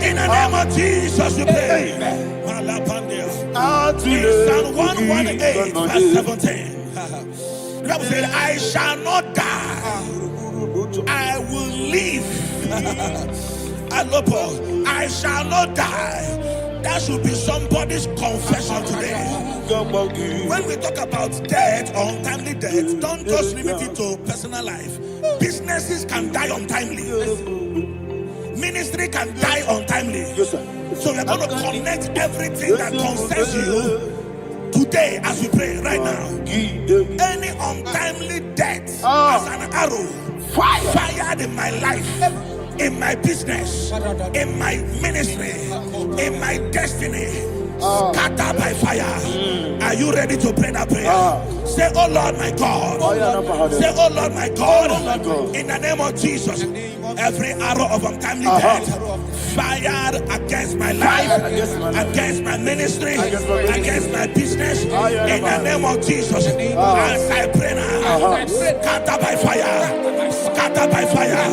In the name of Jesus, we pray. In Psalm 118, verse 17, the Bible said, I shall not die, I will live. I shall not die. That should be somebody's confession today. When we talk about death or untimely death, don't just limit it to personal life. Businesses can die untimely. Ministry can die untimely. Yes, sir. So we're going to connect everything that concerns you today as we pray right now. Any untimely death as an arrow fired in my life, in my business, in my ministry, in my destiny, scattered by fire. Are you ready to pray that prayer? Say, oh Lord my God. Say, oh Lord my God. In the name of Jesus, every arrow of untimely death fired against my life, against my ministry, against my business, in the name of Jesus, as I pray now, scattered by fire, scattered by fire.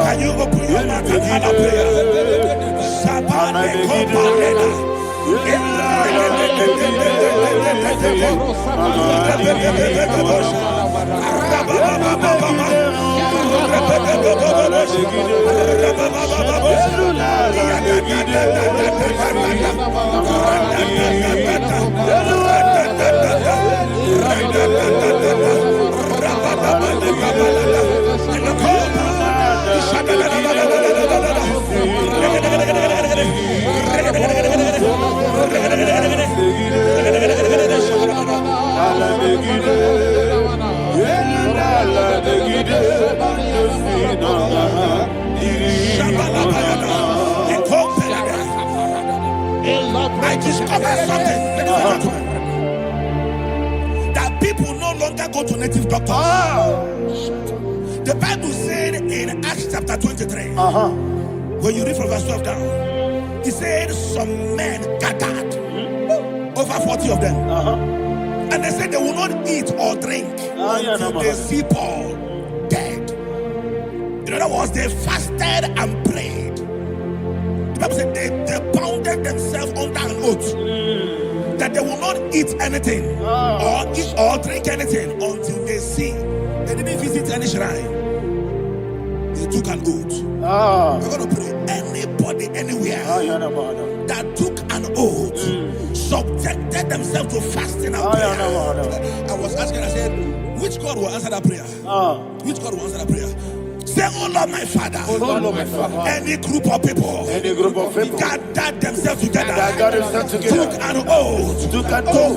Can you open your mouth and have a prayer? I discovered something, that people no longer go to native doctors. The Bible said in Acts chapter 23, when you read from verse 12 down, he said some men gathered, over 40 of them, and they said they will not eat or drink until they see Paul dead. In other words, they fasted and prayed. The Bible said they bounded themselves under an oath that they will not eat anything or eat or drink anything until they see. They didn't visit any shrine. They took an oath. We're going to pray. Anybody, anywhere that took an oath, subjected themselves to fasting and prayer. I was asking, I said, which God will answer that prayer? Which God will answer that prayer? Say, oh Lord my Father, any group of people gathered themselves together, took an oath to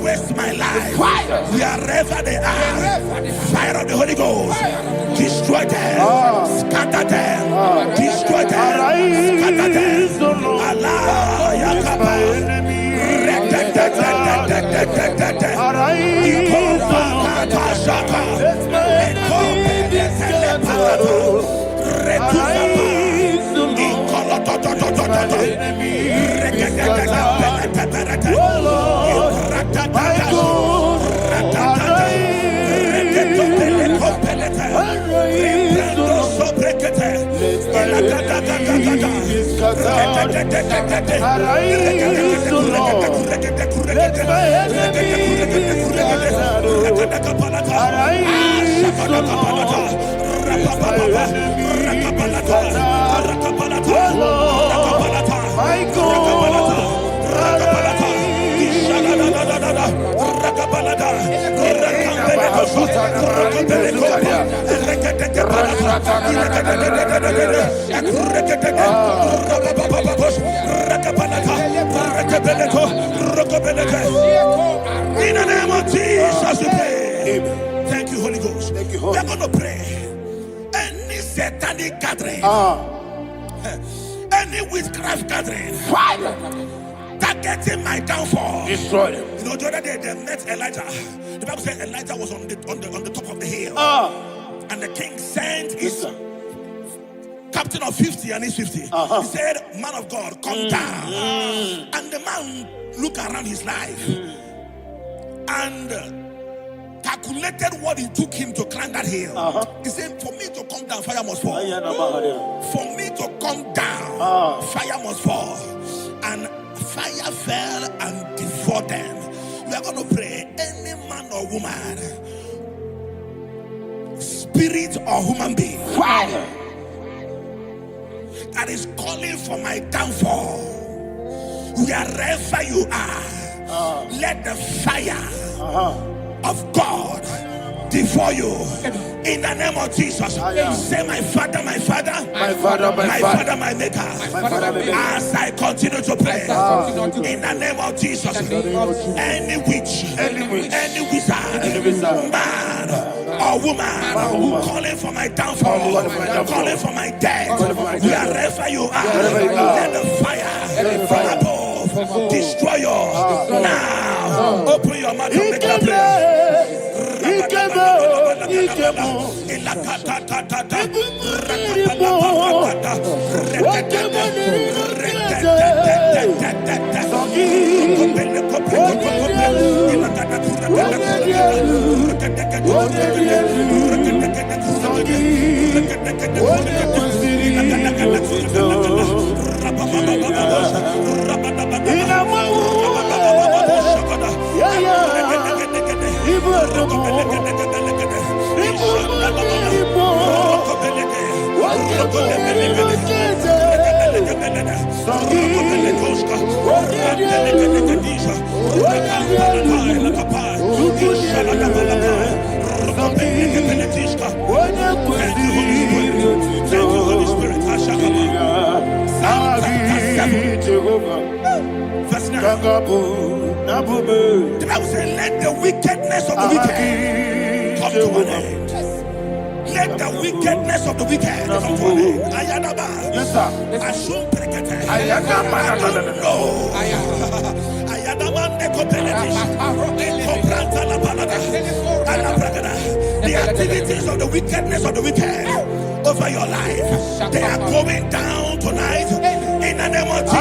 waste my life. Wherever they are, fire of the Holy Ghost, destroy them, scatter them, destroy them, scatter them. Allah Yakaba, In the name of Jesus, we pray. Thank you, Holy Ghost. We are going to pray. Any satanic gathering, any witchcraft gathering, targeting my downfall, destroy them. You know, the other day they met Elijah. The Bible said Elijah was on the top of the hill, and the king sent his captain of 50 and his 50. He said, "Man of God, come down." And the man looked around his life and calculated what it took him to climb that hill. He said, "For me to come down, fire must fall. For me to come down, fire must fall." And fire fell and devoured them. We are going to pray. Any man or woman, spirit or human being, that is calling for my downfall, wherever you are, let the fire of God devour you in the name of Jesus. Say, my Father, my Father, my Father, my Father, my Maker. As I continue to pray in the name of Jesus, any witch, any wizard, man or woman calling for my downfall, calling for my death, wherever you are, let the fire from above destroy you now. Open your mouth and make a prayer. Verse 9. The Bible says, let the wickedness of the wicked come to an end. Let the wickedness of the wicked come to an end. Ayadaba. Yes, sir. Assume prekete. Ayadaba. I don't know. Ayadaba nekopeletis. Ekopranta la balada. Alabragada. The activities of the wickedness of the wicked over your life, they are going down tonight in the name of Jesus.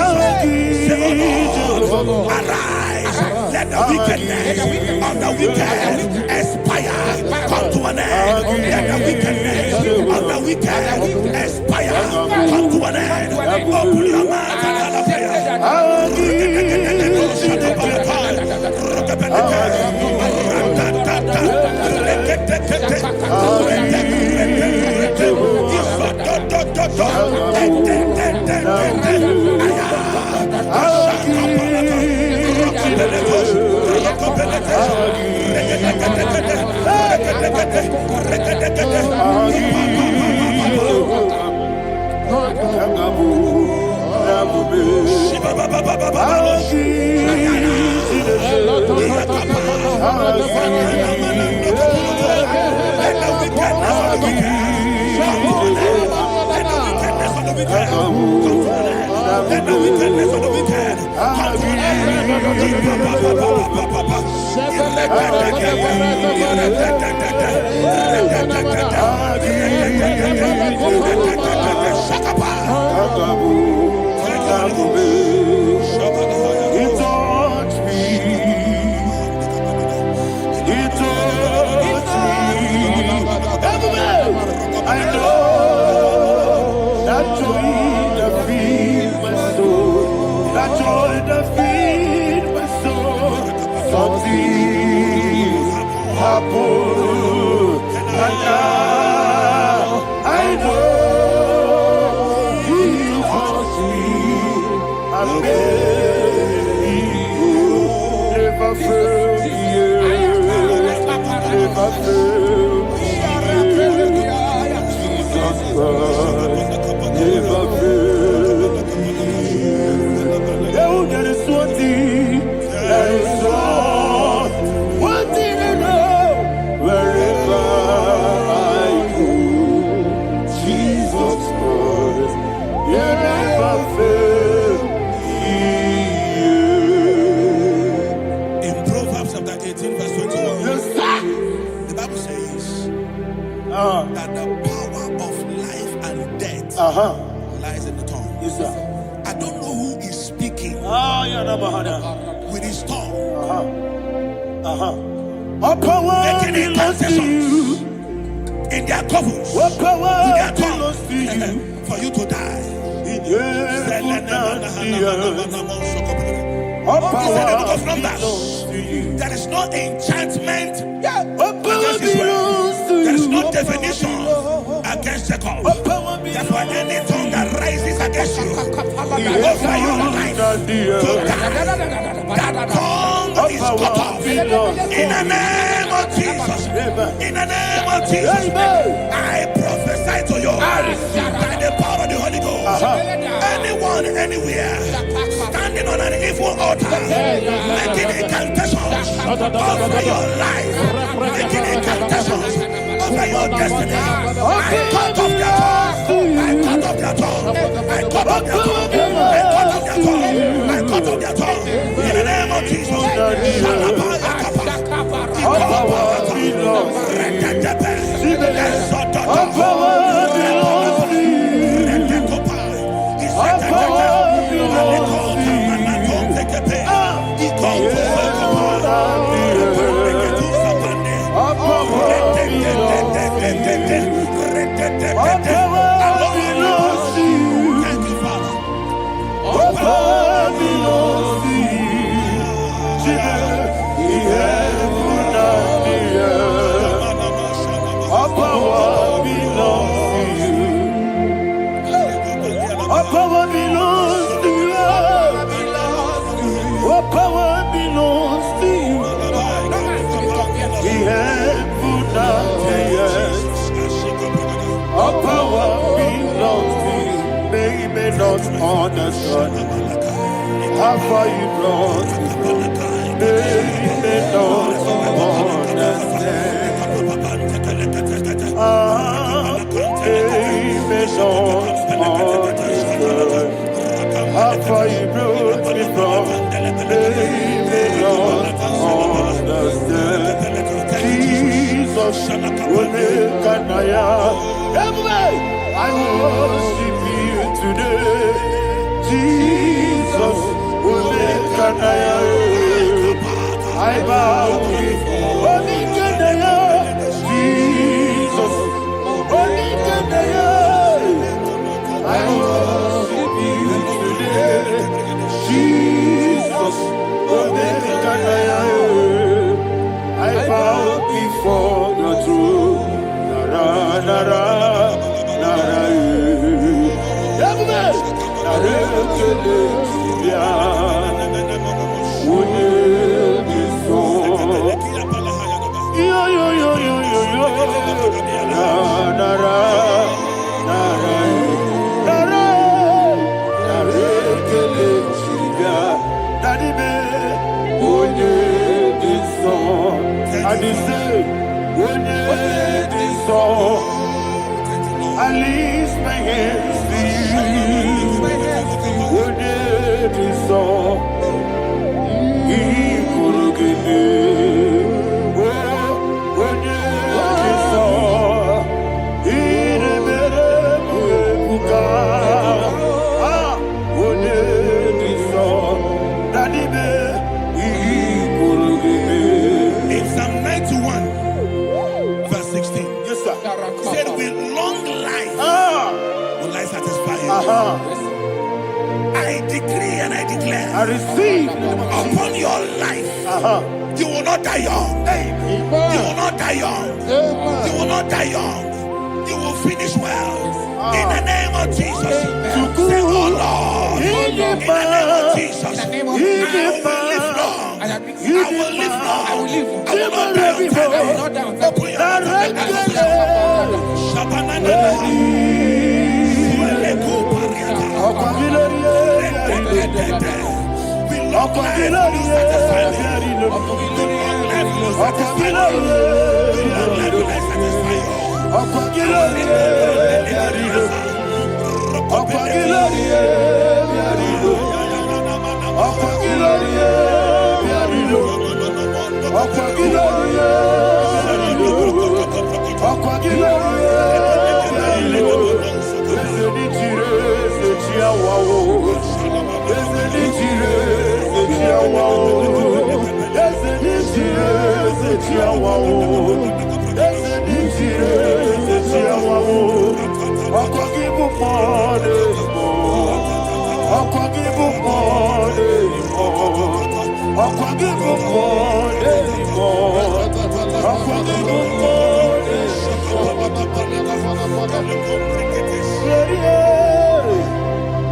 Say, oh Lord, arise. Let the wickedness of the wicked expire, come to an end. Let the wickedness of the wicked expire, come to an end. Open your mouth and have a prayer. Never fail you. That the power of life and death lies in the tongue. Yes, sir. I don't know who is speaking with his tongue. Making incantations in their couples with their tongue for you to die. He said in the book of Numbers, there is no enchantment against Israel. There is no definition against Jacob. Therefore, any tongue that rises against you over your life to die, that tongue is cut off. In the name of Jesus. In the name of Jesus. I prophesy to you by the power of the Holy Ghost. Anyone, anywhere, standing on an evil altar, making incantations over your life, making incantations over your destiny, I cut off their tongue. I cut off their tongue. I cut off their tongue. I cut off their tongue. I cut off their tongue. In the name of Jesus. Understand how far you brought me. They may not understand. They may not understand how far you brought me from. They may not understand. Jesus will make an I worship you today. Jesus will make an I bow before Jesus, I worship you today. Jesus will make an I bow before the throne. I lift my hands to you. Would it be so? He could give me. Would it be so? He never would it be so? That he could give me. In Psalm 91, verse 16. Yes, sir. He said, with long life will I satisfy you. I decree and I declare, I receive upon your life. You will not die young. You will not die young. You will not die young. You will finish well. In the name of Jesus. Say, oh Lord, in the name of Jesus, I will live long. I will live long. I will not die young. Long life will you satisfy me. Long life will you satisfy me. Long life will I satisfy you.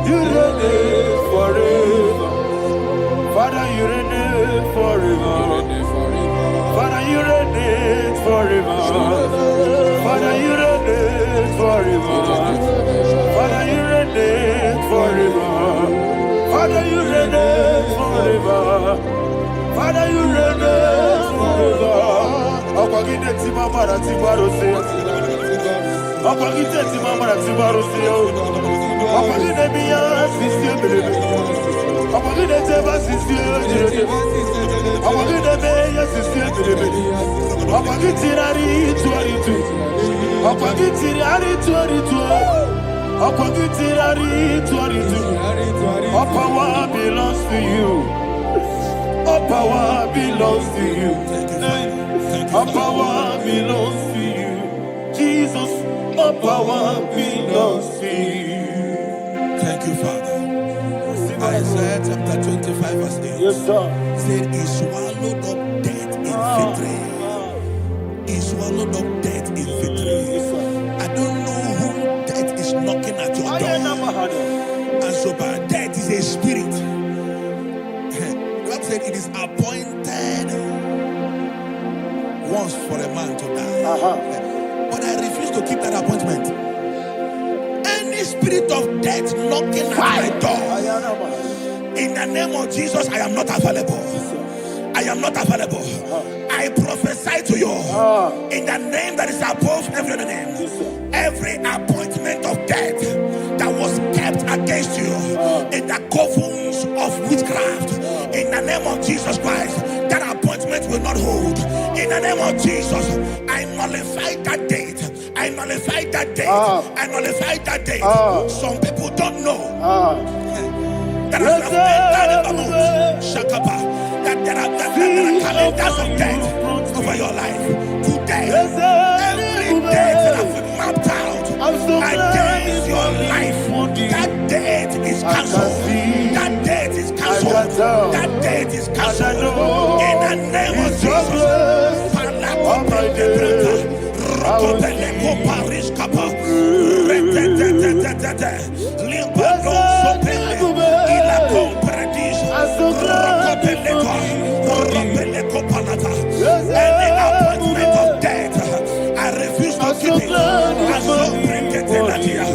You reign forever. Father, you reign forever. Father, you reign forever. Father, you reign forever. Father, you reign forever. Father, you reign forever. Father, you reign forever. Akwagide timamara tibarose. Akwagide timamara tibarose. Akwagide miya sisi. Akwagide teba sisi. Akwagide meya sisi. Akwagide rari tuaritu. Akwagide rari tuaritu. Akwagide rari tuaritu. All power belongs to you. All power belongs to you. All power belongs to you. Jesus, all power belongs to you. Thank you, Father. Isaiah chapter 25 verse 8. Yes, sir. Said he swallowed up death in victory. He swallowed up death in victory. I don't know who death is knocking at your door. And so by death is a spirit. God said it is appointed once for a man to die. But I refuse to keep that appointment. Any spirit of death knocking at my door, in the name of Jesus, I am not available. I am not available. I prophesy to you in the name that is above every other name. Every appointment of death that was kept against you in the covens of witchcraft, in the name of Jesus Christ, that appointment will not hold. In the name of Jesus, I nullify that date. I nullify that date. I nullify that date. Some people don't know that as I've entered the Babu, Shakapa, that there are calendars of death over your life. Today, every date that I've mapped out against your life, that date is cancelled. That date is cancelled. That date is cancelled. In the name of Jesus. Any appointment of death, I refuse to keep it. I so bring it in that year.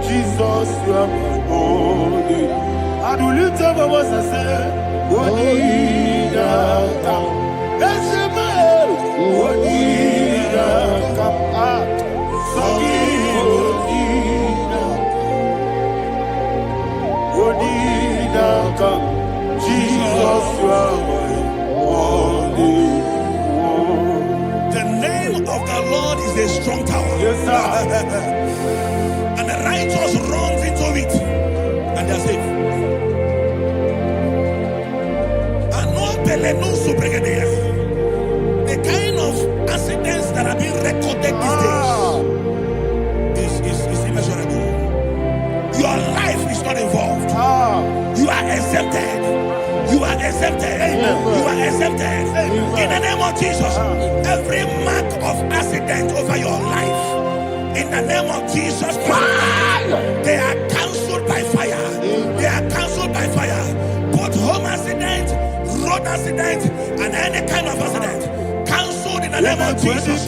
Jesus, you are my only. I do lift up my voice and say, what did I come? That's a man. What did I come? What did I come? Jesus, you are my only. The name of the Lord is a strong tower. Yes, sir. And the righteous runs into it, and they're safe. The kind of that are being recorded these days is immeasurable. Your life is not involved. You are exempted. You are exempted. You are exempted. In the name of Jesus, every mark of accident over your life, in the name of Jesus Christ, they are cancelled by fire. They are cancelled by fire. Both home accident, road accident, and any kind of accident, cancelled in the name of Jesus.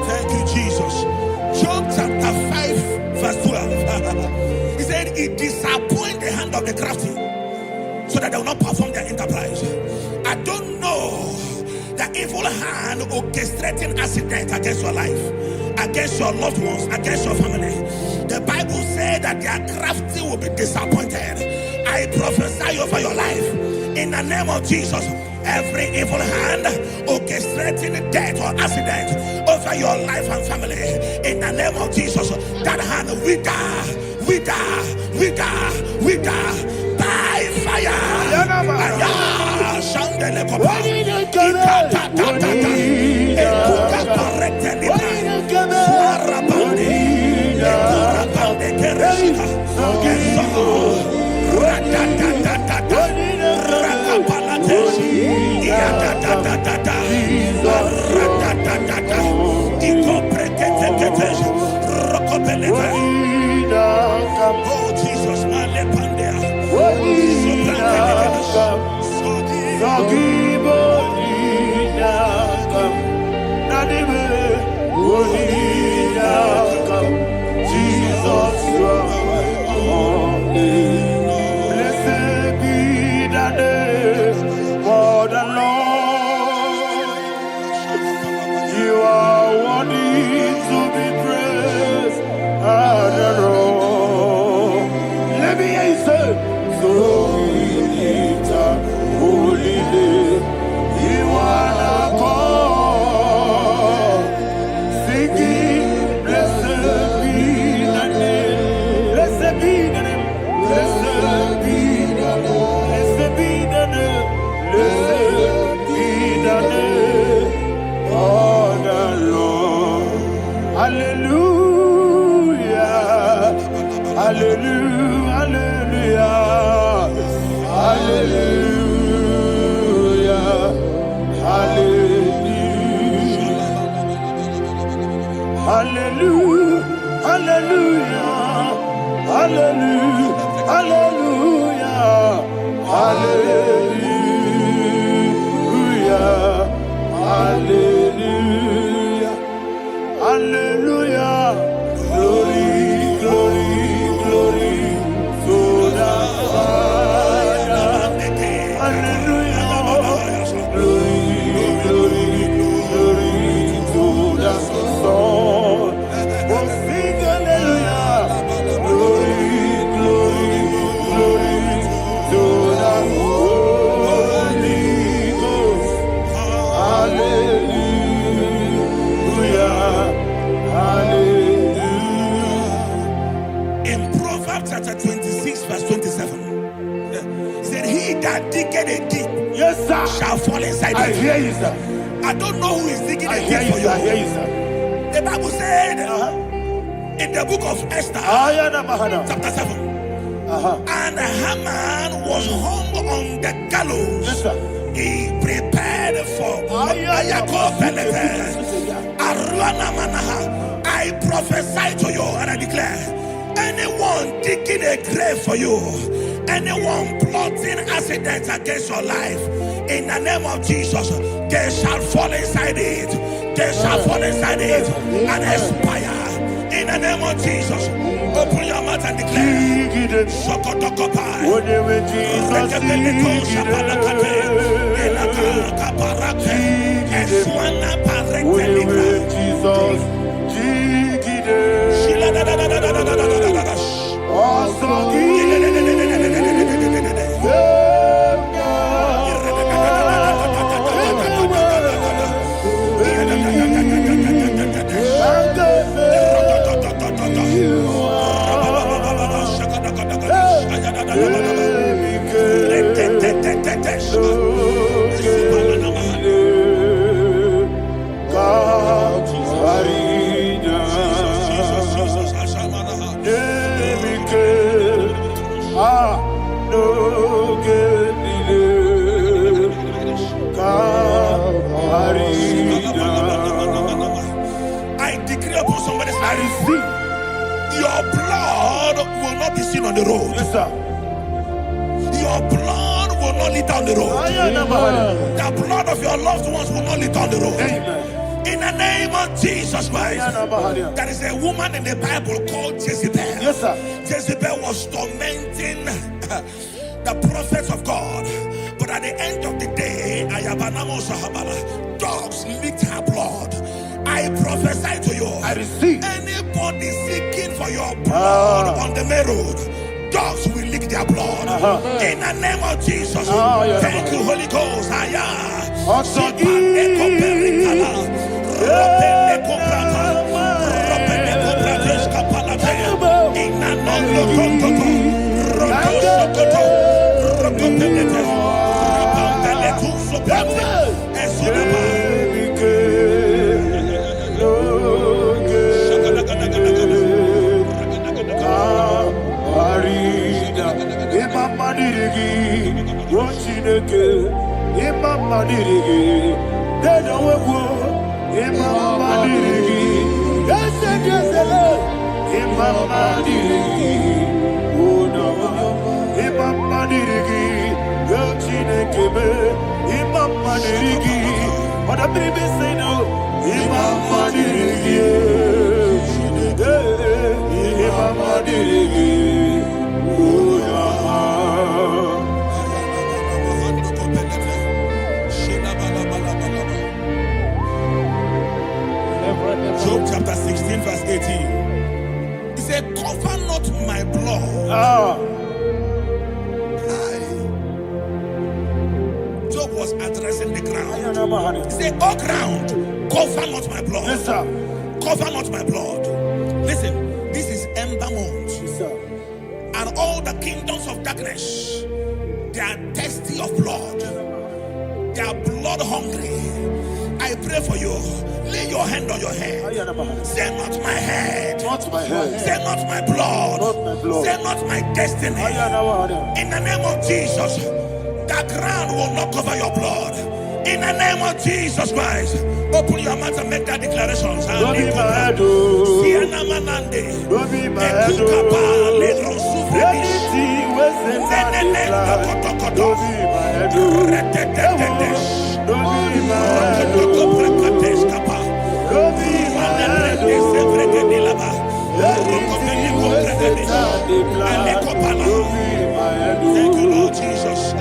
Thank you, Jesus. Job chapter 5, verse 12. He said, it disappoints the hand of the crafty, so that they will not perform their enterprise. I don't know the evil hand orchestrating accident against your life, against your loved ones, against your family. The Bible said that their crafty will be disappointed. I prophesy over your life in the name of Jesus. Every evil hand orchestrating death or accident over your life and family, in the name of Jesus, that hand wither by fire. Oh Jesus, blessed be the name for the Lord. You are worthy to be praised and adored. Let me hear you say, so we lift up holy name. You are the God. Singing, blessed be the name. Blessed be the name. Blessed be the name. Blessed be the name. Blessed be the name of the Lord. Hallelujah. Hallelujah. Hallelujah. Hallelujah. Hallelujah. Hallelujah. Hallelujah. Hallelujah. Hallelujah. Hallelujah. Glory, glory, glory to the Father. Hallelujah. Glory, glory, glory to the Son. Oh, sing hallelujah. Glory, glory, glory to the Holy Ghost. Hallelujah. Hallelujah. In Proverbs chapter 26, verse 27, he said, he that diggeth a deep, yes, sir, shall fall inside it. I hear you, sir. I don't know who is digging a deep for you. I hear you, sir. The Bible said in the book of Esther, chapter 7, and Haman was hung on the gallows. Yes, sir. He prepared for I prophesy to you and I declare, Anyone digging a grave for you, anyone plotting accidents against your life, in the name of Jesus, they shall fall inside it. They shall fall inside it and expire. In the name of Jesus, open your mouth and declare. Shokotokopai. I decree upon somebody's life, your blood will not be seen on the road. Yes, sir. Your blood will not lead down the road. The blood of your loved ones will not lead down the road. Amen. In the name of Jesus Christ. There is a woman in the Bible called Jezebel. Yes, sir. Jezebel was tormenting the prophets of God. But at the end of the day, dogs licked her blood. I prophesy to you. I receive. Anybody seeking for your blood on the main road, dogs will lick their blood. In the name of Jesus. Thank you, Holy Ghost. Job chapter 16 verse 18. He said, cover not my blood. Job was addressing the ground. He said, oh ground, cover not my blood. Yes, sir. Cover not my blood. Listen, this is ember month. Yes, sir. And all the kingdoms of darkness, they are thirsty of blood. They are blood hungry. I pray for you. Lay your hand on your head. Say not my head. Not my head. Say not my blood. Not my blood. Say not my destiny. In the name of Jesus, the ground will not cover your blood. In the name of Jesus Christ, open your mouth and make that declaration. Don't be my head. Don't be my head. Don't be my Thank you, Lord Jesus.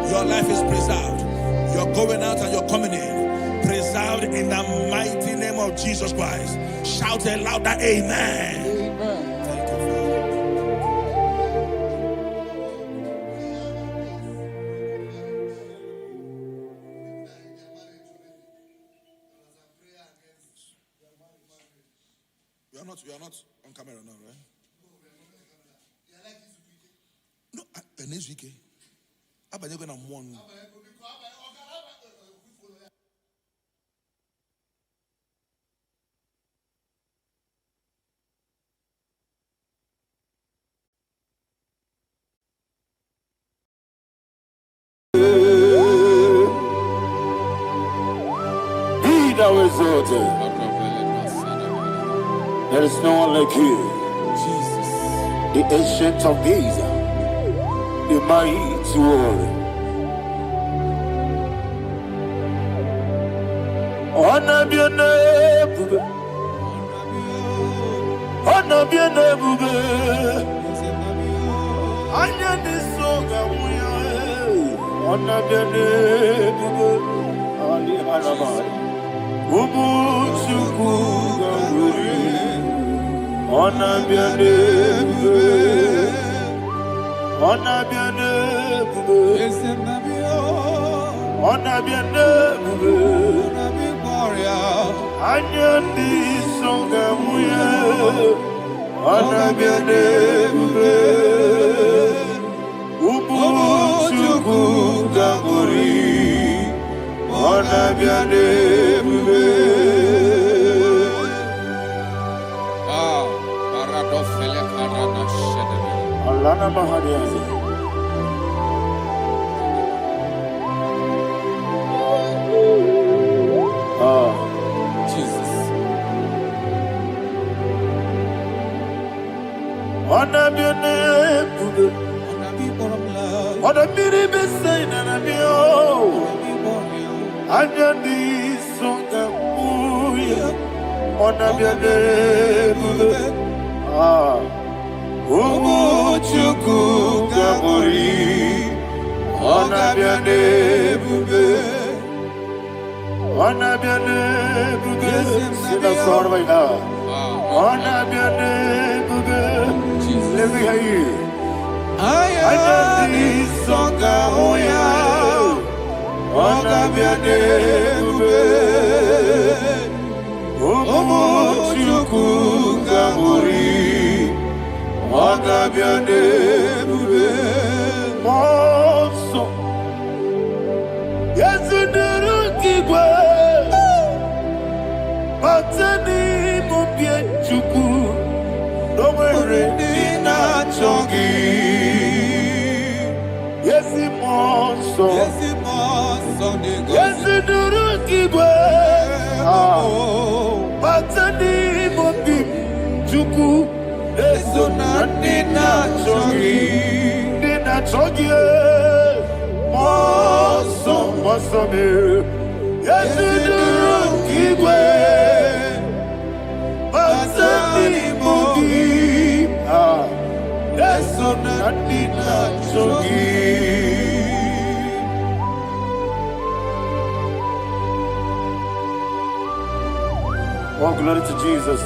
Your life is preserved. You're going out and you're coming in. Preserved in the mighty name of Jesus Christ. Shout a louder amen. Amen. Thank you, Father. You are not on camera now, right? No, next week. I'm going to one. There is no one like you, Jesus, the ancient of days, the mighty warrior. Honor be your name, honor be your name, honor be your name, Ali Alabari. Ona biane bube, ona biane bube, ona biane bube, anya di songa muye, ona biane bube, ubu chuku gamburi, ona biane bube. Alana Mahadiazi. Jesus. Ona biane bube, ona biri besai na bio, anya di songa muya, ona biane bube. Chuku Gabori, ona biane bube, ona biane bube, sina sorvaina, ona biane bube, let me hear you. Ayani songa oya, ona biane bube, chuku Gabori. Ona biane bube, monso. Yesu duru kigwe, batani mubye chuku, nomere nina chongi. Yesu monso, Yesu duru kigwe, batani mubye chuku. Eso na nina chogi, moso me. Yesu duru kigwe, basani mogi. Eso na nina chogi. Oh, glory to Jesus.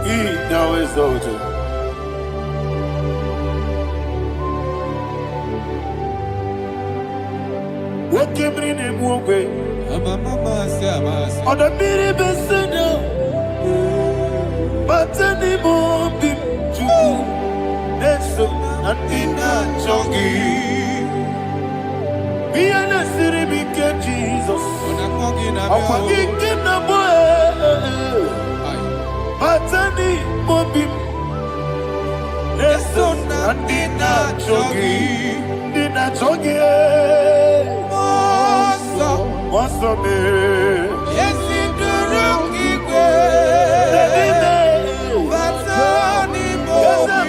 He now is over. What came in him away? On the mini besina, but any more big Jew. That's so Nina Chongi. Be an city big Jesus. I'm forgetting the boy. Batani mobi, leso na dina chogi, moso me. Yesi duru kigwe, batani mobi,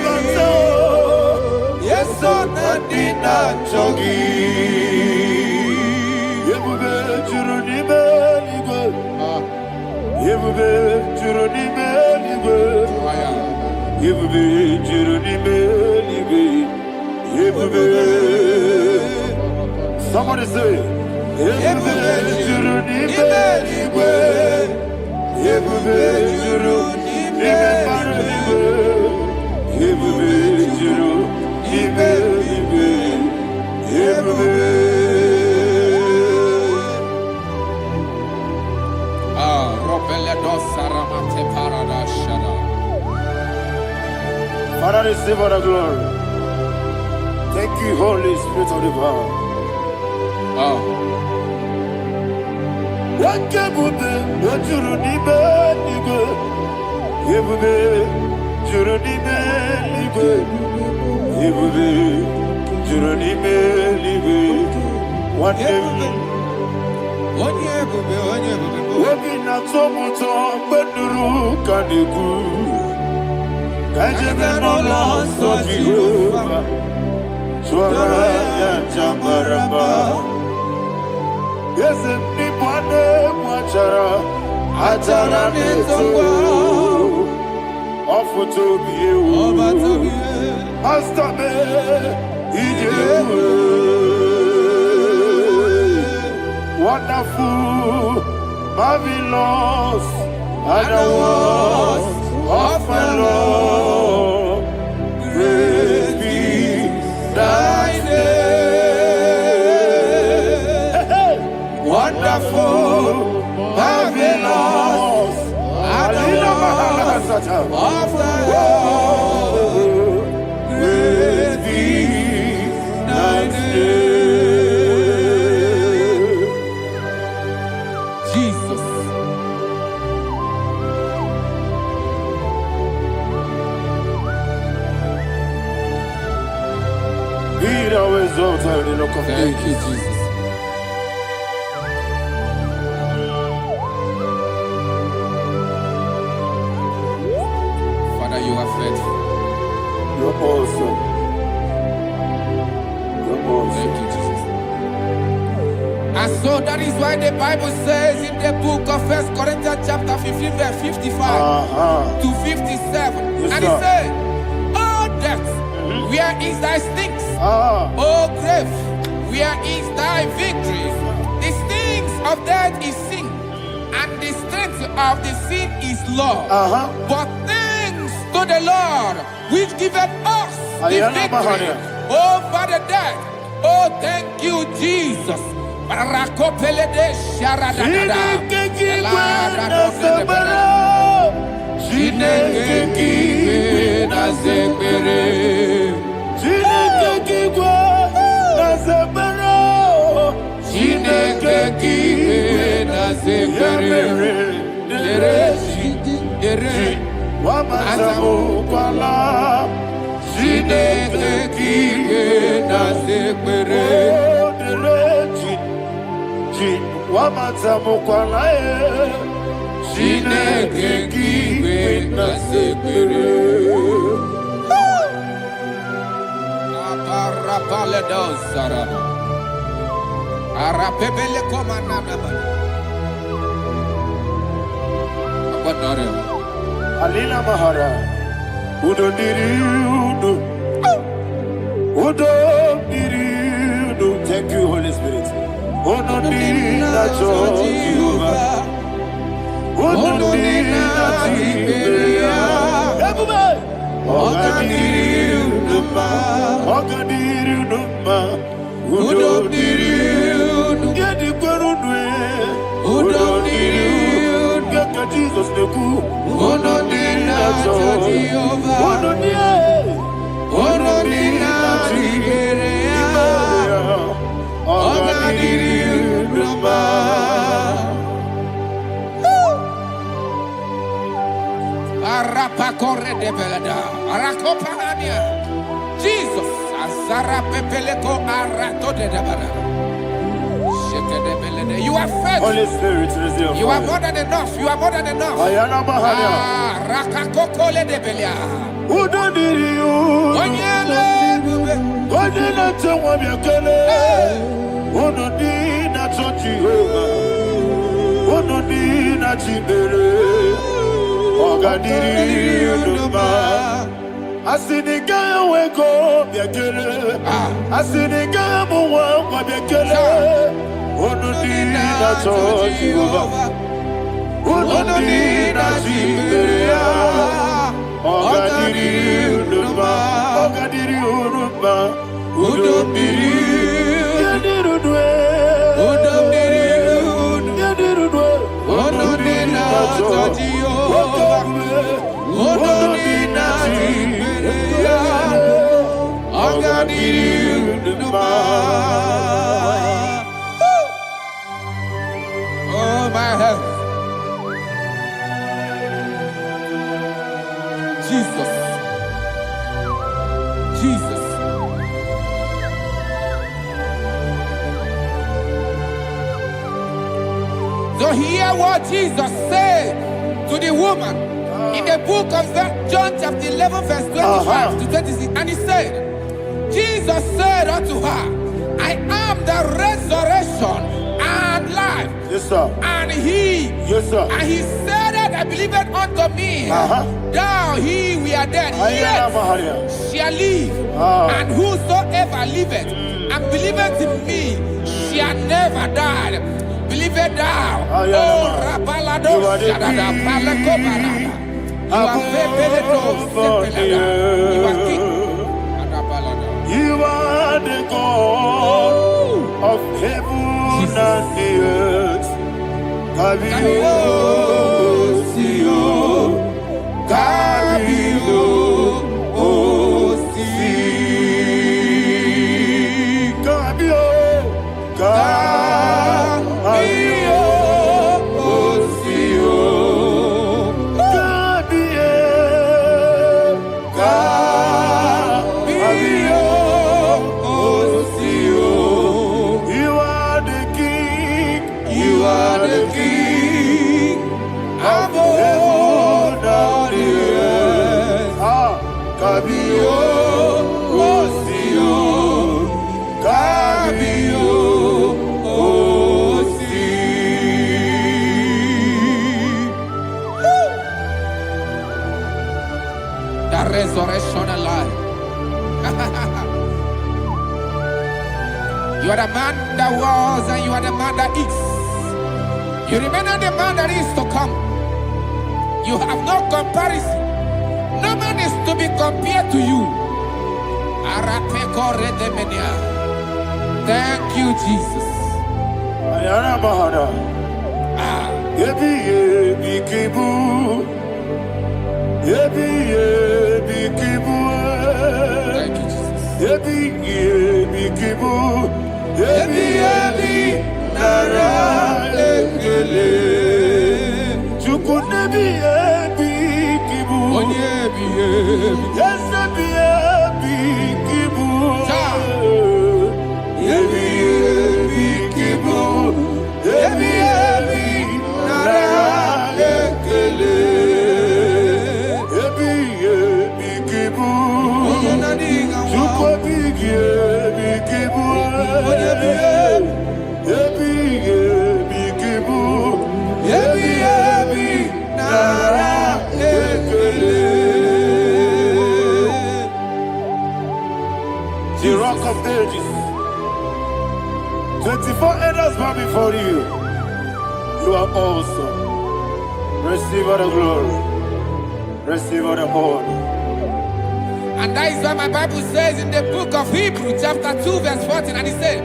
yeso na dina chogi. Yebube churu ni beligwe, yebube churu ni beligwe. Yebube chiruni melibe, yebube. Somebody say, yebube chiruni melibe, yebube chiruni melibe, yebube chiruni melibe, yebube. Ropele dos saramate. Father, receive all the glory. Thank you, Holy Spirit of the power. What can you do? What you need, wonderful, marvelous, and the words of my Lord. Praise be thy name. Wonderful, marvelous, and the words of thy Lord. Praise be thy name. Thank you, Jesus. Father, you are faithful. You're awesome. You're awesome. Thank you, Jesus. And so that is why the Bible says in the book of 1 Corinthians chapter 15, verse 55 to 57, and it says, "Oh death, where is thy stings? Oh grave, where is thy victory? The stings of death is sin, and the strength of the sin is law. But thanks to the Lord, which giveth us the victory over the death." Oh, thank you, Jesus. Alina Mahara, Udo Diriudo, Udo Diriudo. Thank you, Holy Spirit. Udo Diriudo, Udo Diriudo, Ogadiriudo, Udo Diriudo, Udo Diriudo, Jesus the good. Udo Jesus, you are faithful. Holy Spirit, you are more than enough. You are more than enough. Asinika weko biakele, asinika muwa biakele. Onodina Jehovah, onodina Jiberia, ogadiri urumba, onodiri yadirudwe, onodina Jehovah, onodina Jiberia. Oh, my health. Jesus. Jesus. So hear what Jesus said to the woman in the book of John chapter 11 verse 25 to 26. And he said, Jesus said unto her, I am the resurrection and life. Yes, sir. And he, yes, sir. And he said that I believed unto me, thou he we are dead, yet shall live. And whosoever liveth and believeth in me shall never die. Believe it thou. Oh, Rabalado, Shadada, Palacobarada. You are You are king. You are the God of heaven and the earth. Kabio, Sio, Kabio, Osi, Kabio, Kabio, Osio, Kabio, Kabio, Osio. You are the king. You are the king of heaven and the earth. Kabio, Osio, Kabio, Osi. The resurrection and life. You are the man that was and you are the man that is. You remain the man that is to come. You have no comparison. No man is to be compared to you. Thank you, Jesus. Thank you, The rock of ages. 24 elders bow before you. You are awesome. Receive all the glory. Receive all the honor. And that is what my Bible says in the book of Hebrews chapter 2 verse 14. And it said,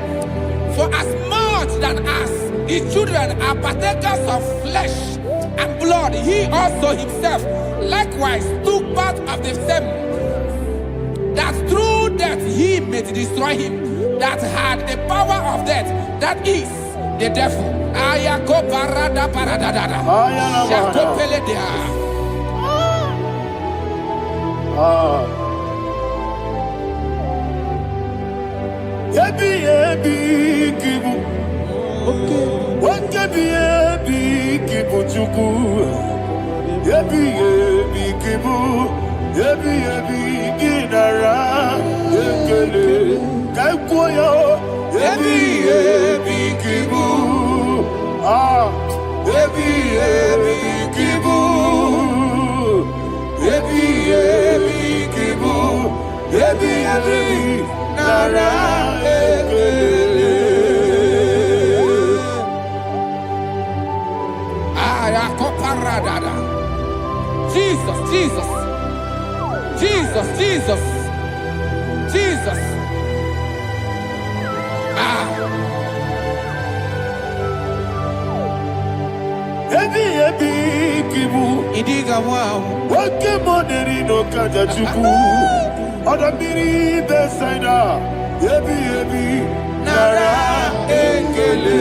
for as much than us, the children are partakers of flesh and blood, he also himself likewise took part of the same, that through death he may destroy him that had the power of death, that is the devil. Jesus, Jesus, Jesus, Jesus, Jesus. Idiga wow. Wake money no kaja chuku. Odamiri besaida, yebi, nara ekele.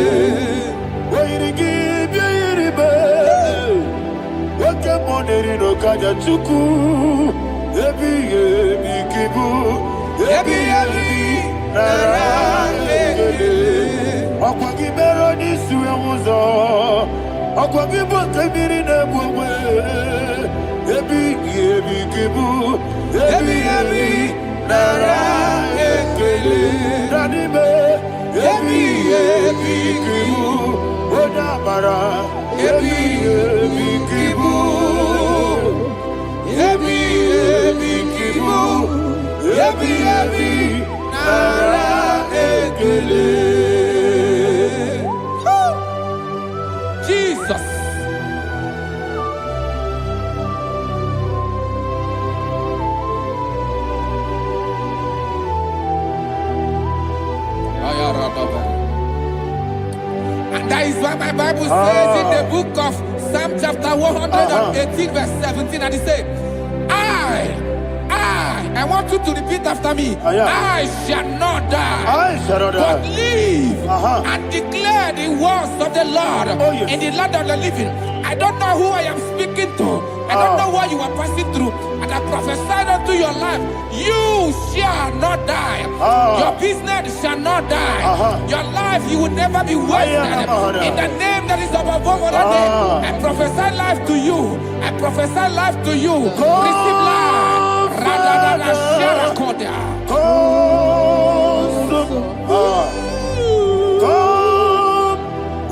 Wairigi biiribe, wake moneri no kaja chuku. Yebi kibu, yebi, nara ekele. Akwagi bero ni suwe muzo, akwagi bote biri ne bwe. Yebi kibu, yebi, nara ekele. Nanibe, yebi kibu, odamara. Yebi kibu, yebi kibu, yebi, nara ekele. Jesus. And that is why my Bible says in the book of Psalm chapter 118 verse 17, and it says, I want you to repeat after me. I shall not die, but live and declare the words of the Lord in the land of the living. I don't know who I am speaking to. I don't know what you are passing through. And I prophesy unto your life, you shall not die. Your business shall not die. Your life, you will never be wasted. In the name that is above all other name, I prophesy life to you. I prophesy life to you. Receive life. Radadada Sharakoda. Come,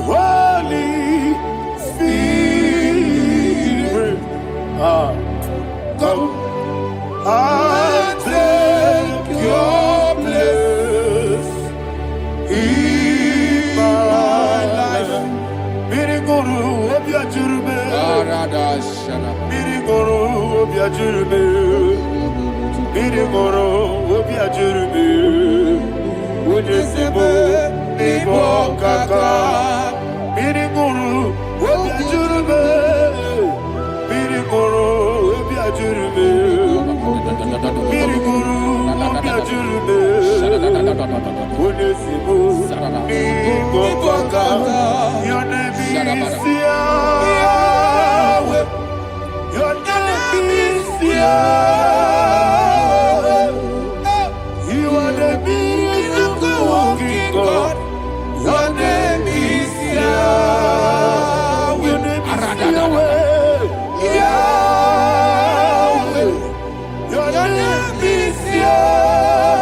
Holy Spirit. Come and take your place in my life. Miriguru obiajurube. Miriguru obiajurube. Miriguru obiajurube. Ujesebo ibo kaka. Miriguru obiajurube. Miriguru obiajurube. Miriguru obiajurube. Ujesebo ibo kaka. Your name is Yahweh. Your name is Yahweh. You are the miracle working God. Your name is Yahweh. Your name is Yahweh. Yahweh. Your name is Yahweh.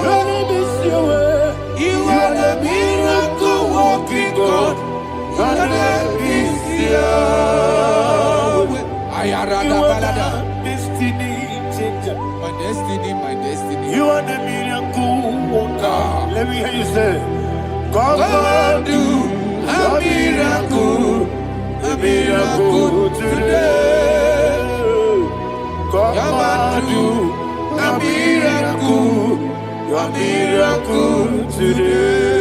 Your name is Yahweh. You are the miracle working God. Your name is Yahweh. You are the destiny changer. My destiny. You are the miracle worker. Let me hear you say, come and do a miracle today. Come and do a miracle today.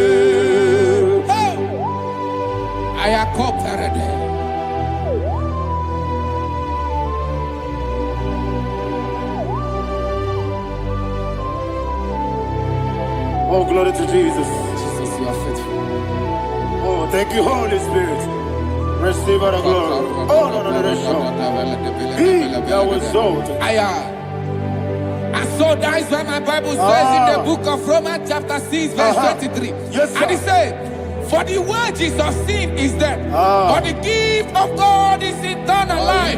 I am cooperative. Oh, glory to Jesus. Jesus, you are faithful. Oh, thank you, Holy Spirit. Receive our glory. Oh, no. He that was sold. And so that is why my Bible says in the book of Romans chapter 6 verse 23. Yes, sir. And it says, for the wages of sin is death, but the gift of God is eternal life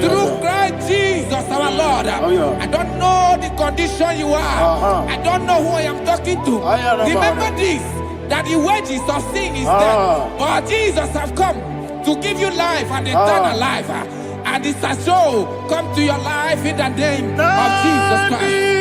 through Christ Jesus our Lord. I don't know the condition you are. I don't know who I am talking to. Remember this, that the wages of sin is death, but Jesus has come to give you life and eternal life. And this has so come to your life in the name of Jesus Christ.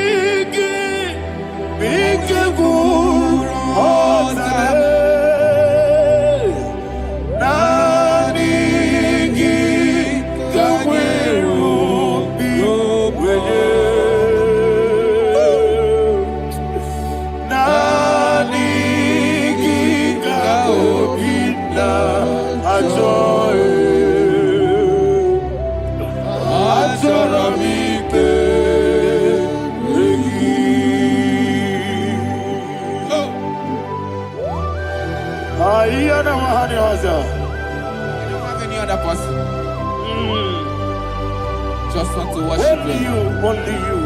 Just want to worship Only you, only you,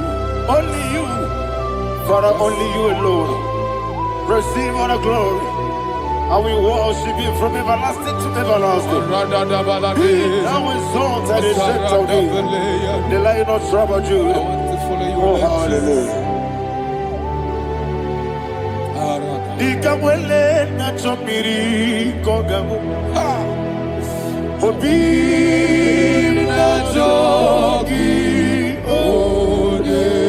only you. Father, only you alone. Receive all the glory. And we worship you from everlasting to everlasting. Be thou exalted and set of thee. The Lion of Tribe of Judah. I want to follow you. Oh, hallelujah. Ikamwele na chomiri kogamu. Obi na jogi onewe.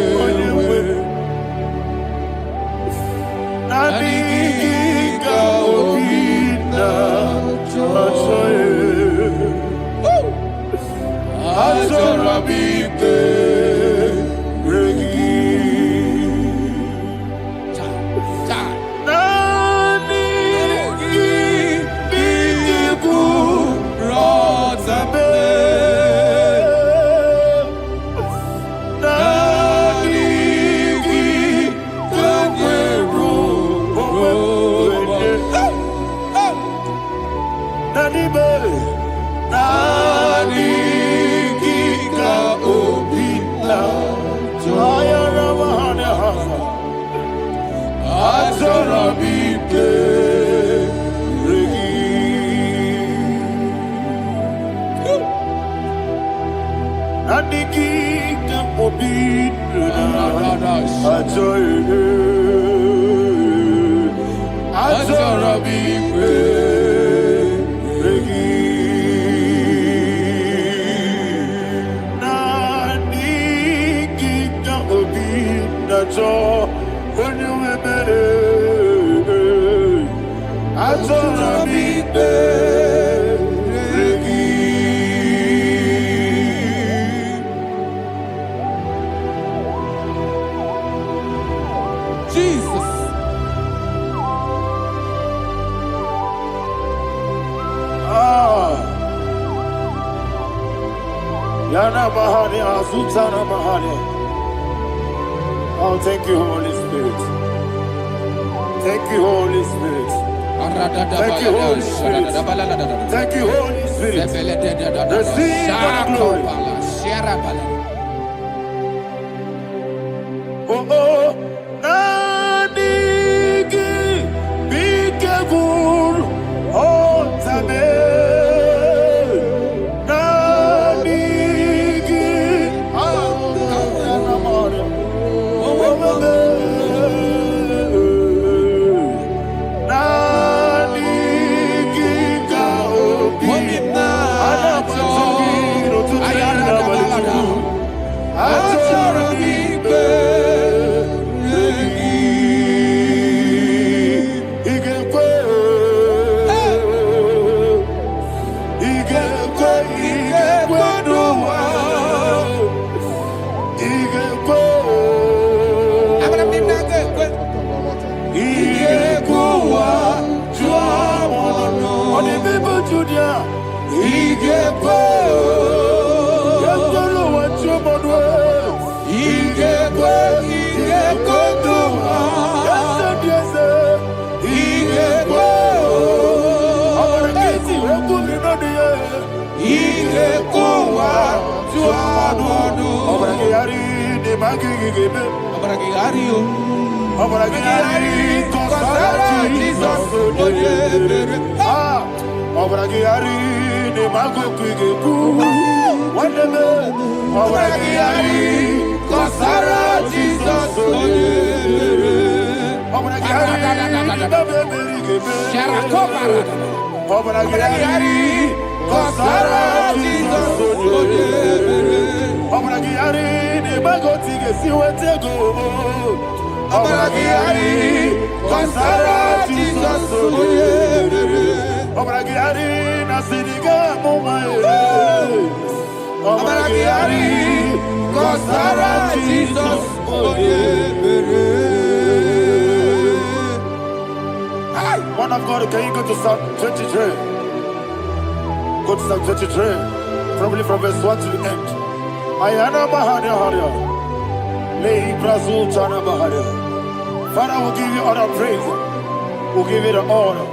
Nabika obi na jogi. Azorabike regi. Jesus. Yana Mahani Azutana Mahani. Oh, thank you, Holy Spirit. Thank you, Holy Spirit. Thank you, Holy Spirit. Thank you, Holy Spirit. Receive the glory. Oh, oh, Nanigi, Bigagul, oh, Tame. Man of God, can you go to Psalm 23? Go to Psalm 23, probably from verse 1 to the end. Ayana Mahania Haria. Lei Brazil Chana Mahania. Father, we'll give you all the praise. We'll give you the honor.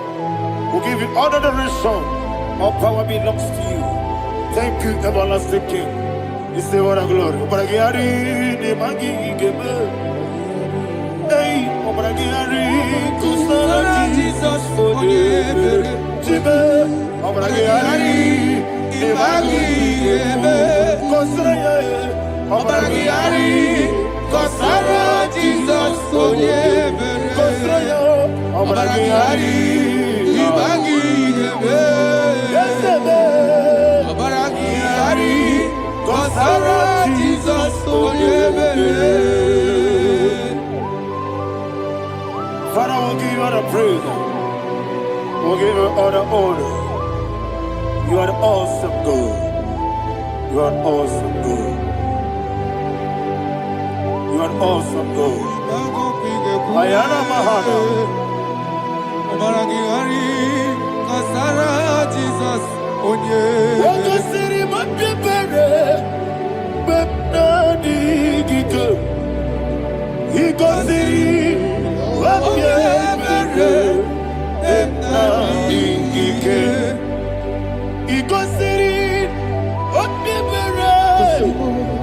We'll give you all the adoration. All power belongs to you. Thank you, everlasting King. You say what a glory. Obragiari, the Magi, hey, Obragiari, Kusara, Jesus, for you. Jibe, Obragiari, the Magi, Kusara, Obragiari, Kusara, Jesus, for you. Kusara, Obragiari, the Magi, Kusara, Jesus, for you. Father, we'll give you all the praise. We'll give you all the honor. You are the awesome God. You are awesome God. You are awesome God. Ayana Mahana. Jesus, onye. Waka siri mapipere, bepna digike. Iko siri mapipere, bepna digike. Iko siri mapipere,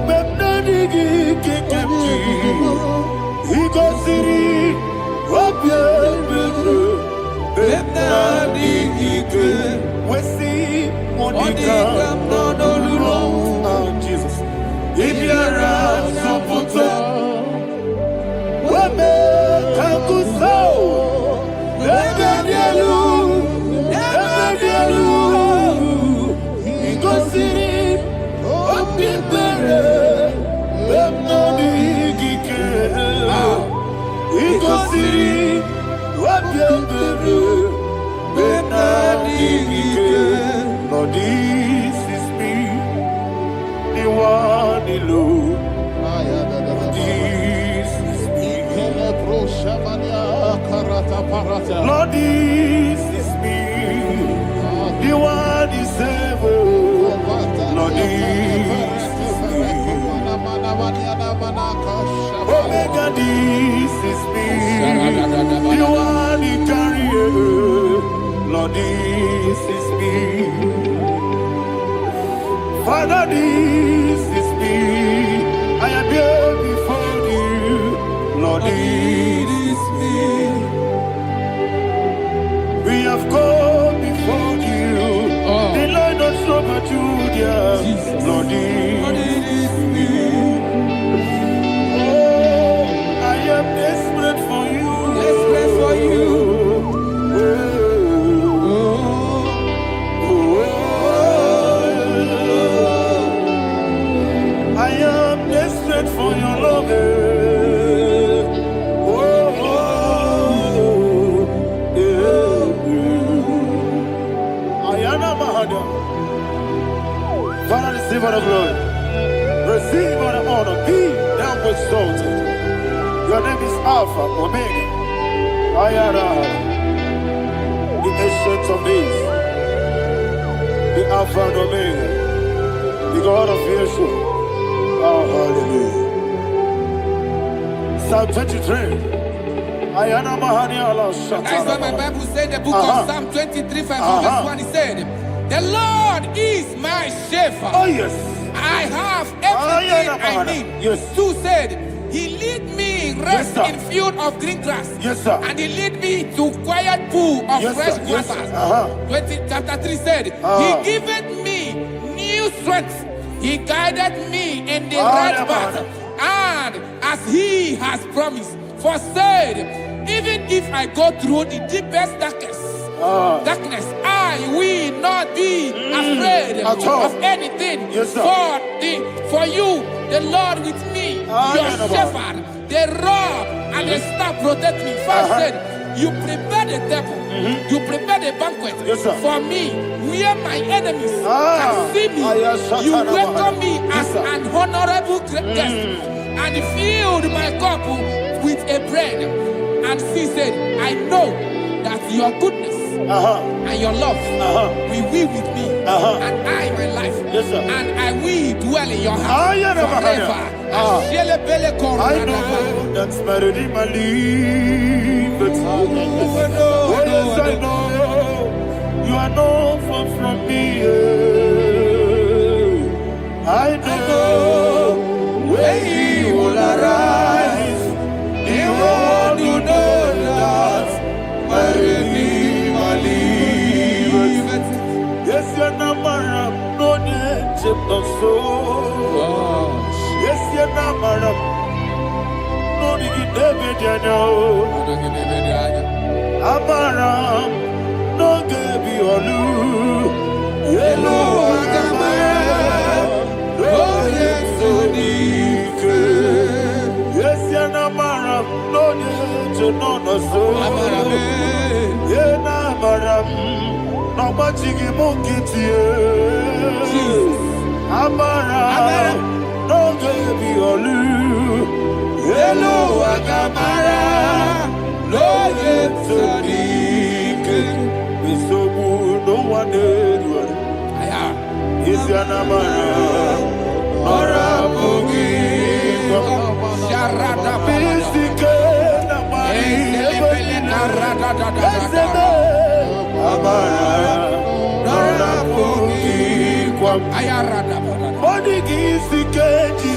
bepna digike kemji. Iko siri mapipere, bepna digike. We see Monica, oh Jesus. If you are so put up, we make a good soul. Never you go see what people let no big he go see what people. Lord, this is me, the one alone. This is me. Lord, this is me, the one is ever. Lord, this is me. Omega, this is me, the one he carries. Lord, this is me. Father, this is me. I am here before you. Lord, this is me. We have come before you. The Lord of Sober Judah. Lord, this is me. Oh, I am desperate for you. Desperate for you. For your love, Ayana Mahada. Father, receive all the glory, receive all the honor. Be thou exalted. Your name is Alpha, Omega. Ayana, the ancient of days, the Alpha and Omega, the God of Yeshua. Oh, hallelujah. Psalm 23. Ayana Mahani Allah Shatan. That's why my Bible said in the book of Psalm 23, verse 1, it said, the Lord is my shepherd. Oh, yes. I have everything I need. Yes. 2 said, he lead me rest in field of green grass. Yes, sir. And he lead me to quiet pool of fresh waters. 20, chapter 3 said, he giveth me new strength. He guided me in the right path, and as he has promised, for said, even if I go through the deepest darkness, I will not be afraid of anything. Yes, for you, the Lord with me, your shepherd, the rod and the staff protect me. First said, you prepare the table, you prepare the banquet for me, where my enemies can see me. You welcome me as an honorable guest, and filled my cup with a bread. And she said, I know that your goodness and your love will be with me, and I, my life, and I will dwell in your house forever. I know that's better than my life. Yes, I know you are not far from me. I know when he will arise, he will do that my Redeemer liveth. Yes, you're not married, no need to so. Yes, you're not married, no need to David, you know. Amaram, no give you a loo. Yellow, yes, so deep. Yes, you're not married, no need to know so. Yeah, Amaram, no much you get you. Amaram, no give you a loo. Yellow, Agamara. No yet so deep, we so good, no one did. Is your number? Ora Bogi, Sharada, Pistica, Amara, Ora Bogi, Ayarada, Bodigi, Sikeji,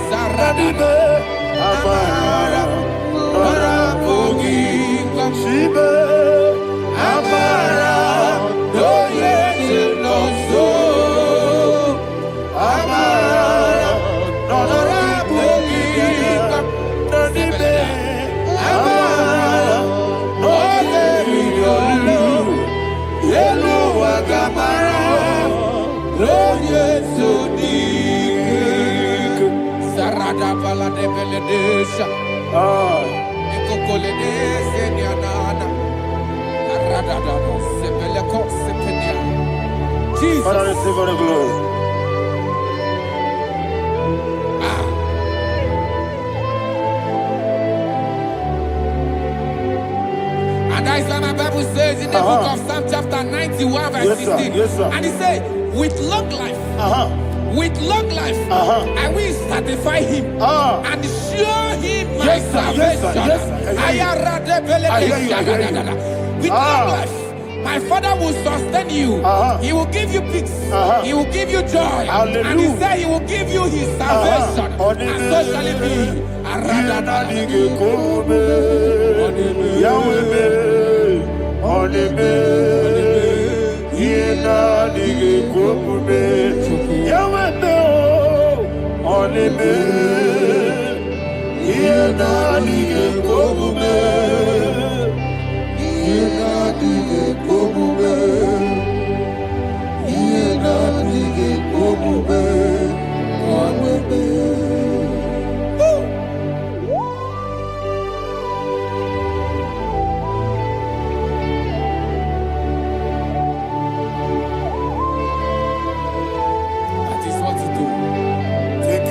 Sarada, Amara. Shiba, Amara, no yes, no so. Amara, no rabugi, no dibe. Amara, no yelu, yelu agamara, no yes, so dik. Sarada bala de beledesha. Jesus. Father, receive all the glory. And that is what my Bible says in the book of Psalm chapter 91 verse 16. Yes, sir. And he said, with long life, with long life, I will satisfy him and show him my salvation. With long life, my Father will sustain you. He will give you peace. He will give you joy. Hallelujah. And he said he will give you his salvation. And so shall it be.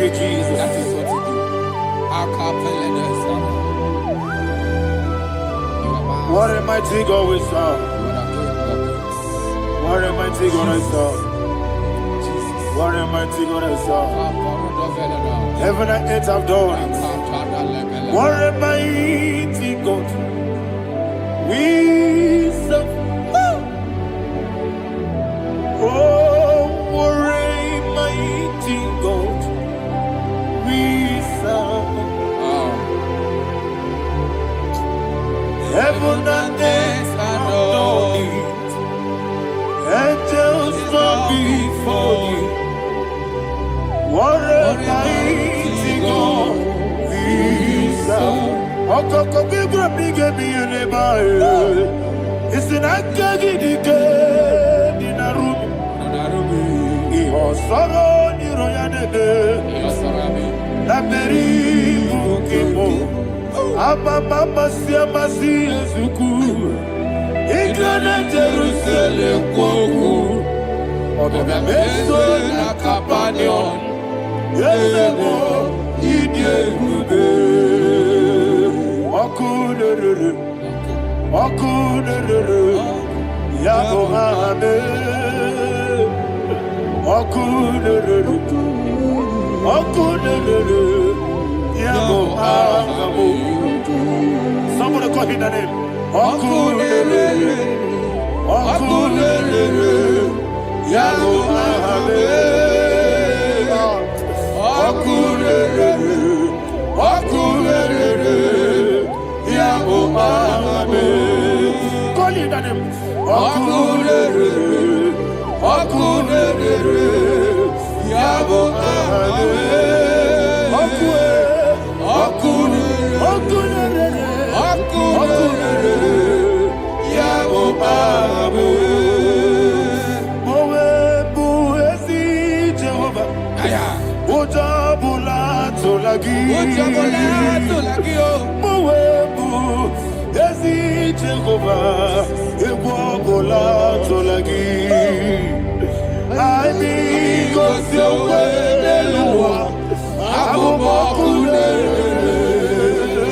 Jesus. That is what you do. What a mighty God we serve. What a mighty God I serve. What a mighty God I serve. Heaven and earth have done it. What a mighty God we serve. Oh, what a mighty God we serve. Heaven and earth have done it. Angels bow before you. What a mighty God we serve. Okoko bigro bige bi eleba. It's an akagi dike dinarubi. Iho soro ni royanebe. La peri bukipo. Ababa siama si ezuku. Igrana Jerusalem kwoku. Obebe meso na kapanion. Yesemo idie gube. Okunere. Okunere. Yago hame. Okunere. Okunere. Yago hame. Somebody call him the name. Okunere. Okunere. Yabo Abe. Okurere. Okurere. Yabo Abe. Call it name. Okurere. Okurere. Yabo Abe.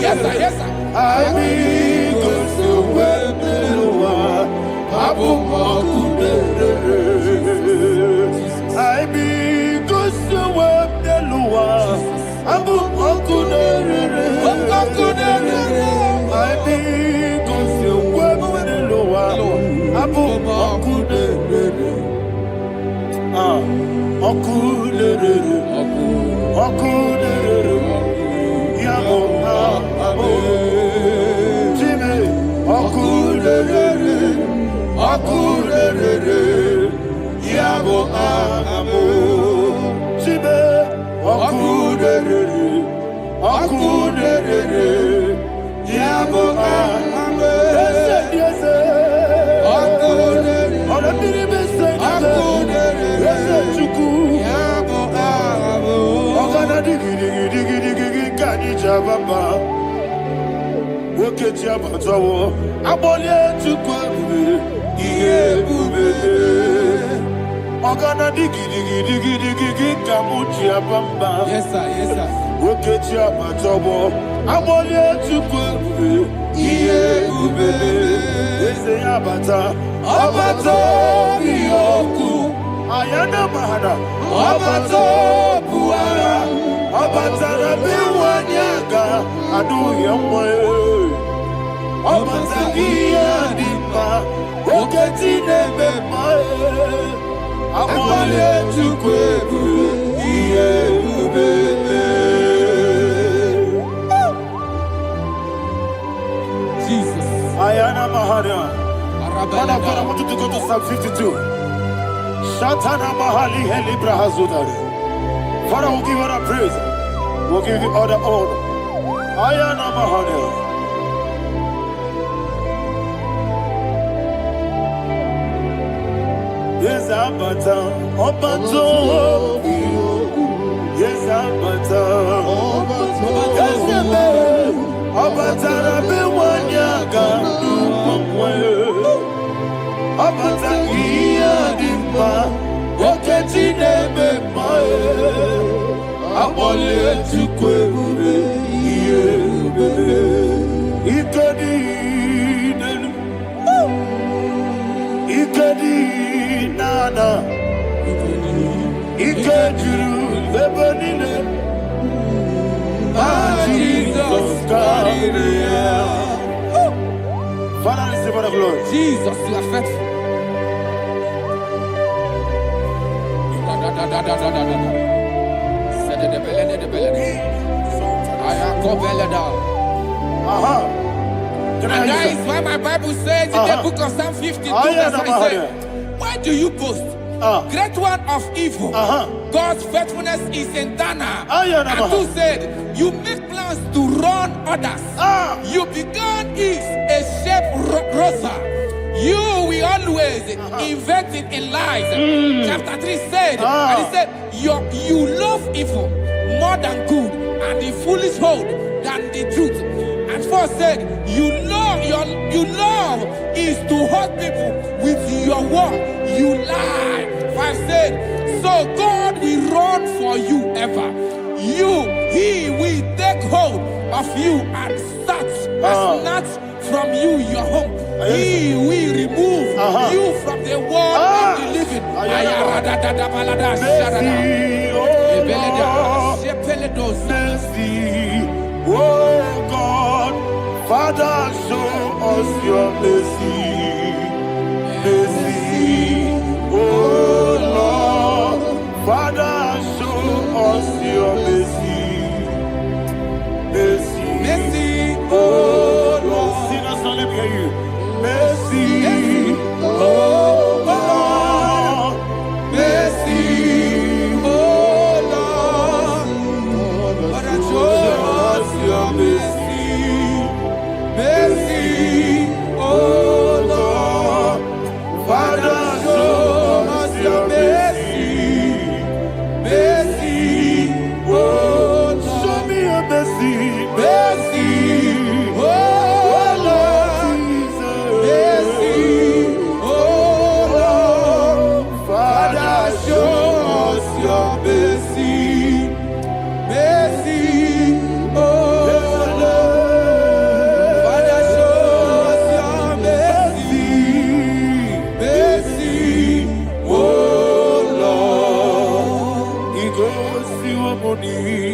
Yes, sir. Yes, sir. Ayana mahana, abato buara, abatara biwanyaga, adu yamwe, abatagia dipa, oketi nebe mae, amale tukwebu, iye ubebe. Jesus. Ayana mahana. Father, I want you to go to Psalm 52. Shatana Mahali Helibra Hazudari. Father, we'll give you the praise. We'll give you all the honor. Ayana Mahali. Yes, Abata. Obato. Yes, Abata. Yes, Abata. Rabbi Wanyaga. Abata iya dimba, oketi nebe mae, abole tukwebu iye ubebe, ikedi nana, ikediru lebanile, Jesus God. Father, receive the glory. Jesus, you are faithful. And that is why my Bible says in the book of Psalm 52, verse 37, why do you boast? Great one of evil. God's faithfulness is eternal. And who said, you make plans to run others. You began is a shape rosa. You will always invent it in lies. Chapter 3 said, and he said, you love evil more than good, and the foolish hold than the truth. And 4 said, you love is to hurt people with your word. You lie. 5 said, so God will run for you ever. He will take hold of you and snatch from you your home. He will remove you from the world of the living. Mercy, oh God, Father, show us your mercy. Mercy, oh oh Lord, Father, show us your mercy. Mercy, Mercy, oh oh Lord. Lord. Sing us, let me hear you. Mercy, Oh Lord. Mercy, oh Lord. Father, show us your mercy. Mercy, oh Lord. Father, show us your mercy. Mercy, oh Lord. show me your mercy. Mercy, oh Lord. Mercy, oh Lord. Father, show us your mercy. Mercy, oh Lord. Father, show us your mercy. Mercy, oh Lord. He goes to a money.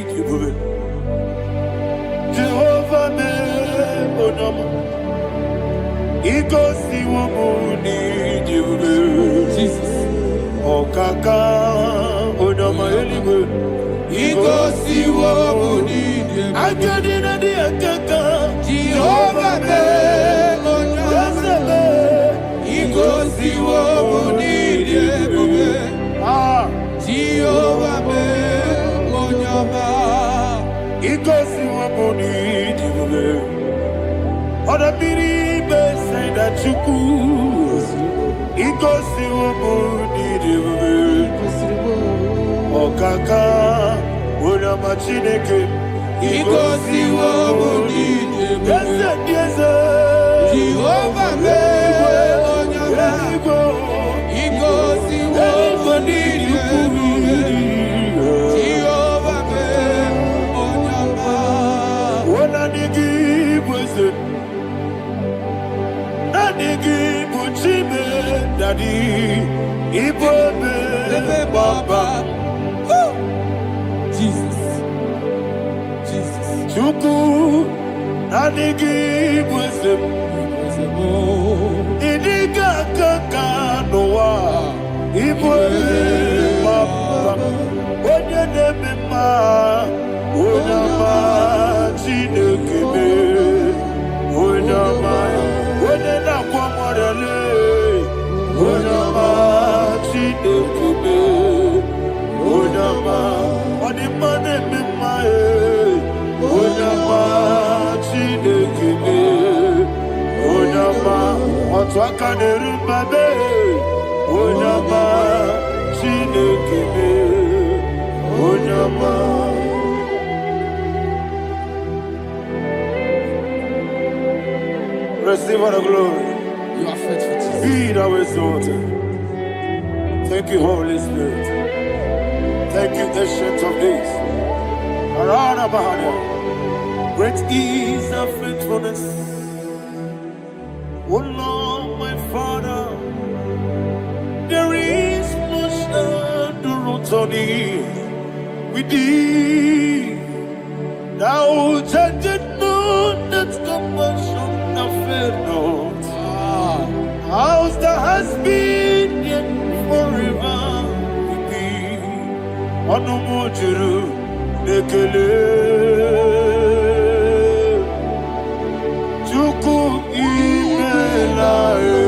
Jehovah me onamo. He goes to a money. Jesus. Okaka onama eligwe. He goes to what we need. Akadina di akaka. Jehovah me onama. He goes to what we need. Ah, Jehovah me onama. he goes to a money. Other people say that you could. He goes to a money. Okaka onama chineke. He goes to what we need. Yes, Jehovah me onama. He goes to what we need. Jehovah me onama. Daddy, Ibobe, Baba, Jesus, Jesus, Chuku, Nanigi, Wisdom, Idiga, Kaka, Noa, Ibobe, Baba, Onya Nebima, Onama, Chinekebe, Onama, Onena Kwamorele, Onama, Chinekebe, Onama, Onimane Mimae, Onama, Chinekebe, Onama, Otwakane Rumbabe, Onama, Chinekebe, Onama. Receive all the glory. you are faithful, Jesus. Be thou exalted. Thank you, Holy Spirit. Thank you, Ancient of Days. Arana Bahania. Great is thy faithfulness. O Lord, my Father, there is no shadow on thee. With thee, thou judgest not that compassion have failed not. How's the has been yet forever with thee? Onomojuru nekele Chuku imelae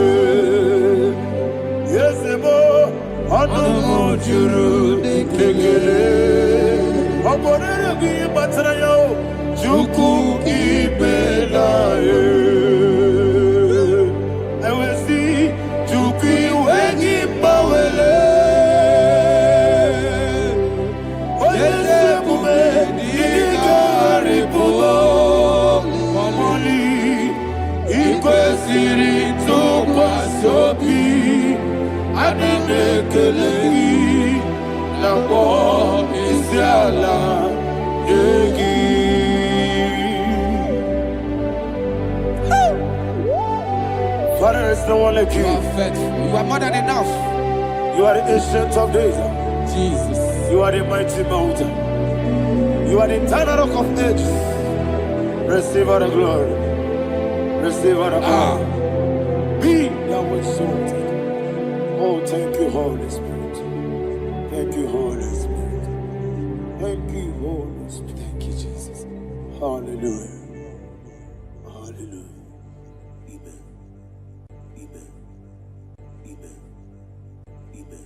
Yesebo Onomojuru nekele Oborere gwi batara yo Chuku imelae Father, there's no one like you. You are faithful. You are more than enough. You are the ancient of days. Jesus. You are the mighty mountain. You are the eternal rock of ages. Receive all the glory. Receive all the honor. Be thou exalted. O Oh, thank you, Holy Spirit. Thank you, Holy Spirit. Thank you, Holy Spirit. Thank you, Jesus. Hallelujah. Hallelujah. Amen. Amen. Amen. Amen.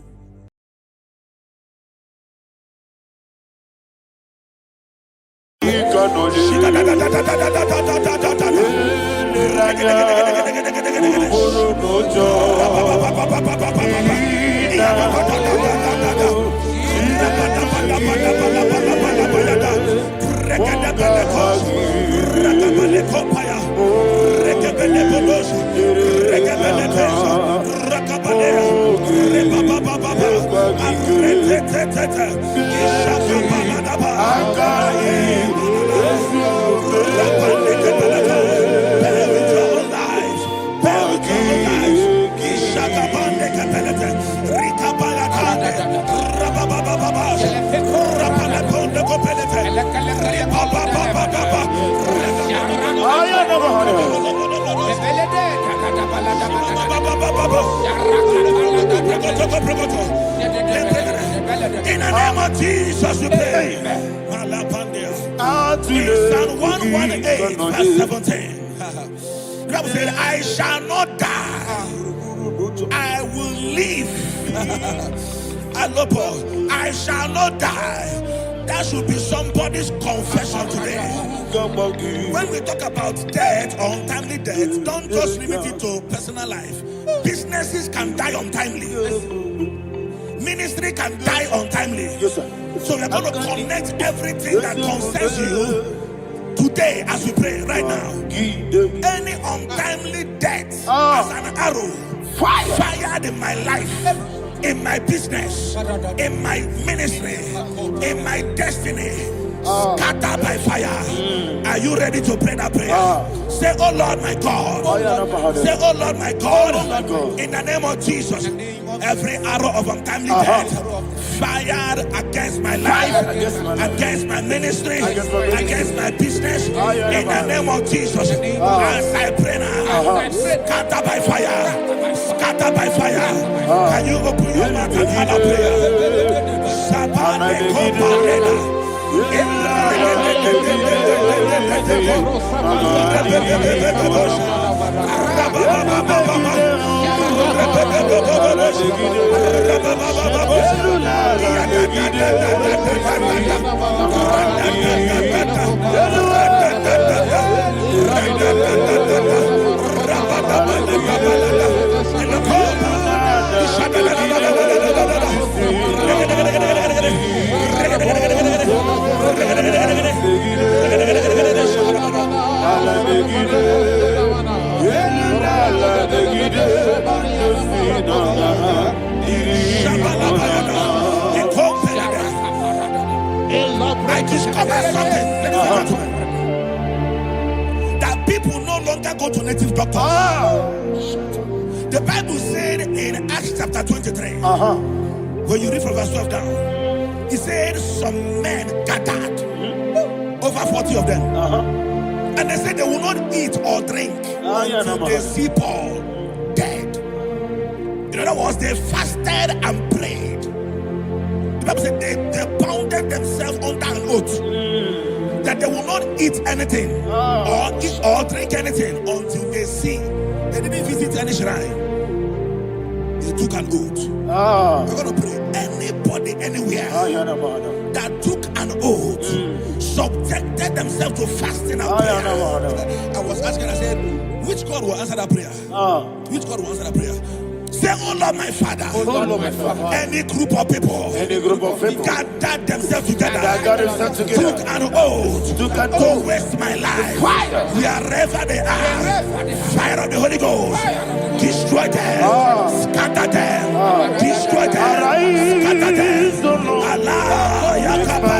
In the name of Jesus, we pray. In Psalm 118, verse 17, the Bible said, I shall not die, I will live. I shall not die. That should be somebody's confession today. When we talk about death or untimely death, don't just limit it to personal life. Businesses can die untimely. Ministry can die untimely. Yes, sir. So we're going to connect everything that concerns you today as we pray right now. Any untimely death as an arrow fired in my life, in my business, in my ministry, in my destiny, scattered by fire. Are you ready to pray that prayer? Say, oh Lord my God. Say, oh Lord my God. In the name of Jesus, every arrow of untimely death fired against my life, against my ministry, against my business, in the name of Jesus, as I pray now, scattered by fire, scattered by fire. Can you open your mouth and have a prayer? I discovered something, ladies and gentlemen, that people no longer go to native doctors. The Bible said in Acts chapter 23, when you read from verse 12 down, it said some men gathered, over 40 of them, and they said they will not eat or drink until they see Paul dead. In other words, they fasted and prayed. The Bible said they bounded themselves under an oath that they will not eat anything or drink anything until they see. They didn't visit any shrine. They took an oath. We're going to pray. Anybody, anywhere that took an oath, subjected themselves to fasting and prayer. I was asking, I said, which God will answer that prayer? Which God will answer that prayer? Say, oh Lord my Father, any group of people gathered themselves together, took an oath to waste my life, wherever they are, fire of the Holy Ghost, destroy them, scatter them, destroy them, scatter them. Allah Yakaba,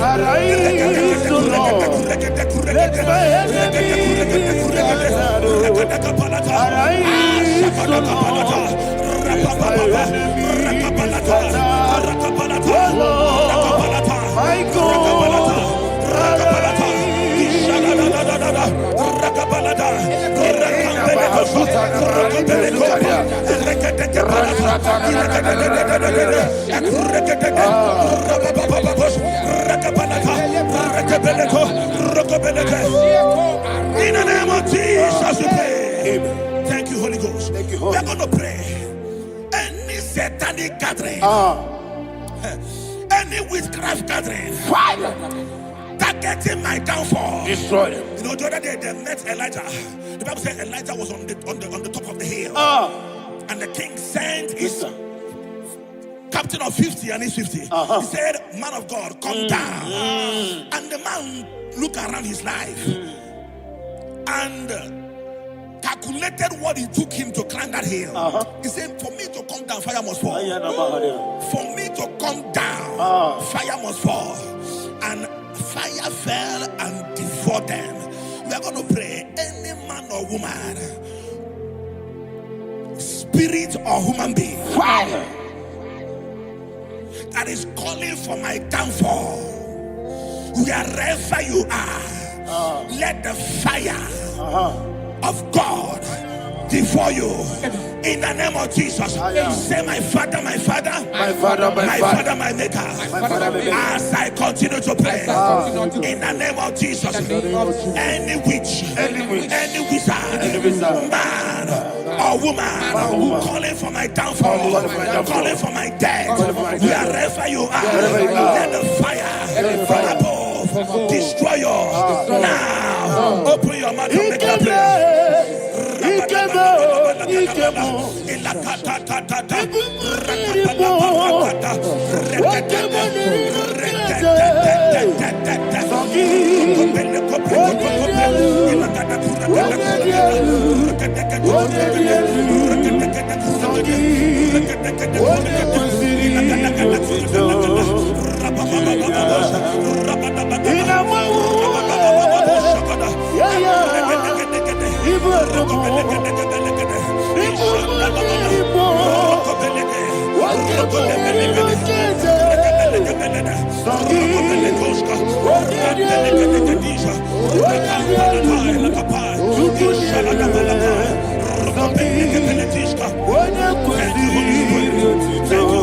Arise, O Lord. Let my enemies be scattered. Arise, O Lord. Let my enemies be scattered. O Lord, my God, arise. In the name of Jesus, we pray. Amen. Thank you, Holy Ghost. Thank you, Holy We're going to pray. Any satanic gathering, any witchcraft gathering, Fire. targeting my downfall. Destroy them. You know, the other day they met Elijah. The Bible said Elijah was on the top of the hill, and the king sent his captain of 50 and his 50. He said, "Man of God, come down." And the man looked around his life and calculated what it took him to climb that hill. He said, "For me to come down, fire must fall. For me to come down, fire must fall." And fire fell and devoured them. We are going to pray. Any man or woman, spirit or human being, Fire. that is calling for my downfall, wherever you are, let the fire of God devour you. In the name of Jesus, say, "My Father, my Father, My Father, my Father, my Maker." As I continue to pray, in the name of Jesus, any witch, any wizard, man or woman calling for my downfall, calling for my death, wherever you are, let the fire from above destroy you now. Open your mouth and make that prayer.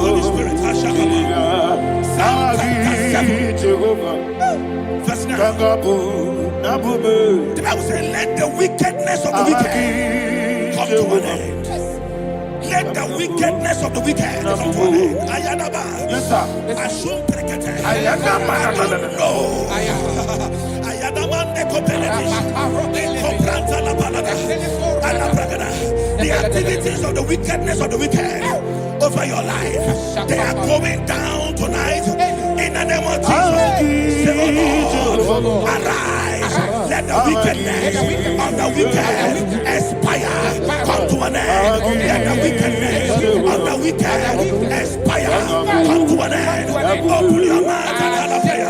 Holy Spirit. Verse 9. The Bible says, "Let the wickedness of the wicked come to an end." Let the wickedness of the wicked come to an end. Ayadaba. Yes, sir. Assume prekete. Ayadaba. No. Ayadaba nekopeletis. Nekopranta la balada. Alabragada. The activities of the wickedness of the wicked over your life, they are going down tonight. In the name of Jesus, say, "Oh Lord, arise. Let the wickedness of the wicked expire. Come to an end. Let the wickedness of the wicked expire. Come to an end." Open your mouth and have a prayer.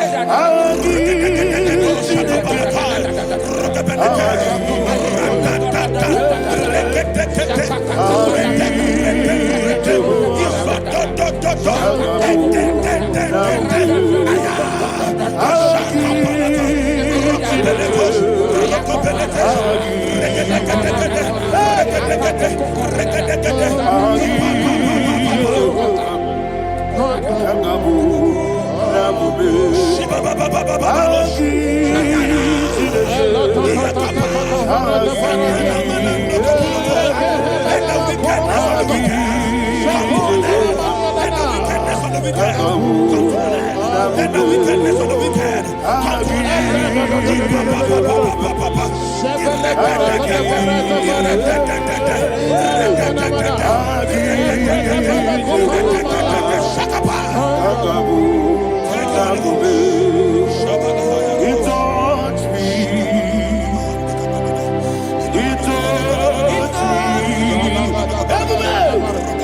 Let the wickedness of the wicked come to an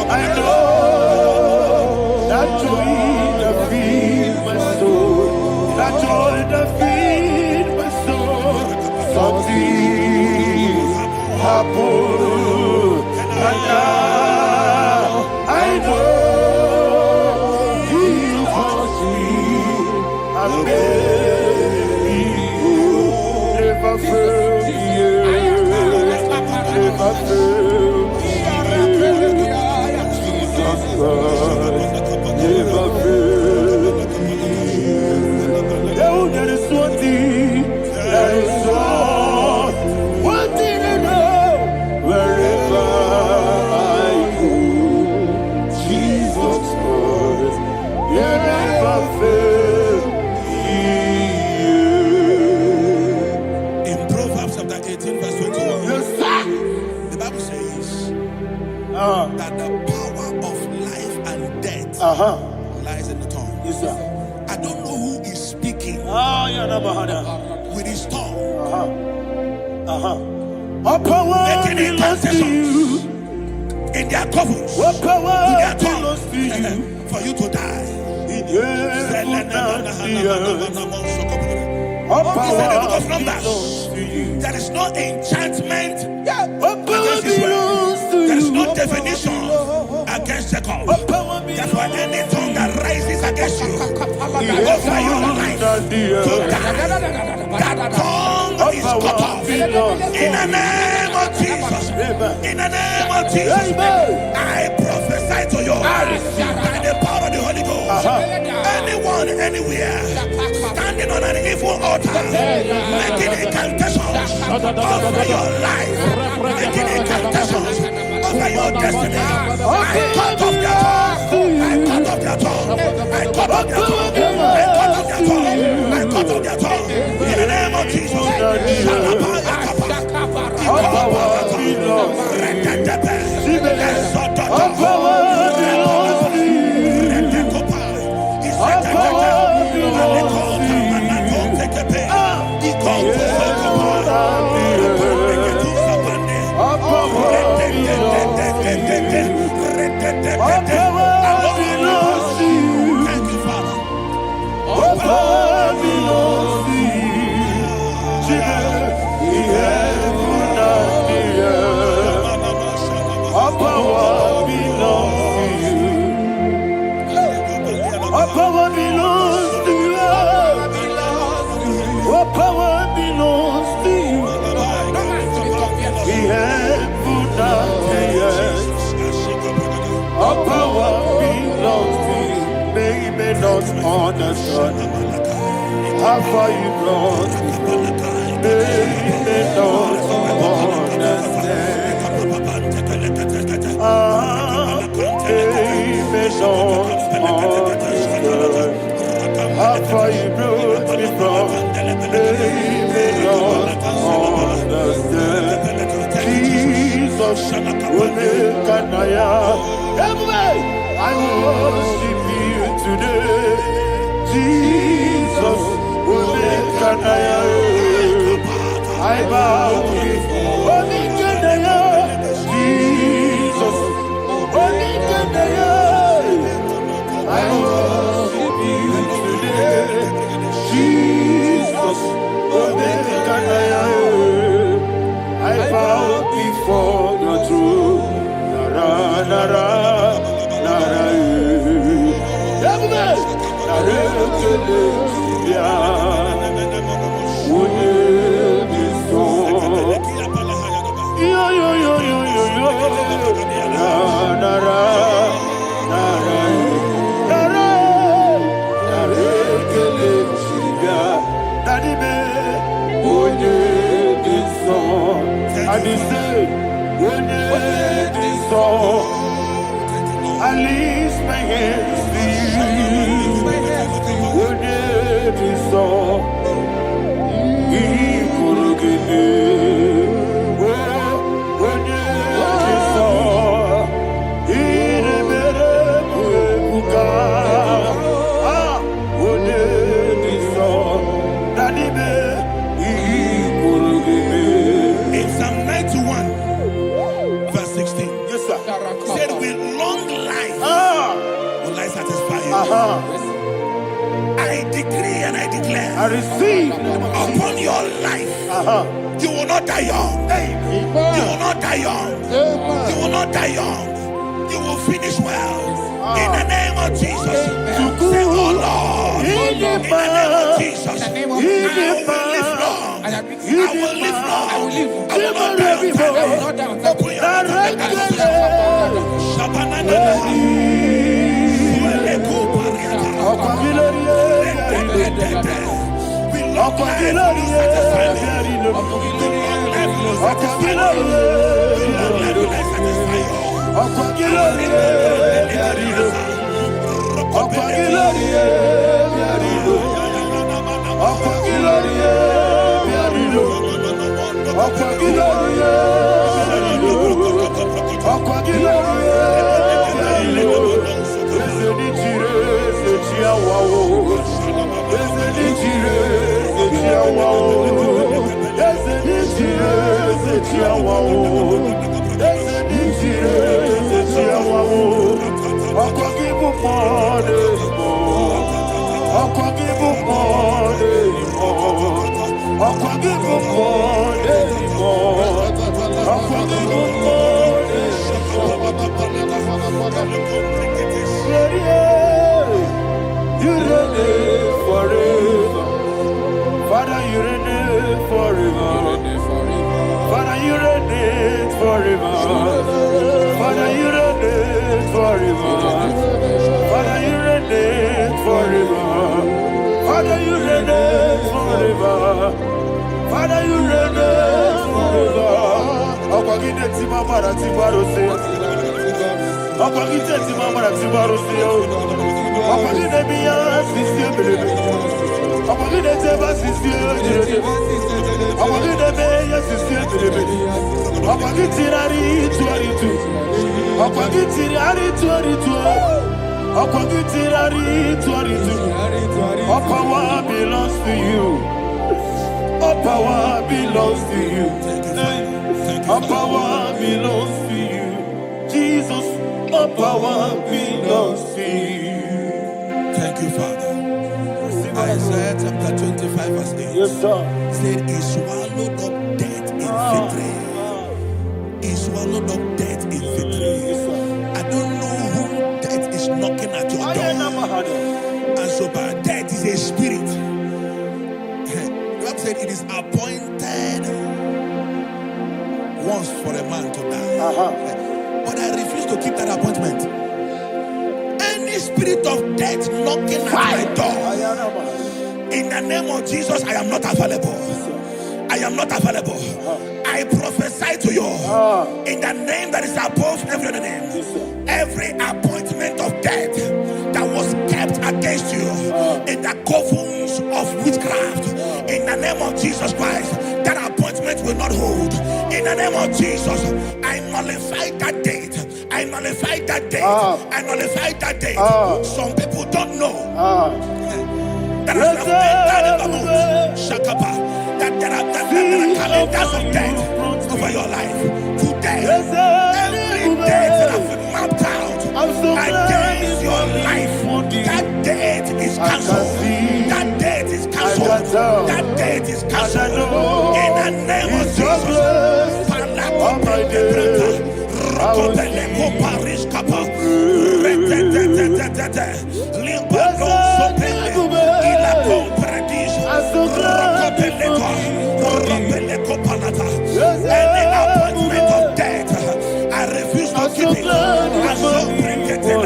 I know that joy that feeds my soul. happened, and now I know He wants me. I never failed you, never failed you. Jesus Christ, never failed you. There is one thing, there is one thing I know. Wherever I go, Jesus Christ, you never fail me. In Proverbs chapter 18, verse 21, Yes, sir. the Bible says that the power of life and death lies in the tongue. Yes, sir. I don't know who is speaking with his tongue, What power making belongs to you? intercessions in their couples What with power their belongs to you? tongue for you to die. In heaven and the earth. What He said in the book power of belongs Numbers, to you? there is no enchantment What power against Israel. belongs to There is you? no divination against Jacob. What power Therefore, belongs any tongue that rises against you in over your heaven life and the to earth? die, that tongue What is power cut off. belongs to In the you? name of Jesus. In the name of Jesus. Amen. I prophesy to you by the power of the Holy Ghost. Anyone, anywhere, standing on an evil altar, making incantations over your life, making incantations over your destiny. I cut off their tongue. I cut off their tongue. I cut off their tongue. I cut off their tongue. I cut off their tongue. In the name of Jesus. What power belongs to you? What power belongs to you? What power belongs to you? What power belongs to you? Thank you, Father. What power belongs to you? Jesus, the heaven and the earth. What power belongs to you? What power belongs to you? What power belongs to you? The heaven and the earth. What power belongs to you? They may not understand how far you brought me from. They may not understand. They may not understand how far you brought me from. They may not understand. Jesus, will make an I worship you today. Jesus, will make an I bow before Jesus, will make an I worship you today. Jesus, will make an I bow before your throne. Nara, nara, nara, I lift my hands to you. Would it be so? He could give me. Would it be so? He never would Would it be so? Daddy, he could give me. In Psalm 91, verse 16, Yes, sir. said, with long life will I satisfy you. I decree and I declare I receive upon your life, you will not not die young. You will not die young. You will not die young. You will finish well. In the name of Jesus. Say, oh Lord. In the name of Jesus. I will live long. I will live long. I will not die on time. I will not die on time. All power belongs to you. All power belongs to you. All power belongs to you. Jesus, all power belongs to you. Thank you, Father. Isaiah chapter 25 verse 8. Yes, sir. Said he swallowed up death in victory. He swallowed up death in victory. I don't know whom death is knocking at your door. And so, but death is a spirit. God said it is appointed once for a man to die. But I refuse to keep that appointment. Any spirit of death knocking at my door, in the name of Jesus, I am not available. I am not available. I prophesy to you in the name that is above every other name. Every appointment of death that was kept against you in the covens of witchcraft, in the name of Jesus Christ, that appointment will not hold. In the name of Jesus, I nullify that date. I nullify that date. I nullify that date. Some people don't know that as of Shakapa, that there are calendars of death over your life. Today, every date that I've mapped out against your life, that date is cancelled. That date is cancelled. That date is cancelled. In the name of Jesus. Any appointment of death, I refuse to keep it. I so bring it in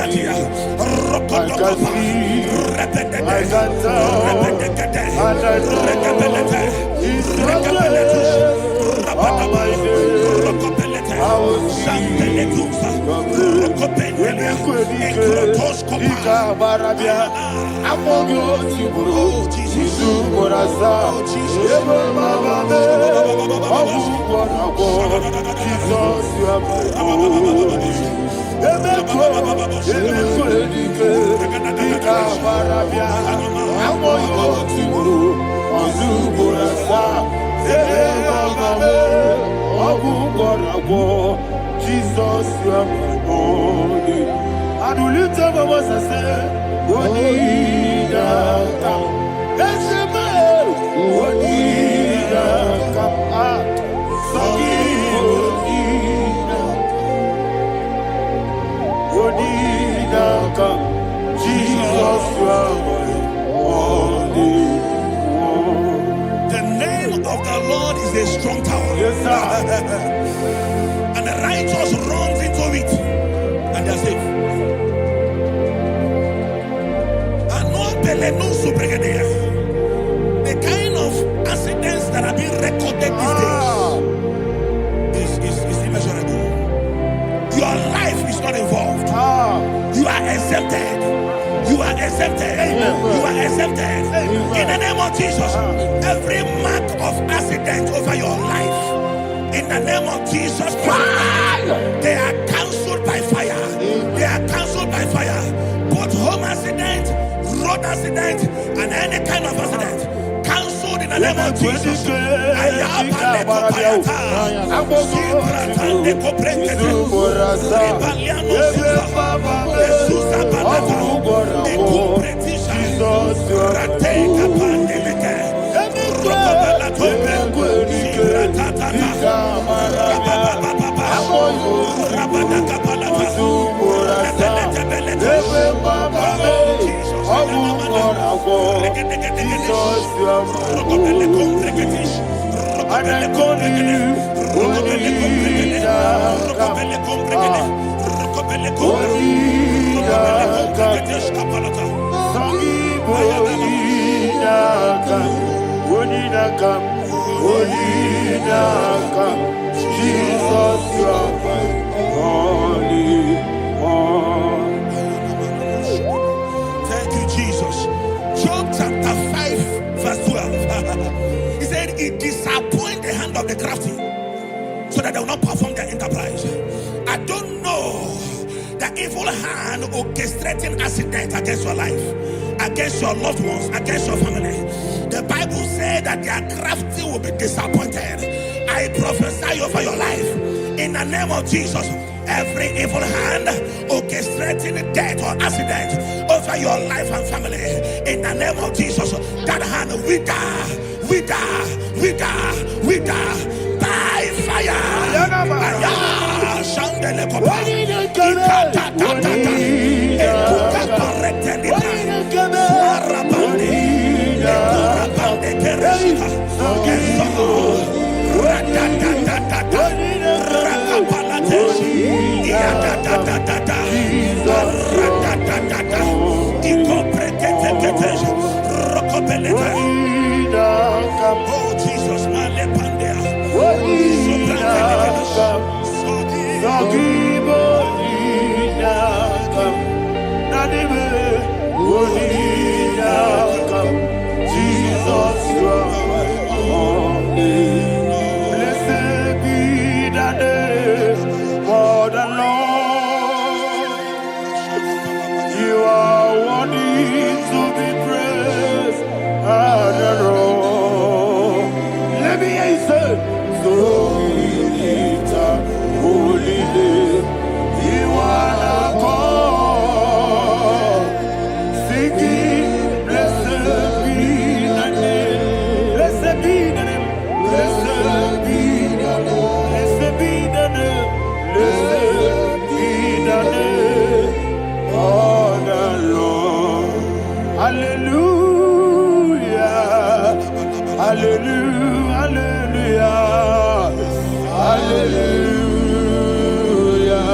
Jesus, you are my only. And will you tell me what I say? What did I come? That's a man. What did I come? Yes, sir. And the righteous runs into it and they're safe. The kind of accidents that are being recorded these days is immeasurable. Your life is not involved. You are exempted. You are exempted. You are exempted. In the name of Jesus, every mark of accident over your life, in the name of Jesus Christ, they are cancelled by fire. They are cancelled by fire. Both home accident, road accident, and any kind of accident, cancelled in the name of Jesus. Jesus, you are my only one. Thank you, Jesus. Job chapter 5, verse 12. He said, it disappoints the hand of the crafty, so that they will not perform their enterprise. I don't know the evil hand orchestrating accident against your life, against your loved ones, against your family. The Bible said that their crafty will be disappointed. I prophesy over your life in the name of Jesus. Every evil hand orchestrating death or accident over your life and family, in the name of Jesus, that hand wither by fire. Oh Jesus, Jesus, you are my only. Blessed be the name for the Lord. You are worthy to be praised and adored. Let me hear you say, so we lift up holy name. You are the God. Singing, blessed be the name. Blessed be the name. Blessed be the name. Blessed be the name. Blessed be the name of the Lord. Hallelujah. Hallelujah. Hallelujah. Hallelujah.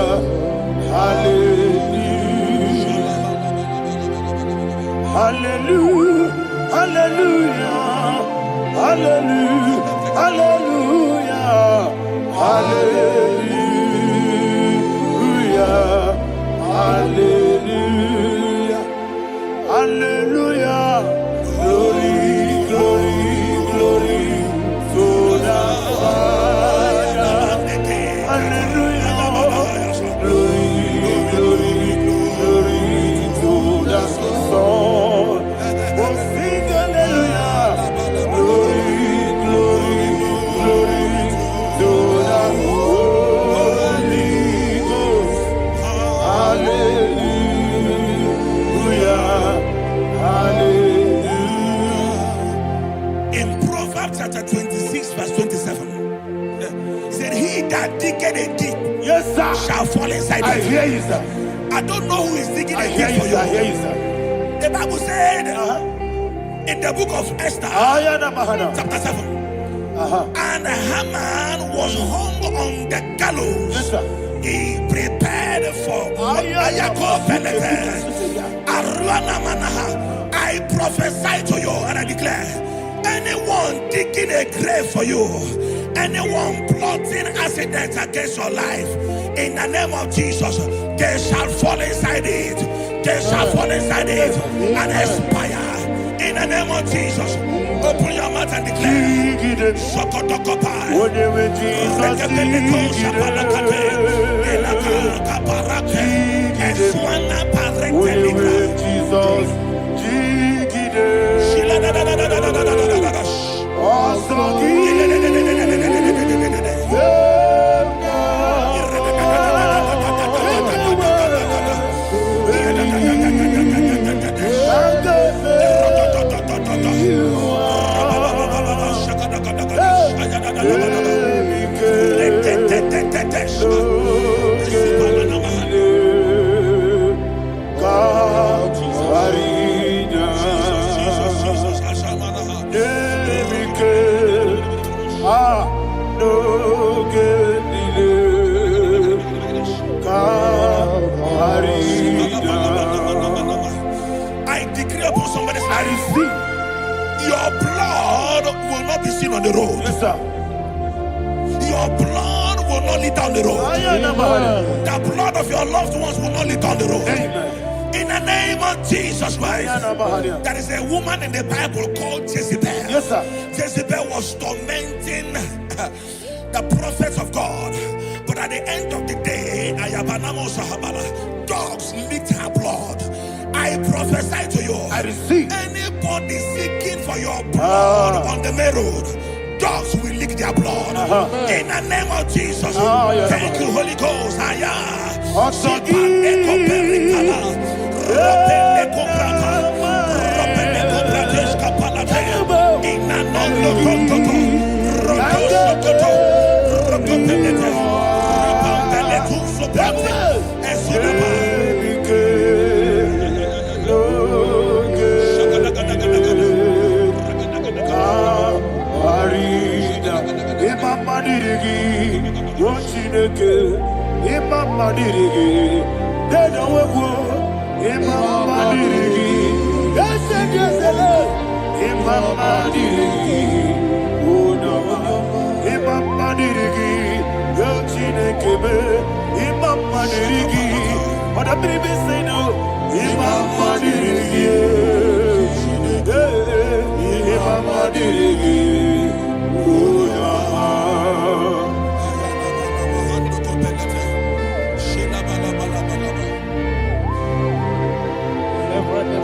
Hallelujah. Hallelujah. Hallelujah. Hallelujah. Hallelujah. Hallelujah. Hallelujah. Glory, glory, glory to the Father. Hallelujah. Glory, glory, glory to the Son. Oh, sing hallelujah. Glory, glory, glory to the Holy Ghost. Hallelujah. Hallelujah. in Proverbs chapter 26, verse 27, he said, he that diggeth a deep, Yes, sir. shall fall inside I it. hear you, sir. I don't know who is digging I a hear deep you, for sir. I hear you. you, sir. The Bible said in the book of Esther, Ayana Mahana. chapter 7, And Haman was hung on the gallows. Yes, sir. He prepared for I prophesy to you and I declare, anyone digging a grave for you, anyone plotting accidents against your life, in the name of Jesus, they shall fall inside it. They shall fall inside it and expire. In the name of Jesus, open your mouth and declare. Sokotokopai. I decree upon somebody's life, your blood will not be seen on the road. Yes, sir. Your blood will not lead down the road. The blood of your loved ones will not lead down the road. Amen. In the name of Jesus Christ. There is a woman in the Bible called Jezebel. Yes, sir. Jezebel was tormenting the prophets of God. But at the end of the day, dogs licked her blood. I prophesy to you. I receive. Anybody seeking for your blood on the main road, dogs will lick their blood. In the name of Jesus. Thank you, Holy Ghost.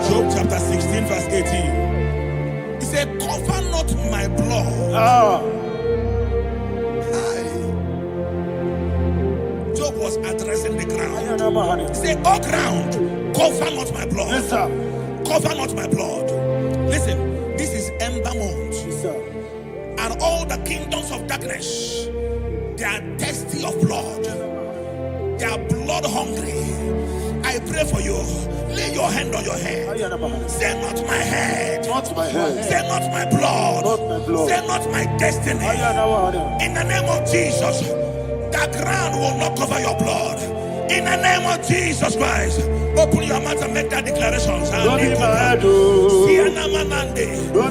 Job chapter 16 verse 18. He said, cover not my blood. Job was addressing the ground. He said, oh ground, cover not my blood. Yes, sir. Cover not my blood. Listen, this is ember month. Yes, sir. And all the kingdoms of darkness, they are thirsty of blood. They are blood hungry. I pray for you. Lay your hand on your head. Say not my head. Not my head. Say not my blood. Not my blood. Say not my destiny. In the name of Jesus, the ground will not cover your blood. In the name of Jesus Christ, open your mouth and make that declaration. Don't be my head. Don't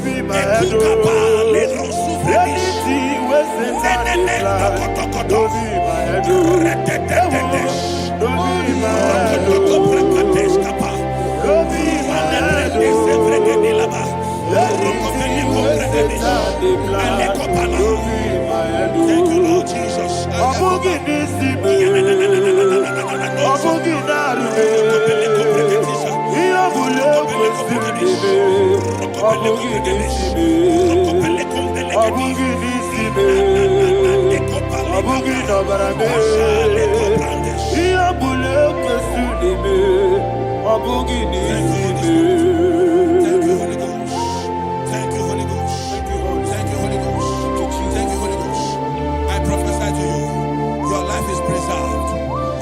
be my head. Anything was in that plan. Don't be my head. Don't be my head. Don't be my head. Thank you, Lord Jesus. Thank you, Holy Ghost. Thank you, Holy Ghost. Thank you, Holy Ghost. Thank you, Holy Ghost. I prophesy to you, your life is preserved.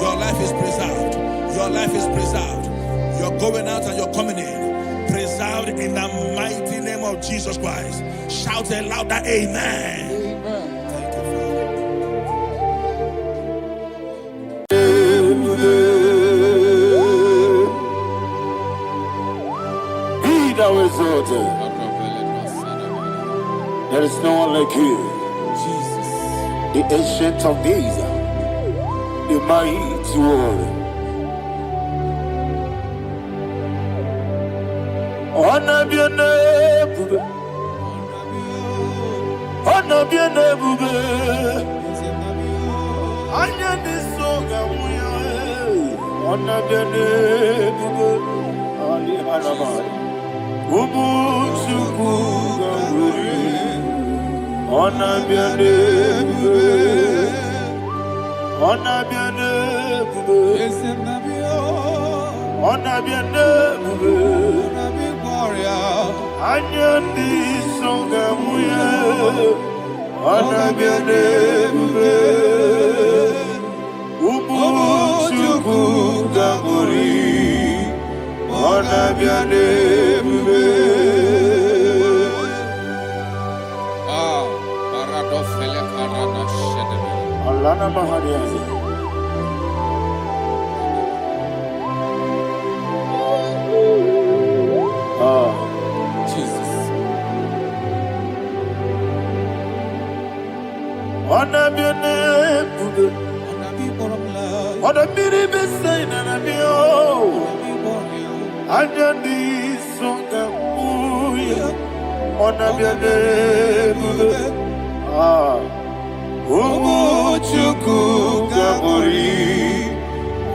Your life is preserved. Your life is preserved. You're going out and you're coming in. Preserved in the mighty name of Jesus Christ. Shout a louder amen. exalted. There is no one like you. Jesus. The ancient of days, the mighty one. Honor be your name. Honor be your name. Anya ni soga muya. Honor be your name. Ali Hanamari. Ubu chuku gamburi. Honor be your name. Honor be your name. Honor be your name. Anya ni soga muya. Honor be your name. Ubu chuku gamburi. Honor be your name. Alana Mahariazi. Jesus. Honor be your name. Honor be the best sign and be all. Anya ni songa muya. Honor be your name. Umu chuku gamburi.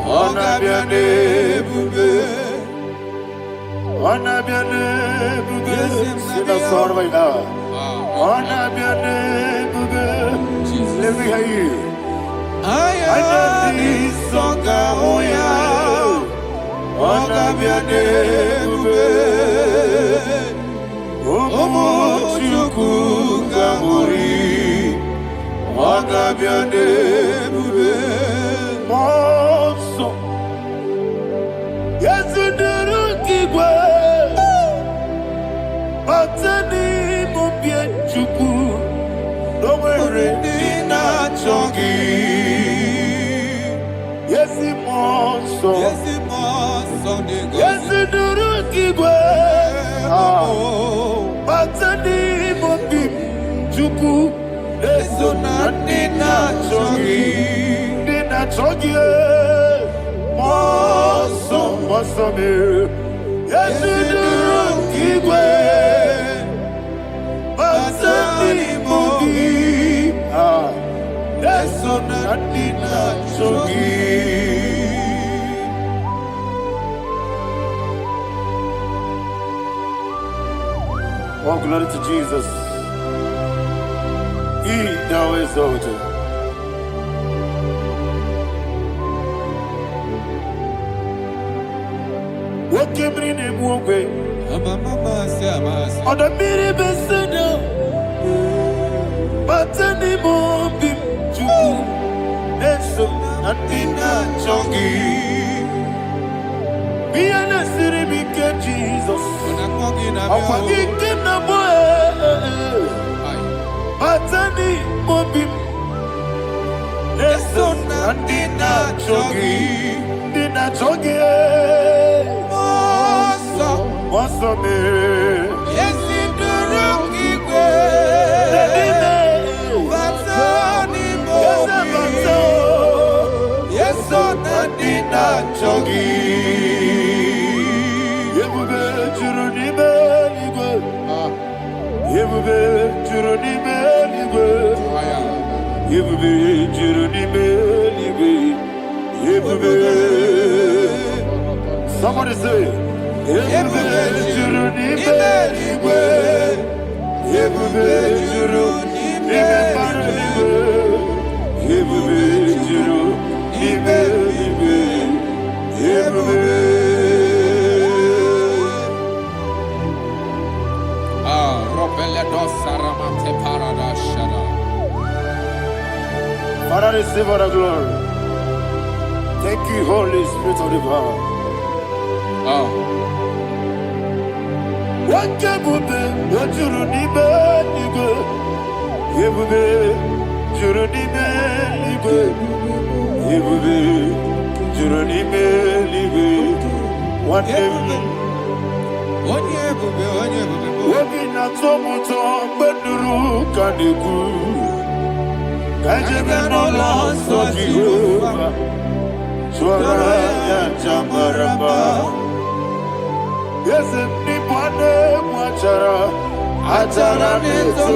Honor be your name. Honor be your name. Sing a song right now. Honor be your name. Let me hear you. Anya ni songa muya. Honor be your name. Umu chuku gamburi. Honor be your name. Monso. Yes, you do. Batani mubie chuku. Domere dina chongi. Yesi monso. Yesi monso. Yesi duru kigwe. Batani mubie chuku. Eso na dina chongi. Dina chongi. Monso. Monso me. Yesi duru kigwe. Batani mubie. Eso na dina chongi. Oh, glory to Jesus. He now exalted. What came in him one way? On the mini beside but anymore be true. That's so nothing not chongi. Be an city because Jesus. I'm forgetting the boy. But anymore be. That's so nothing not chongi. Dina chongi. What's up, man? Yes, in the rookie way. Yes, on the dinner chogi. Yebube juruni beligo. Yebube juruni beligo. Yebube juruni beligo. Yebube. Somebody say. Yebube juruni beligo. Yebube juruni beligo. Yebube juruni beligo. Yebube. Father, receive all the glory. Thank you, Holy Spirit of the power. What can you do? What you need, you go. You will be, you need, you go. You will be, you need, you go. What Wobina tomuto beduru kaniku. Kajebe no loso Jehovah. Swara ya jamaraba. Yes, ni bwane mwachara. Achara neto.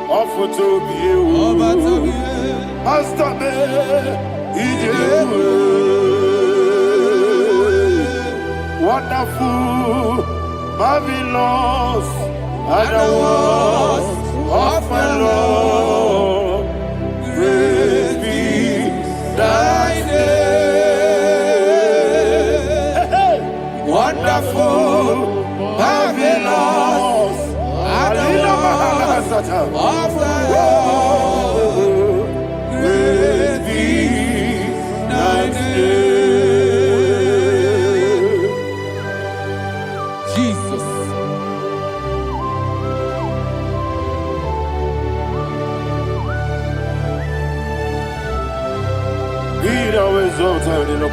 Ofuto biyewu. Master me. Ijewu. Wonderful, marvelous, and the words of my Lord. Praise be thy name. Wonderful, marvelous, and the words of my Lord. Praise be thy name.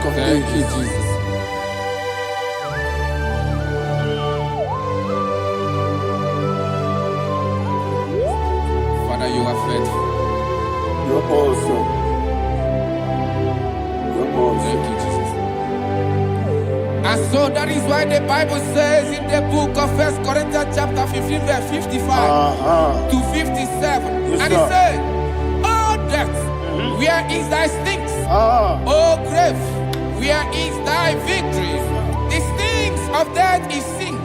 Thank you, Jesus. Father, you are faithful. You're awesome. You're awesome. Thank you, Jesus. And so that is why the Bible says in the book of 1 Corinthians chapter 15, verse 55 to 57. Yes, and it says, "Oh death, where is thy stings? Oh grave, where is thy victory? The stings of death is sin,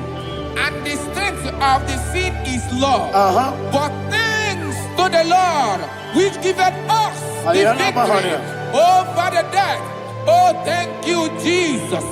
and the strength of the sin is law. But thanks to the Lord, which giveth us the victory over the death." Oh, thank you, Jesus.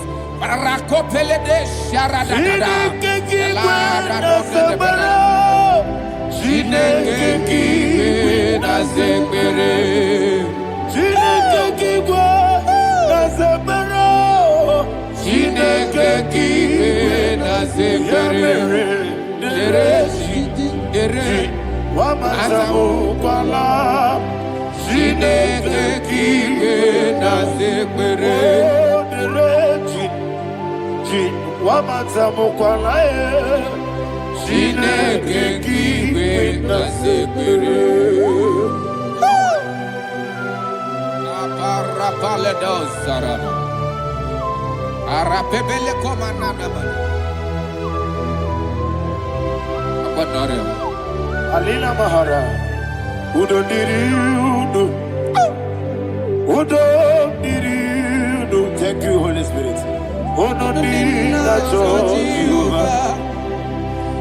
Alina Mahara, Udo Diriudu, Udo Diriudu. Thank you, Holy Spirit. Udo Dina Jehovah,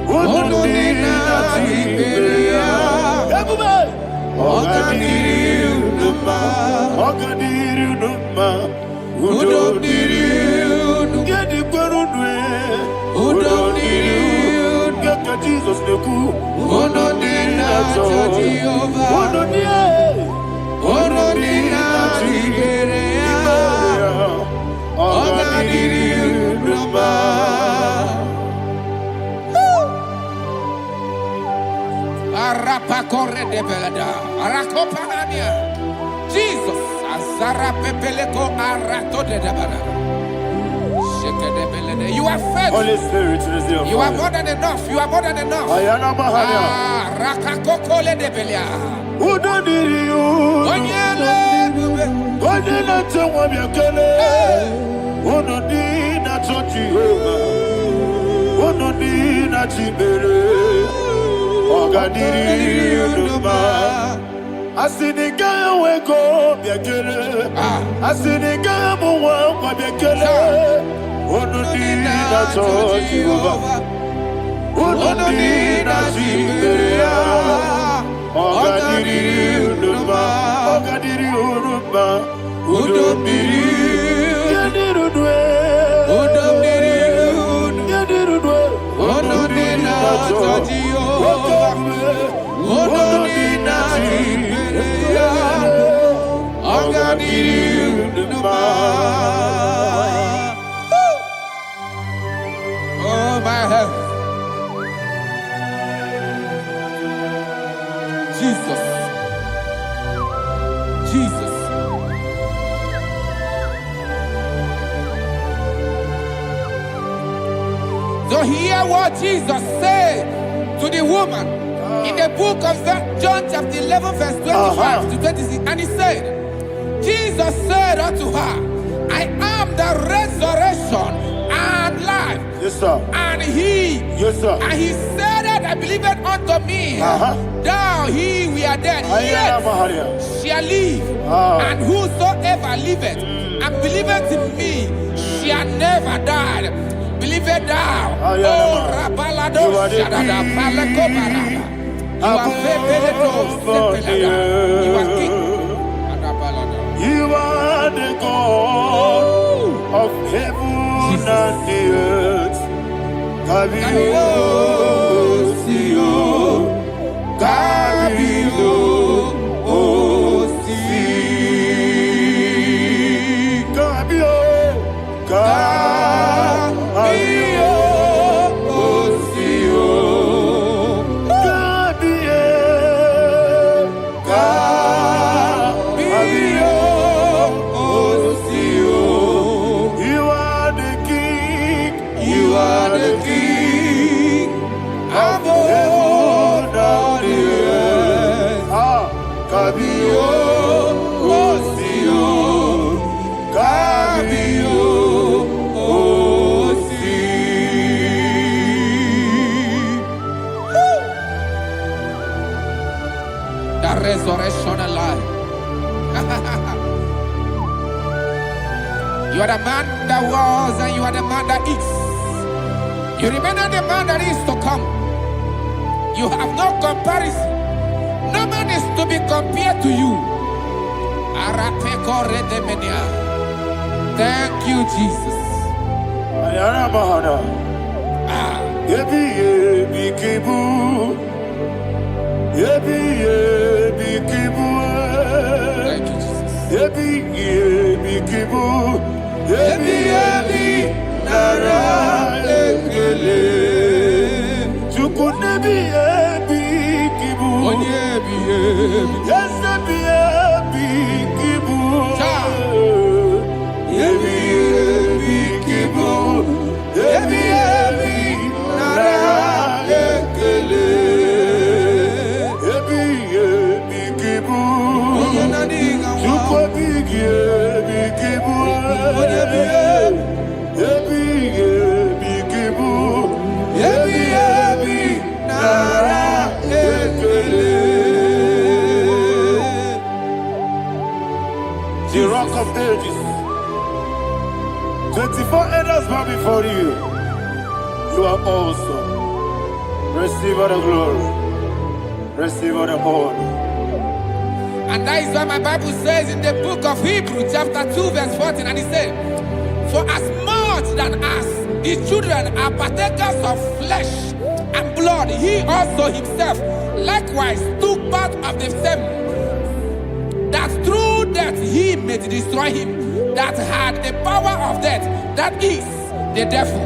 Udo Dina Jehovah. Everybody, Ogadiriudu ma, Ogadiriudu ma, Udo Diriudu. Get the Gurudwe, Udo Diriudu. Jesus the coup, Onodina Jehovah, Onodina Jehovah, Ogadiriuduba. Arapa corre de belada, Arakopanania, Jesus, Azara Pepeleko Arato de Dabana. You are faithful. Holy Spirit is your You are more than enough. You are more than enough. Ayana Mahania. Rakakokole de Belia. Udo Diriu. Onye Tewa Biakele. Onodina Jehovah. Onodina Jibere. Ogadiriuduba. Asiniga weko Biakele. Asiniga muwa Biakele. Onodina Jehovah, Onodina Jehovah, Ogadiriuduba, Ogadiriuduba, Udomdirudwe, Onodina Jehovah, Onodina Jehovah, Ogadiriuduba. My health. Jesus. Jesus. hear what Jesus said to the woman in the book of John chapter 11 verse 25 to 26. And he said, Jesus said unto her, I am the resurrection and life. Yes, sir. And he, yes, sir. And he said that I believed unto me, thou he we are dead, yet shall live. And whosoever liveth and believeth in me shall never die. Believe it thou. Oh, Rabalado, Shadada, Palacobarada. You are You are king. You are the God of heaven and the earth. Kabio, Sio, Kabio, Si, Kabio, Kabio, Sio, Kabio, Kabio, Sio. You are the king. You are the king of heaven and the earth. Kabio, Sio, Kabio, Si. The resurrection and life. You are the man that was and you are the man that is. You remember the man that is to come. You have no comparison. No man is to be compared to you. Thank you, Jesus. Thank you, The rock of ages. 24 elders bow before you. You are awesome. Receive all the glory. Receive all the honor. And that is what my Bible says in the book of Hebrews chapter 2 verse 14. And it said, for as much than us, the children are partakers of flesh and blood, he also himself likewise took part of the same, that through death he may destroy him that had the power of death, that is the devil.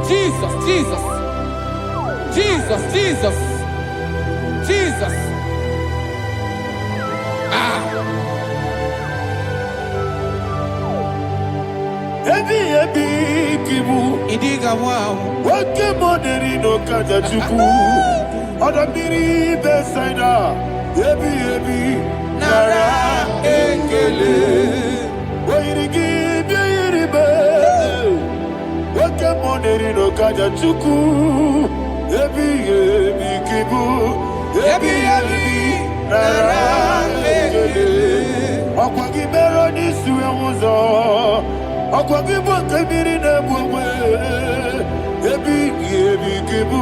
Jesus, Jesus, Jesus, Jesus, Jesus. Idiga wow. Wake money no kaja chuku. Oda miri besaida. Ebi nara ekele. Wairigi biiribe. Wake money no kaja chuku. Ebi kibu. Ebi nara ekele. Okwagi mero ni suwe muzo. Akwagibo kebiri na bwe. Ebi kibu.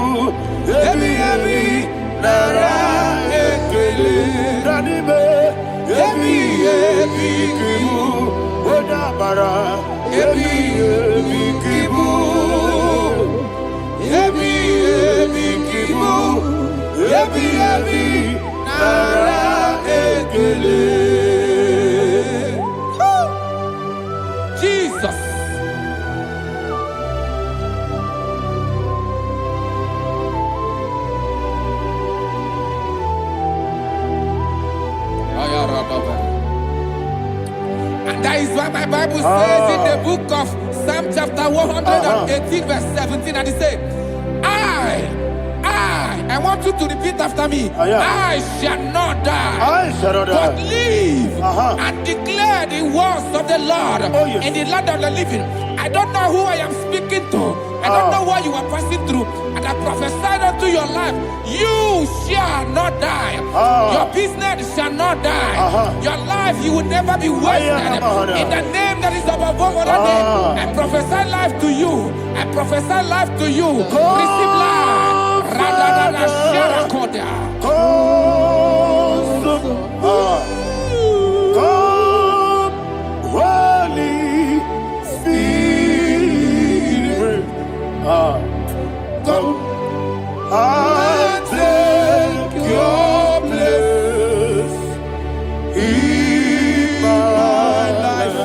Ebi nara ekele. Nanibe. Ebi kibu. Odabara. Ebi kibu. Ebi kibu. Ebi nara ekele. Jesus. And that is why my Bible says in the book of Psalm chapter 118 verse 17, and it says, I want you to repeat after me. I shall not die, but live and declare the words of the Lord in the land of the living. I don't know who I am speaking to. I don't know what you are passing through. And I prophesy unto your life, you shall not die. Your business shall not die. Your life, you will never be wasted. In the name that is above all other name, I prophesy life to you. I prophesy life to you. Receive life. Radadada Sharakoda. Come, Holy Spirit. Come and take your place in my life.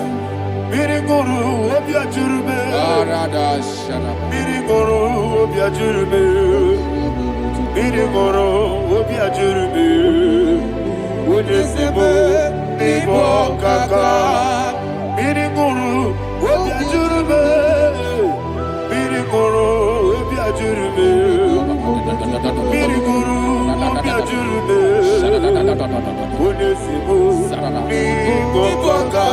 Miriguru obiajurube. Miriguru obiajurube. Miriguru obiajurube. Unesebo nibo kaka. Miriguru obiajurube. Miriguru obiajurube. Miriguru obiajurube. Unesebo nibo kaka.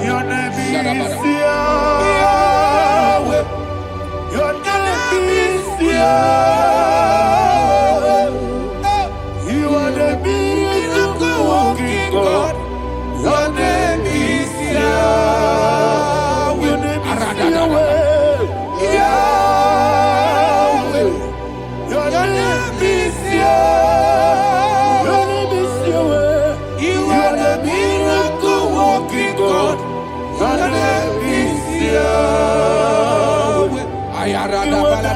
Your name is Yahweh. Your name is Yahweh. You are the miracle working God. Your name is Yahweh. Your name is Yahweh. Yahweh. Your name is Yahweh. Your name is Yahweh. You are the miracle working God. Your name is Yahweh. You are the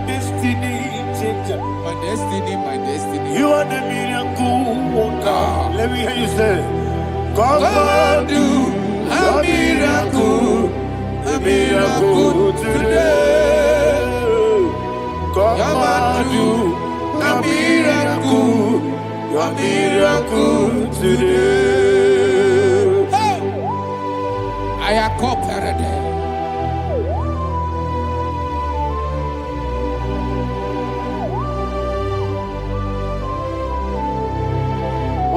destiny changer. My destiny. You are the miracle worker. Let me hear you say, come and do a miracle today. Come and do a miracle today. I am cooperative.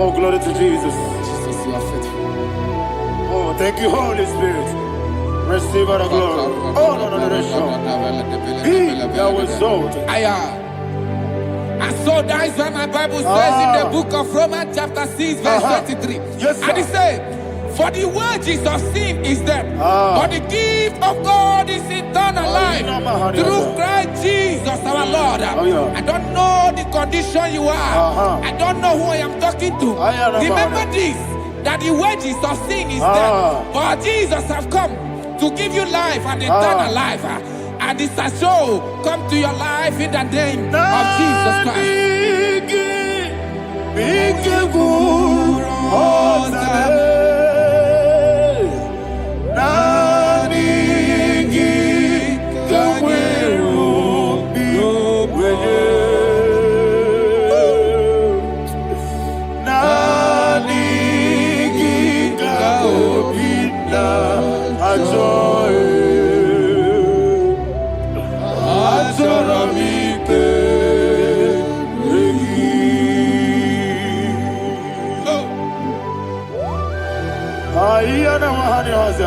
Oh, glory to Jesus. Jesus, you are faithful. Oh, thank you, Holy Spirit. Receive all the glory. Oh, no, Be thou exalted. And so that is why my Bible says in the book of Romans chapter 6 verse 23. Yes, sir. And it says, for the wages of sin is death, but the gift of God is eternal life through Christ Jesus our Lord. I don't know the condition you are. I don't know who I am talking to. Remember this, that the wages of sin is death, but Jesus has come to give you life and eternal life. And this shall so come to your life in the name of Jesus Christ. I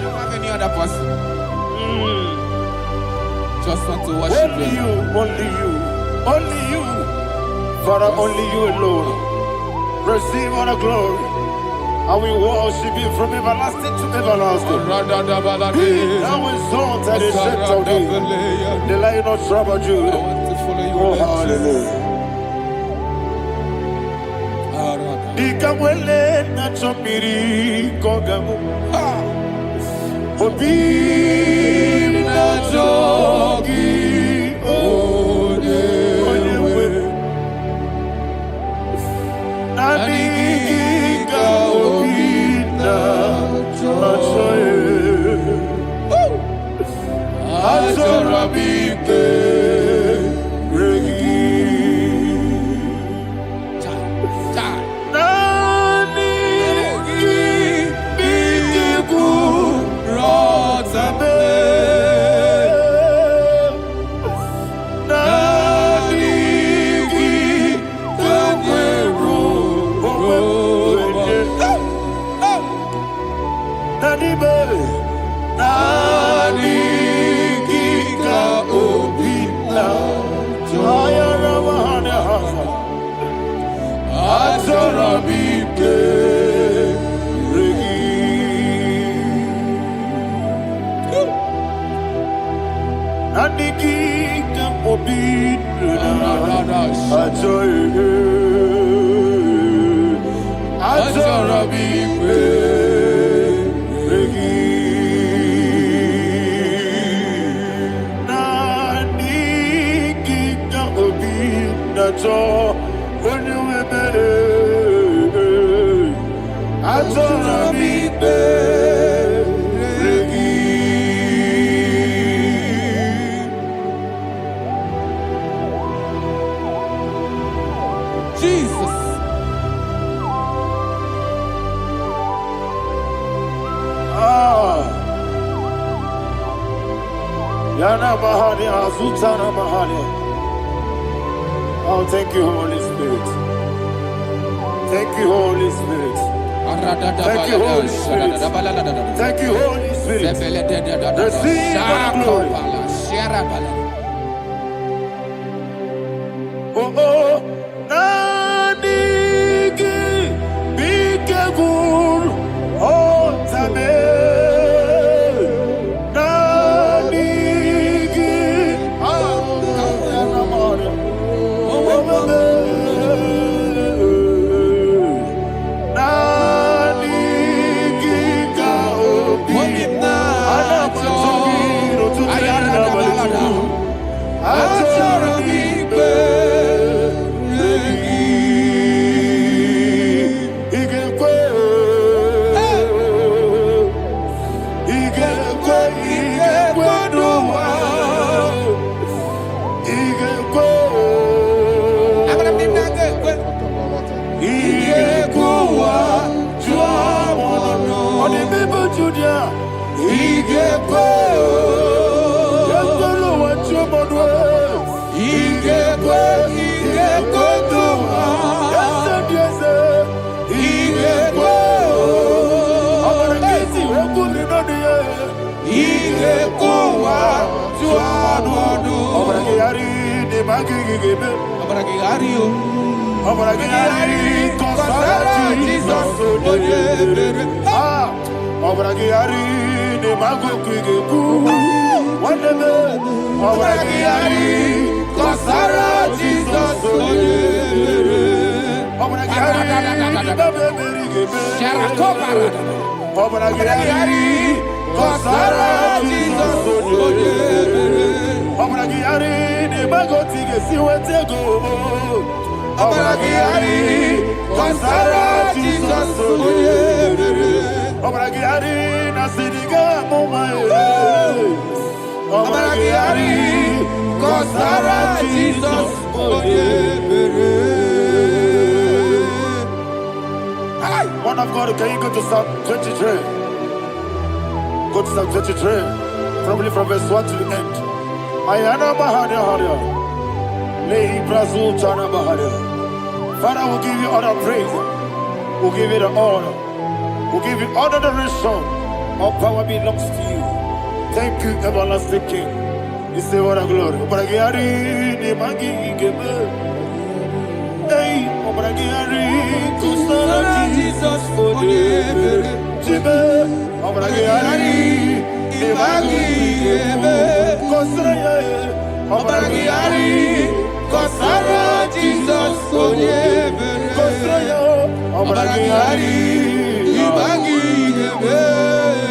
don't have any other person. Just want to worship only you, only you, Father, only you alone. Receive all the glory, And we worship him from everlasting to everlasting. Be thou exalted, the Ancient of Days, the Lion of tribe of Judah. Oh, hallelujah. Dikamwele na chomiri kogamu. Obi na jogi onewe. Nabigika obi na jogi. Atorabike regi. Oh, thank you, Holy Spirit. Thank you, Holy Spirit. Thank you, Holy Spirit. Thank you, Holy Spirit. Receive my glory. Oh, oh, Nadigi, Bigagul, oh, Tame. Man of God, can you go to Psalm 23? Go to Psalm 23, probably from verse 1 to the end. Ayana Bahania Haria. Lehi Brazil Chana Bahania. Father, we'll give you all the praise. We'll give you the honor. We'll give you all the adoration. All power belongs to you. Thank you, everlasting King. You say what a glory. Obragiari, ni magi igebe. Hey, Obragiari, kusara Jesus for you. Yesibe, Obragiari, Ibagi, Kosraya, Obragiari, Kosara Jesus Kosraya, Obragiari, Ibagi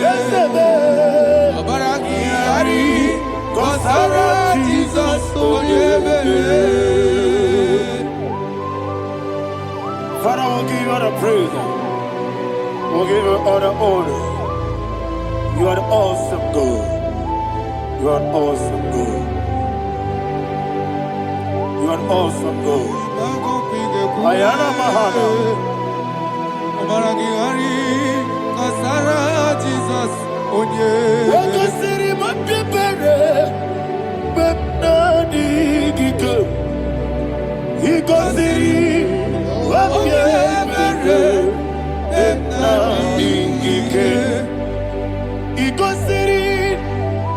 Yesibe, Obragiari Kosara Jesus Father, we'll give you all the praise. We'll give you all the honor. You are the awesome God. You are awesome God. You are awesome God. Ayana Mahana. Obragiari Kosara Jesus Wakasiri Mapipere. Bepnadi Giko. Hikosiri. Wapyebere. Bepnadi Gike. Hikosiri.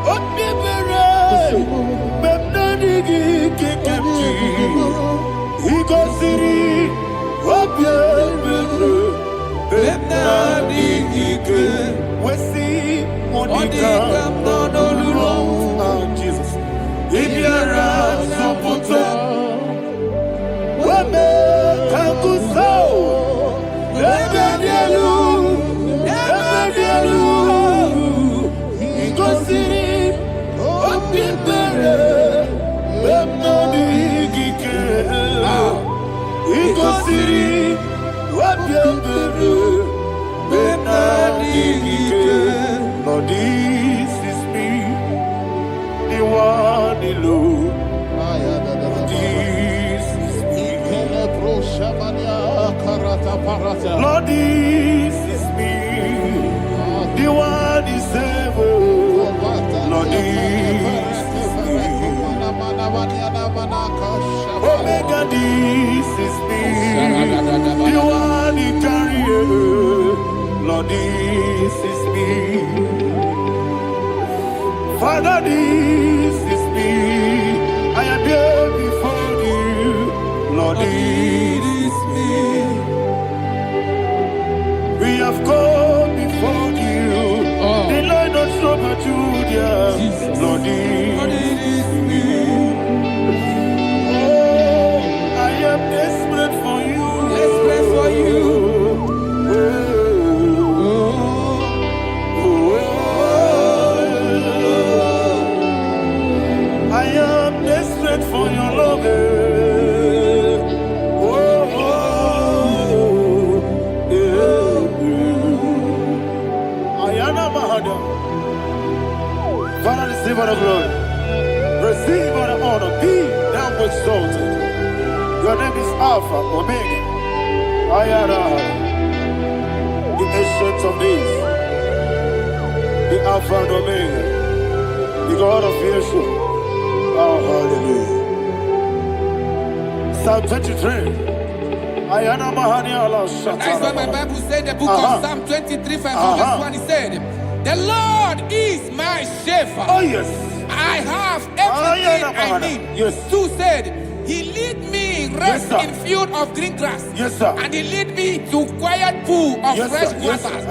Wapyebere. Bepnadi Gike. Hikosiri. Wapyebere. Bepnadi Gike. Wesi Monica. Jesus. Ibiara Soputo. Wame Kankuso. Ebedielu. Igosiri. Opibere. Bemnadi Gike. Igosiri. Opibere. Bemnadi Gike. Lord, this is me. The one alone. This is me. Lord, this is me. The one is able. Lord, this is me. Omega, this is me. The one in carrier. Lord, this is me. Father, this is me. I am here before you. Lord, this is me. We have come before you. The Lord not so much Judah. Lord, this is me. Oh, I am desperate for you. Desperate for you. I am desperate for your love. Ayana Mahada. Father, receive all the glory. Receive all the honor. Be thou exalted. Your name is Alpha, Omega. Ayana. The ancient of days. The Alpha and Omega. The God of creation. Oh, hallelujah. Psalm 23. Ayana Mahani Allah Shata. That's why my Bible said the book of Psalm 23 verse 1 it said, the Lord is my shepherd. Oh yes. I have everything I need. Yes. 2 said, he lead me rest in field of green grass. Yes, sir. And he lead me to quiet pool of fresh waters.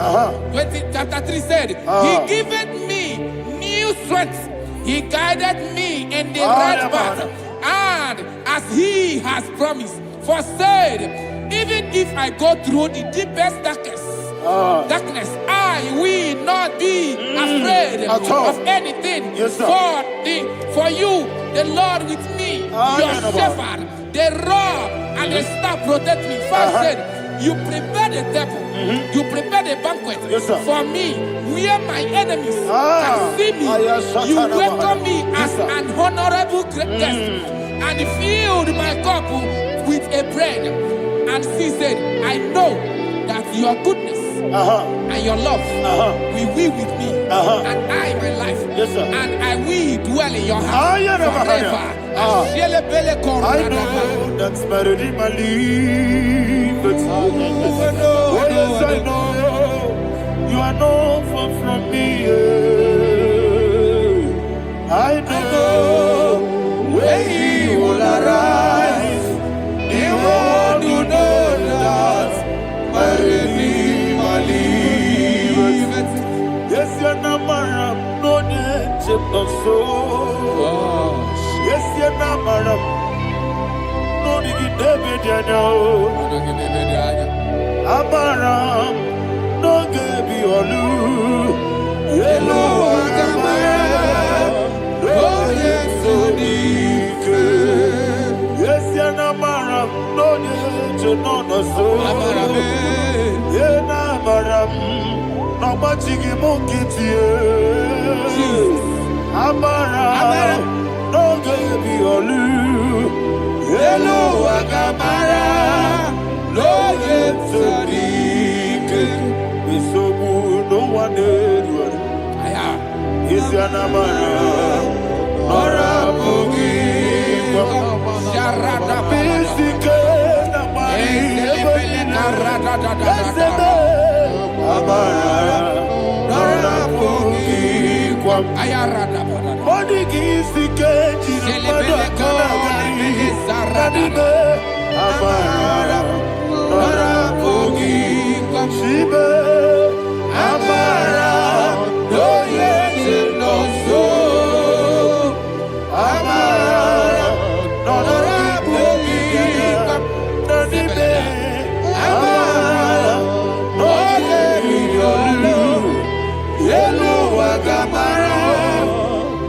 20, chapter 3 said, he giveth me new strength. He guided me in the right path. And as he has promised, for said, even if I go through the deepest darkness, I will not be afraid of anything. Yes, sir. For you, the Lord with me, your shepherd, the rod and the staff protect me. First said, you prepare the table, you prepare the banquet for me, where my enemies can see me. You welcome me as an honorable guest, and filled my cup with a bread. And she said, I know that your goodness and your love will be with me, and I my life, and I will dwell in your house forever. I know that's better than my life. Oh yes, I know you are not far from me. I know when he will arise, he will do know that my Redeemer lives. Abaram, no gebi olu. Yelo agamara, no yesodike. Yes, yanamaram, no yejo no no so. Yena abaram, no machigi mukiti. Abaram, no gebi olu. Yelo agamara. No yetsarike, isobu no one aya. Isyanamara, orabugi, Sharada bisike namari, esebe, amara, orabugi, ayarada bodigi sike jinamada kanagari, nadibe, amara. Shibe, Amara, no yet no so. Amara, no rabugi, no dibe. Amara, no yelu, yelu agamara,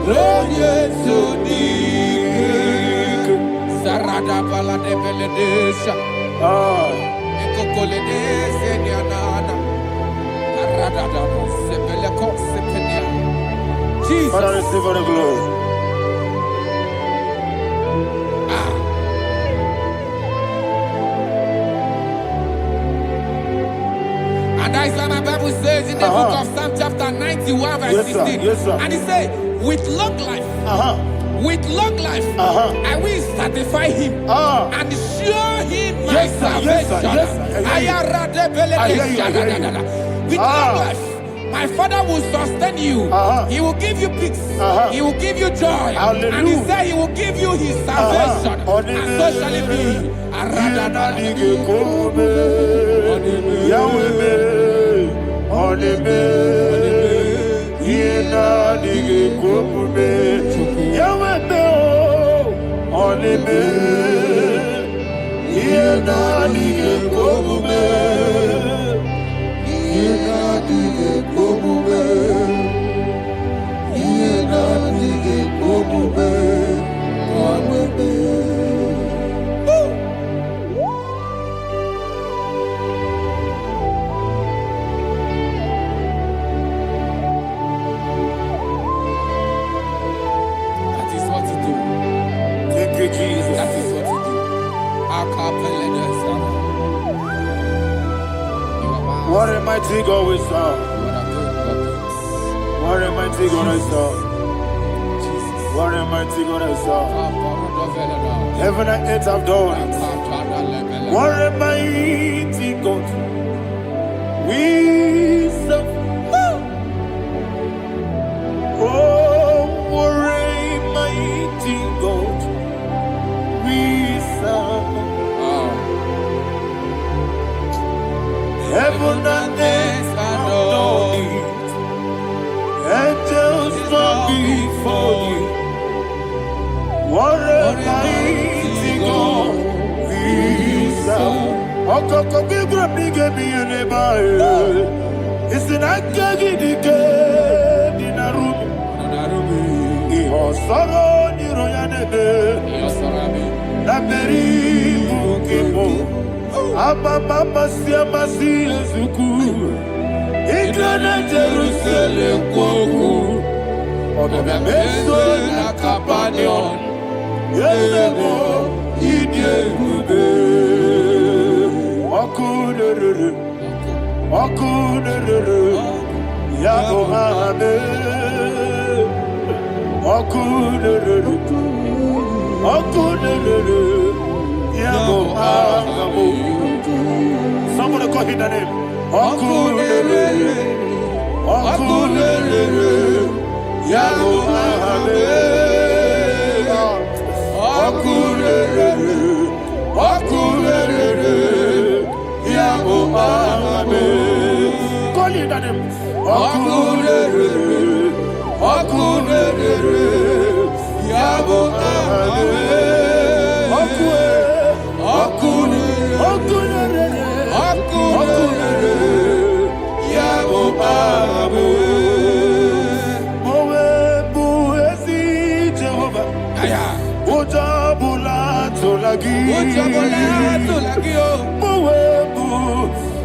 no yet so dik. Sarada bala de beledesha. Jesus. Father, receive all the glory. And that is why my Bible says in the book of Psalm chapter 91 verse 16. Yes, sir. And it says, with long life, with long life, I will satisfy him and show him my salvation. With long life, my Father will sustain you. He will give you peace. He will give you joy. Hallelujah. And he said he will give you his salvation. And so shall it be. Jesus. That is what you do. What a mighty God we serve. What a mighty God I serve. What a mighty God I serve. Heaven and earth have done it. What a mighty God we serve. Oh, what a mighty God we serve. Heaven and earth have done it. Angels bow before you. What a mighty God we serve. Okoko bigro bige biye bae. Isina kagi dike dinarubi. Iho soro ni royanebe. La beri bukimo. Aba mama siya masi ezuku. Iglana Jerusalem kwoku. Odobe meso na kapanion. Yelemo idye gube. Okunere. Okunere. Yago hame. Okunere. Okunere. Yago hame. Somebody call him the name. Okunere. Okunere. Yago hame. Okunere. Okunere. Yago hame. Call him the name. Okunere. Okunere. Yago hame. Okunere. Mowebu,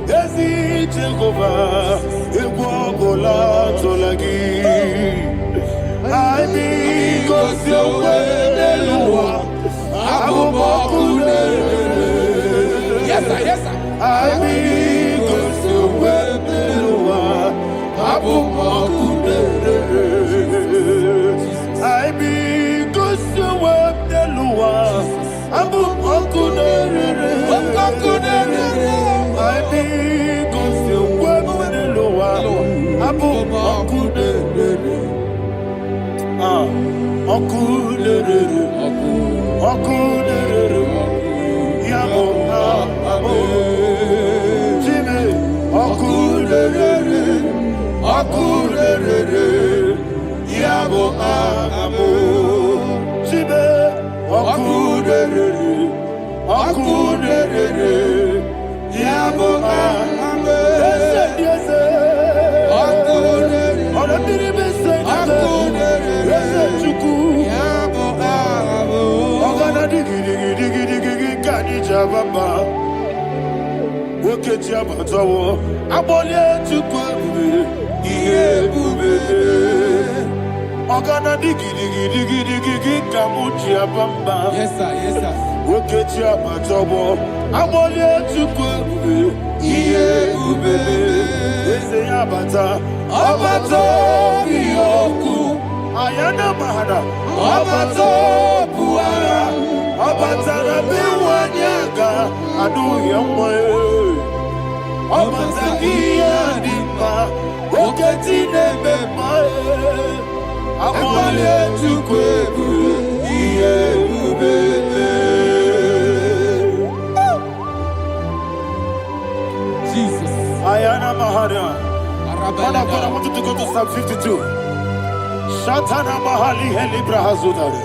Ezi Jehovah, Ewobola Tolagi. I be cause your way, Yes, sir, yes, sir. I be cause your way, I be cause your way, I be cause your Yes, sir, yes, sir. Ayana mahana, abato buara, abatara biwanyaga, adu yamwe, abatakia dipa, oketine bepae, abale tukwebu, iye ubebe. Jesus. Ayana mahana. Father, I want you to go to Psalm 52. Shatana Mahali Helibra Hazudare.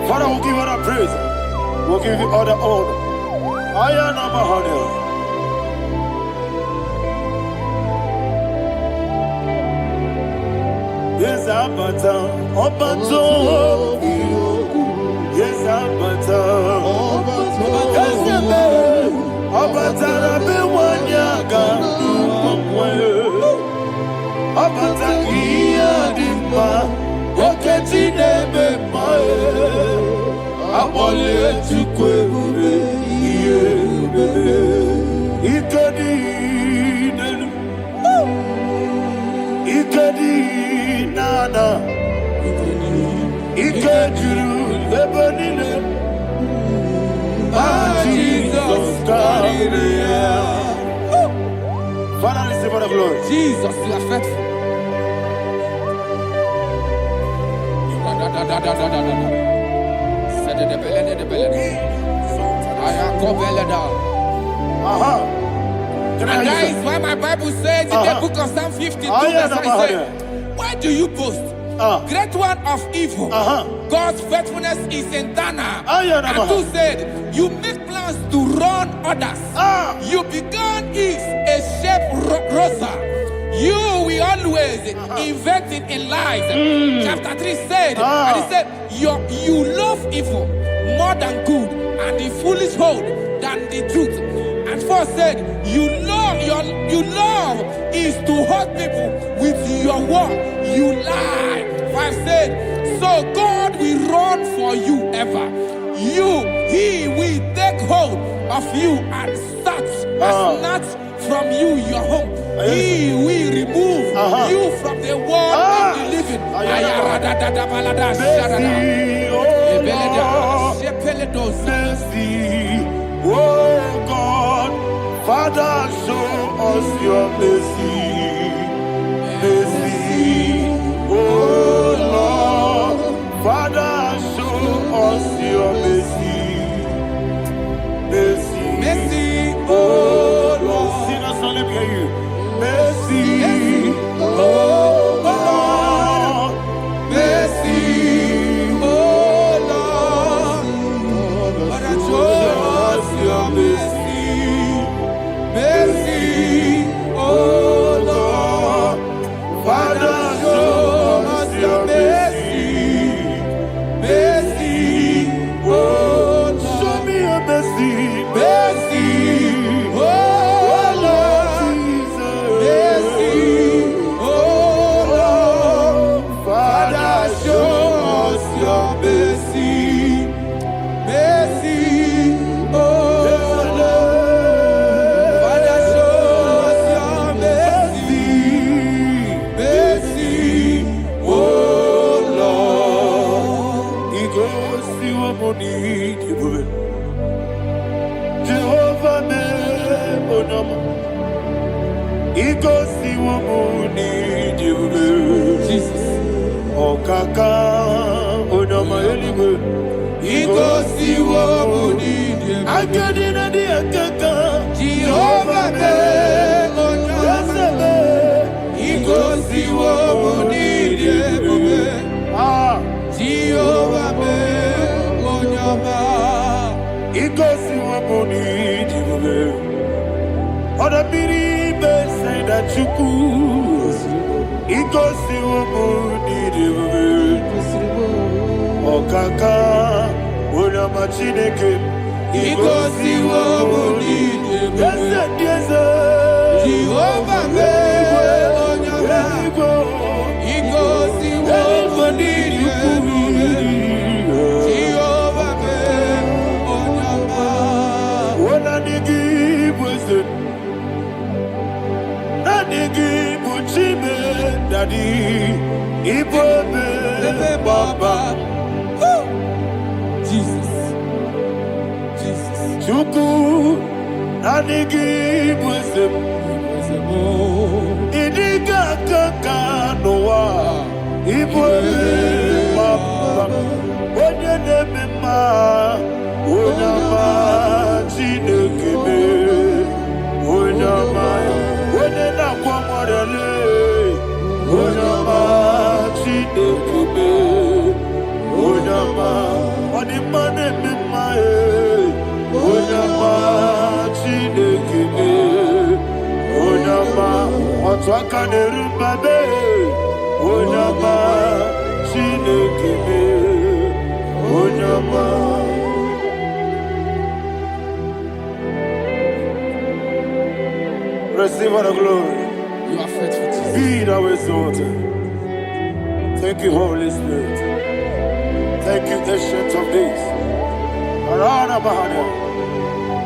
Father, we'll give you all the praise. We'll give you all the honor. Ayana Mahali. Yes, Abata. Obato. Yes, Abata. Yes, Abata. Rabe Wanyaga. Abata iya dimma, oketi nebe mae, abole tukwe bube iye bube, ikedi nenu, ikedi nana, ikediru lebanile, Jesus Maria. Father, receive all the glory. Jesus, you are faithful. And that is why my Bible says in the book of Psalm 52, verse 6, why do you boast? Great one of evil. God's faithfulness is eternal. And who said, you make plans to run others. You began is a shape rosa. You will always invent in lies. Chapter 3 said, and he said, you love evil more than good, and the foolish hold than the truth. And 4 said, you love is to hurt people with your word. You lie. 5 said, so God will run for you ever. He will take hold of you and snatch from you your home. He will remove you from the world of the living. Oh God, Father, show us your mercy. Mercy, oh Lord, Father, show us your mercy. Mercy, Mercy, oh Lord, sinners only hear you. Mercy, oh Lord, mercy, oh Lord, Father, show us your mercy. Mercy, oh mercy, mercy, oh Lord, mercy, oh Lord, Father, show us your mercy, mercy, oh Lord, Father, show us your mercy, mercy, oh Lord. He goes to a money, Jehovah me onama. He goes to a money, Jesus. Oh kaka onama eliwe. He goes to a money, I get in a dear kaka. Jehovah me onama. He goes to a money, Jehovah me onama. He goes to a money, Other people say that you could. He goes to a money, Oh kaka, onama chineke. He goes to a money, Yes, yes, Jehovah me onama. He goes to a money, Jehovah me onama. When I give wisdom, Daddy, Ibobe, Baba, Jesus, Jesus, Chuku, Daddy, give wisdom, Idiga Kaka Noa, Ibobe, Baba, Oye Nebema, Onama, Chinekebe, Onama, Onena Kwamorele. Onama, Chinekebe, Onama, Onimane Mimae, Onama, Chinekebe, Onama, Otwakane Rumbabe, Onama, Chinekebe, Onama. Receive all the glory. you are faithful, Jesus. Be thou exalted. Thank you, Holy Spirit. Thank you, Ancient of Days. Arana Bahana.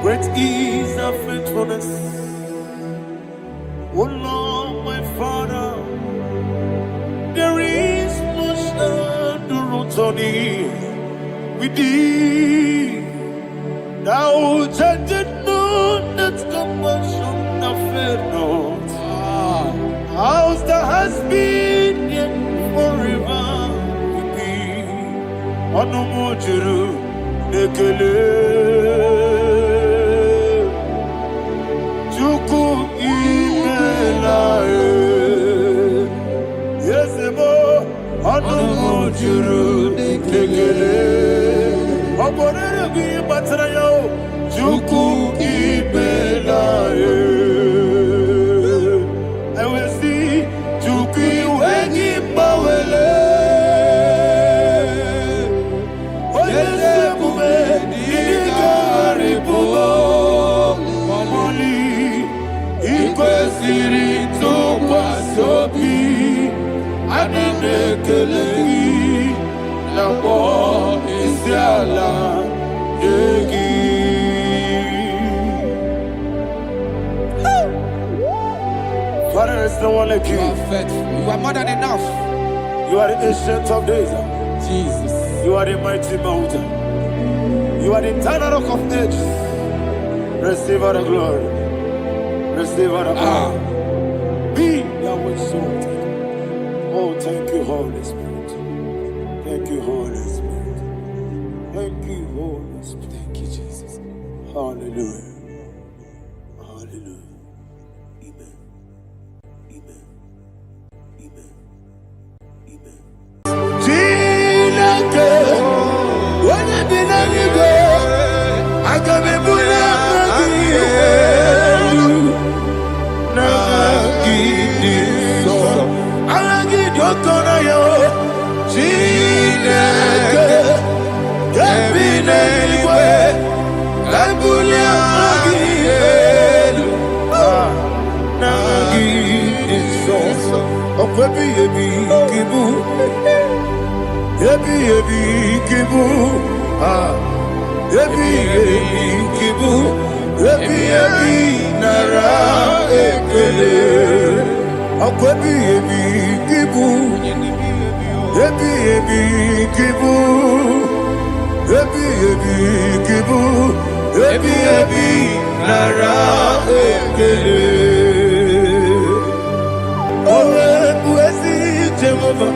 Great is thy faithfulness. O Lord, my Father, there is much endurance on thee. With thee, thou judgest not that compassion of faith not. House that has been yet forever with thee. Onomojuru nekele. Chuku imelae. Yesemo onomojuru nekele. Oborere bi batrayo. Chuku imelae. Father, there's no one like you. You are faithful. You are more than enough. You are the Ancient of Days. Jesus. You are the mighty mountain. You are the eternal rock of ages. Receive all the glory. Receive all the honor. Be thou exalted. Oh, thank you, Holy Spirit. Thank you, Holy Spirit. Thank you, Holy Spirit. Thank you, Jesus. Hallelujah. Hallelujah. Amen. Amen. Amen. Amen. Bulia Agelu Nagi Iso Okwebi Ebi Kibu Ebi Kibu Ebi Kibu Ebi Nara Ekele Okwebi Ebi Kibu Ebi Kibu Ebi Kibu Ebi Nara Ekele Owe Buesi Jehova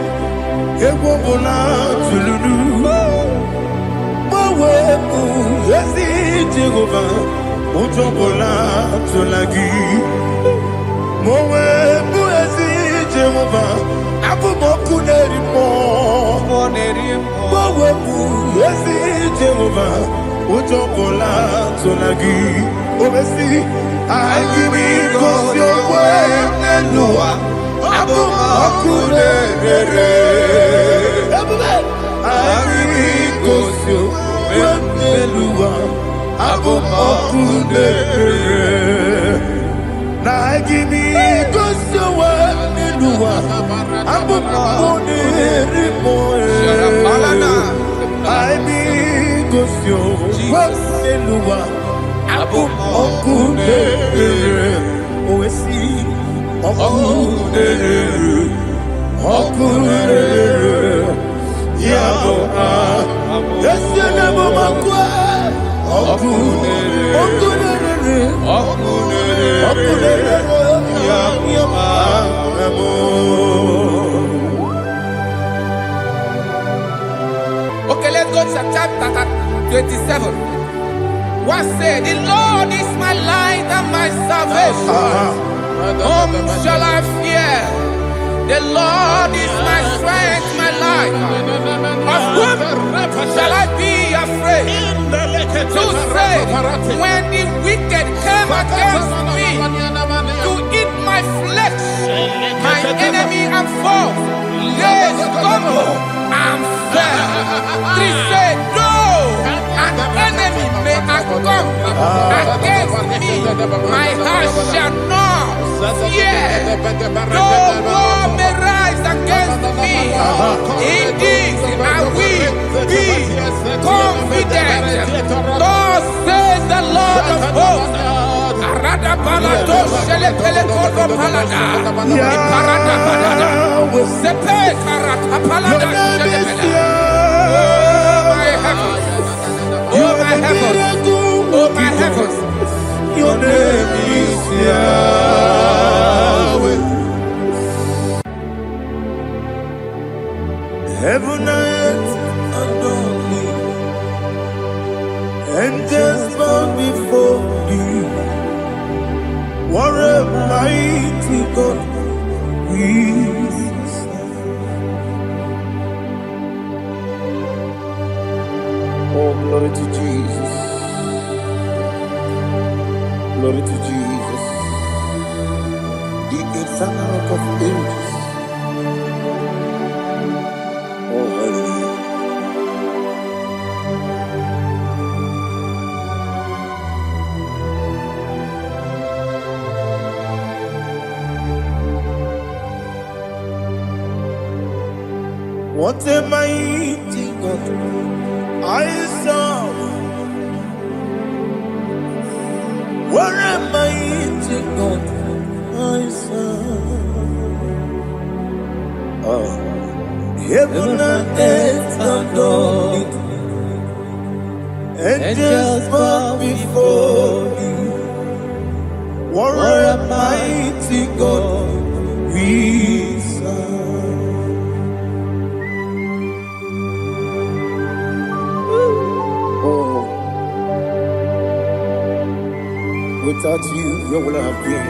Ekwobona Tululu Owe Buesi Jehova Utobola Tulagi Mowe Buesi Jehova Abu Mokuneri Mo Mowe Buesi Jehova Utobola Tulagi Obesi IGBO Abu Mokuneri IGBO Abu Mokuneri Na IGBO Abu Mokuneri IGBO Abu Mokuneri Oesi Mokuneri Yabo Yesenebo Makwa Mokuneri Okay, let's go to chapter 27. What said? The Lord is my light and my salvation. Whom shall I fear? The Lord is my strength, my life. Of whom shall I be afraid? To say, when the wicked came against me to eat my flesh, my enemy and foe, they stumble and fell. Three said, no, an enemy may have come against me, my heart shall not fear. No war may rise against me. Indeed, I will be confident. Thus says the Lord of hosts. Arada balado shele pele kodo palada. Iparada balada. Sepe karata palada shele pele. Oh my heavens! Oh my heavens! Oh my heavens! Your name is Yahweh. Heaven and earth adore me, angels bow before you. What a mighty God we serve. Oh, glory to Jesus. Glory to Jesus. The eternal rock of ages. Oh, hallelujah. What a mighty God I serve. What a mighty God I serve. Heaven and earth adore it. Angels bow before you. What a mighty God we serve. Without you, where would I have been?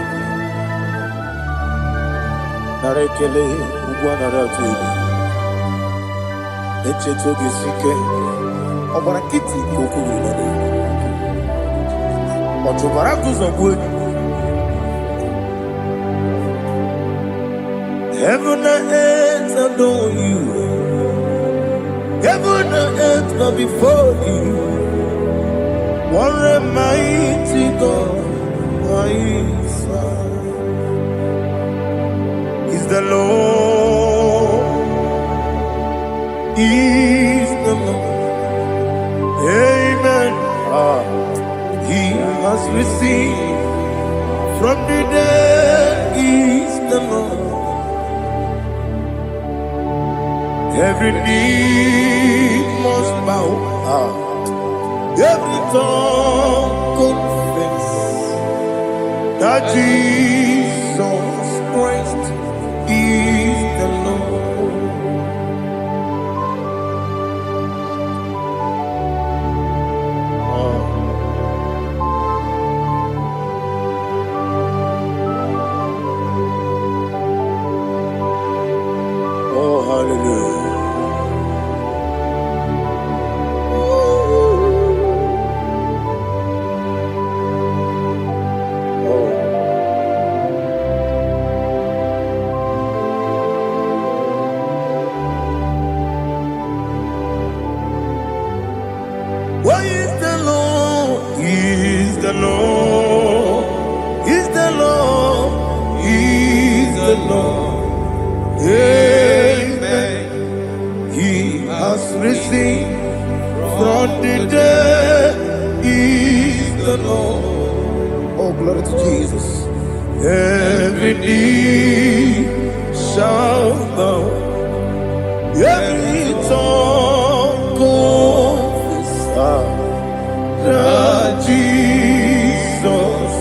Narekele, Uguanaratu, Echetoge Sike, Obarakiti, Kokuru, Otobarakus of wood. Heaven and earth adore you. Heaven and earth bow before you. What a mighty God I serve. Is the Lord, is the Lord. Amen. He has received from the dead, is the Lord. Every knee must bow, every tongue confess that Jesus Christ is the Lord. Oh, hallelujah. Why is the Lord? He is the Lord. Is the Lord. He is the Lord. Amen. He has risen from the dead. He is the Lord. Oh, glory to Jesus. Every knee shall bow. Every tongue confess that Jesus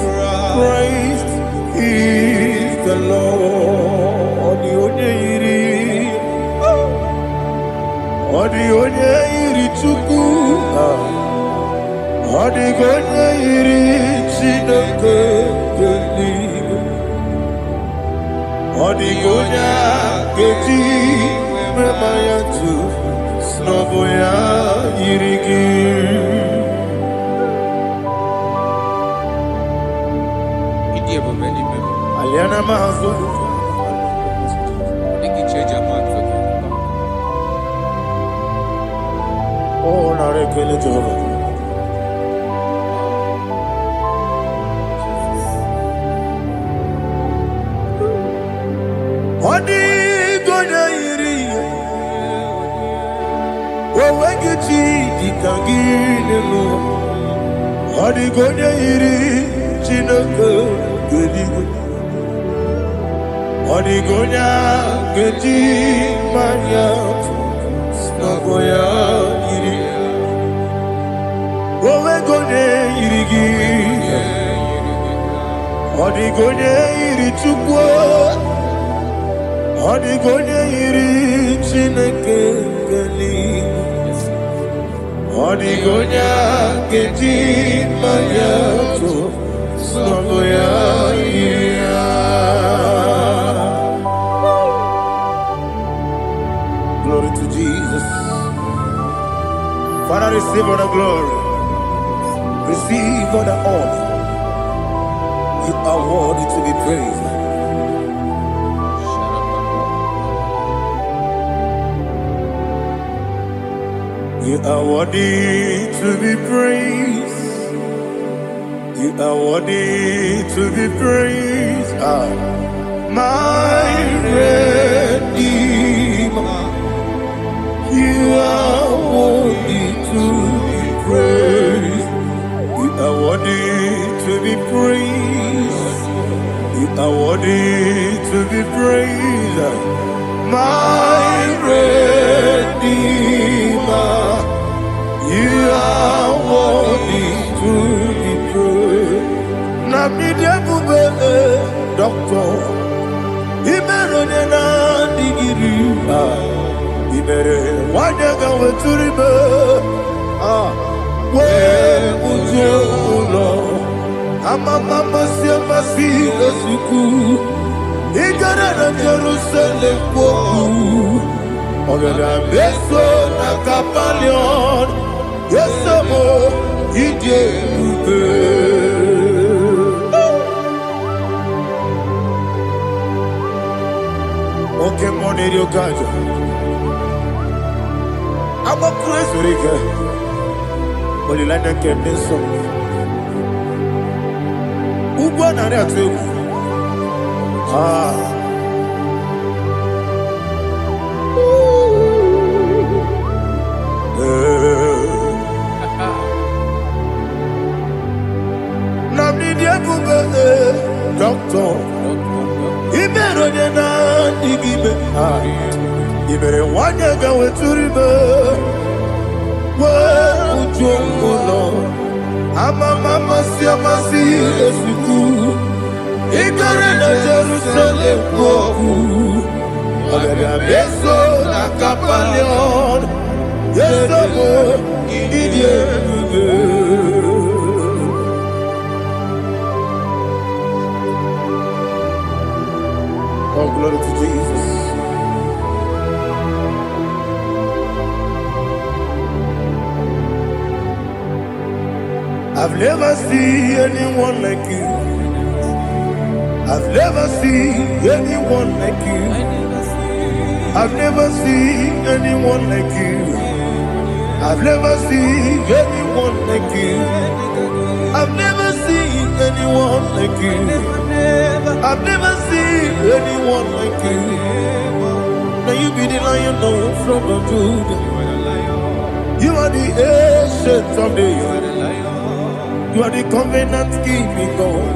Christ is the Lord. Odi onye iri Chukwu, odi onye iri Chineke eluigwe, odi onye keji mema ya tu snobo ya yiri gị. Aliana mazo. Oh, narekele Jehovah. Odi gonya iri, owegiti dikagine mo. Odi gonya iri, Chineke eluigwe. Odi gonya keji manya snogo ya iri. Owe gonya iri gi. Odi gonya iri Chukwu. Odi gonya iri Chineke eluigwe. Odi gonya keji manya snogo ya iri. Glory to Jesus. Father, receive all the glory. Receive all the honor. You are worthy to be praised. You are worthy to be praised. You are worthy to be praised. My Redeemer. You are worthy to be praised. You are worthy to be praised. You are worthy to be praised. My Redeemer. You are worthy to be praised. Namidebube, Doctor. Imeronena digiri. Ibere wanyaga weturibe we ujo ulo amama masi esuku igara na Jerusalem kwoku ogada beso na kapalion yesemo ije ube oke moneri okajo I'm a crazy. Olilanya Kendeso. Ugwana Ratu. Doctor, Iberona Digibe, Ibere Wanya with Turibe, where would you go? Mama Siamasi, Iberona Jerusalem, Beso, Nakapalion, yes, oh, glory to Jesus. I've never seen anyone like you. I've never seen anyone like you. I've never seen anyone like you. I've never seen anyone like you. I've never seen anyone like you. I've never seen anyone like you. Now you be the lion from the Judah. You are the ancient of days. You are the covenant keeping God.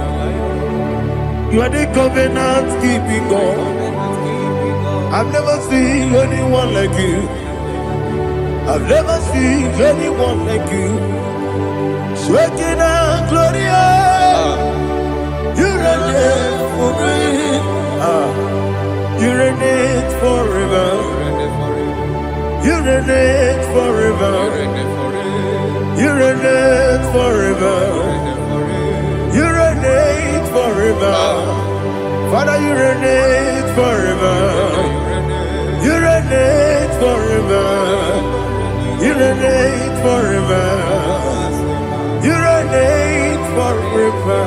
You are the covenant keeping God. I've never seen anyone like you. I've never seen anyone like you. Shekinah Gloria, you reign forever. You reign forever. You reign forever. You reign forever. You reign forever. Father, you reign forever. You reign forever. You reign forever. You reign forever.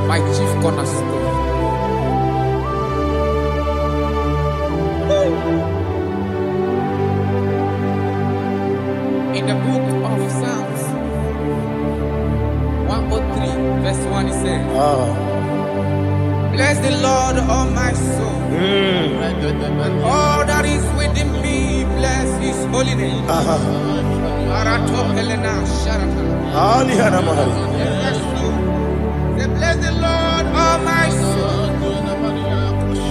My chief cornerstone. In the book of Psalms 103, verse 1, it says, bless the Lord, all my soul, and all that is within me, bless his holy name. Bless the Lord, all my soul,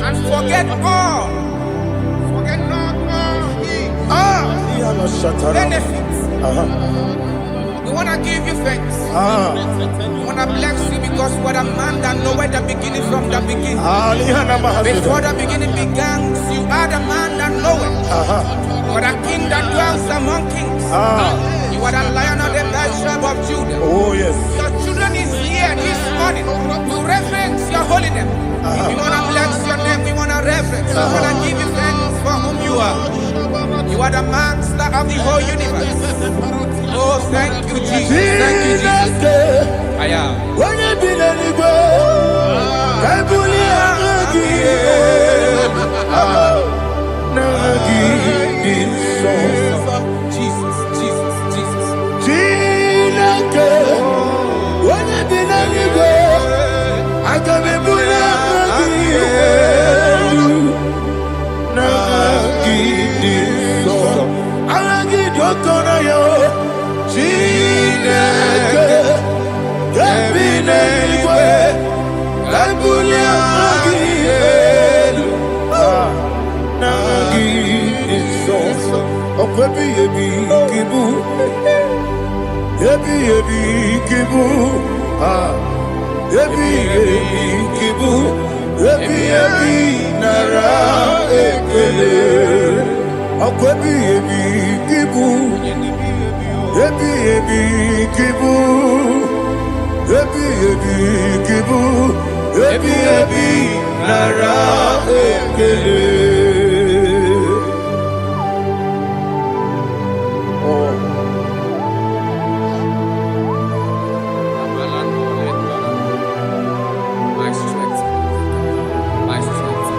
and forget not all his benefits. We want to give you thanks. We want to bless you because what a man that knoweth the beginning from the beginning. Before the beginning began, you are the man that knoweth. You are the king that dwells among kings. You are the lion of the tribe of Judah. Oh yes. Your children is here this morning to reverence your holiness. We want to bless your name. We want to reverence. We want to give you thanks for whom you are. You are the master of the whole universe. Oh, thank you, Jesus. Thank you, Jesus. I am. When you be letting go, Jesus, Jesus, Jesus. When you be letting go, I can be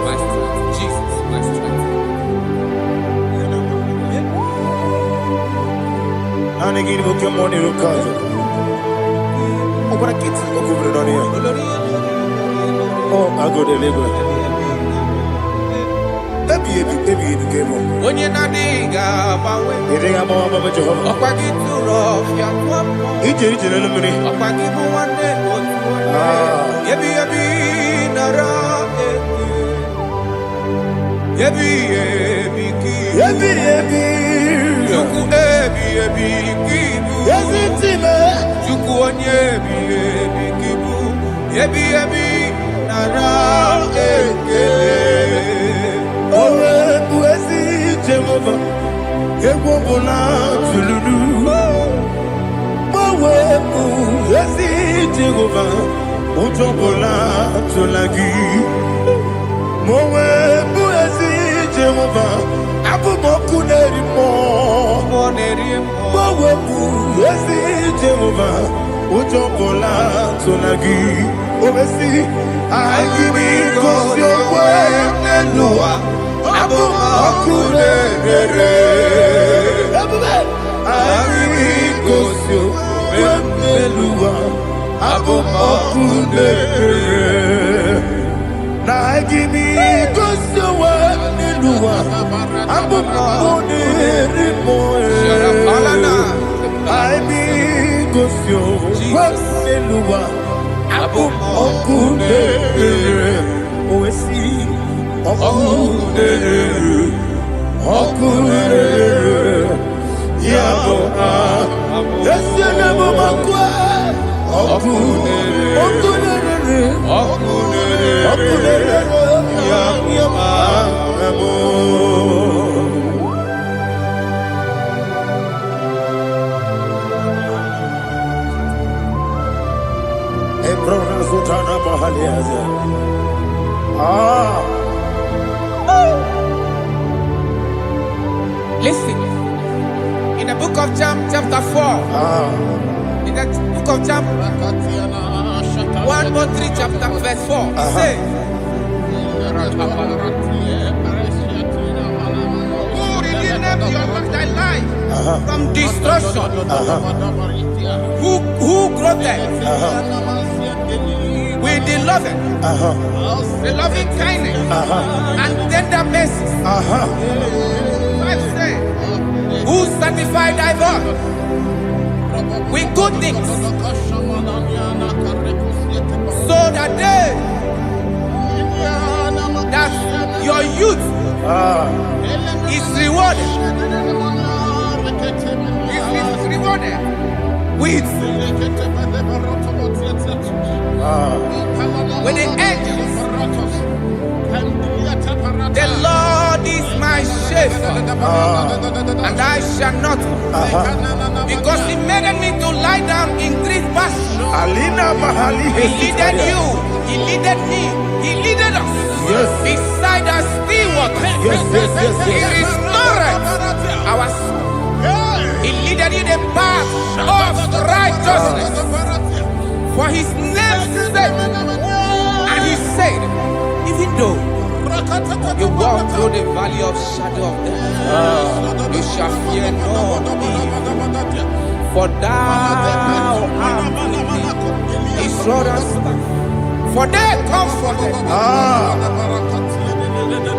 My Manigini Mukimoni Rukaja. Oh, what a kid to look over it on here. Oh, I go to Lego. Baby, the game. When you're not digging, You think I'm all about Jehovah? up I get too rough, yeah. He did it in a minute. Up I give you one day, Yebi, Juku ebi kibu. Yes, it's him. Juku onyebi kibu. Yebi nara ekele. Owe buezi Jehovah. Ewobola tululu. Owe buezi Jehovah. Otobola tulagi. Owe buezi Jehovah. Abumoku nerimo. Owe buezi Jehovah. Otobola tulagi. Obesi IGBO Abumoku nerere. Abumoku nerere. Na IGBO Abumoku nerere. Abumoku nerere. Owesi Oku nerere. Yabo Yesenebo makwa. Oku nerere. Yabo Ebrona Sultana Bahaliaza. Listen, in the book of John, chapter 4, in the book of John, 1:3, chapter verse 4, it says, who redeemed thy life from destruction? Who groweth with the loving kindness and tender mercies? Who sanctified thy body with good things, so that your youth is rewarded. Is rewarded with the angels. The Lord is my shepherd, and I shall not want, because He made me to lie down in green pastures. He leaded you, He leaded me, He leaded us beside the still waters. He restored our soul. He leaded you the path of righteousness for His name's sake. And He said, even though you walk through the valley of shadow of death, you shall fear no evil, for thou art with me. His rod and staff, for they comforted.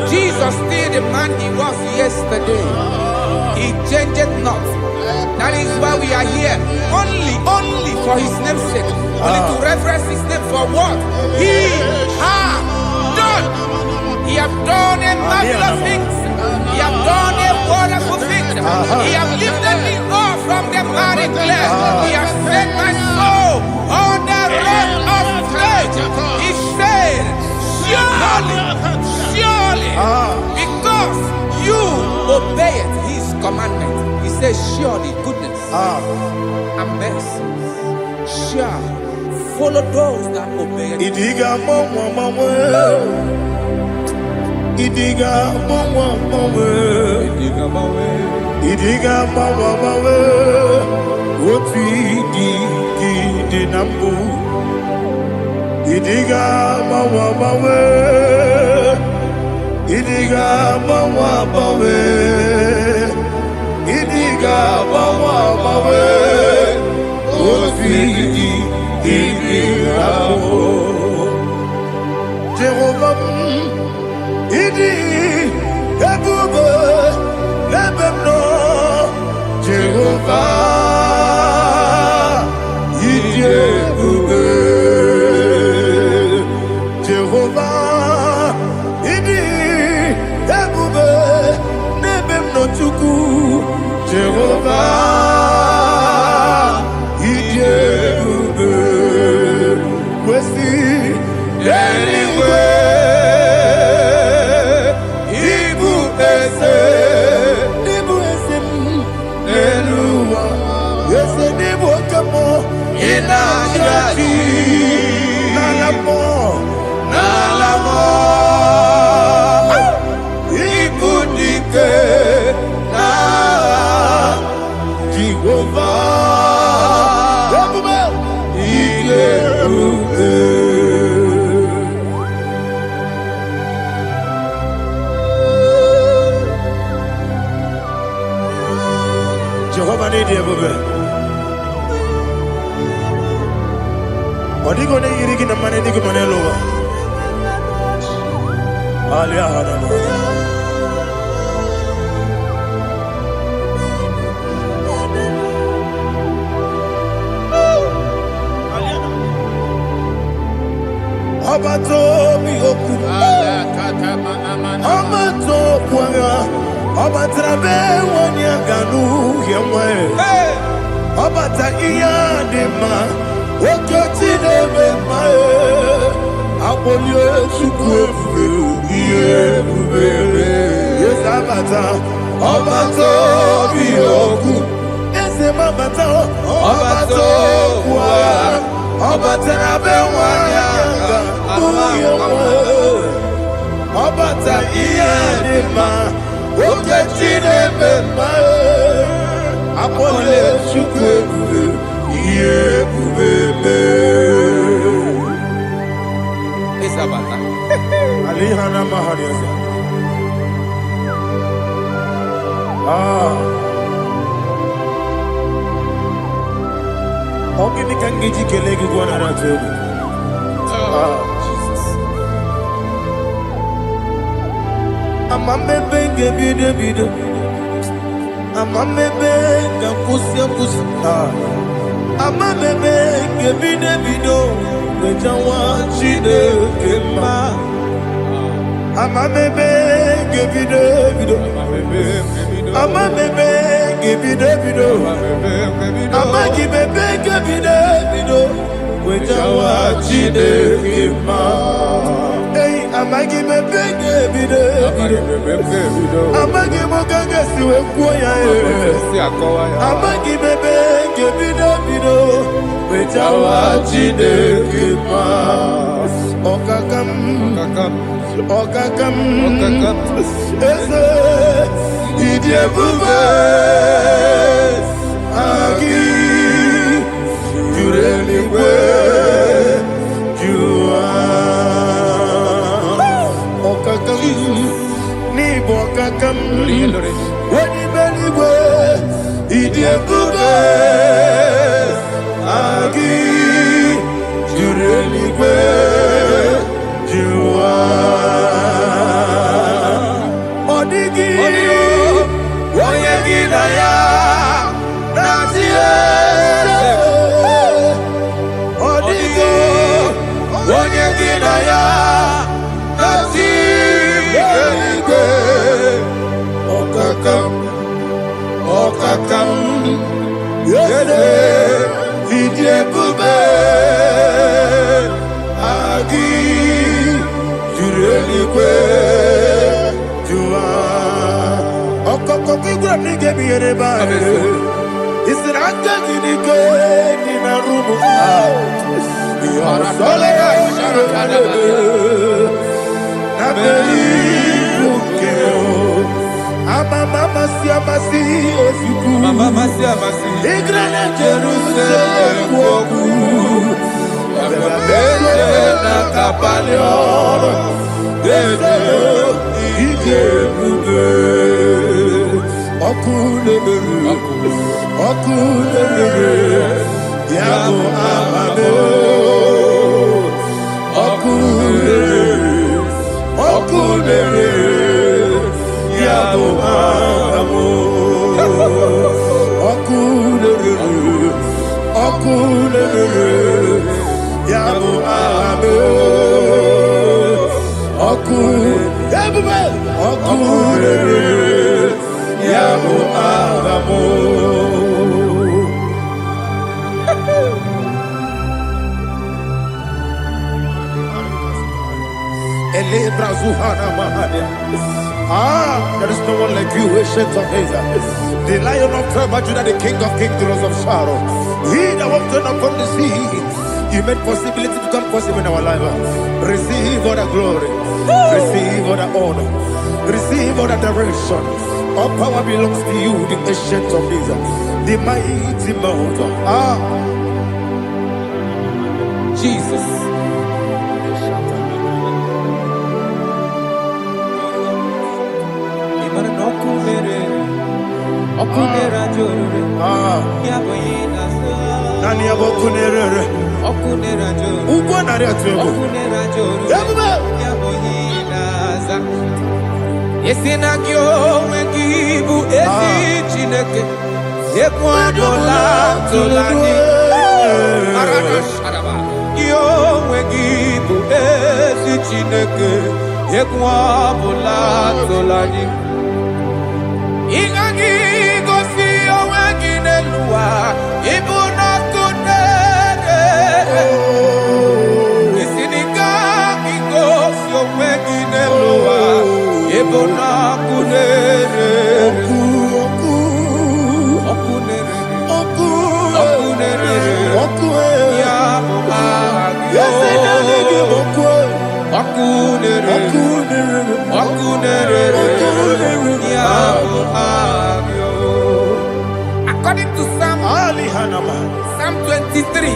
Jesus still the man He was yesterday. He changed not. That is why we are here. Only for His name's sake. Only to reverence His name for what He has done. He has done a marvelous things. He has done a wonderful thing. He has lifted me up from the miry clay. He has set my soul on the rock of faith. He said, surely, because you obeyed His commandment. He says, surely goodness and mercy shall follow those that obey Him. Idiga mawe Oti di nambu. Idiga mawe Idiga mawe Idiga mawe Jehovah, Idi, Ebube, Lebemno, Jehovah, Idi, Ebube, Jehovah, Idi, Ebube, Lebemno Chuku, Jehovah, Idi, Ebube, Wesi, anyway. Jehovah need you, baby. What are you going to eat in the money? You can money lower. Alia Hadama. Abato mi oku. Abato kwanga. Abatrabe wanya ganu yemwe. Abata iya dema. Okoti nebe mae. Abolyo chukwefu iye bubele. Yes abata. Abato mi oku. Ese mabata. Abato kwa. Abatrabe wanya ganu yemwe. Abata iya dema. Okoti nebe mae. Abolyo chukwefu iye bubele. Isabata. Alihana mahariasa. Ogini kangiji kelegi gwana ratobu. Jesus. Amame benge bide bide. Amame benga kusia kusia. Amame benge bide bide. Bejawa chide kema. Amame benge bide bide. Amame benge bide bide. Amagi benge bide bide. Bejawa chide kema. Hey, amagi benge bide bide. Amagi mokanga siwe kuya e. Amagi benge bide bide. Bejawa chide kema. Okakam, okakam, okakam. Ese idie bube. Agi jureli kwe jua. Okakam ni bokakam. Wani beli kwe idie bube. Agi jureli kwe jua. Odigi oyegi na ya nazie. Odigi oyegi na ya nazie. Okakam, okakam. Yede idie bube. Agi jureli kwe jua. Okoko kigura nige biyere ba. Isiranga ginike nina rumu. Sole ya nabeli ukeo. Mama siamasi osuku. Mama siamasi. Igrana Jerusalem woku. Bebe na kapalion. Dede ije bube. Okule bebe. Okule bebe. Yabo Amamo, Okudere, Yabo Amamo, Okudere, Yabo Amamo, Okudere, Yabo Amamo. There is no one like you, ancient of days. The Lion of tribe of Judah, the King of kings, the Rose of Sharon. He that walked upon the sea. You made possibility to become possible in our life. Receive all the glory. Receive all the honor. Receive all the direction. All power belongs to you, the ancient of days, the mighty mountain. Jesus. Nani abokunere. Ugonare atuego. Yesinagyo wengibu ezi chineke. Yekwadola tolani. Arabasharaba. Yo wengibu ezi chineke. Yekwadola tolani. Ingagi gosi owegine luwa ibuna kunere. Isinika gosi owegine luwa ibuna kunere. Okunere ya agyo. Okunere ya agyo. According to Psalm 23.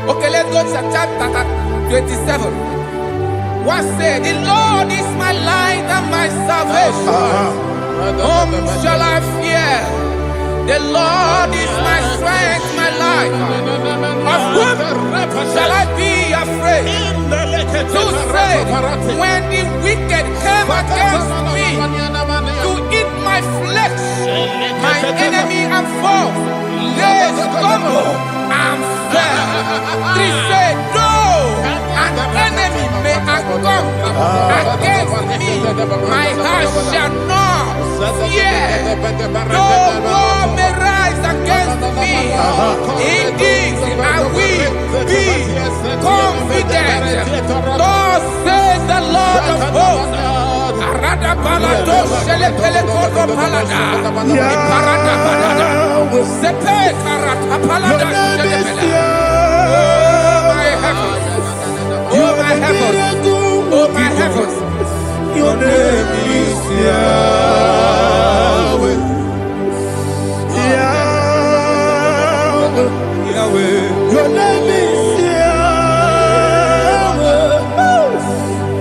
Okay, let's go to chapter 27. What said? The Lord is my light and my salvation. Whom shall I fear? The Lord is my strength, my life. Of whom shall I be afraid? To say, when the wicked came against me to eat my flesh, my enemy and foe, they stumble and fell. Three said, though an enemy may come against me, my heart shall not fear. No war may rise against me. In this I will be confident. Thus says the Lord of hosts. Arada balado shele pele kodo palada. Iparada balada. Sepe karata palada shele pele. Oh my heavens. Oh my heavens. Your name is Yahweh. Yahweh. Your name is Yahweh.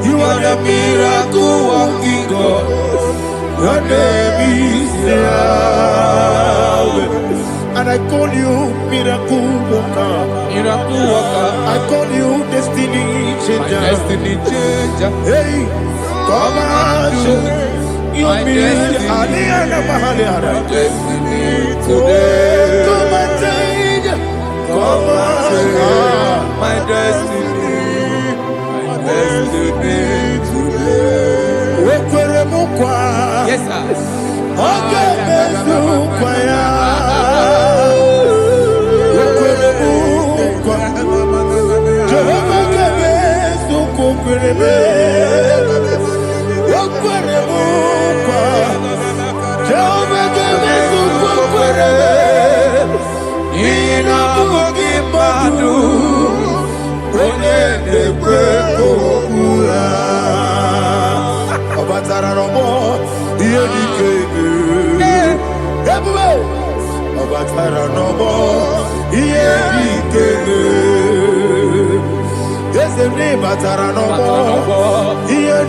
You are the miracle working God. Your name is Yahweh. And I call you miracle worker. Miracle worker. I call you destiny changer. My destiny changer. Hey, come on, your destiny. My destiny today. Come and change. Come on, my destiny. My destiny today. Yes, sir. Yes,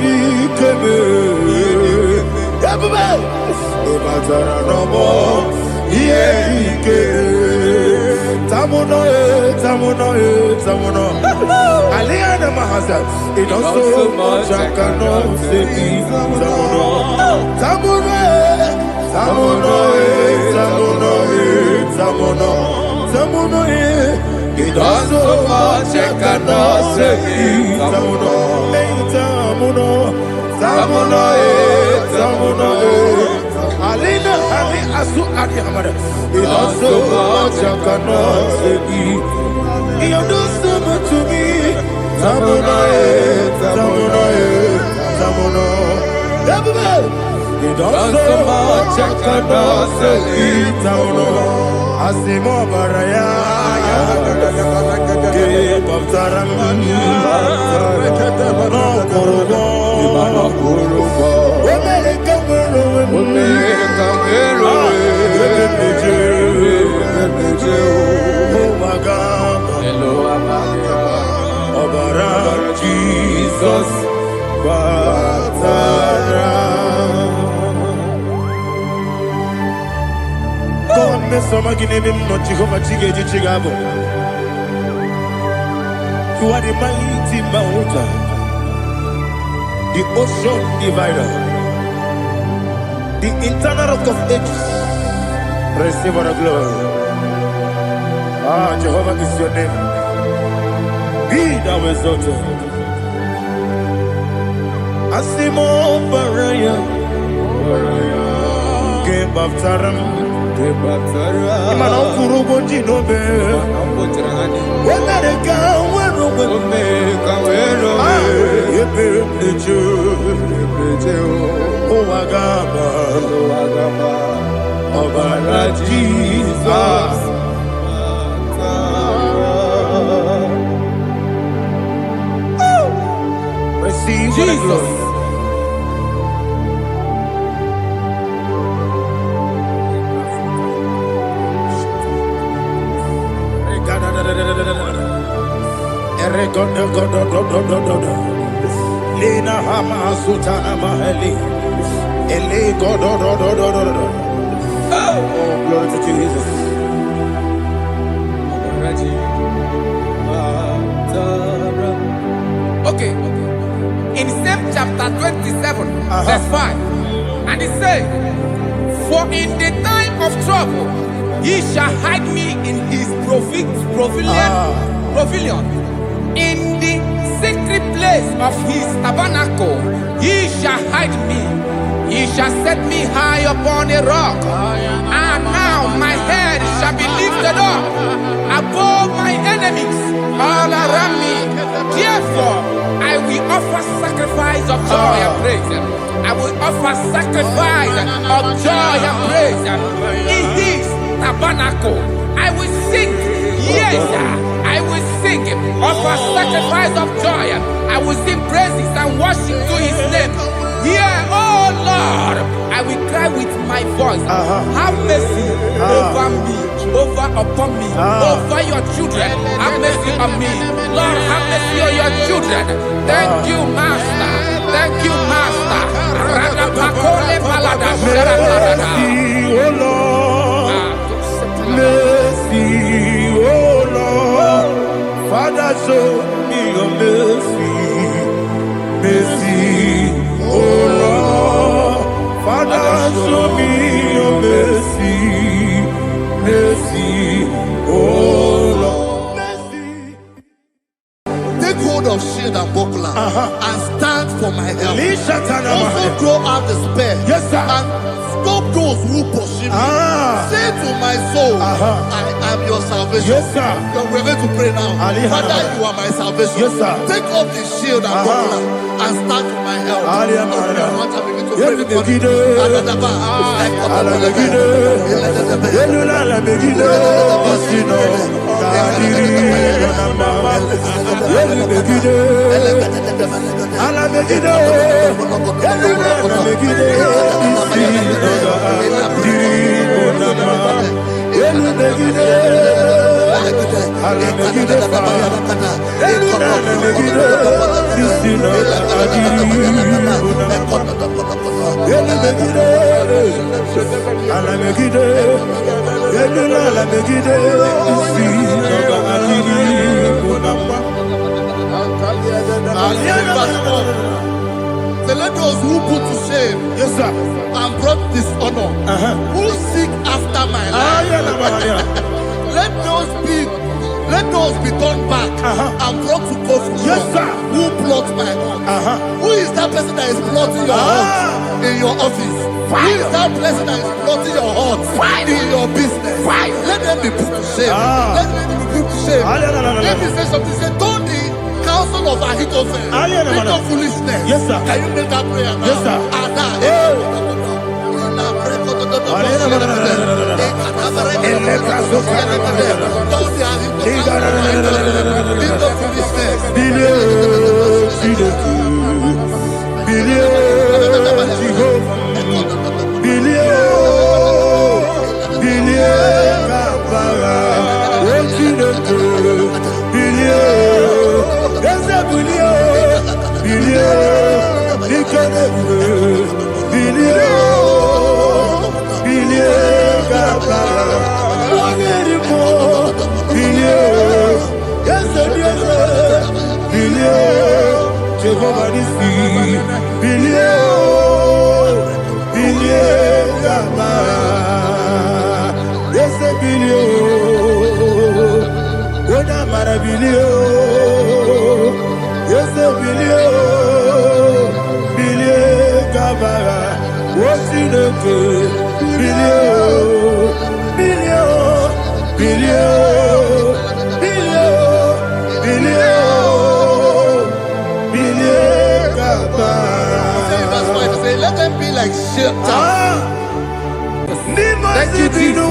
It also much I cannot say. It also much I cannot say. Alina Ali Asu Adi Hamada. It also much I cannot say. You do so much to me. Tamuno. It also much I cannot say. Tamuno. Asimo Baraya. Give up Taramani. No Kurugo. Jesus, God, Miss Somaginebim, not Jehovah Chigagi Chigabo. You are the mighty mountain, the ocean divider, the internal rock of ages. Receive our glory. Jehovah is your name. Be thou exalted. Asimo Baraya, Game of Taram, Imano Kurugo Jinobe, when I come, when oh, Agama, Obara Jesus. Receive Jesus. Lena Hama Sutana Maheli. Oh, glory to Jesus. Okay. In same chapter 27, verse 5, and it says, for in the time of trouble, he shall hide me in his pavilion. In the secret place of his tabernacle, he shall hide me. He shall set me high upon a rock. And now my head shall be lifted up above my enemies all around me. Therefore, I will offer sacrifice of joy and praise. I will offer sacrifice of joy and praise. In his tabernacle, I will sing. Yes, I will sing. Offer sacrifice of joy. I will sing praises and worship to his name. Yeah, oh Lord, I will cry with my voice. Have mercy over me, upon me, over your children. Have mercy on me. Lord, have mercy on your children. Thank you, Master. Thank you, Master. Mercy, oh Lord. Mercy, oh Lord. Father, show me your mercy. Mercy. Oh Lord, Father, show me your mercy, mercy, oh Lord, mercy. Take hold of shield and buckler and stand for my help. Also throw out despair. Yes, sir. And stop those who pursue me. Say to my soul, I am your salvation. Yes, sir. We're going to pray now. Father, you are my salvation. Yes, sir. Take off the shield and buckler and stand for my help. Let those who put to shame, yes, sir, and brought dishonor, who seek after my life. Let those be turned back and brought to confusion. Yes, sir. Who plot my heart? Who is that person that is plotting your heart in your office? Who is that person that is plotting your heart in your business? Let them be put to shame. Let them be put to shame. Let me say something. Say, don't the counsel of Ahithophel think of foolishness. Yes, sir. Can you make that prayer now? Yes, sir. Let them be like shelter. Thank you, Jesus.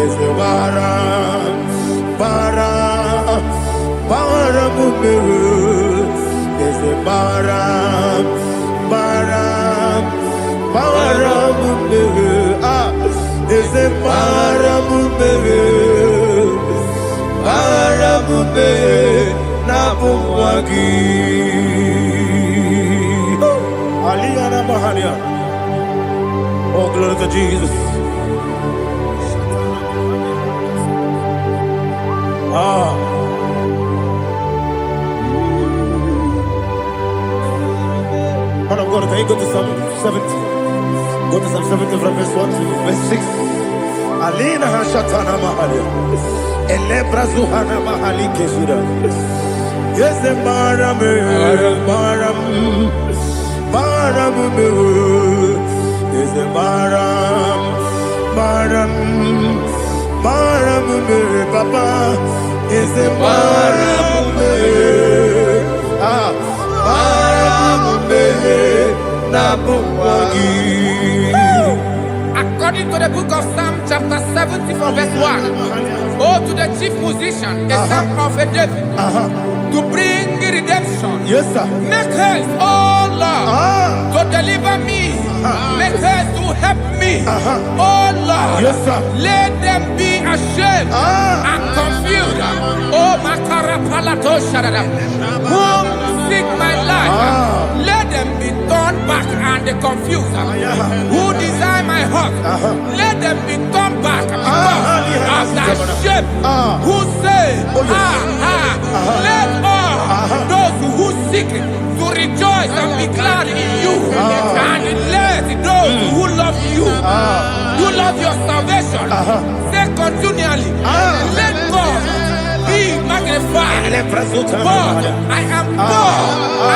Is a bara mumeru. Is a bara mumeru. Is a bara mumeru. Bara mumeru na bumwagi. Aliyana Mahalia. Oh, glory to Jesus. Man of God, can you go to Psalm 70? Go to Psalm 70 from verse 1 to verse 6. Alina Hashatana Mahalia. Elebra Zuhana Mahali Kesura. Yes, the Maram. Is the Maram, Papa. Is the Maram, According to the book of Psalm chapter 70 from verse 1, oh, to the chief musician, a psalm of a David, to bring redemption. Yes, sir. Make haste, oh Lord, to deliver me. Make haste to help me. Oh Lord, yes, sir. Let them be ashamed and confused. Oh, Makarapalato Shadada, whom seek my life, let them be turned back and confused. Who desire my heart, let them be turned back because of that shape. Who say, let all those who seek to rejoice and be glad in you, and let those who love you, who love your salvation, say continually, let God be magnified. God, I am poor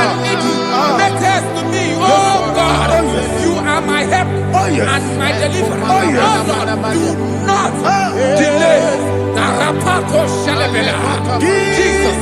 and needy. Make haste to me, oh God. You are my help and my deliverer. Oh Lord, do not delay. Jesus.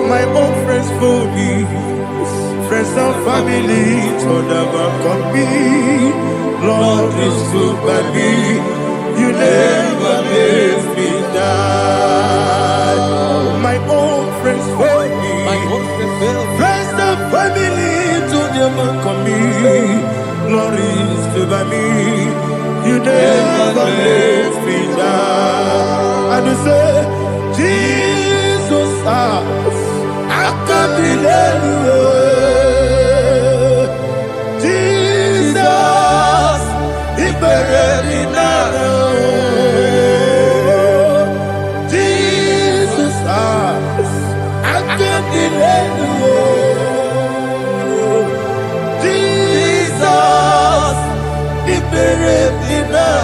My own friends for me, friends and family told never come me. Lord is good by me. You never leave me die. My own friends fail me. Friends and family to them come me. Glory is by me. You never let me die. And you say, Jesus, I can't believe you. Jesus, He buried me now. Jesus, I can't believe you. Jesus, He buried me now.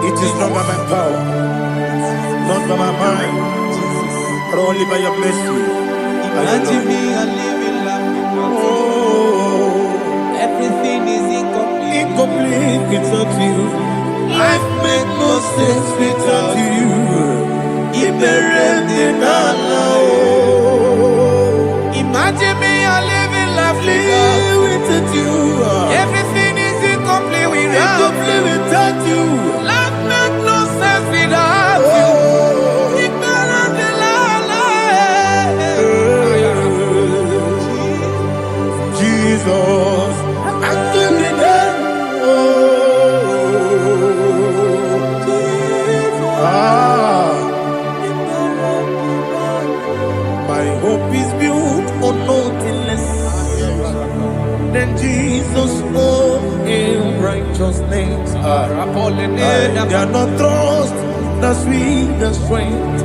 It is not by my power, not by my mind, but only by your mercy. Imagine me a living life. Oh, Everything is incomplete. incomplete without you. Life makes no sense without you. Imagine me a living life Without you. Everything is incomplete Incomplete without you. Life makes no sense without you. Jesus, I give you that. My hope is built on nothing less than Jesus' own in righteousness. They are not trust the sweet strength,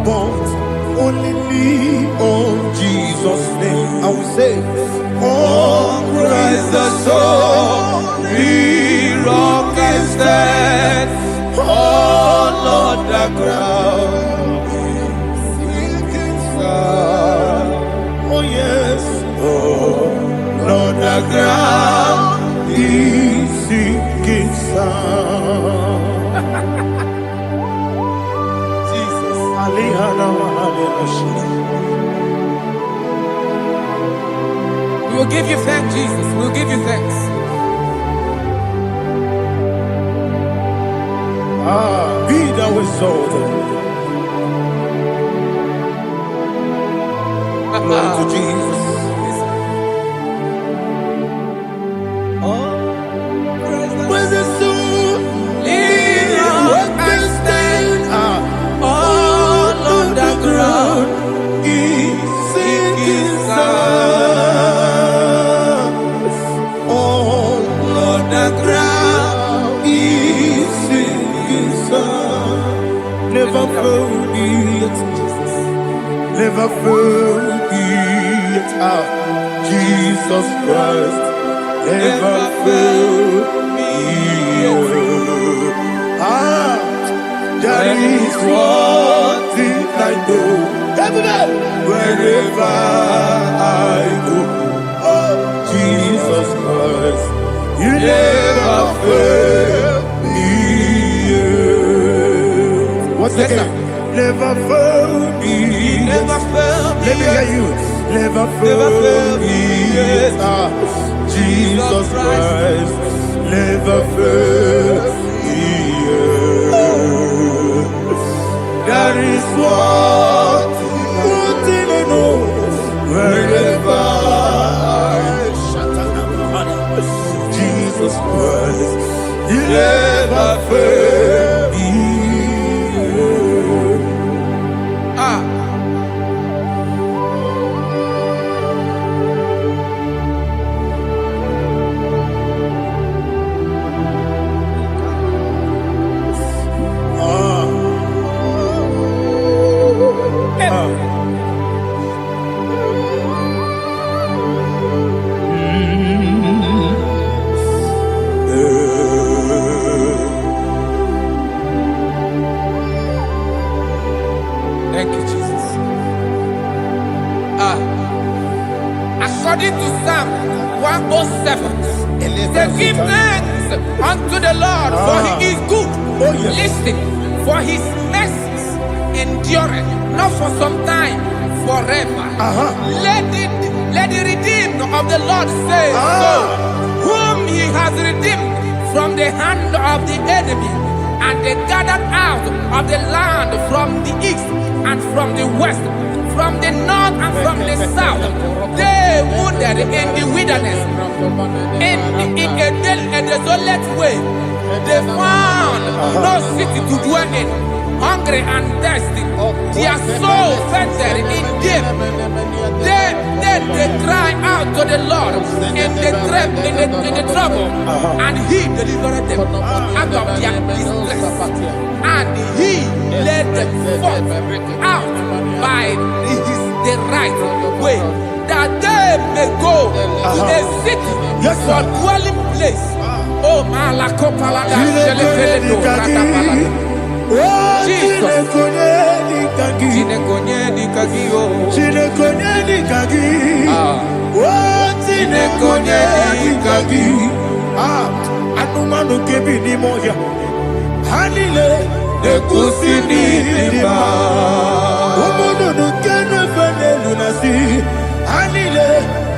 but only lean on Jesus' name. I will say, oh, Christ the solid rock and stand. Oh, Lord, the ground is sinking sun. Oh, yes. Oh, Lord, the ground is sinking sun. Jesus. We will give you thanks, Jesus. We will give you thanks. Be thou exalted. Glory to Jesus. Where's the soul? What can stand? All on the ground is sinking sun. All on the ground is sinking sun. Never forget, never forget, Jesus Christ. Never fail me. There is one thing I know. Wherever I go, oh, Jesus Christ, you never fail me. What's that? Never fail me. Never fail me. Let me hear you. Never fail me. Jesus Christ, never fail me. That is what I know. Wherever Jesus Christ, you never fail me. Thank you, Jesus. According to Psalm 107, they give thanks unto the Lord, for He is good. Oh, yes. Listen, for His mercies endureth not for some time, forever. Let the redeemed of the Lord say so, whom he has redeemed from the hand of the enemy, and they gathered out of the land from the east and from the west, from the north and from the south. They wandered in the wilderness, in a desolate way. They found no city to dwell in, hungry and thirsty. Their soul fainted in deep. Then they cry out to the Lord in the trouble, and he delivered them out of their distress. And he led them forth out by the right way, that they may go to a city for dwelling place. Oh, Malakopalada, Jesus. Anumanu kebi ni moya Hanile de kusini lima Umudu nukene fene lunasi Hanile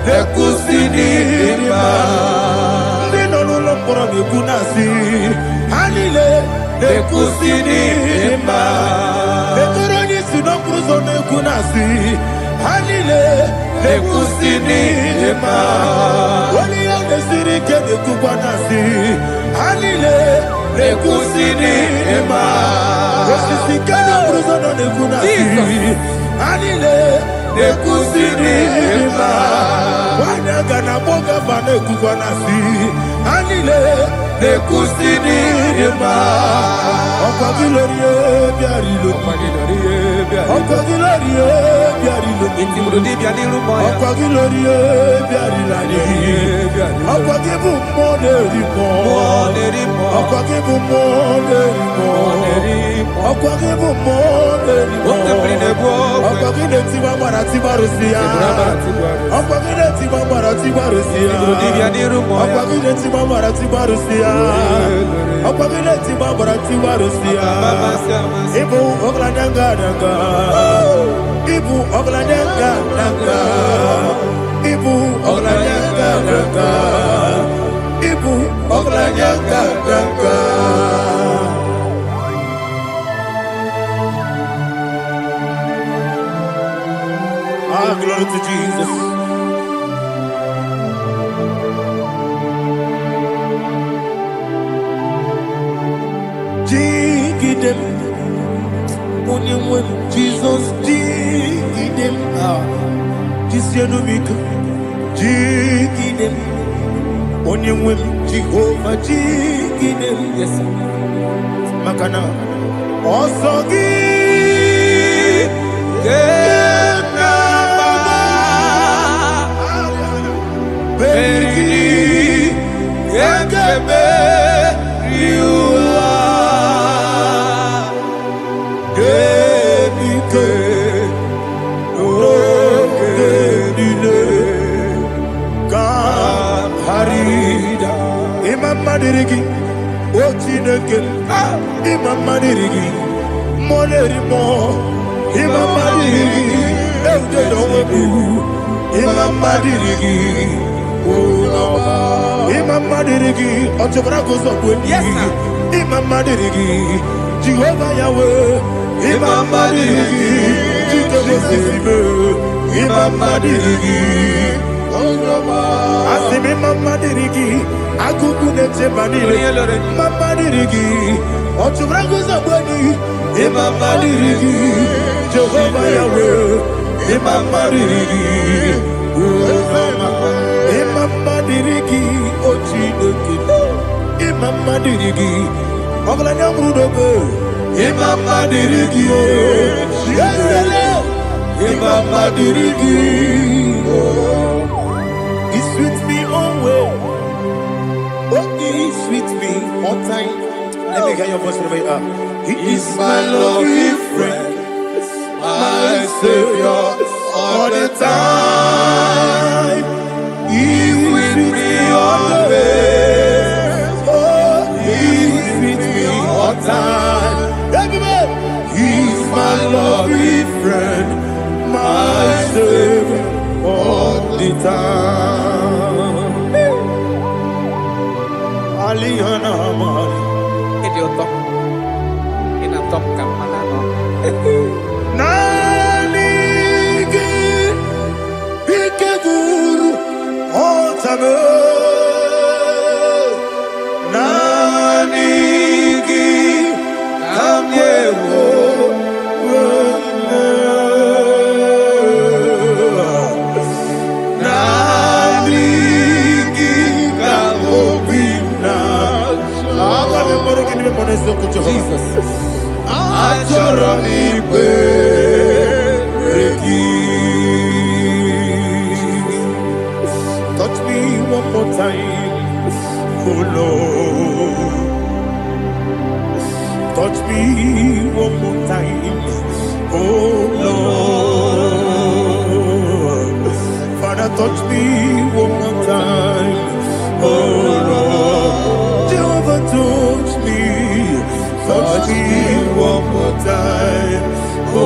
de kusini lima Nino nulokura mikunasi Hanile de kusini lima Betoroni sinokruzo nekunasi Hanile de kusini lima Wali yande sirike de kubanasi Hanile de kusini lima Wesisike de bruzo nekunasi Hanile de kusini lima Wanyaga na boga bane kubanasi Hanile de kusini lima Okagilorie biarilo Okagilorie biarilo Okagilorie biarilani Okagibu moderimo Okagibu moderimo Okagibu moderimo Okagile tiba marati barusia Okagile tiba marati barusia Okagile tiba marati barusia Okagile tiba marati barusia Ibu ogladanga danga Ibu ogladanga danga Ibu ogladanga danga Ibu ogladanga danga Ah, glory to Jesus. Dig them. When Jesus dig them. This year no make. Dig them. When Jehovah dig them. Yes, sir. Makana. Also give. Madirigi, Ochineke, Imam Madirigi, Monerimo, Imam Madirigi, Eldedobu, Imam Madirigi, Imam Madirigi, Otobrako Zobuni, Imam Madirigi, Jehovah Yahweh, Imam Madirigi, Jehovah Imam Madirigi, Asimi Mama Dirigi, Akukune Tebanile, Mama Dirigi, Otubrago Zabani, Mama Dirigi, Jehovah Yahweh, Mama Dirigi, Mama Dirigi, Ochineke, Mama Dirigi, Oglanya Brudobe, Mama Dirigi, Mama Dirigi, He's with me always. Oh, he's with me all time. Let me hear your voice from here. He is my loving friend, my Savior all the time. He's with me always. Oh, he's with me all time. He's my loving friend, my time. Aliyana Mari. Idiot. In a top campanano. Nanigi Ikeguru Otame. Nanigi Kamyewo. Jesus. Touch me one more time, oh Lord. Touch me one more time, oh Lord. Father, touch me one more time, oh Lord. Jehovah, touch me. Touch me one more time, oh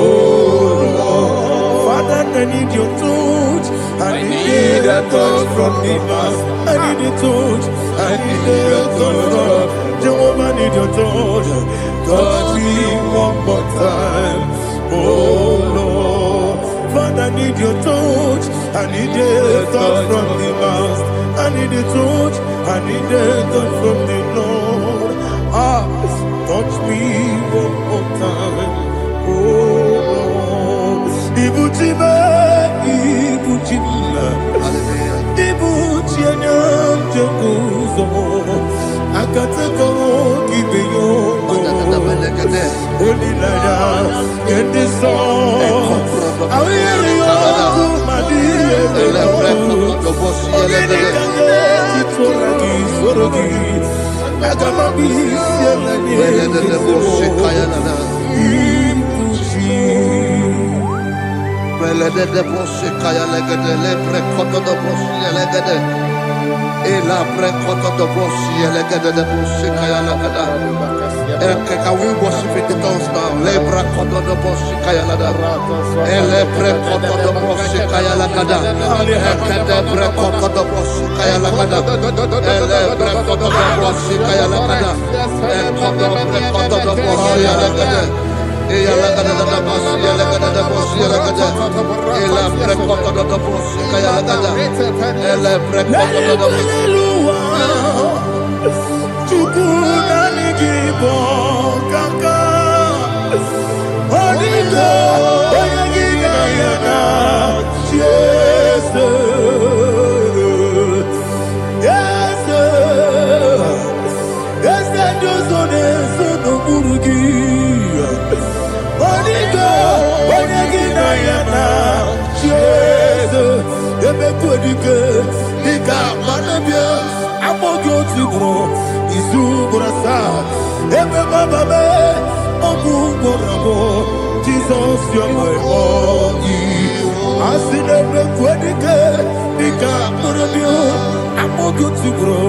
Lord. Father, I need your touch. I need a touch from the Master. I need a touch. I need a touch from Jehovah. I need your touch. Touch me one more time, oh Lord. Father, I need your touch. I need a touch from the Master. I need a touch. I need a touch from the Lord. Touch me one more time, oh Lord. Ibuchima, Ibuchima, Ibuchina, Jacuzo, Akatako, Kibiyo, Holy Lada, get this song. I hear you, my dear, Can we worship in the tongues now? Lebra kodo do boshi kaya lada. Ele pre kodo do boshi kaya lada. Ekede pre kodo do boshi kaya lada. Ele pre kodo do boshi kaya lada. Ekodo pre kodo do boshi lada. Eya lada da boshi lada da boshi lada. Ele pre kodo do boshi kaya lada. Ele pre kodo do boshi. IGBO kaka Onigo Oyagina yana Yes Yes Yes Josone Sono Murugi Onigo Oyagina yana Yes Ebe Kodike Nika Manabia Amogo Tibro Izu Burasa Ebe Bababe Ogu Borabo Jesus you're my all Asinebe Kwadike Nika Murabio Amogo Tibro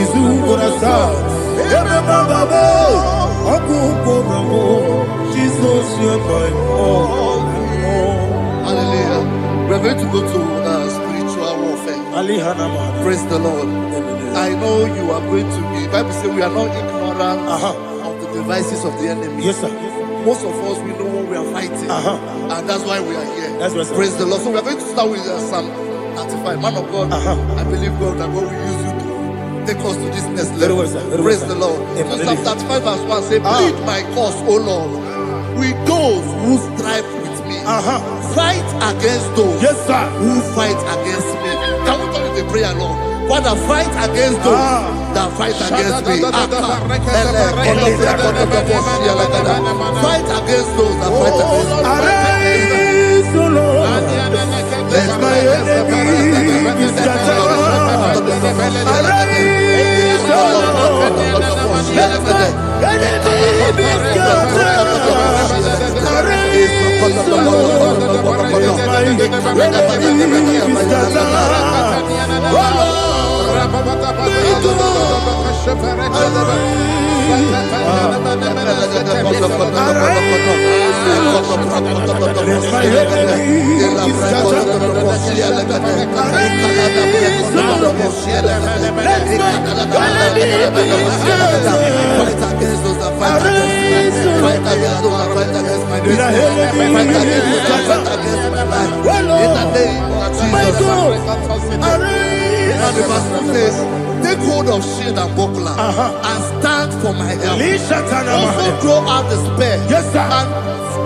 Izu Burasa Ebe Bababe Ogu Borabo Jesus you're my all. Hallelujah. We're going to go to spiritual warfare. Praise the Lord. I know you are going to be. The Bible says we are not ignorant of the devices of the enemy. Yes, sir. Most of us, we know what we are fighting. And that's why we are here. That's right, sir. Praise the Lord. So we are going to start with Psalm 95. Man of God, I believe God that God will use you to take us to this next level. Very well, sir. Very Praise well, the sir. Lord. Amen. So Psalm 35 verse 1 says, plead my cause, O Lord, with those who strive with me. Fight against those who fight against me. Can we turn it a prayer, Lord? Father, fight against those that fight against me. Fight against those that fight against me. Arise, O Lord, let my enemy be scattered. Arise, O Lord, let my enemy be scattered. Arise, O Lord, let my enemy be scattered. Oh Lord, may God arise. Take hold of shield and buckler and stand for my help. Also throw out despair. Yes, sir. And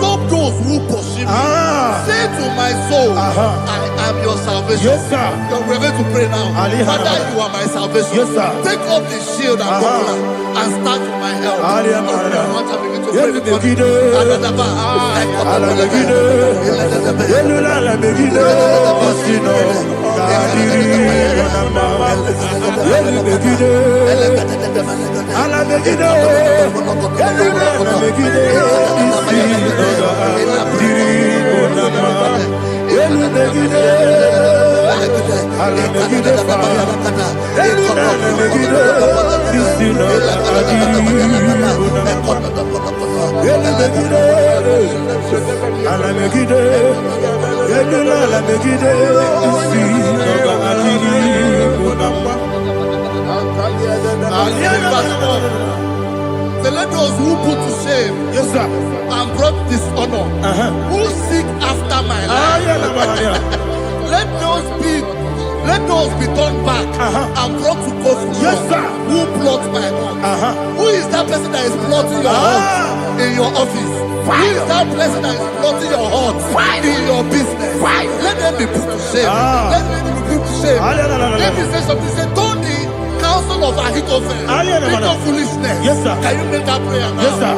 stop those who pursue me. Say to my soul, I am your salvation. Yes, sir. We're going to pray now. Father, you are my salvation. Yes, sir. Take up the shield and buckler and stand for my help. So let those who put to shame, Yes, sir. and brought dishonor, who seek after my life, let those be turned back and brought to confusion. Yes, sir. Who plot my home? Who is that person that is plotting your heart in your office? Who is that person that is plotting your heart in your business? Let them be put to shame. Let them be put to shame. Let me say something. Say, don't the counsel of Ahithophel. Think of foolishness. Yes, sir. Can you make that prayer now? Yes, sir.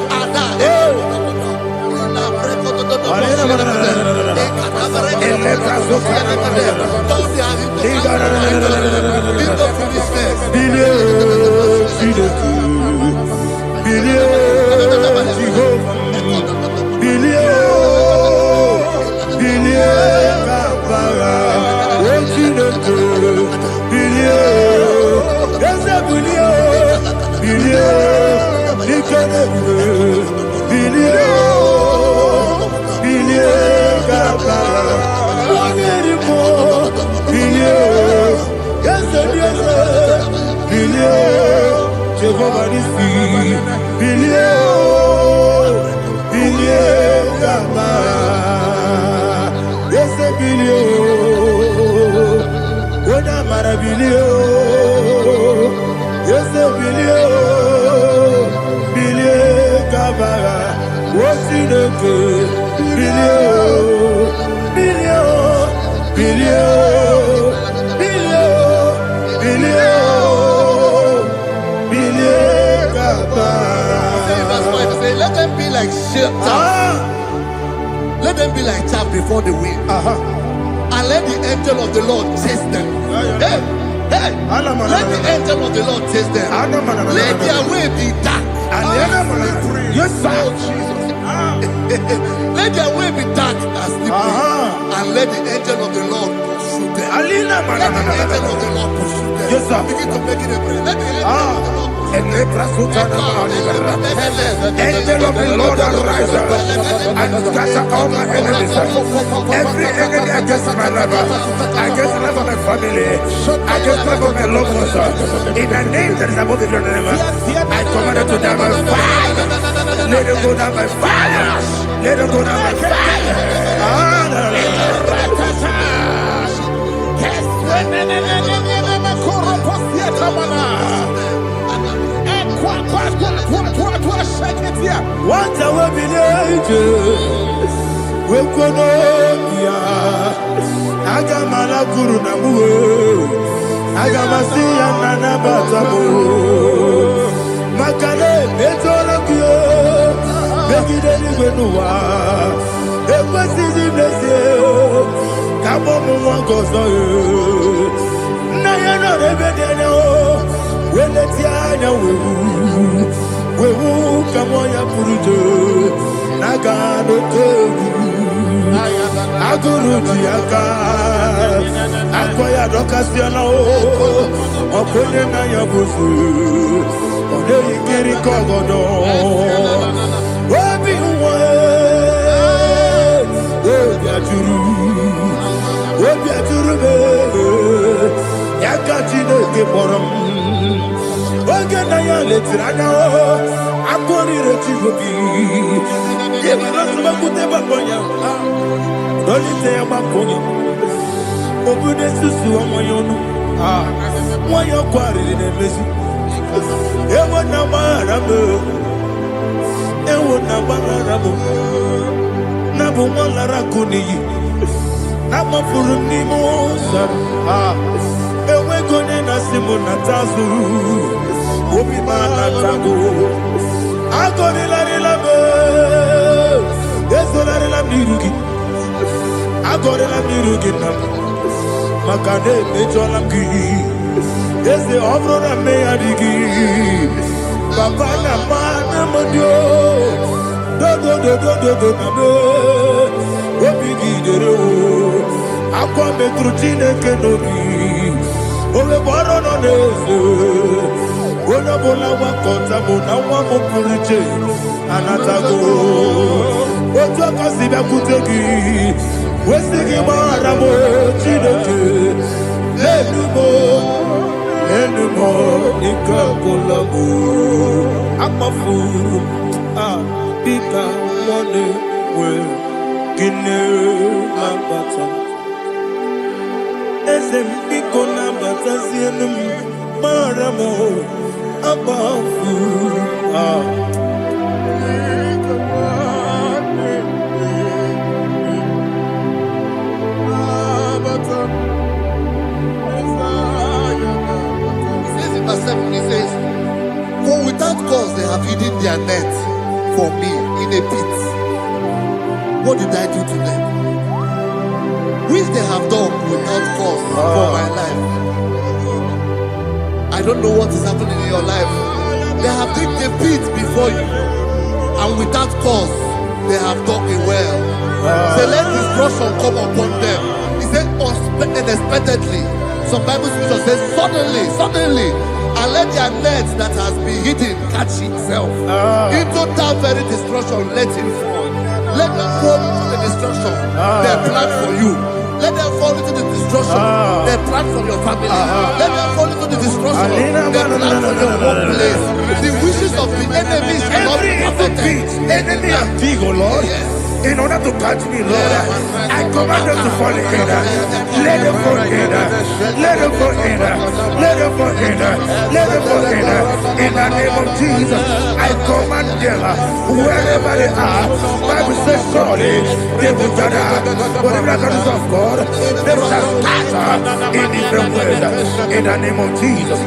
Let them be like chaff. Let them be like chaff before the wind. And let the angel of the Lord chase them. Hey, let the angel of the Lord chase them. Let their way be dark. Yes, sir. Let their way be dark and slippery. And let the angel of the Lord pursue them. Let the angel of the Lord pursue them. Yes, sir. Begin to make it a prayer. Let the angel of the Lord Angel of the Lord arise and scatter all my enemies. Every enemy against my life, against the life of my family, against the life of my loved ones. In the name that is above the name, I command it to them by fire. Let it go down by fire. Let it go down by fire. What I will be we kono ya agamala kuru na muwe agamasi ya nana batamu makale betola kuyo begide ni benuwa ekwesi di blesse kabo mu wangozo na ya no rebede no wele ti anya wewu kamo ya purujo naga no tegu aguru diaka akoya dokasiana o okonye na ya busu Ode yikiri kogodo. Obi uwe. Obi ajuru. Obi ajuru be. Yaka Chineke borom. Oge na ya letiranya o. Akori rechigobi. Yebi rasuma kute bakonya. Dolite ya bakonya. Obude susu amoyono. Moyo kwari nemezi. Ewo na marabu. Ewo na marabu. Na bu molara kuniyi. Na mafuru ni mosa. Ewe kone na simu na tazu. Obi mana tago. Agori lari labe. Yeso lari la mirugi. Agori la mirugi na. Makane mejo la ki. Yese obro na me adigi. Papa na mana modio. Do na me. Obi gidere o. Akwa metru Chineke nobi. Owe boro no neze. Ona bola wakota mona wamo puriche. Anatago. Ojo kasiba kutegi. Wesigi maramo Chineke. Enumo nikakolabu. Amafu. Bika one we. Gine mabata. Ezem biko na bata zienum maramo abafu. He says in verse 7, he says, for without cause they have hidden their net for me in a pit. What did I do to them? Which they have done without cause for my life. I don't know what is happening in your life. They have digged a pit before you, and without cause they have dug a well. Say, let destruction come upon them. He said, unexpectedly. Some Bible scripture says, suddenly, and let their net that has been hidden catch itself. Into that very destruction, let it fall. Let them fall into the destruction they plan for you. Let them fall into the destruction they plan for your family. Let them fall into the destruction they plan for your workplace. The wishes of the enemy shall not be perfected. Enemy and dig, oh Lord. Yes. In order to catch me, Lord, I command them to fall in. Let them fall in. Let them fall in. Let them fall in. Let them fall in. In the name of Jesus, I command them wherever they are. Bible says surely they will gather. Whatever the God of God, they shall scatter in different ways. In the name of Jesus.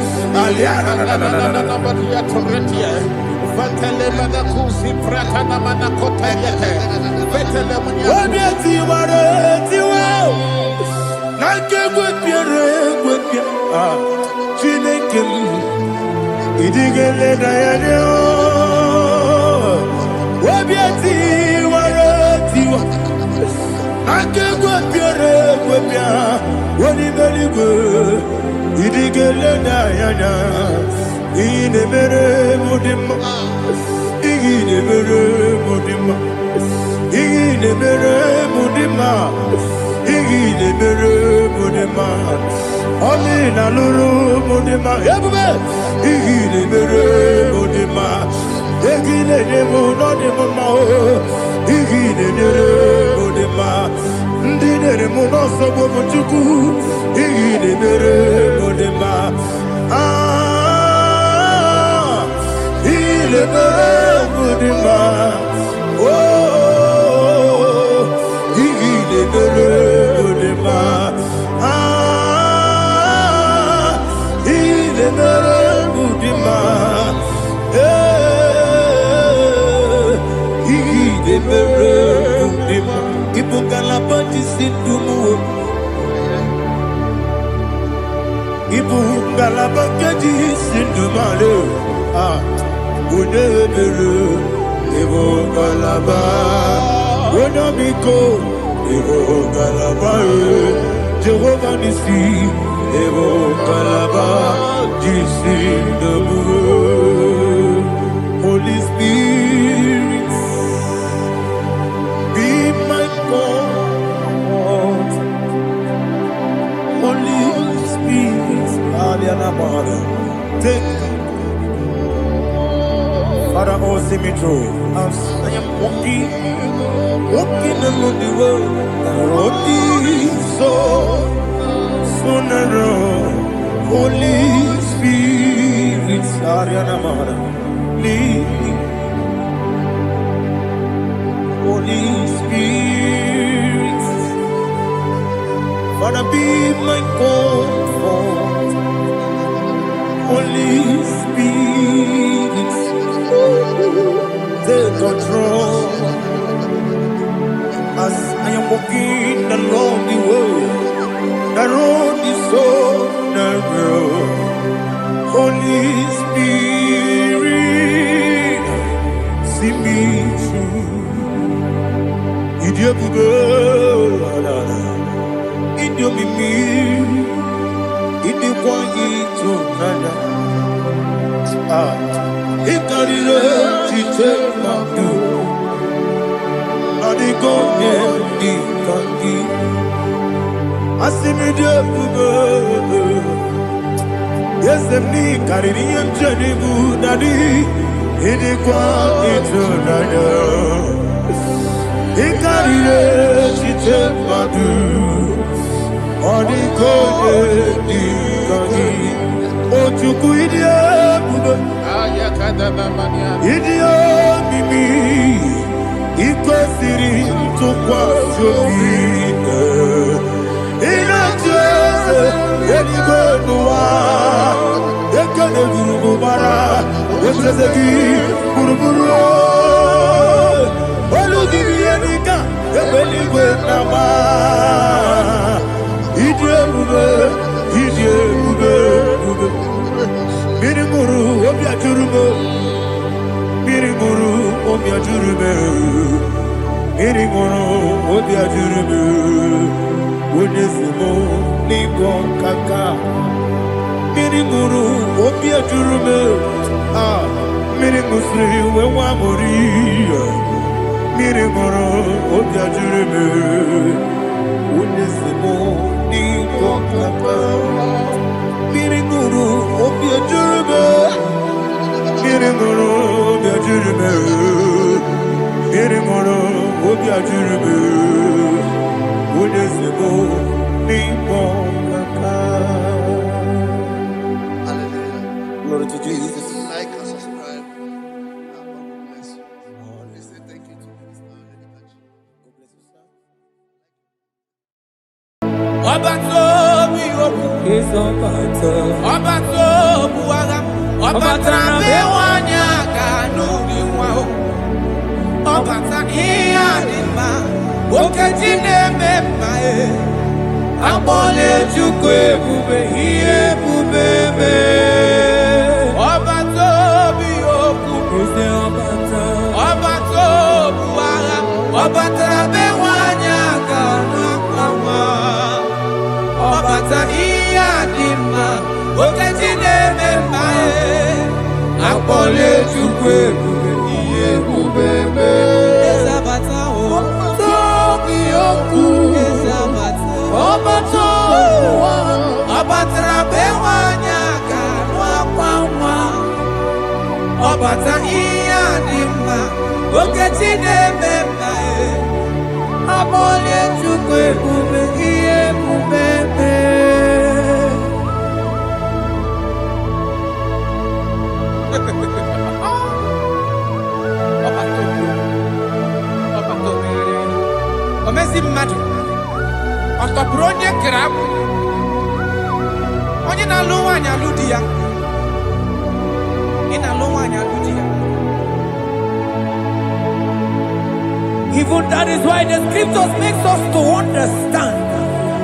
Jehovah Nissi, Evo Kalaba, Jisi Debu. Father, oh, see me through. As I am walking along the road. The road is so narrow. Holy Spirit, lead me. Holy Spirit, Father, be my comfort. Holy Spirit, take control. As I am walking along the road is so narrow. Holy Spirit, see me through. Idiobube, Idiomimi, Idikwanito nana. Ikarire chitema du. Adigonye ikangi. Asimidiyobube. Yes, me kariri anjanibu nadi. Idikwanito nana. Ikarire chitema du. Adigonye ikangi. Ochuku idiobube. Idio mimi iko siri tukwa jobi inatese elibenuwa ekene gurubara esezegi buruburu oludibi enika ebeligwe nama idiebube Miriguru obiajurume Miriguru obiajurume Miriguru obiajurume Onesimo nigo kaka Miriguru obiajurume Mirigusri wewa mori Miriguru obiajurume Onesimo nigo kaka Miriguru obiajurume Miriguru obiajurume Miriguru obiajurume Onesimo nigo kaka. Hallelujah. Glory to Jesus. Like and subscribe. God bless you. Please say thank you to Minister Lady Kachi. God bless you, sir. Even that is why the scriptures makes us to understand.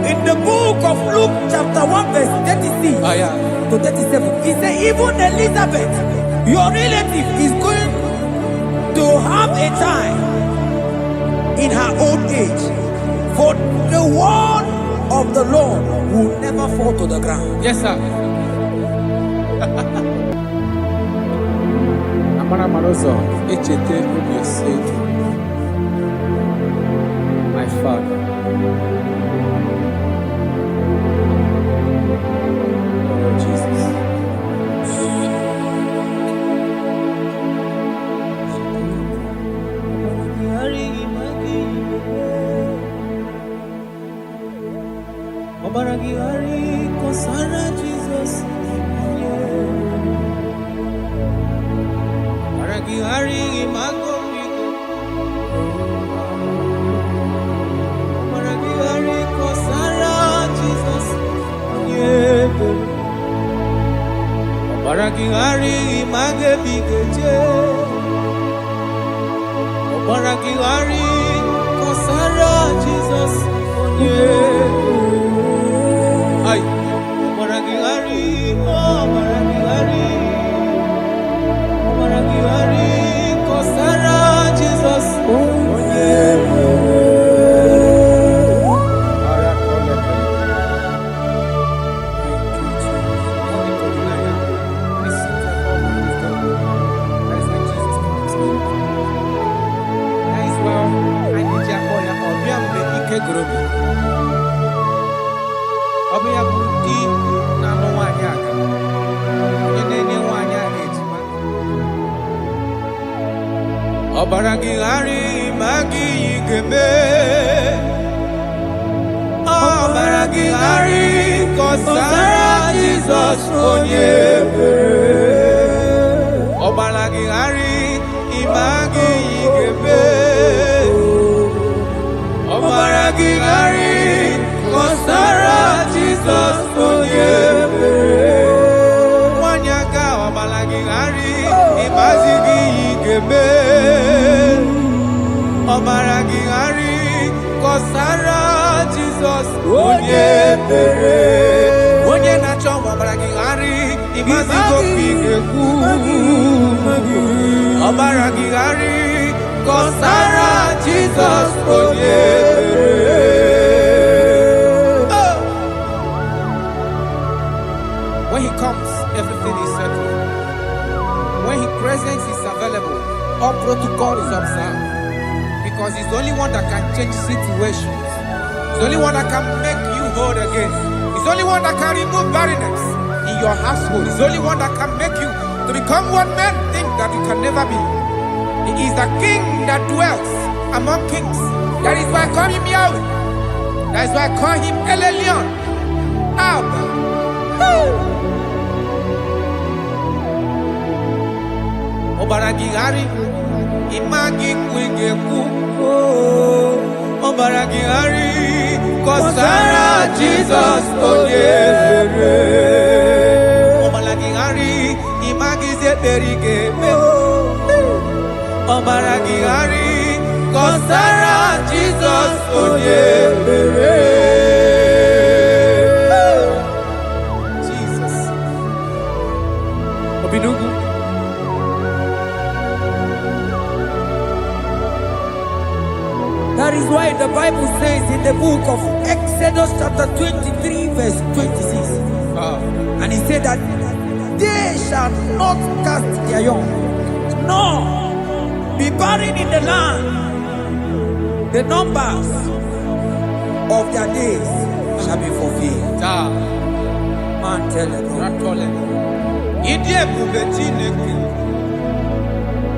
In the book of Luke chapter 1 verse 36 to 37, it says even Elizabeth, your relative, is going to have a child in her old age. For the word of the Lord will never fall to the ground. Yes, sir. My Father. Oh, Jesus. Baragingari magebikeje. Baragingari kosara Jesus onye. Ay, baragingari, oh baragingari, baragingari kosara Jesus onye. Obaragingari magi igeme. Obaragingari kosara Jesus onye. Obaragingari imagi igeme. Obaragingari kosara Jesus onye. Wanyaga obaragingari imagi igeme. Obaragingari kosara Jesus onye pere. Onye nacho obaragingari imazigo pigeku. Obaragingari kosara Jesus onye pere. When he comes, everything is settled. When he presents, is available. All protocol is observed. Because he's the only one that can change situations. He's the only one that can make you whole again. He's the only one that can remove barrenness in your household. He's the only one that can make you to become what men think that you can never be. He is the king that dwells among kings. That is why I call him Yahweh. That is why I call him El Elyon. Abba. Obaragingari imagi kwigeku. Obaragingari kosara Jesus onye. Obaragingari imagi zeberigeme. Obaragingari kosara Jesus onye. Jesus. Obinugu. That is why the Bible says in the book of Exodus chapter 23 verse 26. And he said that they shall not cast their young, nor be barren in the land. The numbers of their days shall be fulfilled. Man tell them. Idebube Chineke.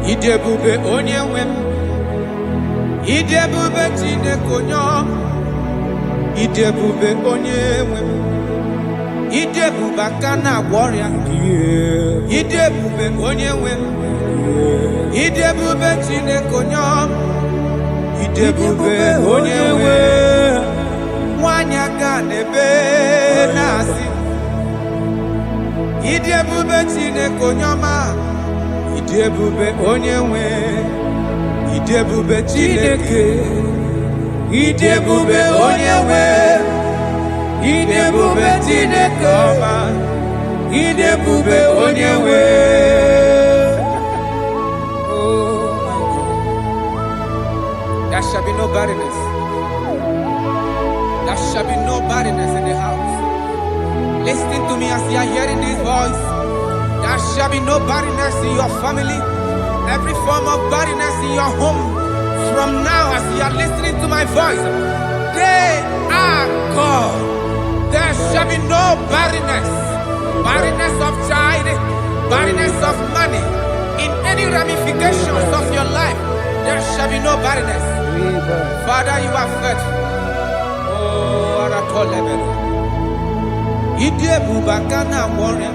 Idebube Onyenwem. Idebube Chineke onyo. Idebube Onyenwem. Idebube akana warrior. Idebube Onyenwem. Idebube Chineke onyo. Idebube Onyenwem. Wanyaga nebe nasi. Idebube Chineke onyoma. Idebube Onyenwem. Idebube Chineke. Idebube Onyenwem. Idebube Chineke ọma. Idebube Onyenwem. Oh my God. There shall be no barrenness. There shall be no barrenness in the house. Listen to me as you are hearing this voice. There shall be no barrenness in your family. Every form of barrenness in your home. From now as you are listening to my voice, they are gone. There shall be no barrenness. Barrenness of child, barrenness of money. In any ramifications of your life, there shall be no barrenness. Father, you are faithful. Oh, Aratolebe. Idebube akana warrior.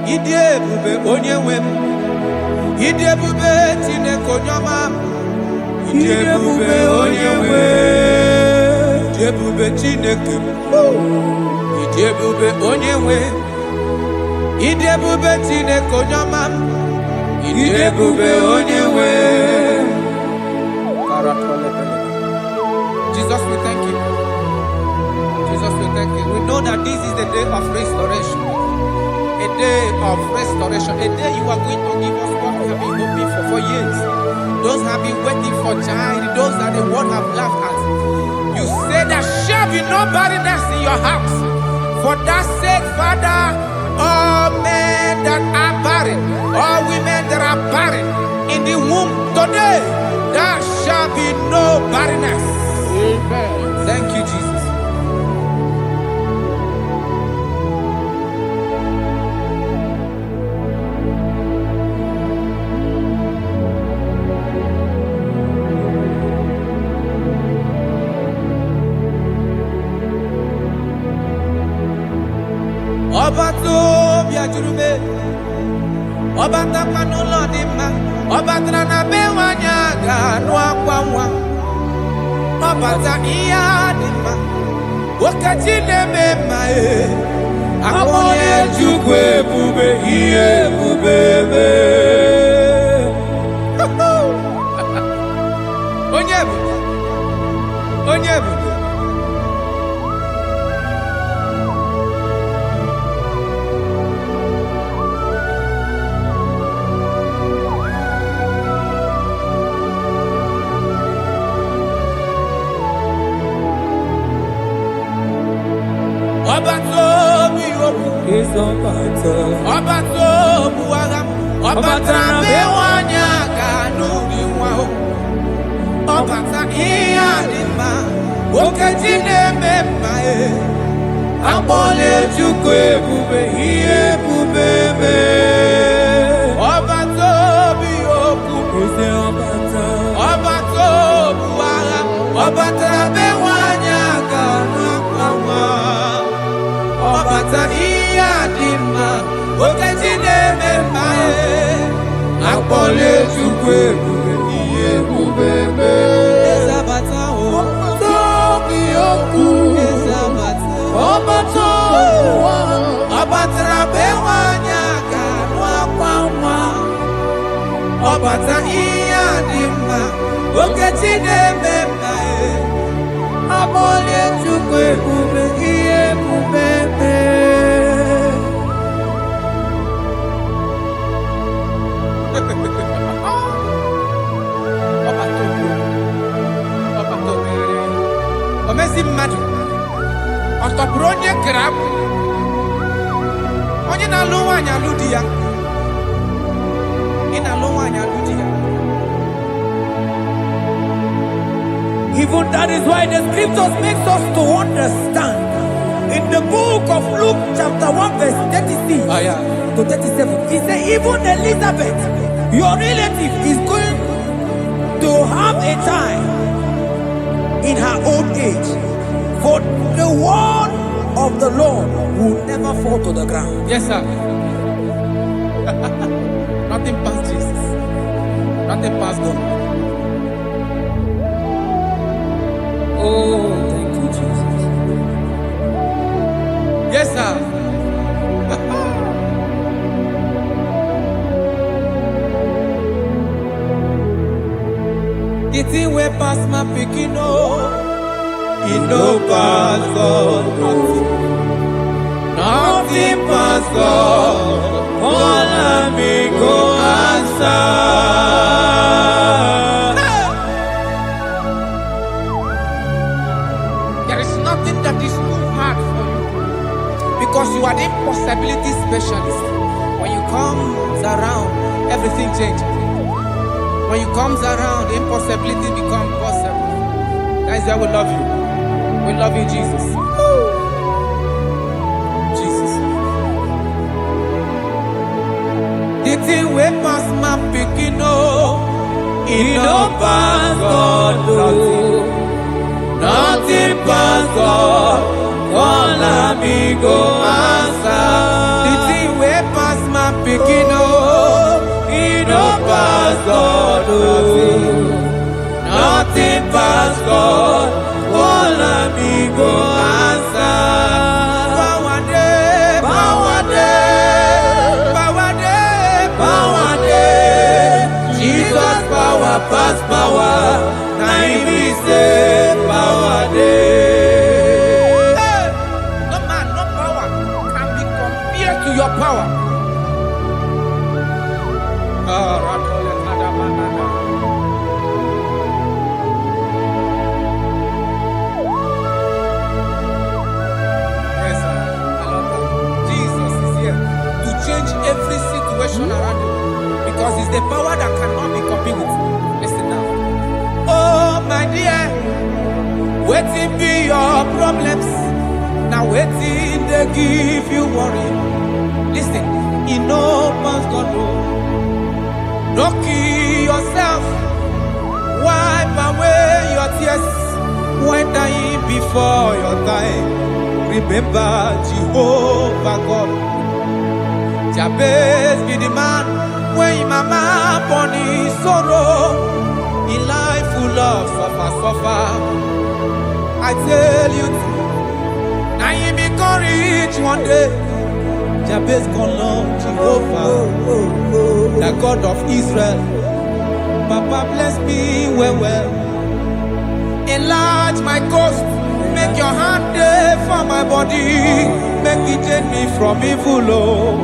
Idebube Onyenwem. Idebube Chineke onyoma. Idebube Onyenwem. Idebube Chineke. Idebube Onyenwem. Idebube Chineke onyamam. Idebube onyewe. Jesus, we thank you. Jesus, we thank you. We know that this is the day of restoration. A day of restoration. A day you are going to give us what we have been hoping for years. Those have been waiting for child. Those that the world have laughed at. You say there shall be no barrenness in your house. For that sake, Father, all men that are barren, all women that are barren in the womb today, there shall be no barrenness. Amen. Thank you, Jesus. Obato biajurube, obata panulo dima, obatra na bewanya ganwa kwamwa, obata iya dima, wakati nemema akonye jukwe bube iye bubebe. Onyebu, onyebu. Obato buaga, obata bewanya kanuni wao, obata iya dima, okajine mema abole chukwe bube iye bubebe. Obato bioku, obato buaga, obata bewanya kanuni obata iya dima, okajine mema akpole chukwe bube iye bubebe. Ezabata o tobi oku, ezabata obato obatra bewanya kanwa kwamwa, obata iya dima, okajine mema akpole chukwe bube iye bubebe. Omezi mmadu ọtọpụrụ onye kere akpụ onye na-alụ nwaanyị alụ di ya, ị na-alụ nwaanyị alụ di ya. Even that is why the scriptures makes us to understand. In the book of Luke chapter 1 verse 36 to 37, he said even Elizabeth, your relative, is going to have a child in her old age. For the word of the Lord will never fall to the ground. Yes, sir. Nothing past Jesus. Nothing past God. Oh, thank you, Jesus. Yes, sir. The thing way past my picking, it no pass God. Nothing pass God. All of me go answer. There is nothing that is too hard for you, because you are the impossibility specialist. When you come around, everything changes. When you come around, the impossibility becomes possible. Guys, I will love you. We love you, Jesus. Jesus. The thing way past my picking, it no pass God. Nothing pass God. All of me go answer. The thing way past my picking, it no pass God. Nothing pass God. All of me go answer. Bawade, bawade. power pass power. Now him be say power dey. No man, no power can be compared to your power. Yes, sir. I love that. Jesus is here to change every situation around you because it's the power that cannot be copied with. Listen now. Oh, my dear, waiting be your problems. Now waiting they give you worry. Listen, in no man's God know. Don't kill yourself. Wipe away your tears when dying before your time. Remember Jehovah God. Jabez be the man when mama born his sorrow. In life full of suffer. I tell you, now you be courage one day. Jabez call on Jehovah, the God of Israel. Papa bless me well. Enlarge my coast. Make your hand there for my body. Make it change me from evil. Oh.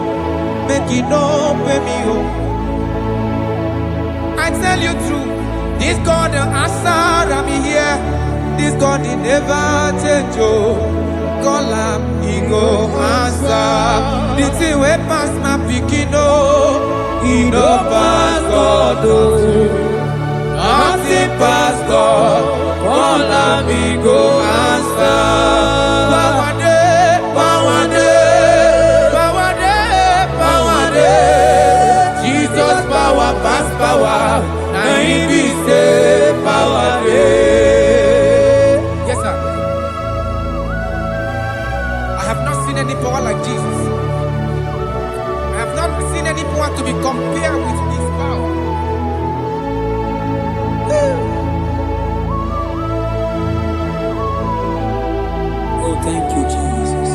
Make it no pay me. Oh. I tell you true. This God the answer I'm here. This God he never change. Oh. Call him, he go answer. The thing way pass my picking. Oh. He no pass God. Oh. Nothing pass God. Call him, he go answer. Power day, power day, power day, power day. Jesus power pass power. Now he be say power day. Yes, sir. I have not seen any power like Jesus. I have not seen any power to be compared with his power. Oh, thank you, Jesus.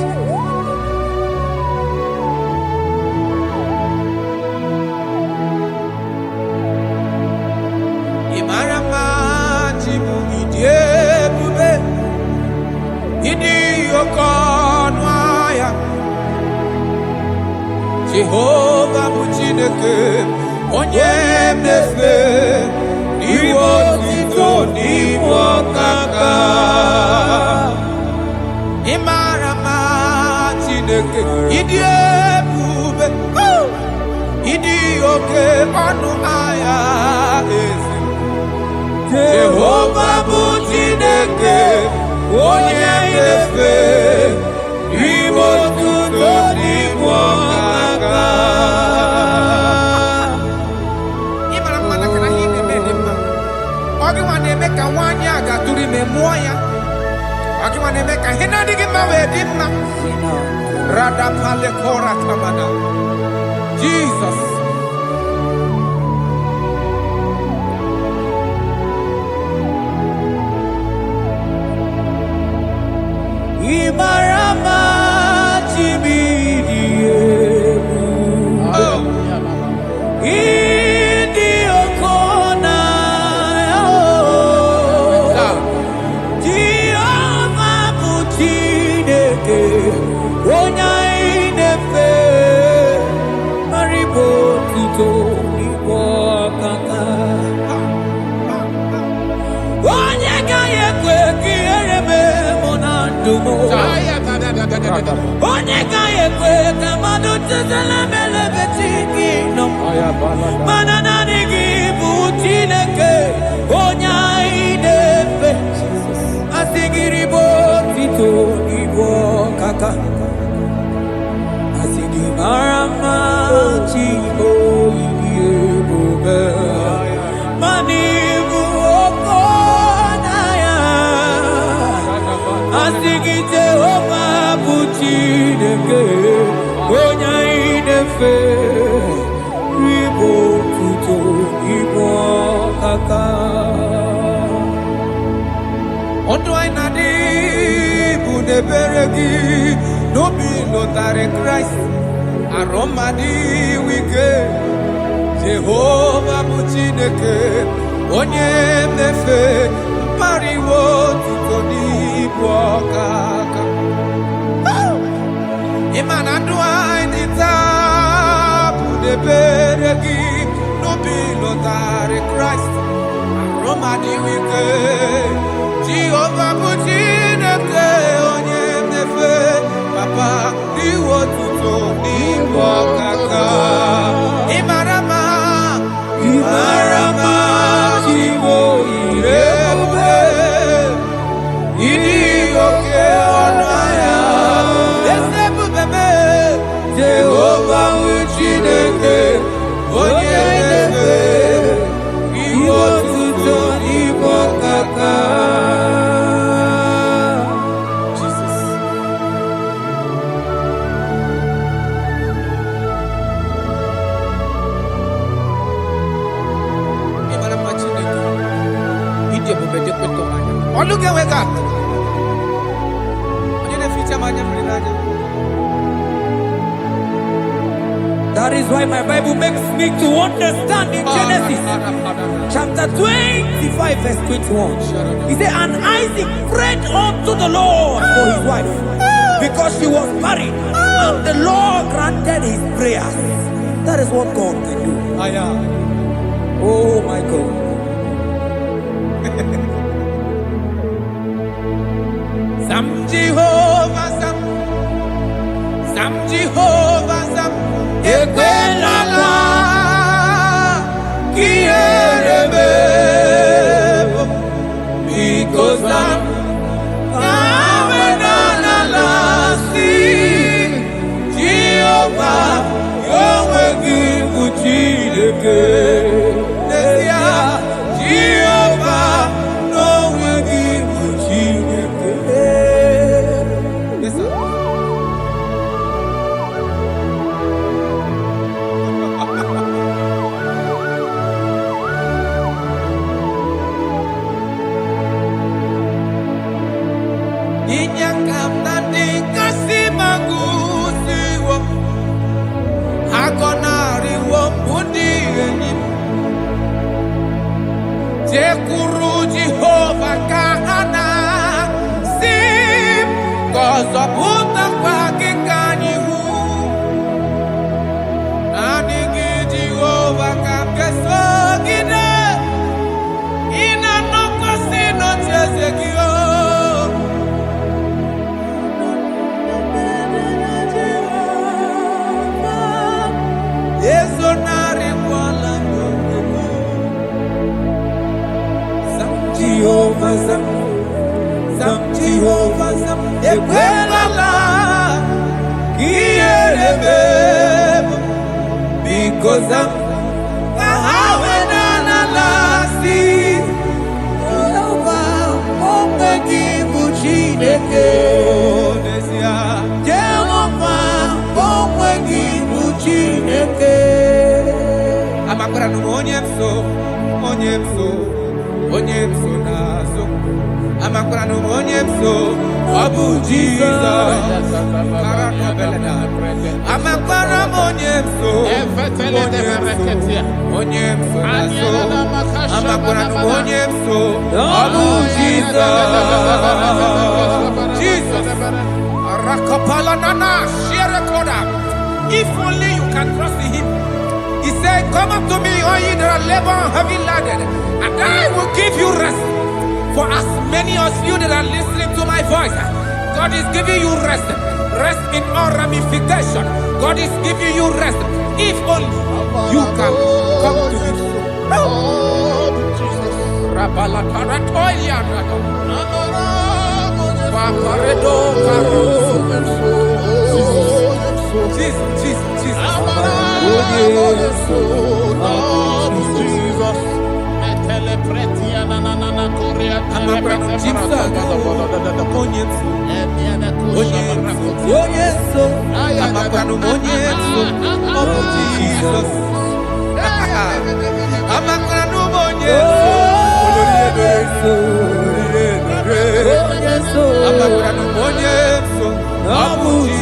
Imarama jimu idiebube idi okonwaya Jehovah Muchineke onye mnefe niwo tito niwo kaka Imarama Chineke idiebube idi oke ọnụ aya ezi Jehovah Muchineke onye mnefe niwo tito niwo kaka Imarama na kana hii nemedema Ogi wanemeka wanya agaturi memoya Ogi wanemeka hina digi mawedima Rada pale kora kamada Jesus Imarama chibidiebu. Idi okona. Jehovah Muchineke onya inefe. Maribo tito nibo kaka. Onye kaya kwe kiereme monandumo. Onye kaya kwe kamado tezela mele betiki no. Manana nigi Muchineke onya inefe. Asigiribo tito nibo kaka. Asigimarama chibo idiebube. Manibu okonaya. Asigi Jehovah Muchineke onya inefe. Ribo tuto ibo kaka. Ondo ainadi buneberegi no be notare Christ aromadi wike Jehovah Muchineke onye mnefe mariwo tuto n'ibu ọkaka. Imana ndua indita budebere gi nubi lotare Christ. Roma di wike Jehovah butineke onye mnefe papa iwo tuto n'ibu ọkaka. Imarama Chiwo irebe Idi oke ọnaya Esebu bebe Jehovah Chineke onye nebe Iwo tuto n'ibu ọkaka. Jesus. Look at God. That is why my Bible makes me to understand in Genesis chapter 25 verse 21. He said, and Isaac prayed unto the Lord for his wife because she was married, and the Lord granted his prayers. That is what God can do. Oh my God. Sam Jehovah Sam Ekwelala Kierebe because I'm Jehovah Yahweh Gibujideke Jehovah Yahweh Gibujideke. Yes, sir. Inyakam nandi kasimagusiwo Hagonari wo budi enyim Jekuru Jehovah kahana sim Kozo puta kwa kikanyihu Nanigi Jehovah kamkeso gide Ina noko sino chezekio Jehovah Sam Ekwelala Kierebe because I'm Kahawenanalasi Jehovah Omegi Buchineke Jehovah Omegi Buchineke Amakura no Onye mso nazo Amakura no onye mso Abu Jesus Amakura onye mso nazo Amakura no onye mso Abu Jesus Rakapala nana share koda. If only you can trust him. He said, come up to me, all ye that are labor and heavy laden, and I will give you rest. For as many of you that are listening to my voice, God is giving you rest. Rest in all ramification. God is giving you rest. If only you can come to him.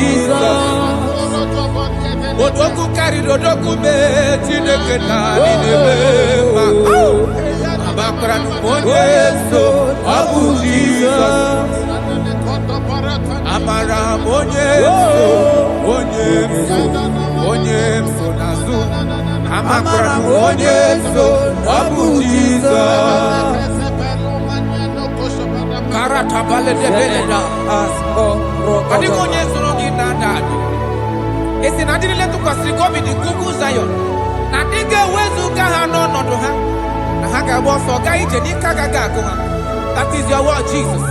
Jesus. Odoku carry odoku me chineke na ni nebe ma Yesu, Abu Jesus. Amara Yesu, Yesu Nazu. Amara Yesu, Abu Jesus. Karata bale de beleda. Adi Yesu rogi nada. Esi nadiri letu kwa sikobi di kuku Zion. Nadige wezu kaha no doha. That is your word, Jesus.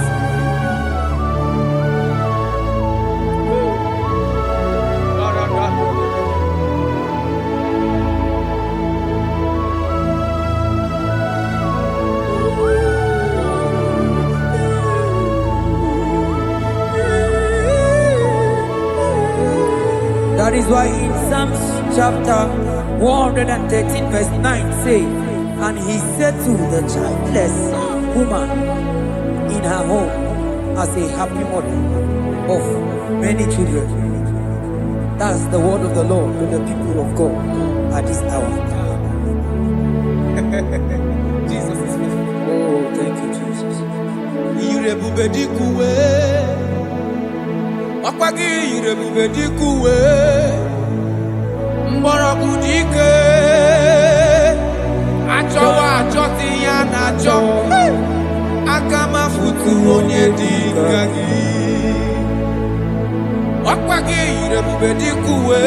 That is why in Psalms chapter 113 verse 9 says, and he said to the childless woman in her home as a happy mother of many children. That's the word of the Lord to the people of God at this hour. Jesus is faithful. Oh, thank you, Jesus. Irebubedikuwe. Okwagi irebubedikuwe. Mborokudike. Achowa achoti ya nacho. Akama futu onye dikagi. Okwagi irebubedikuwe.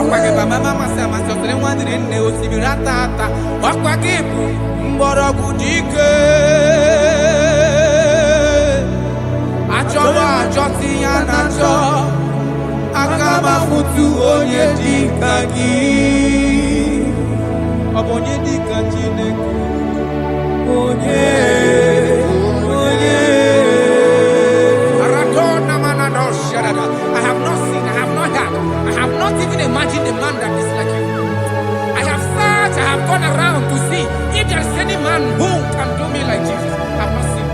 Okwagi mama sama sosere mwadire nne osibiratata. Okwagi bu mborokudike. Achowa achoti ya nacho. Akama futu onye dikagi. Abonye dikachine. I have not seen, I have not heard, I have not even imagined a man that is like you. I have searched, I have gone around to see if there is any man who can do me like Jesus. I have not seen.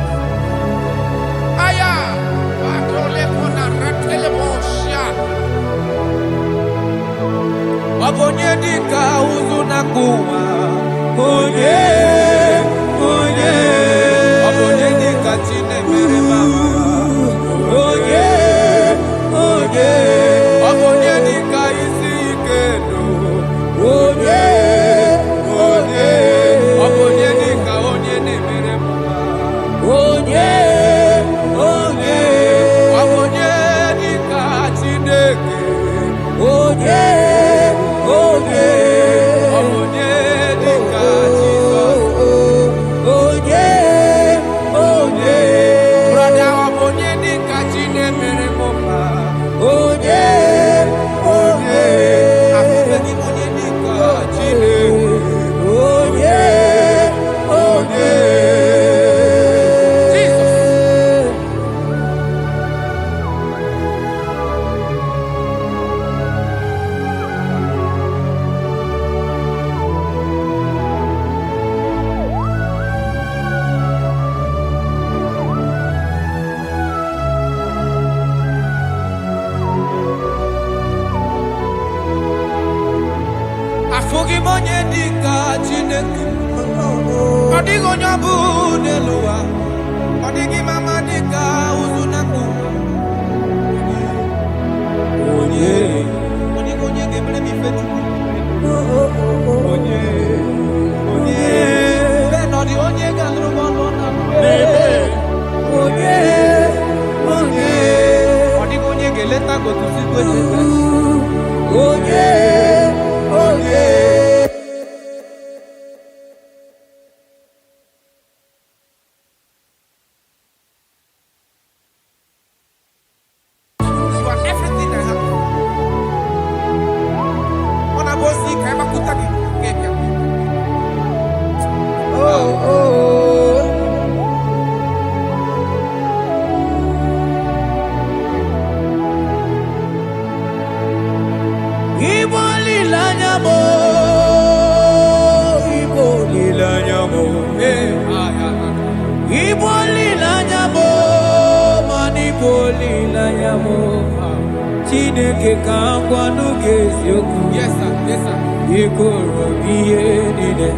Yes, sir. Yes, sir.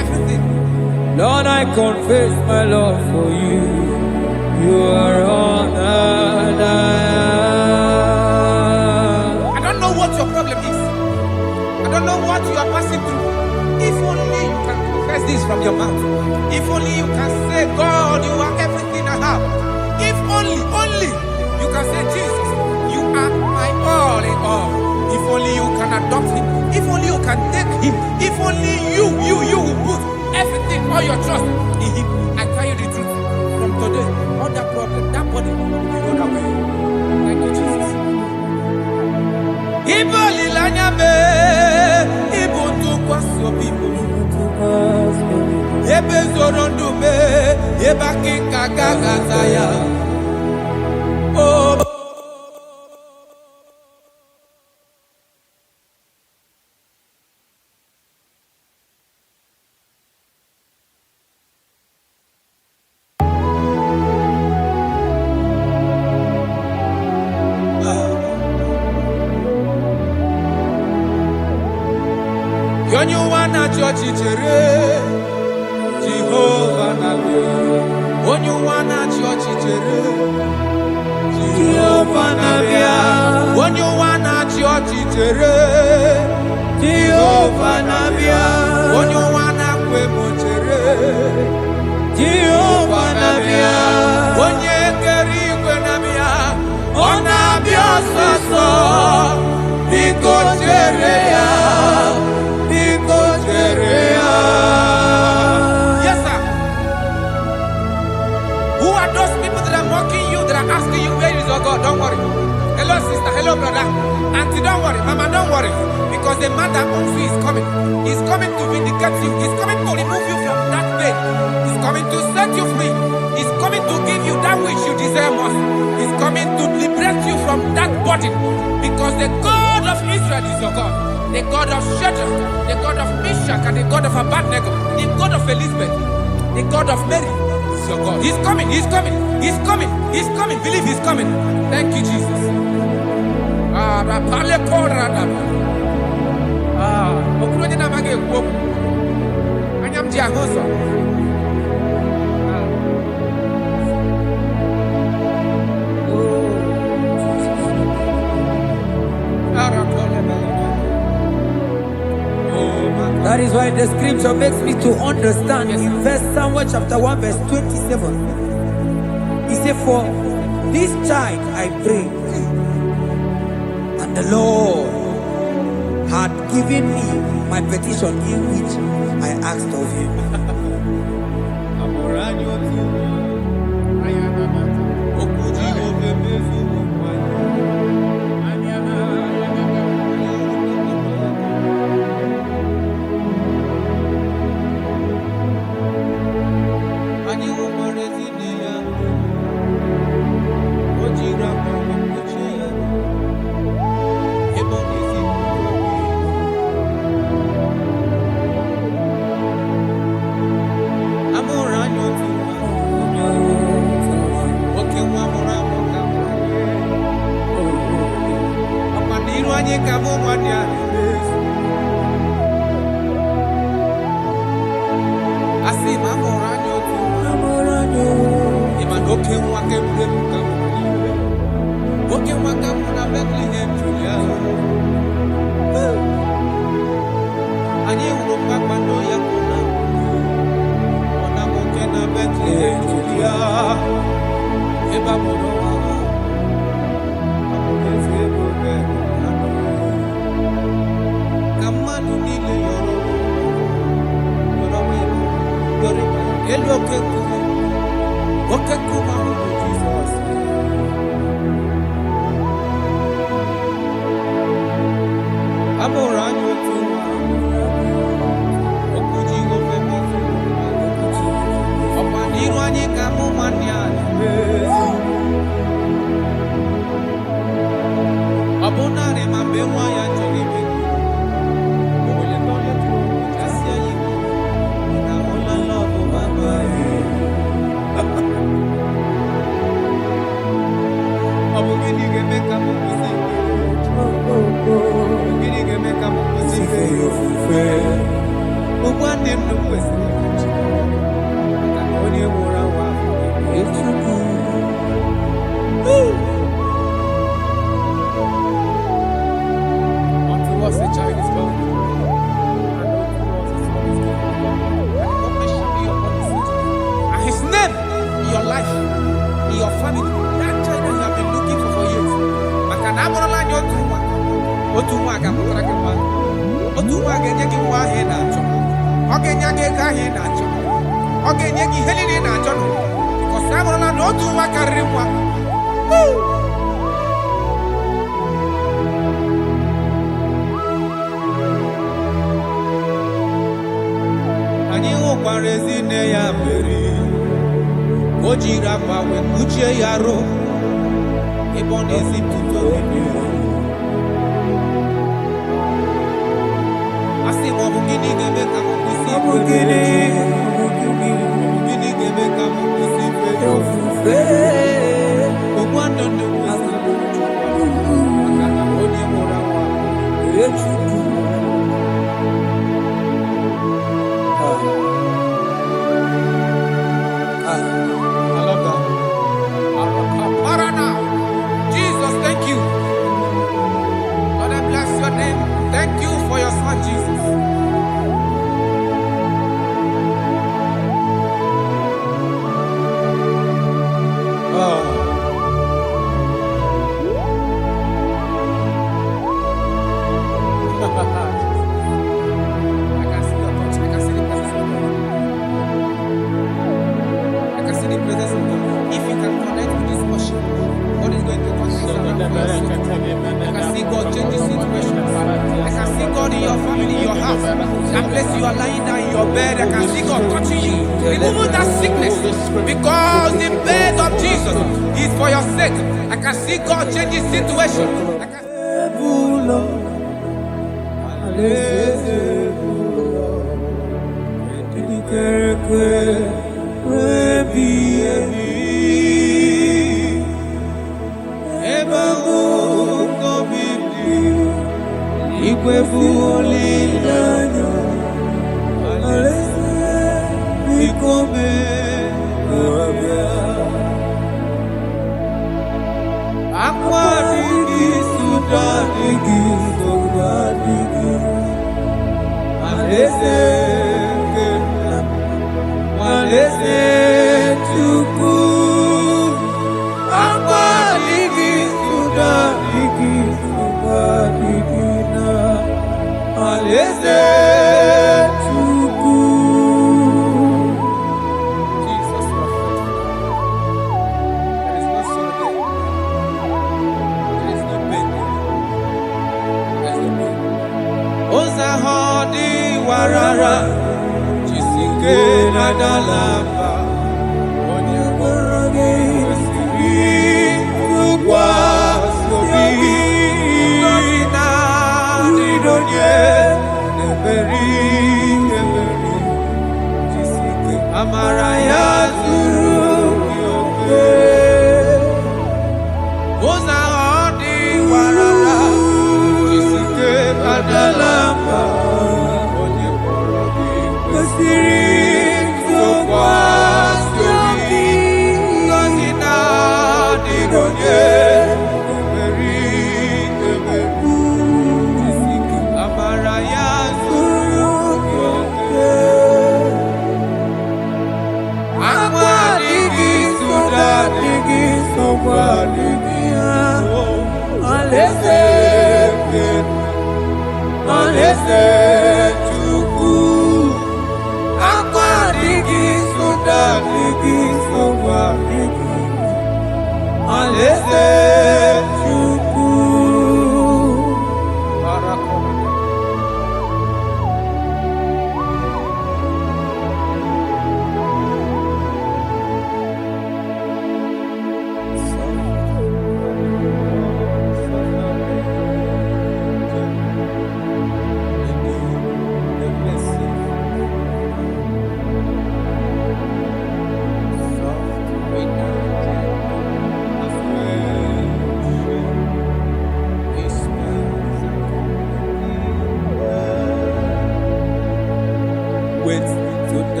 Everything. Lord, I confess my love for you. You are honored. I don't know what your problem is. I don't know what you are passing through. If only you can confess this from your mouth. If only you can say, God, you are everything I have. If only you can say, Jesus, you are my all in all. If only you can adopt him. If only you can take him. If only you will put everything, all your trust in him. I tell you the truth. From today, all that problem, that body, you know that way. Thank you, Jesus. Iboli lanyame, ibuntu kwaso people. Ebe zorondume, eba kikagagazaya. Oh. Onyuwana church chere Jehovah nabe. Onyuwana church chere Jehovah nabe. Onyuwana church chere Jehovah nabe. Onyuwana kwemo chere Jehovah nabe. Onye keri kwe nabe. Onabia soso biko chere ya. Yes, sir. Who are those people that are mocking you, that are asking you, where is your God? Don't worry. Hello, sister. Hello, brother. Auntie, don't worry. Mama, don't worry. Because the man that owns you is coming. He's coming to vindicate you. He's coming to remove you from that pain. He's coming to set you free. He's coming to give you that which you desire most. He's coming to liberate you from that burden. Because the God of Israel is your God. The God of Shadrach, the God of Meshach, and the God of Abednego, the God of Elizabeth, the God of Mary is your God. He's coming, he's coming, he's coming, he's coming. Believe he's coming. Thank you, Jesus. That is why the scripture makes me to understand. In verse Samuel chapter 1 verse 27, he said, for this child I pray, and the Lord had given me my petition in which I asked of him.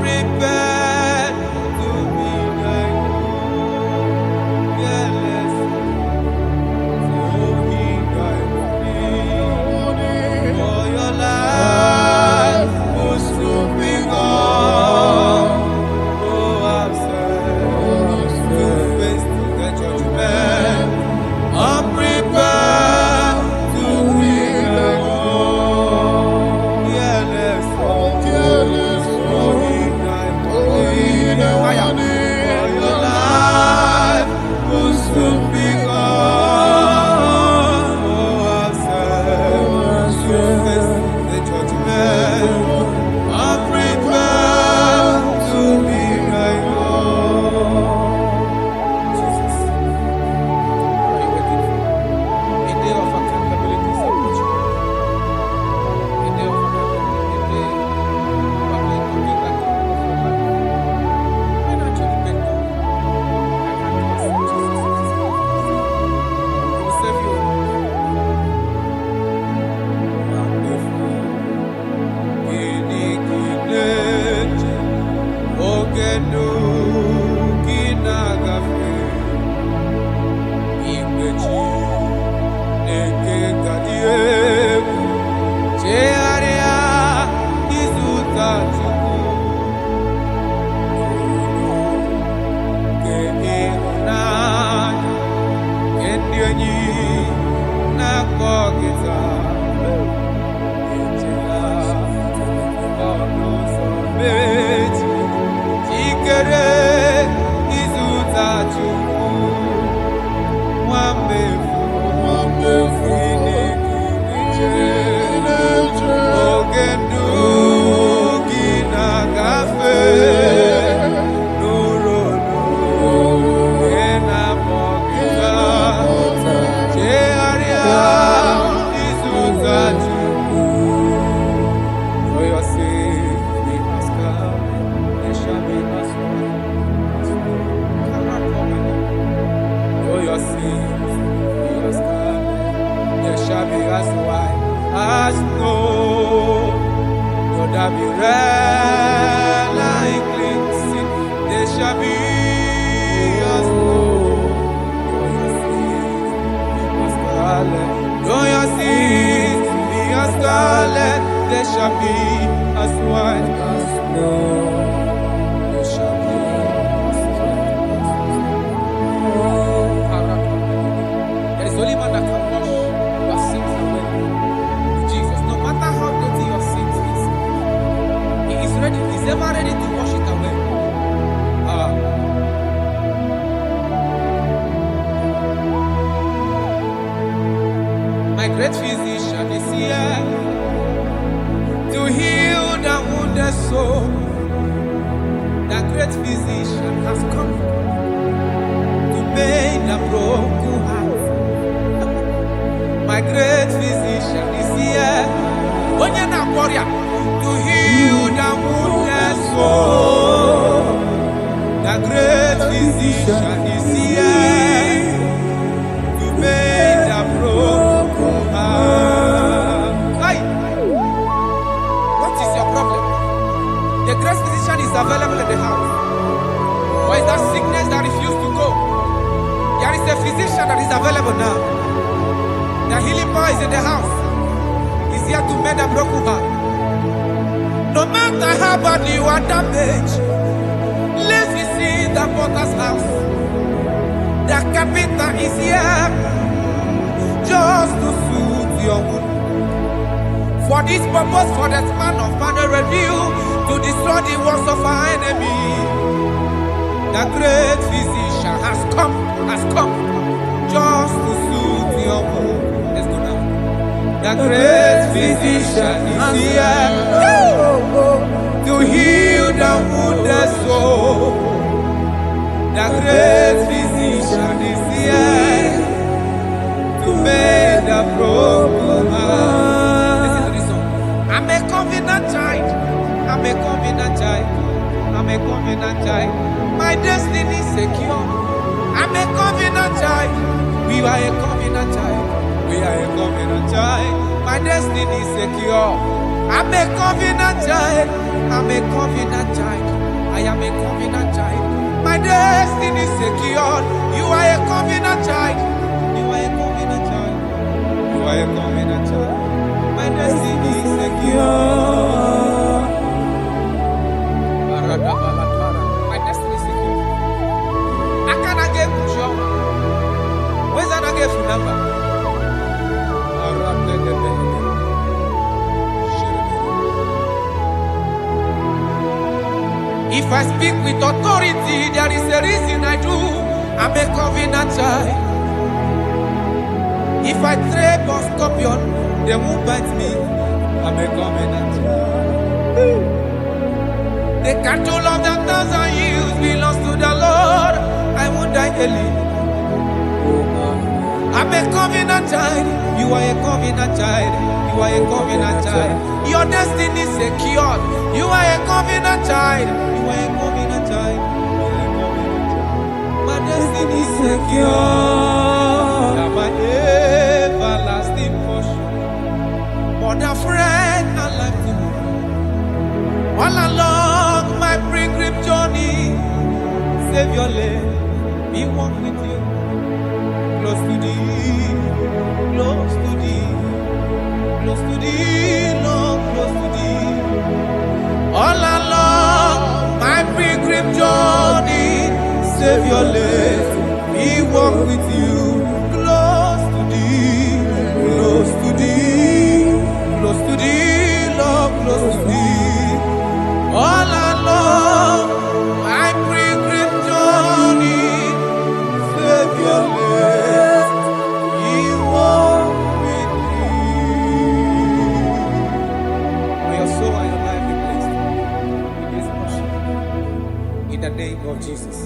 prepared to be like you. Yes, so he died for your life will soon be gone. Oh, I'm sad to face the judgment. I'm prepared to be like you. Yes, so he died for your life will soon be gone. Oh, I'm sad to face the judgment. I'm prepared to be like you. Jesus, what are you waiting for? A day of accountability is approaching. A day of accountability, a day you are going to give account of your life. When actually bend down, I can accept Jesus as his Lord. He will save you. Wonderful. Ginigineje, ogenu ginagafe, igbeji neke gadiegu, chearia izutachuku, ke inunanya, kendienyi nakogita. For your sake, we ask God, there shall be us for your sake, we ask God, there shall be us white as snow. Though there be red like cleansing, there shall be us snow. For your sake, we ask scarlet. Though your sins be as scarlet, there shall be as white as snow. There shall be as white as snow. There is only one that can wash your sins away. Jesus, no matter how dirty your sins is, He is ready. He's ever ready to wash it away. My great physician is here to heal the wounded soul. The great physician has come to make the broken heart. My great physician is here, warrior, to heal the wounded soul. The great physician is here to make the broken heart. Hey! What is your problem? The great physician is available in the house. Or is that sickness that refused to go? There is a physician that is available now. The healing power is in the house. He's here to mend the broken heart. No matter how badly you are damaged, let's visit the potter's house. The carpenter is here just to soothe your wound. For this purpose, for the Son of Man will reveal to destroy the works of our enemy. The great physician has come just to soothe your wound. Let's go now. The great physician is here to heal the wounded soul. The great physician is here to make the broken heart. Listen to this song. I'm a covenant child. I'm a covenant child. I'm a covenant child. My destiny is secure. I'm a covenant child. We are a covenant child. We are a covenant child. My destiny is secure. I'm a covenant child. I'm a covenant child. I am a covenant child. My destiny is secure. You are a covenant child. You are a covenant child. You are a covenant child. My destiny is secure. My destiny is secure. I cannot get sure. Where's that I get number? If I speak with authority, there is a reason I do. I'm a covenant child. If I tread on scorpion, they won't bite me. I'm a covenant child. The cattle of the 1,000 years belongs to the Lord. I won't die early. I'm a covenant child. You are a covenant child. You are a covenant child. Your destiny is secure. You are a covenant child. You are a covenant child. My destiny is secure. You are my everlasting portion. More than friend and life to me. All along my pilgrim journey, save your life. Be one with you. Close to thee, close to thee, close to thee, Lord, close to thee. All along my pilgrim journey, save your life, we walk with you. Close to thee, close to thee, close to thee, Lord, close to thee. All along my pilgrim journey, save your life. In the name of Jesus.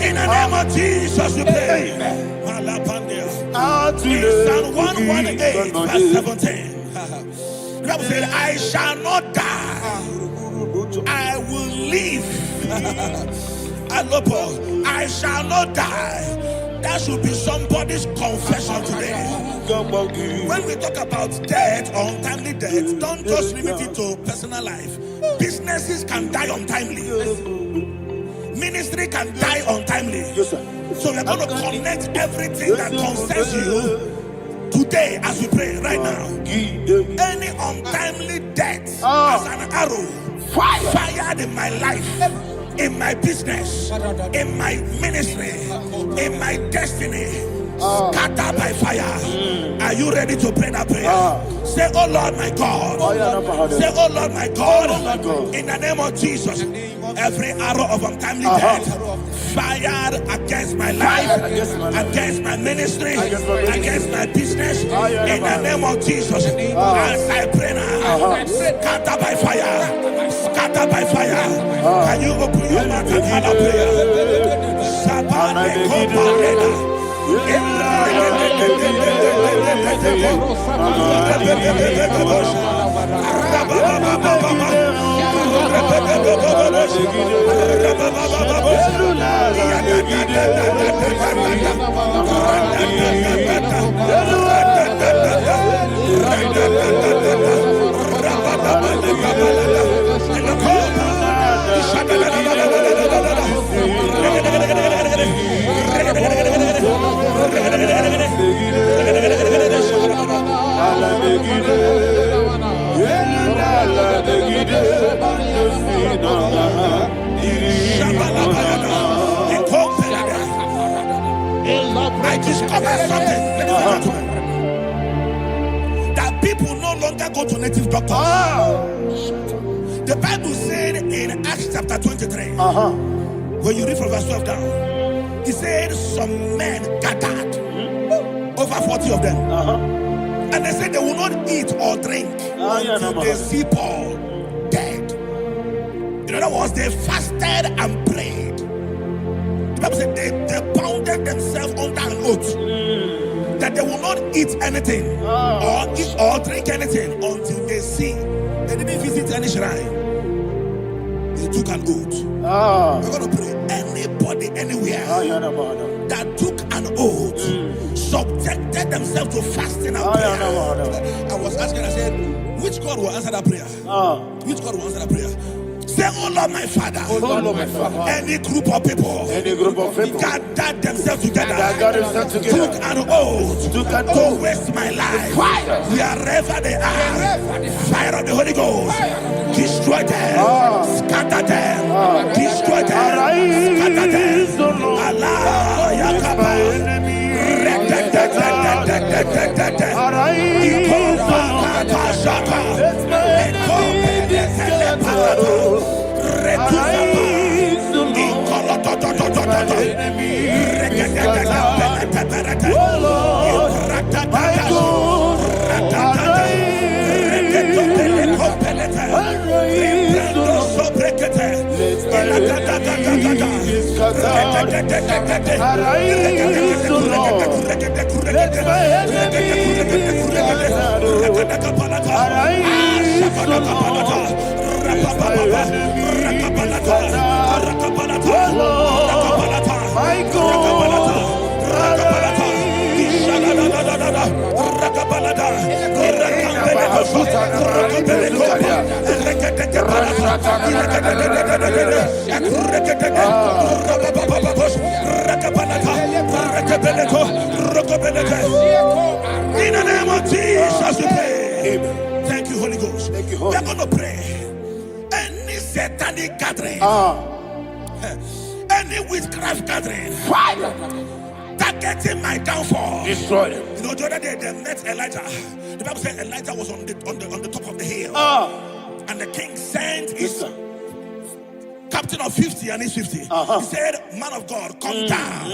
In the name of Jesus, we pray. In Psalm 118, verse 17, the Bible said, I shall not die, I will live. I shall not die. That should be somebody's confession today. When we talk about death or untimely death, don't just limit it to personal life. Businesses can die untimely. Ministry can die untimely. Yes, sir. So we're going to connect everything that concerns you today as we pray right now. Any untimely death as an arrow fired in my life, in my business, in my ministry, in my destiny, scattered by fire. Are you ready to pray that prayer? Say, oh Lord my God. Say, oh Lord my God. In the name of Jesus, every arrow of untimely death fired against my life, against my ministry, against my business, in the name of Jesus, as I pray now, scattered by fire, scattered by fire. Can you open your mouth and have a prayer? I discovered something, ladies and gentlemen, that people no longer go to native doctors. The Bible said in Acts chapter 23, when you read from verse 12 down, it said some men gathered, over 40 of them, and they said they will not eat or drink until they see Paul dead. In other words, they fasted and prayed. The Bible said they bounded themselves under an oath that they will not eat anything or eat or drink anything until they see. They didn't visit any shrine. They took an oath. We're going to pray. Anybody, anywhere that took an oath, subjected themselves to fasting and prayer. I was asking, I said, which God will answer that prayer? Which God will answer that prayer? Say, oh Lord, my Father. Oh Lord, my Father. Any group of people gathered themselves together, took an oath to waste my life. Wherever they are, fire of the Holy Ghost, destroy them, scatter them, destroy them, scatter them. Allah, Yakaba, in the name of Jesus, we pray. Thank you, Holy Ghost. We are going to pray. Any satanic gathering, any witchcraft gathering, targeting my downfall, destroy them. You know, the other day they met Elijah. The Bible said Elijah was on the top of the hill, and the king sent his captain of 50 and his 50. He said, "Man of God, come down."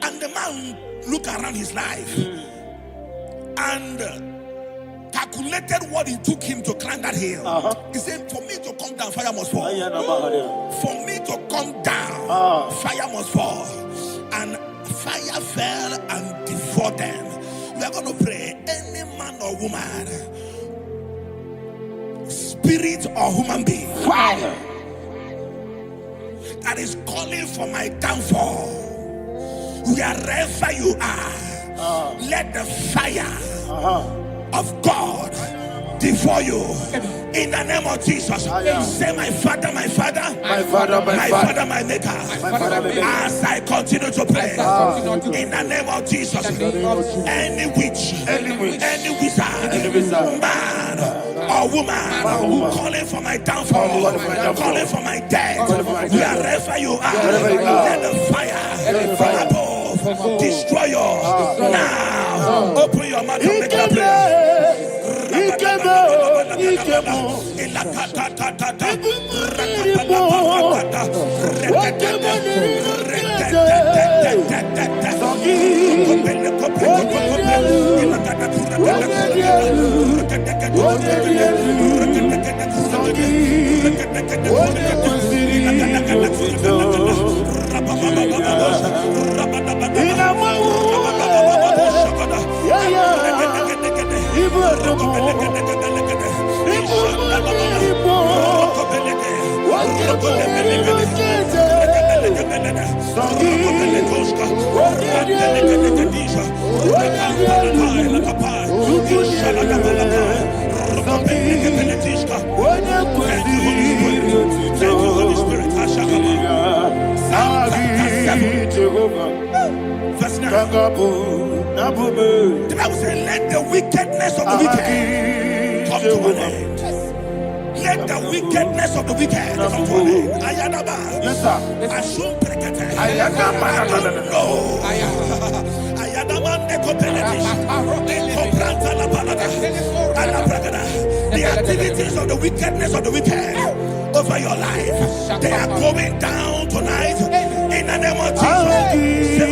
And the man looked around his life and calculated what it took him to climb that hill. He said, for me to come down, fire must fall. For me to come down, fire must fall. And fire fell and devoured them. We are going to pray. Any man or woman, spirit or human being, fire, that is calling for my downfall, wherever you are, let the fire of God devour you in the name of Jesus. Say, my Father, my Father, my Father, my Father, my Maker. As I continue to pray in the name of Jesus, any witch, any wizard, man or woman calling for my downfall, calling for my death, wherever you are, let the fire from above destroy you now. Open your mouth and make a prayer. Holy Spirit. Verse 9. The Bible says, let the wickedness of the wicked come to an end. Let the wickedness of the wicked come to an end. Ayadaba. Yes, sir. Assume prekete. Ayadaba. I don't know. Ayadaba nekopeletis. Kopranta la balada. Alabragada. The activities of the wickedness of the wicked over your life, they are going down tonight in the name of Jesus. Say, oh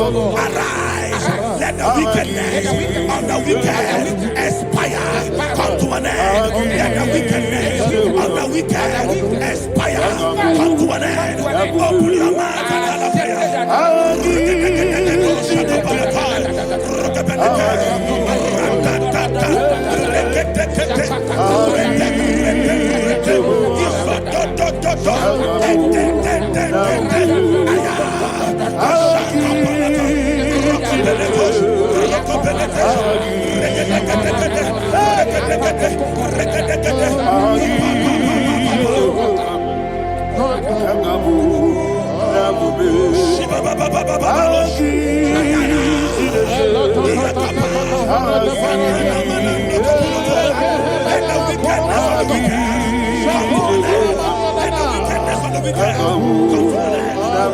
Lord, arise. Let the wickedness of the wicked expire. Come to an end. Let the wickedness of the wicked expire. Come to an end. Open your mouth and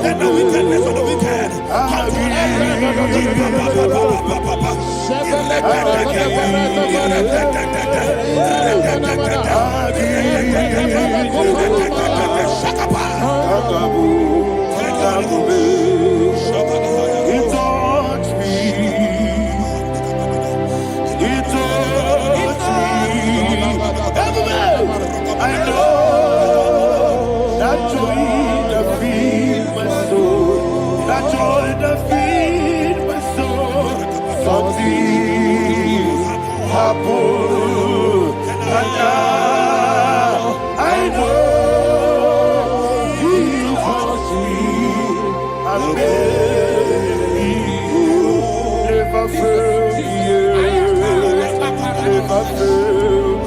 let the wickedness of the wicked come to an end. I know that joy that feed my soul, that joy that feed my soul. Something happened, and now I know He wants me. I never failed you, never failed.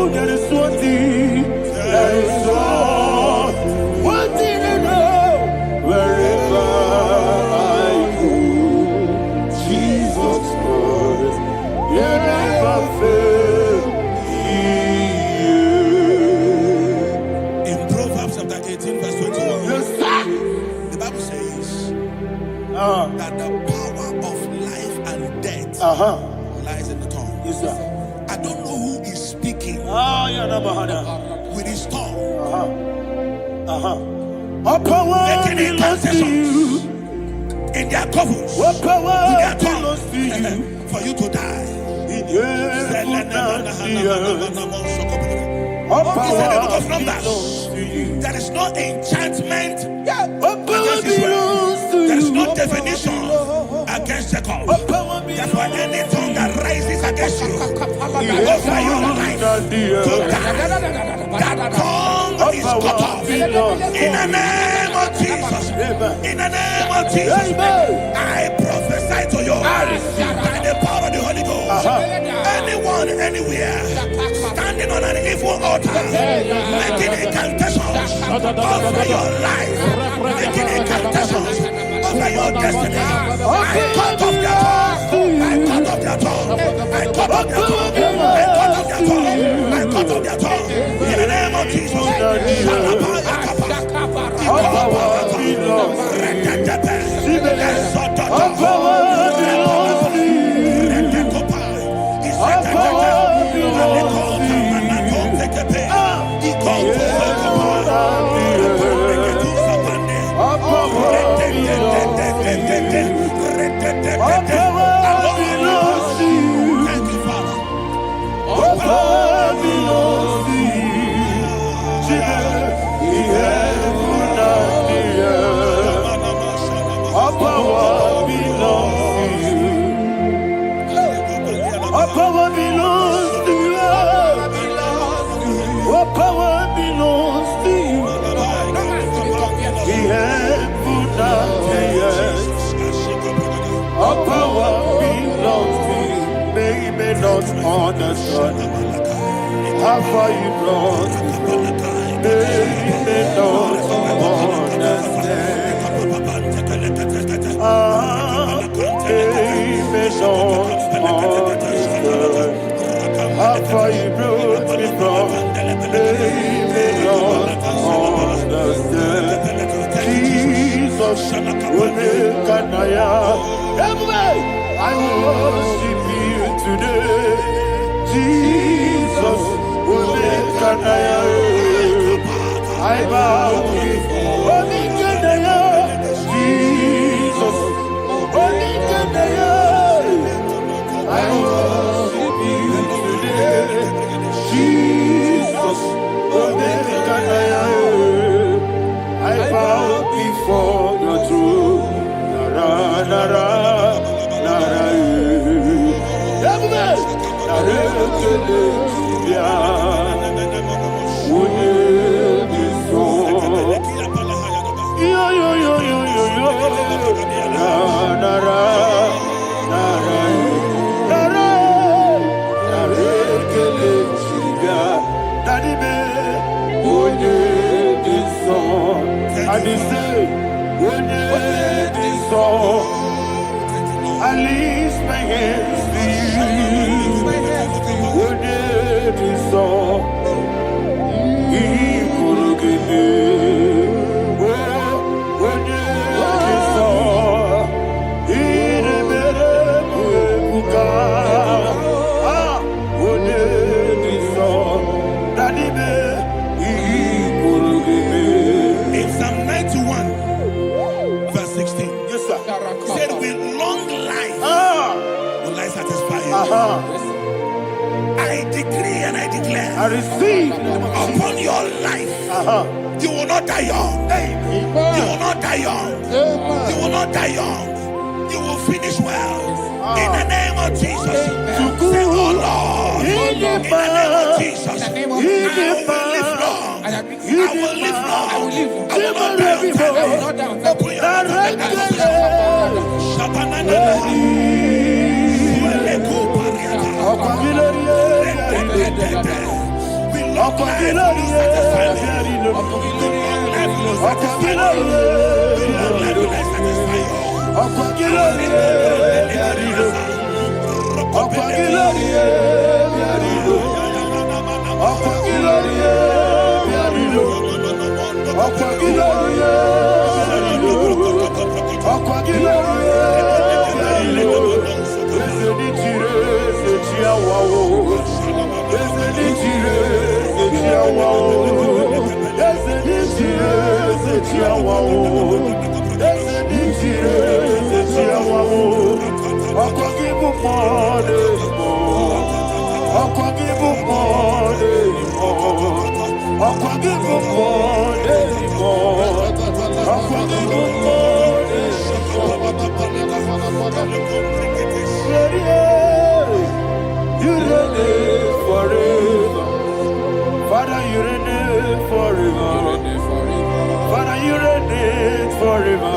There is one thing, there is one thing I know. Wherever I go, Jesus Christ, you never fail me. In Proverbs chapter 18, verse 21, Yes, sir. the Bible says that the power of life and death lies in the tongue. Yes, sir. I don't know who is speaking with his tongue, All power making belongs to you. incantations in their covens All with power their belongs to you. tongue for you to die. In your all He said in the book power of Numbers, belongs to you. there is no enchantment All power against Israel. belongs to There is you. no divination against Jacob. All power Therefore, belongs any tongue that rises against you over your life to die, that tongue is cut off in the name of Jesus. In the name of Jesus, I prophesy to you by the power of the Holy Ghost. Anyone, anywhere, standing on an evil altar, making incantations over your life, making incantations over your destiny, I cut off their tongue. I cut off their tongue. I cut off their tongue. I cut off their tongue. I cut off their tongue. In the name of Jesus. Thank you, Father. All power belongs to you. understand how far you brought me from. They may not understand. They may not understand how far you brought me from. They may not understand. Jesus, I worship you today. Jesus, I bow before Jesus, I worship you today. Jesus, I bow before your throne. Nara, nara, nara, I lift my hands to you. In Psalm 91, verse 16, yes, sir. He said, with long life will I satisfy you. I decree and I declare, I receive upon your life, you will not die young. You will not die young. You will not die young. You will finish well. In the name of Jesus. Say, oh Lord, in the name of Jesus, I will live long. I will live long. I will not die on time. I will not die on time. Open your mouth. Father, you reign forever. Father, you reign forever.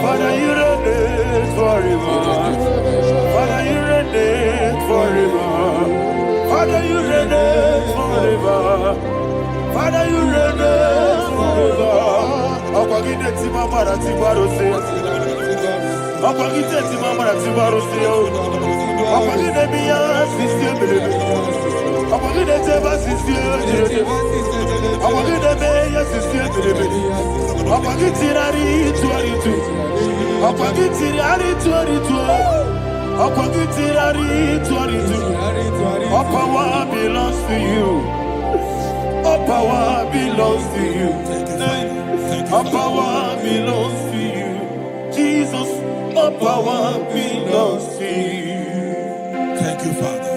Father, you reign forever. Father, you reign forever. Father, you reign forever. Father, you reign forever. Akwagide timama na tibarose. Akwagide timama na tibarose. Akwagide biya system. Akwagide teba system. Akwagide beya system. Akwagide rari 22. Akwagide rari 22. Akwagide rari 22. All power belongs to you. All power belongs to you. All power belongs to you. Jesus, all power belongs to you. Thank you, Father.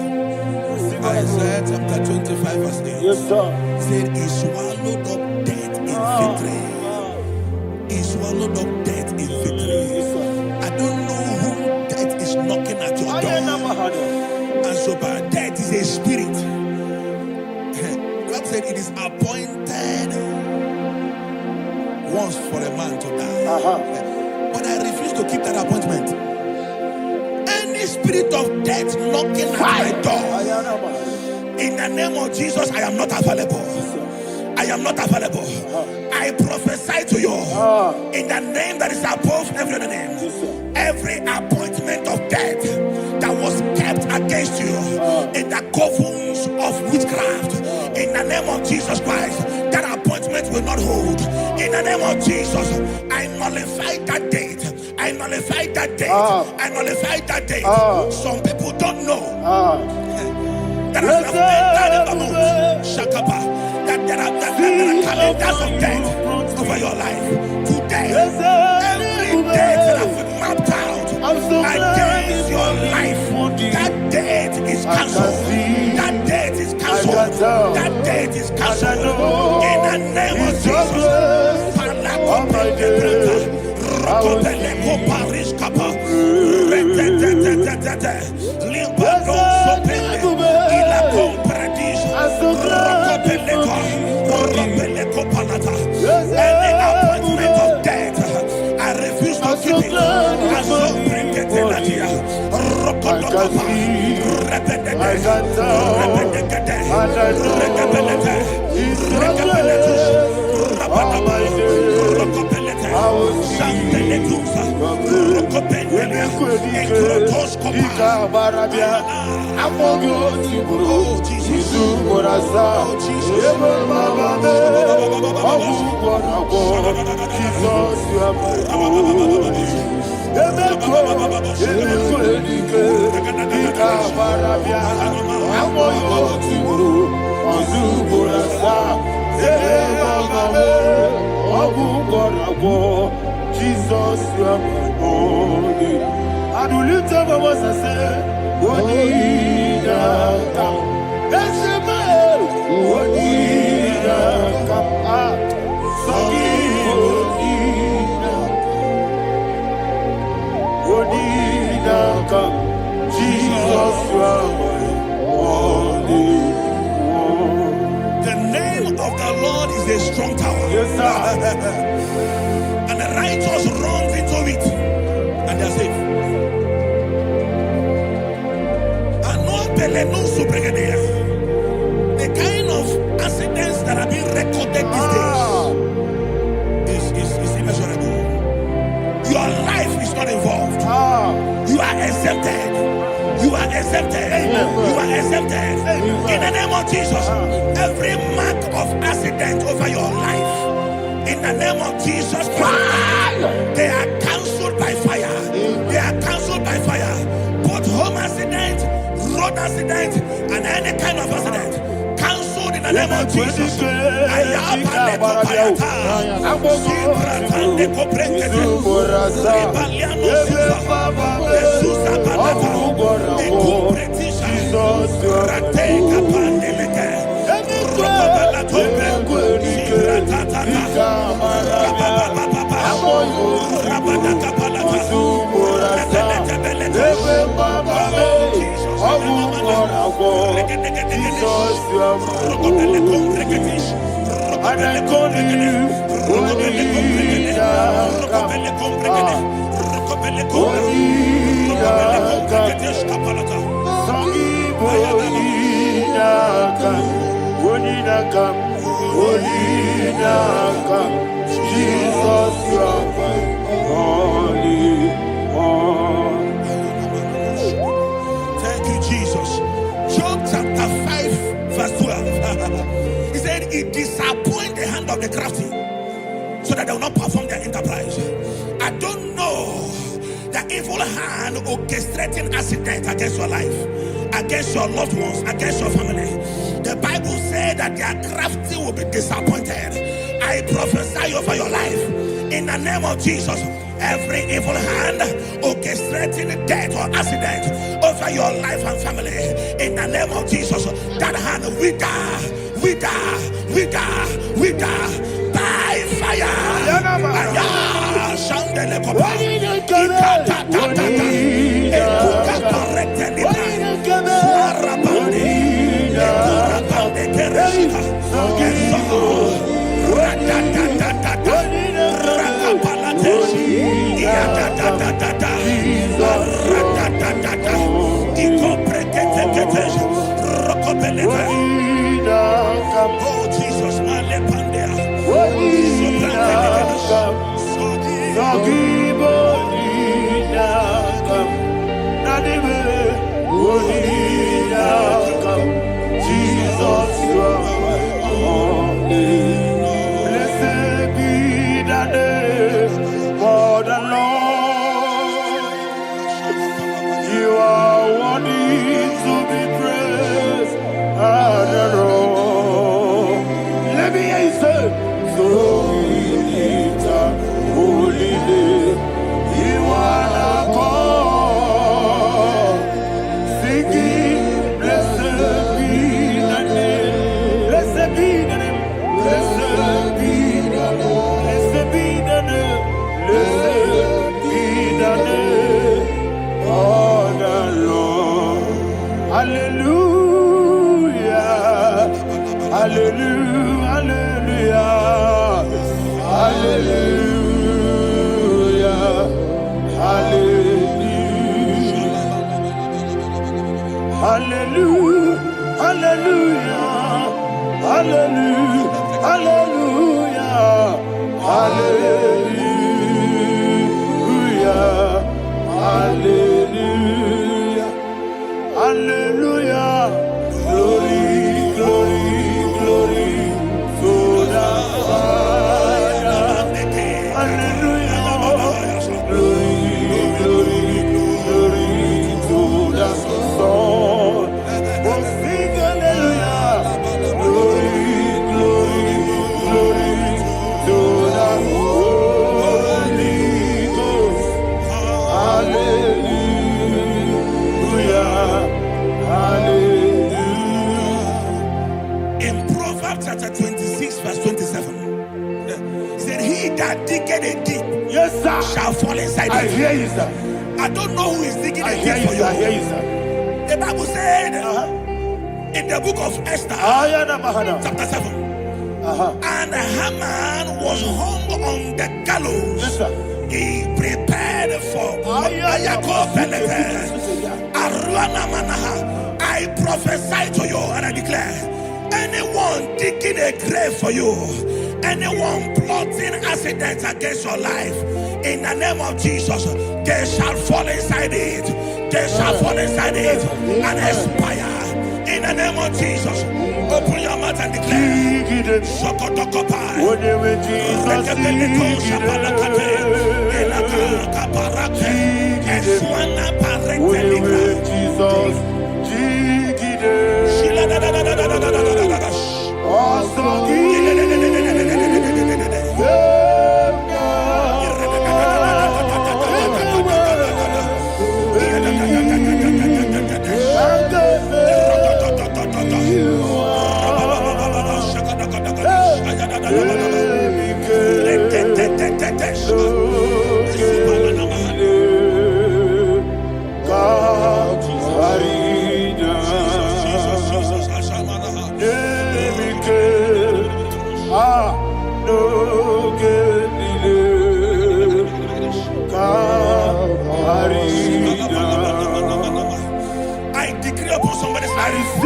Isaiah chapter 25, verse 8. Yes, sir. Said, he swallowed up death in victory. He swallowed up death in victory. I don't know who death is knocking at your door. And so, but death is a spirit. God said it is appointed once for a man to die. But I refuse to keep that appointment. Any spirit of death knocking at my door, in the name of Jesus, I am not available. I am not available. I prophesy to you in the name that is above every other name. Every appointment of death that was kept against you in the covens of witchcraft, in the name of Jesus Christ, that appointment will not hold. In the name of Jesus, I nullify that date. I nullify that date. I nullify that date. Some people don't know that as of Shakapa, that there are calendars of death over your life. Today, every date that has been mapped out against your life, that date is cancelled. That date is cancelled. That date is cancelled. In the name of Jesus. Any appointment of death, I refuse to keep it. Jesus, you are my holy. I do lift up my voice and say, Wodida kam. Esema, Wodida kam. Sogi, Wodida kam. Jesus, you are my holy. The name of the Lord is a strong tower. Yes, sir. And the righteous runs into it and they are safe. The kind of accidents that are being recorded these days is immeasurable. Your life is not involved. You are exempted. You are exempted. You are exempted. In the name of Jesus, every mark of accident over your life, in the name of Jesus Christ, they are cancelled by fire. They are cancelled by fire. Both home accident, road accident, and any kind of accident, cancelled in the name of Jesus. Jesus, you are my holy. Thank you, Jesus. Job chapter 5, verse 12. He said, "It disappoints the hand of the crafty, so that they will not perform their enterprise." I don't know the evil hand orchestrating accident against your life, against your loved ones, against your family. The Bible said that their crafty will be disappointed. I prophesy over your life in the name of Jesus. Every evil hand orchestrating death or accident over your life and family, in the name of Jesus, that hand wither by fire. So we lift our holy name. You wanna call, singing, blessed be the name, blessed be the name, blessed be the name, blessed be the name, blessed be the name of the Lord. Hallelujah, hallelujah, hallelujah, hallelujah, hallelujah, hallelujah, hallelujah, hallelujah, hallelujah, hallelujah, hallelujah. Glory, glory, glory to the Father. Hallelujah. Glory, glory, glory to the Son. Oh, sing hallelujah. Glory, glory, glory to the Holy Ghost. Hallelujah. Hallelujah. In Proverbs chapter 26, verse 27, it said, he that diggeth a deep, Yes, sir. shall fall inside I it. hear you, sir. I don't know who is digging I a hear deep you, for sir. I hear you. you, sir. The Bible said in the book of Esther, chapter 7, and Haman was hung on the gallows. Yes, sir. He prepared for I prophesy to you and I declare, anyone digging a grave for you, anyone plotting accidents against your life, in the name of Jesus, they shall fall inside it. They shall fall inside it and expire. In the name of Jesus, open your mouth and declare. Sokotokopai. I decree upon somebody's life,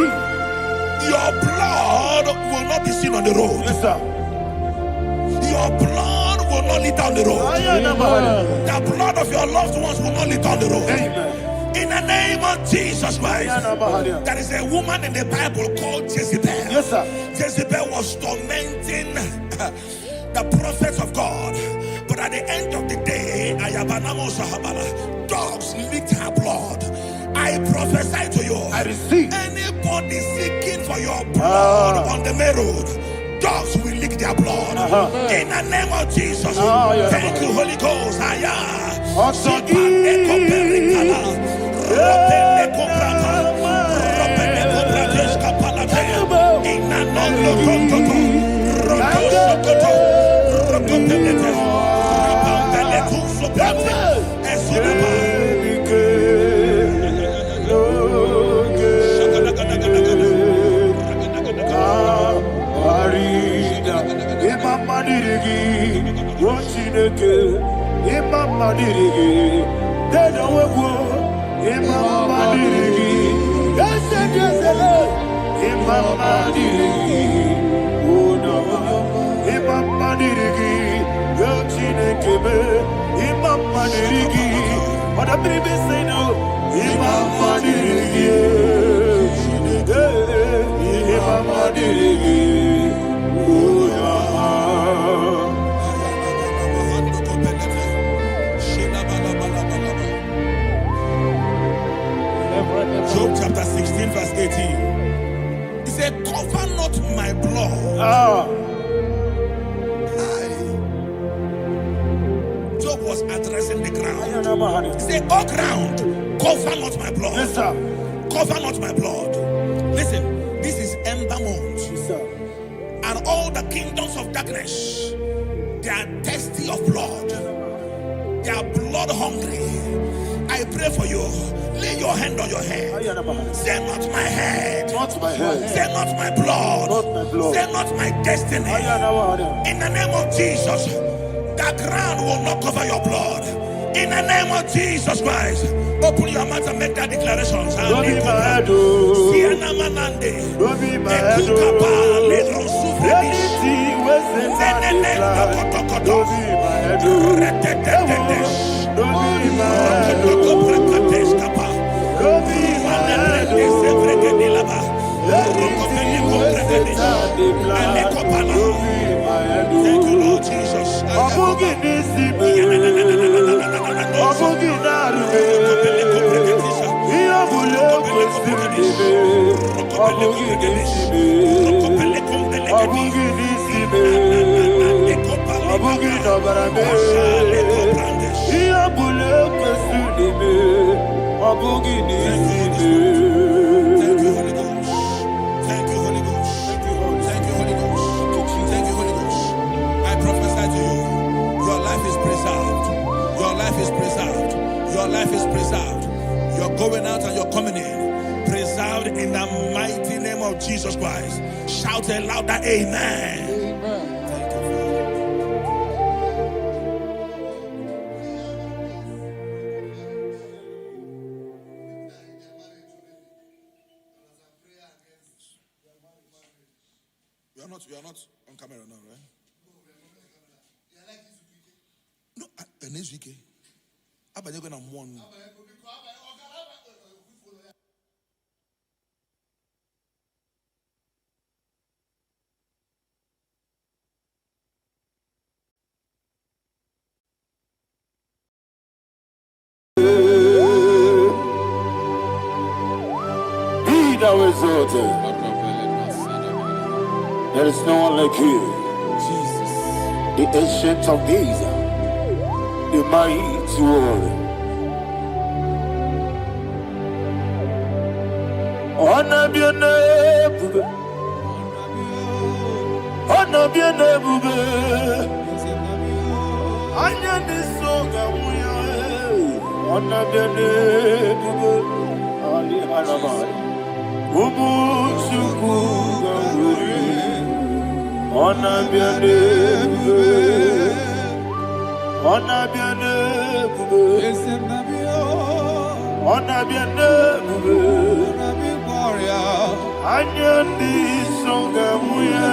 your blood will not be seen on the road. Yes, sir. Your blood will not lead down the road. The blood of your loved ones will not lead down the road. In the name of Jesus Christ. There is a woman in the Bible called Jezebel. Yes, sir. Jezebel was tormenting the prophets of God. But at the end of the day, dogs licked her blood. I prophesy to you. I receive. Anybody seeking for your blood on the main road, dogs will lick their blood. In the name of Jesus. Thank you, Holy Ghost. Job chapter 16 verse 18. He said, cover not my blood addressing the ground. Say, oh ground, cover not my blood. Yes, sir. Cover not my blood. Listen, this is ember month. Yes, sir. And all the kingdoms of darkness, they are thirsty of blood. They are blood hungry. I pray for you. Lay your hand on your head. Say not my head. Not my head. Say not my blood. Not my blood. Say not my destiny. In the name of Jesus, the ground will not cover your blood. In the name of Jesus Christ, open your mouth and make that declaration. Don't be mad, oh. Don't be mad, oh. Anything was in that decline. Don't be mad, oh. Don't be mad, oh. Don't be mad, oh. Anything was in that decline. Don't be mad, oh. Thank you, Lord Jesus. Your life is preserved. You're going out and you're coming in. Preserved in the mighty name of Jesus Christ. Shout a louder amen. Amen. Thank you, Father. We are not on camera now, right? No, next week. Abanye go na one. Be thou exalted. There is no one like you. Jesus. The ancient of days, the mighty warrior. Honor be your name, honor be your name. Anya ni soga muya, honor be your name. Ali alabari, umuchuku ganguri. Honor be your name. Honor be your name. Honor be your name. Anya ni songa muya.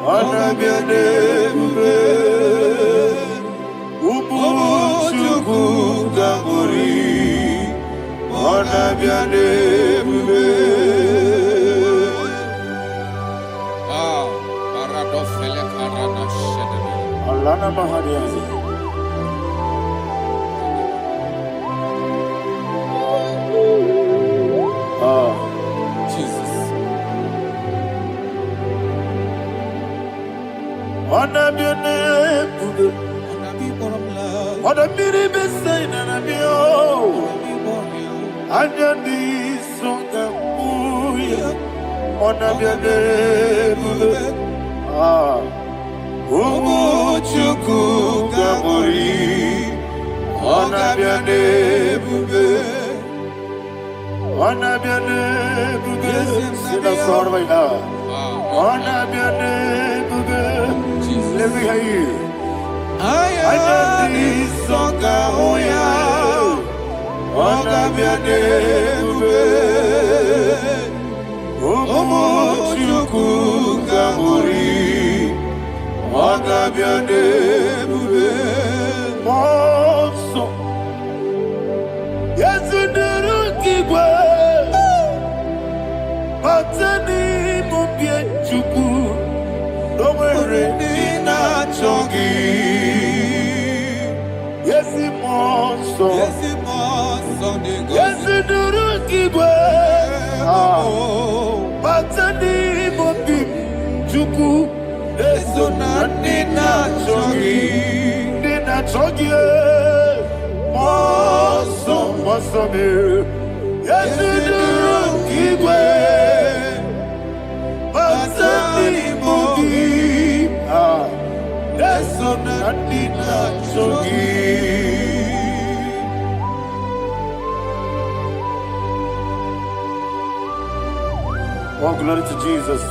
Honor be your name. Umuchuku ganguri. Honor be your name. Alana Mahadiazi. Jesus. Honor be your name. Honor be the same and be oh. Anya di songa muya. Honor be your name. Umuchuku gabori. Honor be your name. Honor be your name. Sing a song right now. Honor be your name. Let me hear you. I know this song. Honor be your name. Umuchuku gabori. Honor be your name. Monso. Yes, you do keep Matani mobie chuku. Don't worry, Nina Chongi. Yes, monso. Yes, you do keep Matani mobie chuku. Nina Chongi. Mosomi, yes, Igwe, Batani Mogi, yes, Nadina Chogi. All glory to Jesus.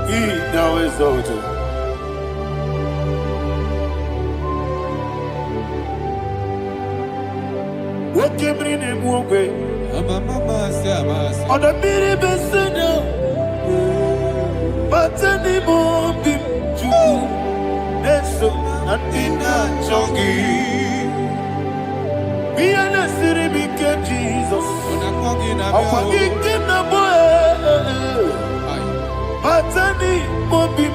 He now exalted. What came in him one way? On the mini besena, but anymore be true. That's so nothing chongi. Be an city became Jesus. I'm forgetting the boy. But anymore be.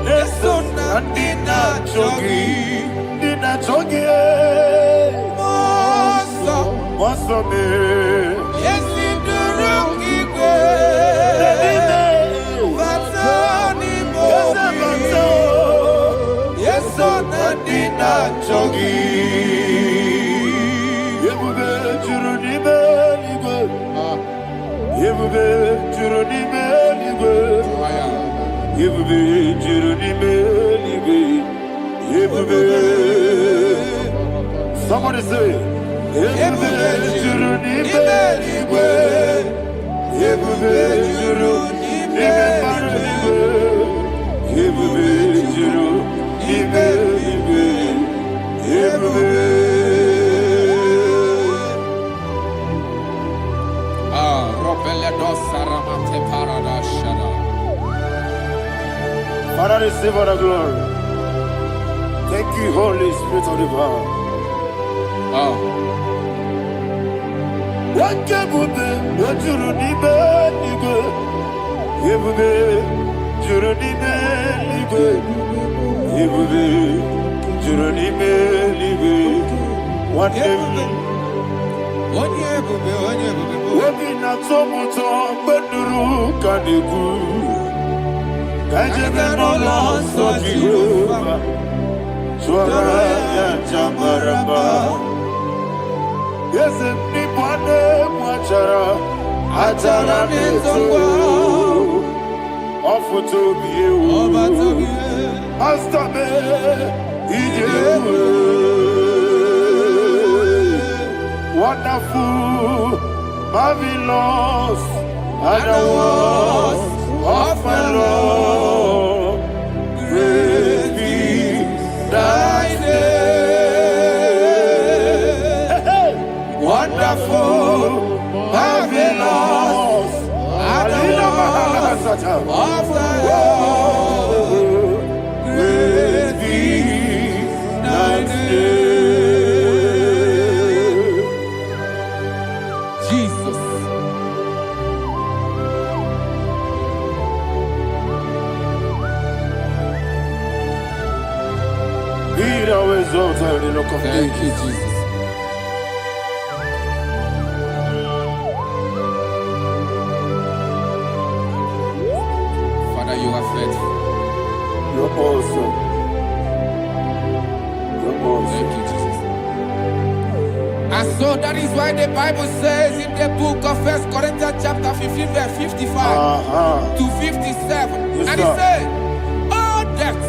That's so nothing chongi. Dina chongi. Mosomi, Yes, Igwe, Batani Mogi, yes, Nadina Chogi. Yebube Juruni Beligwe, Yebube Juruni Beligwe, Yebube Juruni Beligwe, Yebube. Somebody say. Yebube Juruni Beligwe, Yebube Juruni Beligwe, Yebube Juruni Beligwe, Yebube. Father, receive all the glory. Thank you, Holy Spirit of divine. What Yebube, what Juruni Beligwe, Yebube Juruni Beligwe, Yebube Juruni Beligwe. What Yebube, Wabina Tomoto, Beduru Kaniku, Kajabano Loso Jehovah, Swara Jambaramba. Yes, Nipane Mwachara, Achara Neto, Offer to be you, Master Me, wonderful, marvelous, and the words of my Lord, great be thy name. Wonderful, marvelous, and the words of my Lord, great be thy name. Jesus. Be thou exalted in the rock of Thank you, ages. Jesus. Father, you are faithful. You're awesome. You're awesome. Thank you, Jesus. And so that is why the Bible says in the book of 1 Corinthians chapter 15 verse 55 to 57. Yes, and it sir. says, "Oh death,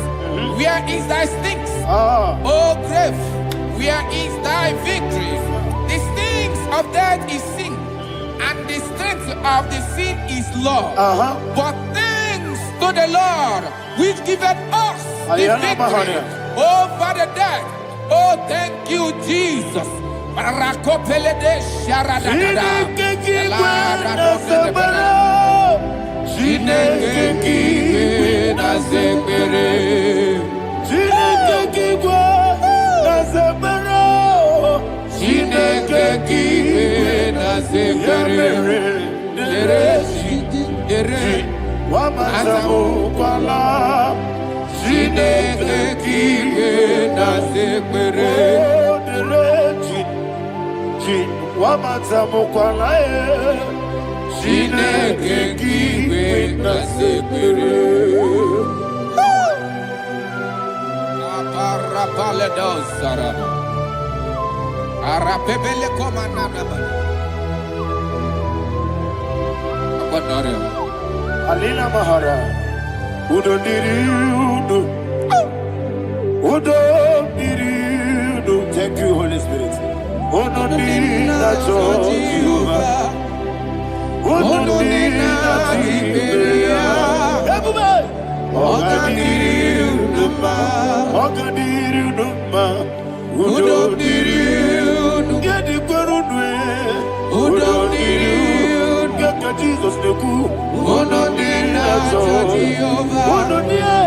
where is thy stings? Oh grave, where is thy victory? The stings of death is sin, and the strength of the sin is law. But thanks to the Lord, which giveth us the victory over the death. Oh, thank you, Jesus." Rakopele de sharadada. Arapaledos Saraba. Arapebele Komanana. Alina Mahara. Udo diriudo. Udo diriudo. Thank you, Holy Spirit. Udo dinacho Jehovah. Udo dinacho Jehovah. Ogadiru Numa. Udo diriudo. Yedi Gurudwe. Udo diriudo. Gaka Jesus Neku. Udo dinacho Jehovah. Udo dinacho.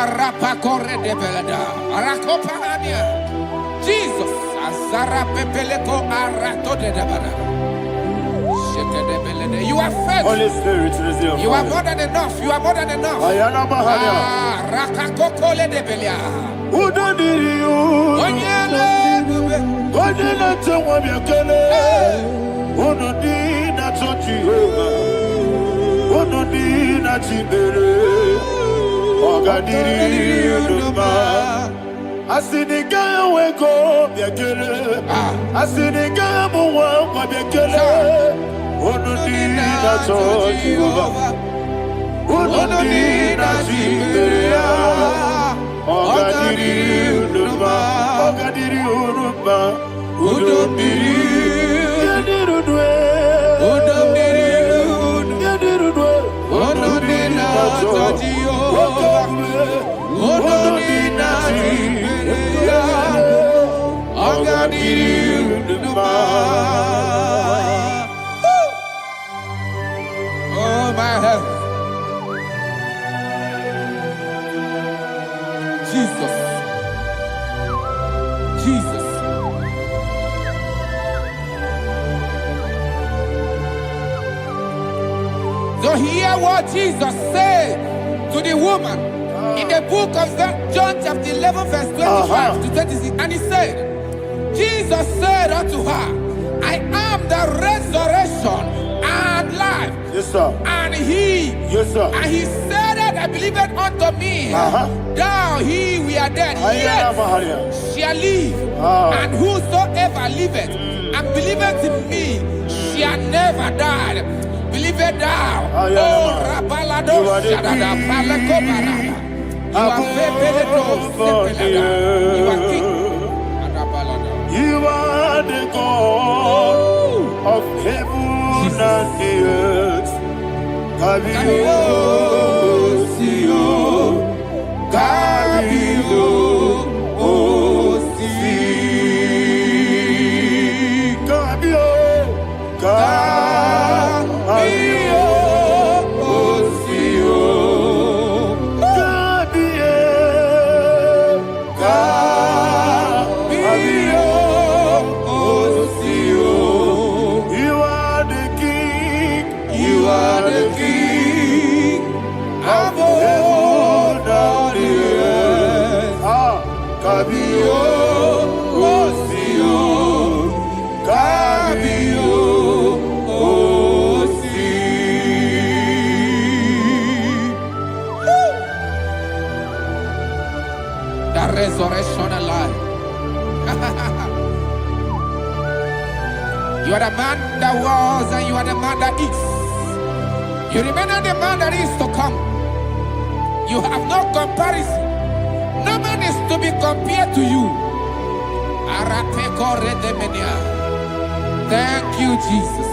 Arapakore de belada, Arakopania, Jesus, Azarapepeleko Arato de Dabada. You are fed. Holy Spirit, reserve. You are more than enough. You are more than enough. Ayana Mahaya. Rakakokole de Belia. Udo diriu. Godina Tawa Yakele. Udo dina Jehovah. Udo dina Chibere. Ogadiri Numa. Asiniga weko Yakele. Asiniga muwa Yakele. Udo dina Jehovah. Udo dina Chibere. Ogadiri Numa. Ogadiri Numa. Udom diri, yadirudwe. Udom diri, yadirudwe. Udom dina Jehovah. Udom dina Jehovah. Ogadiri Numa. Oh my heaven, Jesus, Jesus. So hear what Jesus said to the woman in the book of John chapter 11 verse 25 to 26. And he said, Jesus said unto her, I am the resurrection and life. Yes, sir. And he, yes, sir. And he said that I believed unto me, thou he we are dead, yet shall live. And whosoever liveth and believeth in me shall never die. Believe it thou. Oh, Rabalado, Shadada, Palakobara. You are You are king. You are the God of heaven and the earth. Kabio, Sio, Kabio, Si, Kabio, resurrection and life. You are the man that was and you are the man that is. You remain the man that is to come. You have no comparison. No man is to be compared to you. Thank you, Jesus.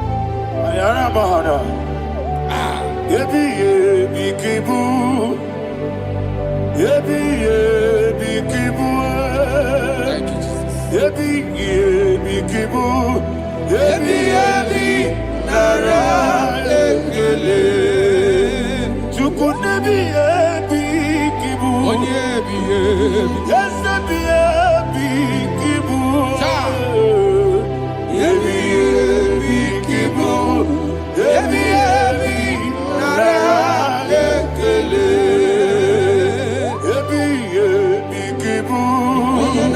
Thank you, Jesus.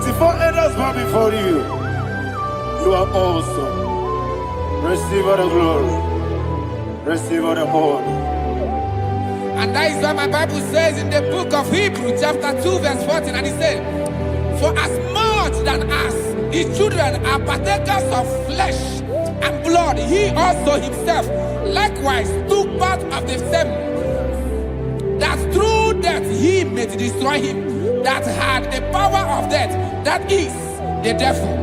24 elders bow before you. You are awesome. Receive all the glory. Receive all the honor. And that is why my Bible says in the book of Hebrews chapter 2 verse 14, and it says, for as much than us, his children are partakers of flesh and blood, he also himself likewise took part of the same, that through death he may destroy him that had the power of death, that is the devil.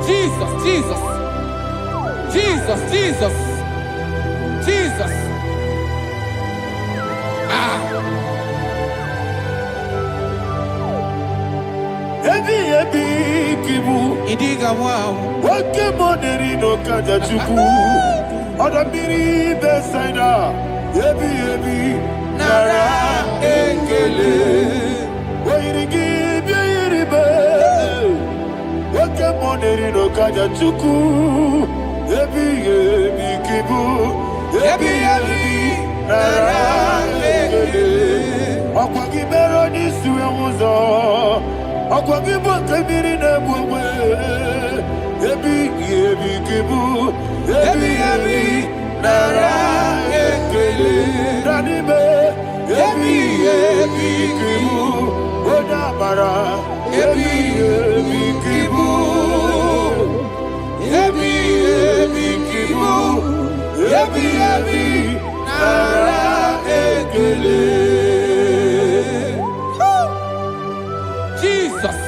Jesus, Jesus, Jesus, Jesus, Jesus. Idiga wow. Wake money no kaja chuku. Oda miri besaida. Ebi nara ekele. Wairigi biiribe. Wake money no kaja chuku. Ebi kibu. Ebi nara ekele. Akwagi bero ni suwe muzo. Akwagi bokebiri na bwe. Ebi kibu. Ebi nara ekele. Danibe. Ebi kibu. Oda bara. Ebi kibu. Ebi kibu. Ebi nara ekele. Jesus.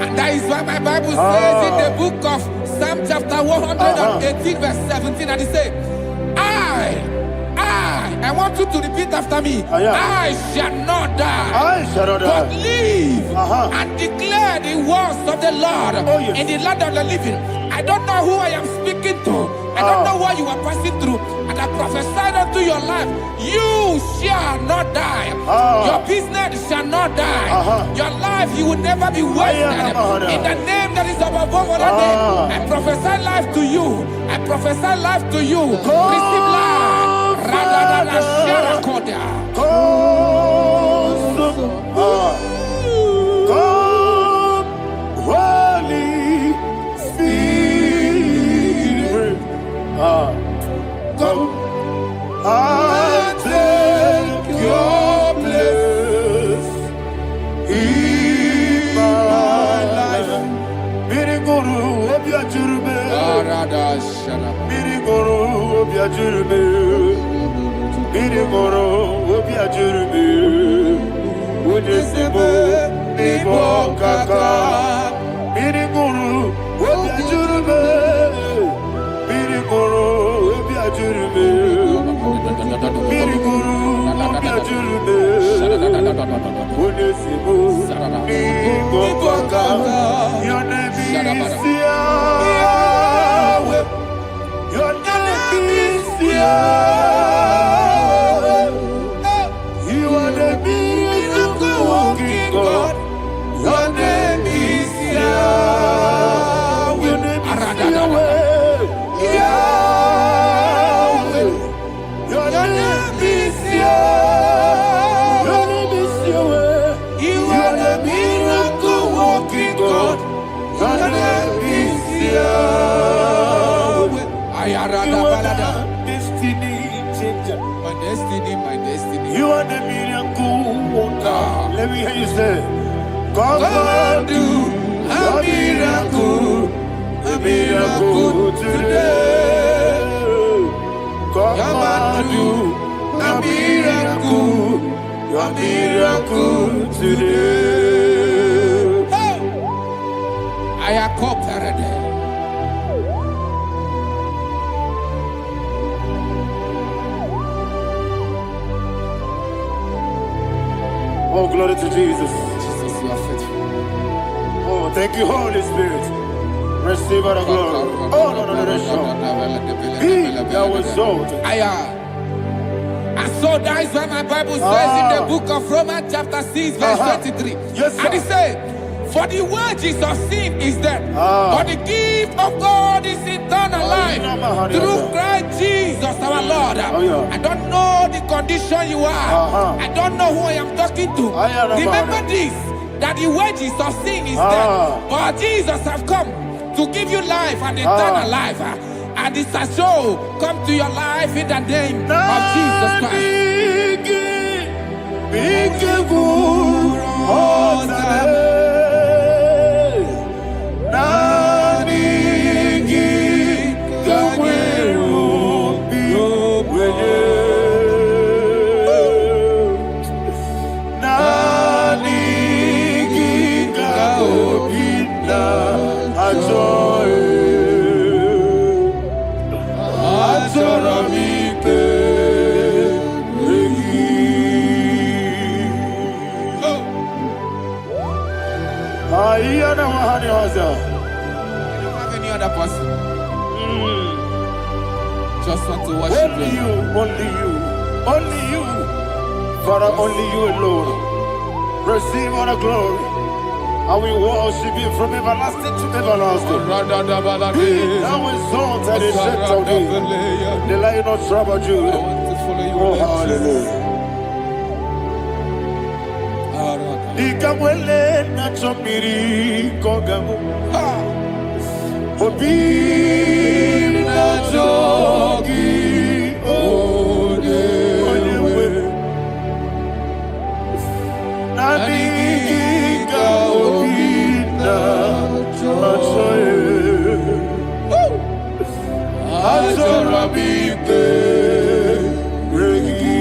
And that is why my Bible says in the book of Psalm chapter 118 verse 17, and it says, I want you to repeat after me. I shall not die, but live and declare the words of the Lord in the land of the living. I don't know who I am speaking to. I don't know what you are passing through. And I prophesy unto your life, you shall not die. Your business shall not die. Your life, you will never be wasted. In the name that is above all other name, I prophesy life to you. I prophesy life to you. Receive life. Holy Spirit, come and take your place in my life. Miriguru obiajurube, miriguru obiajurube, miriguru obiajurube. Unisebo nibo kaka, miriguru obiajurube, miriguru obiajurube, miriguru obiajurube. Unisebo nibo kaka. Your name is Yahweh. Your name is Yahweh. You are the miracle working God. Your name is Yahweh. Your name is Yahweh. Yahweh. Your name is Yahweh. Your name is Yahweh. You are the miracle working God. Your name is Yahweh. You are the destiny changer. My destiny, my destiny. You are the miracle worker. Let me hear you say, Come and do a miracle today. Come and do a miracle today. I am cooperated. Oh, glory to Jesus. Jesus, you are faithful. Oh, thank you, Holy Spirit. Receive our glory. Oh, no, Be thou exalted. I saw that is what my Bible says in the book of Romans chapter 6 verse 23. Yes, sir. And it says, for the wages of sin is death, but the gift of God is eternal life through Christ Jesus our Lord. I don't know the condition you are. I don't know who I am talking to. Remember this, that the wages of sin is death, but Jesus have come to give you life and eternal life. And this has so come to your life in the name of Jesus Christ. I don't have any other person. Just want to worship only you, only you, Father, only you alone. Receive all the glory. I will worship you from everlasting to everlasting. Be thou exalted and set of thee, the Lion of tribe of Judah. Oh, hallelujah. Ikamwele na chomiri kogamu. Obi na jogi odewe. Nadiga obi na jogi. Azorabite regi.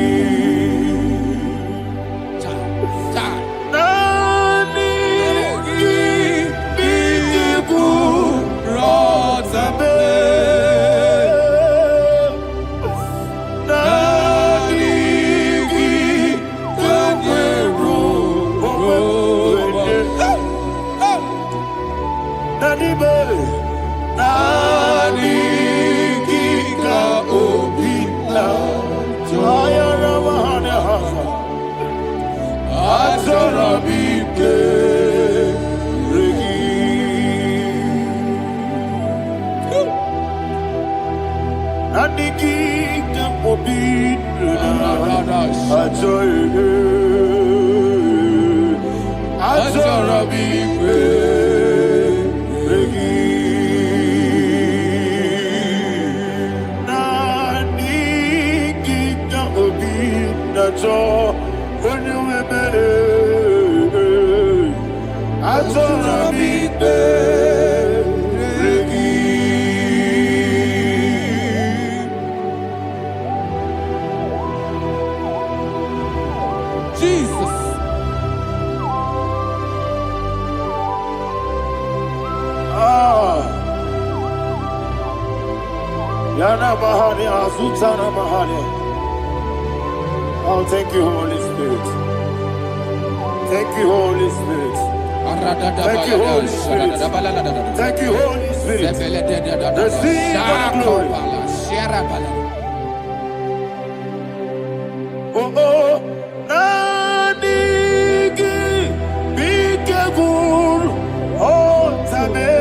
Oh, thank you, Holy Spirit. Thank you, Holy Spirit. Thank you, Holy Spirit. Thank you, Holy Spirit. Receive the glory. Oh, oh, Nadigi, be careful. Oh, Tabe.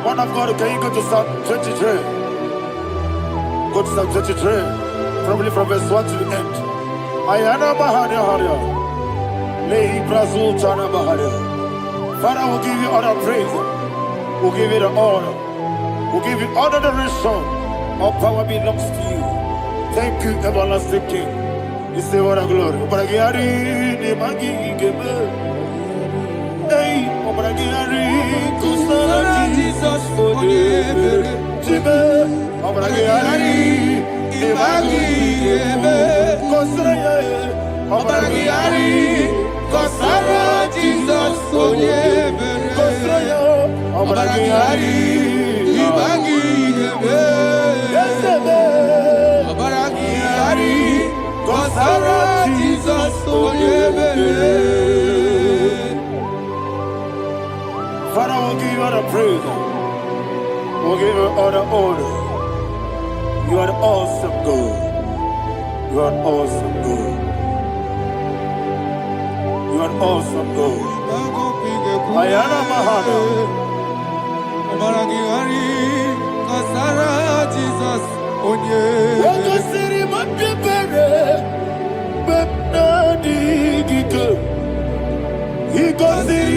Man of God, can you go to Psalm 23? Go to Psalm 23, probably from verse 1 to the end. Ayana Bahania Haria. Lei Brazil Chana Bahania. Father, we'll give you all the praise. We'll give you the honor. We'll give you all the adoration. All power belongs to you. Thank you, everlasting King. You say what a glory. Obragiari, the Magi, Gebe. Hey, Obragiari, Kusara, Jesus, for you. Jibe, Obragiari, the Magi, Gebe. Kusara, Obragiari, Kusara, Jesus, for you. Kusara, Obragiari, the Magi, Gebe. Obragiari, Kusara, Jesus, for you. Father, we'll give you all the praise. We'll give you all the honor. You are the awesome God. You are an awesome God. You are an awesome God. Ayana Mahana. Jesus, on you. He goes in.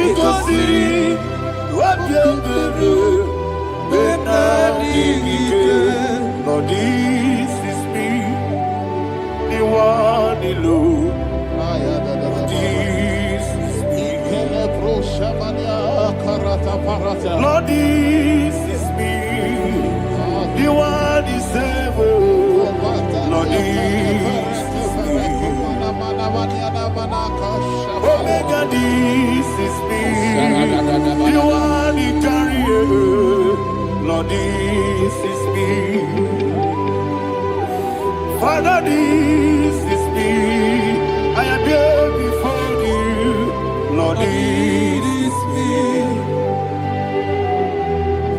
Jesus. If you're Lord, this is me, the one alone. This is me. Lord, this is me, the one is able. Lord, this is me. Omega, this is me, the one in carrier. Lord, this is me. Father, this is me. I am here before you. Lord, this is me.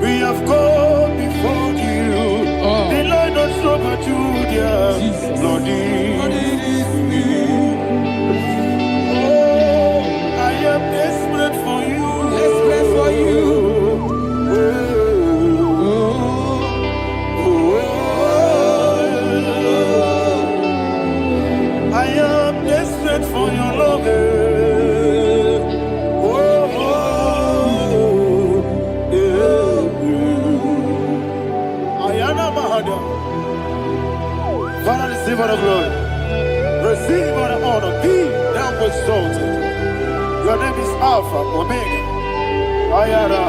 We have come before you. The Lord not so much Judah. Lord, this is me. Oh, I am desperate for you. Desperate for you. I am desperate for your love. Father, receive all the glory. Receive all the honor. Be thou exalted. Your name is Alpha, Omega. Ayara,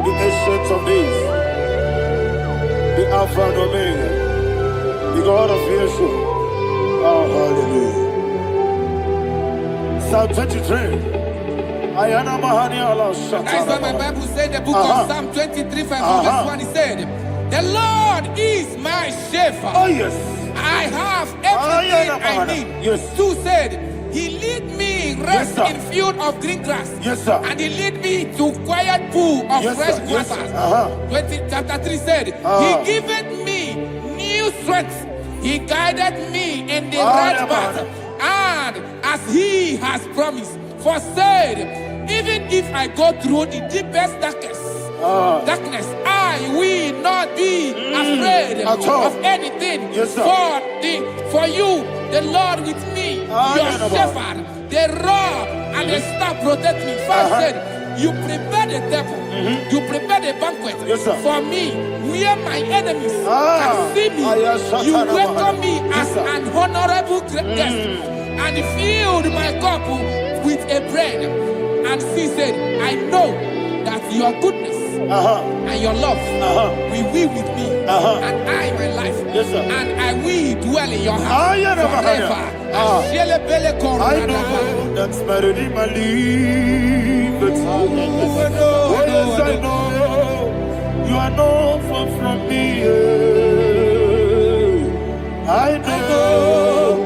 the ancient of days, the Alpha and Omega, the God of Yeshua. chapter 23. Ayana Mahani Allah That's what my Bible said, the book of Psalm 23, verse 1, it said, the Lord is my shepherd. Oh yes. I have everything I need. Yes. 2 said, he lead me rest in field of green grass. Yes, sir. And he lead me to quiet pool of fresh waters. Chapter 3 said, he giveth me new strength. He guided me in the right path. And as he has promised, for said, even if I go through the deepest darkness, I will not be afraid of anything. Yes, sir. For you, the Lord with me, your shepherd, the rod and the staff protect me. 5 said, you prepare the table, you prepare the banquet for me, where my enemies can see me. You welcome me as an honorable guest, and filled my cup with a bread. And she said, I know that your goodness and your love will be with me, and I, my life, and I will dwell in your house forever. I know that's better than my life. Oh yes, I know you are not far from me. I know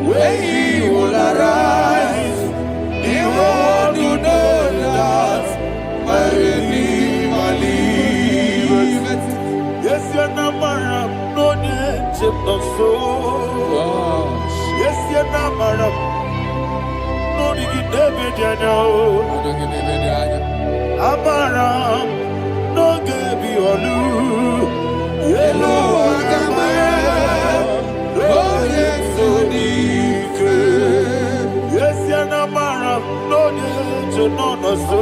when he will arise, he will do that my Redeemer liveth. Yes, you're not married, no need to so. Yes, you're not married, no need to be Amaram, no gebi olu, yelo agamara, no yesodike. Yes, yana maram, no yeso no so.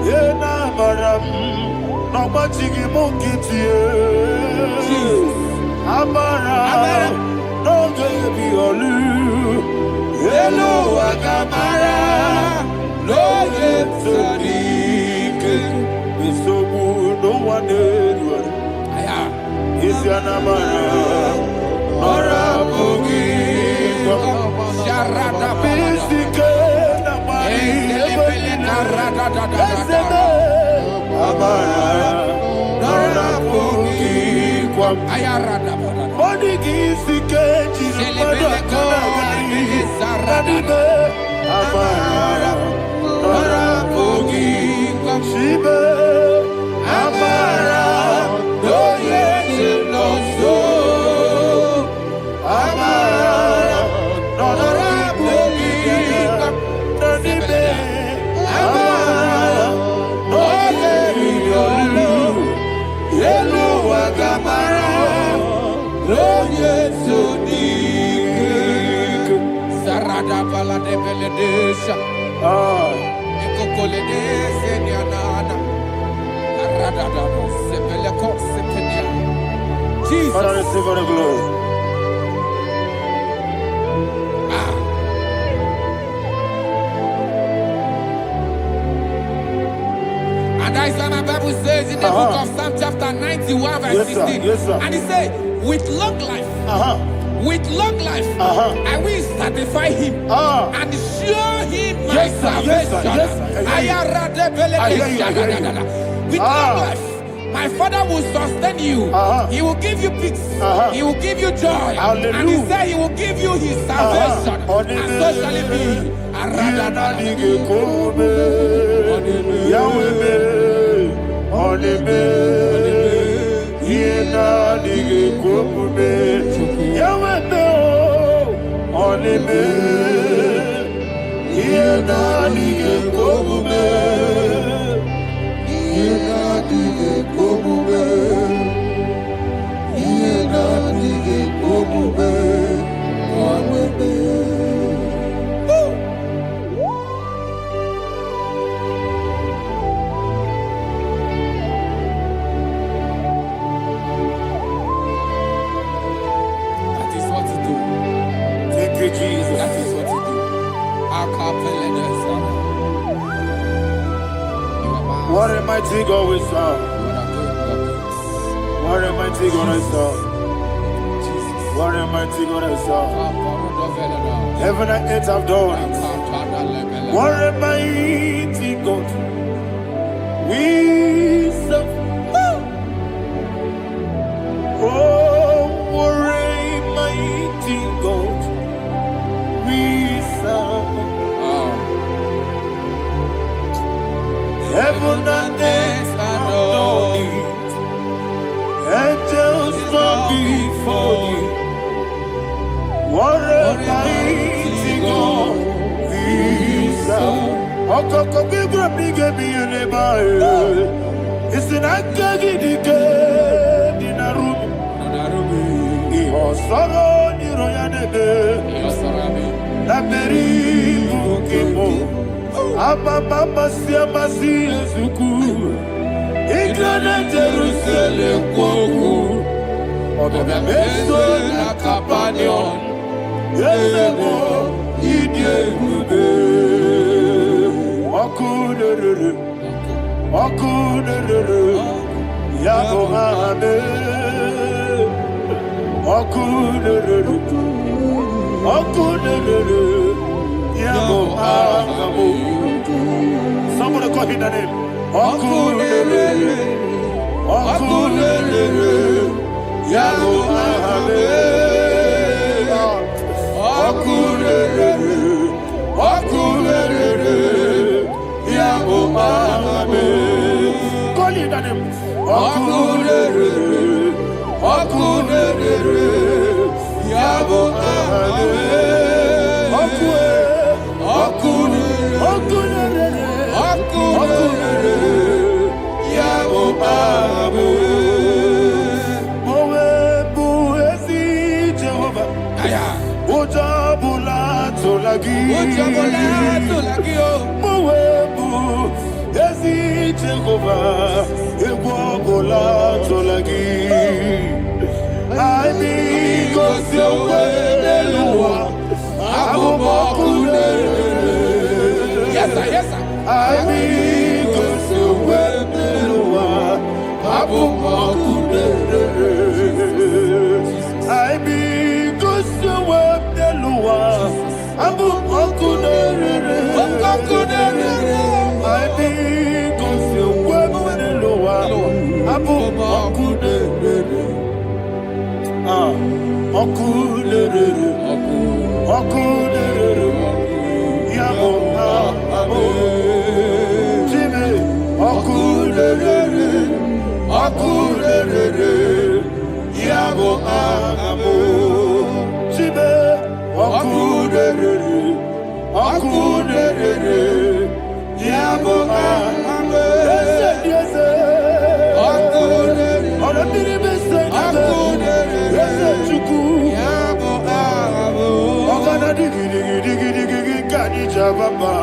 Yena maram, no machigi mukiti. Amaram, no gebi olu, yelo agamara. No yesodike, bisobu no one edward. Is yanamara, nora bugi, Sharada bisike namari, eseme, amara, nora bugi, kwam. Monigi sike chirapana kanagari, nadibe, amara. Shibe, Amara, no yes, no so. Amara, no rabugi, Nadibe, Amara, no yelu, yelu agamara, no yes, Sarada bala de beledesha. Jesus. Father, receive all the glory. And that's why my Bible says in the book of Psalm chapter 91 verse 16. And it says, with long life, with long life, I will satisfy him and show him my salvation. With long life, my Father will sustain you. He will give you peace. He will give you joy. And he said he will give you his salvation. And so shall it be. Jesus. That is what you do. What a mighty God we serve. What a mighty God I serve. What a mighty God I serve. Heaven and earth have done it. What a mighty God we serve. Oh, what a mighty God we serve. Heaven and earth have done it. Angels bow before you. What a mighty God we serve. Okoko bibra bige bi eneba. Isina kagi dike dinaru. Iho soro ni royanebe. Laberi bukimo. Ababa masia masia zuku. Igrana Jerusalem kwoku. Obe beso na kapanion. Yelemo idye gube. Okunere. Okunere. Yabo ame. Okunere. Okunere. Yabo ame. Somebody call him the name. Okunere. Okunere. Yabo ame. Okunere. Okunere. Yabo ame. Call him the name. Okunere. Okunere. Yabo ame. Okunere. Yabo ame. Mowebu ezi Jehovah. Ojabula tolagi. Mowebu ezi Jehovah. Egwabula tolagi. Ani kosyowe leluwa. Abubakule. Yes sir, yes sir. Ani kosyowe leluwa. Abubakule. Ani kosyowe leluwa. Abubakule. Ani kosyowe leluwa. Abubakule. Okunere. Okunere. Yabo amo. Jime. Okunere. Okunere. Yabo amo. Jime. Okunere. Okunere. Yabo amo. Yes. Okunere. Okunere. Baba,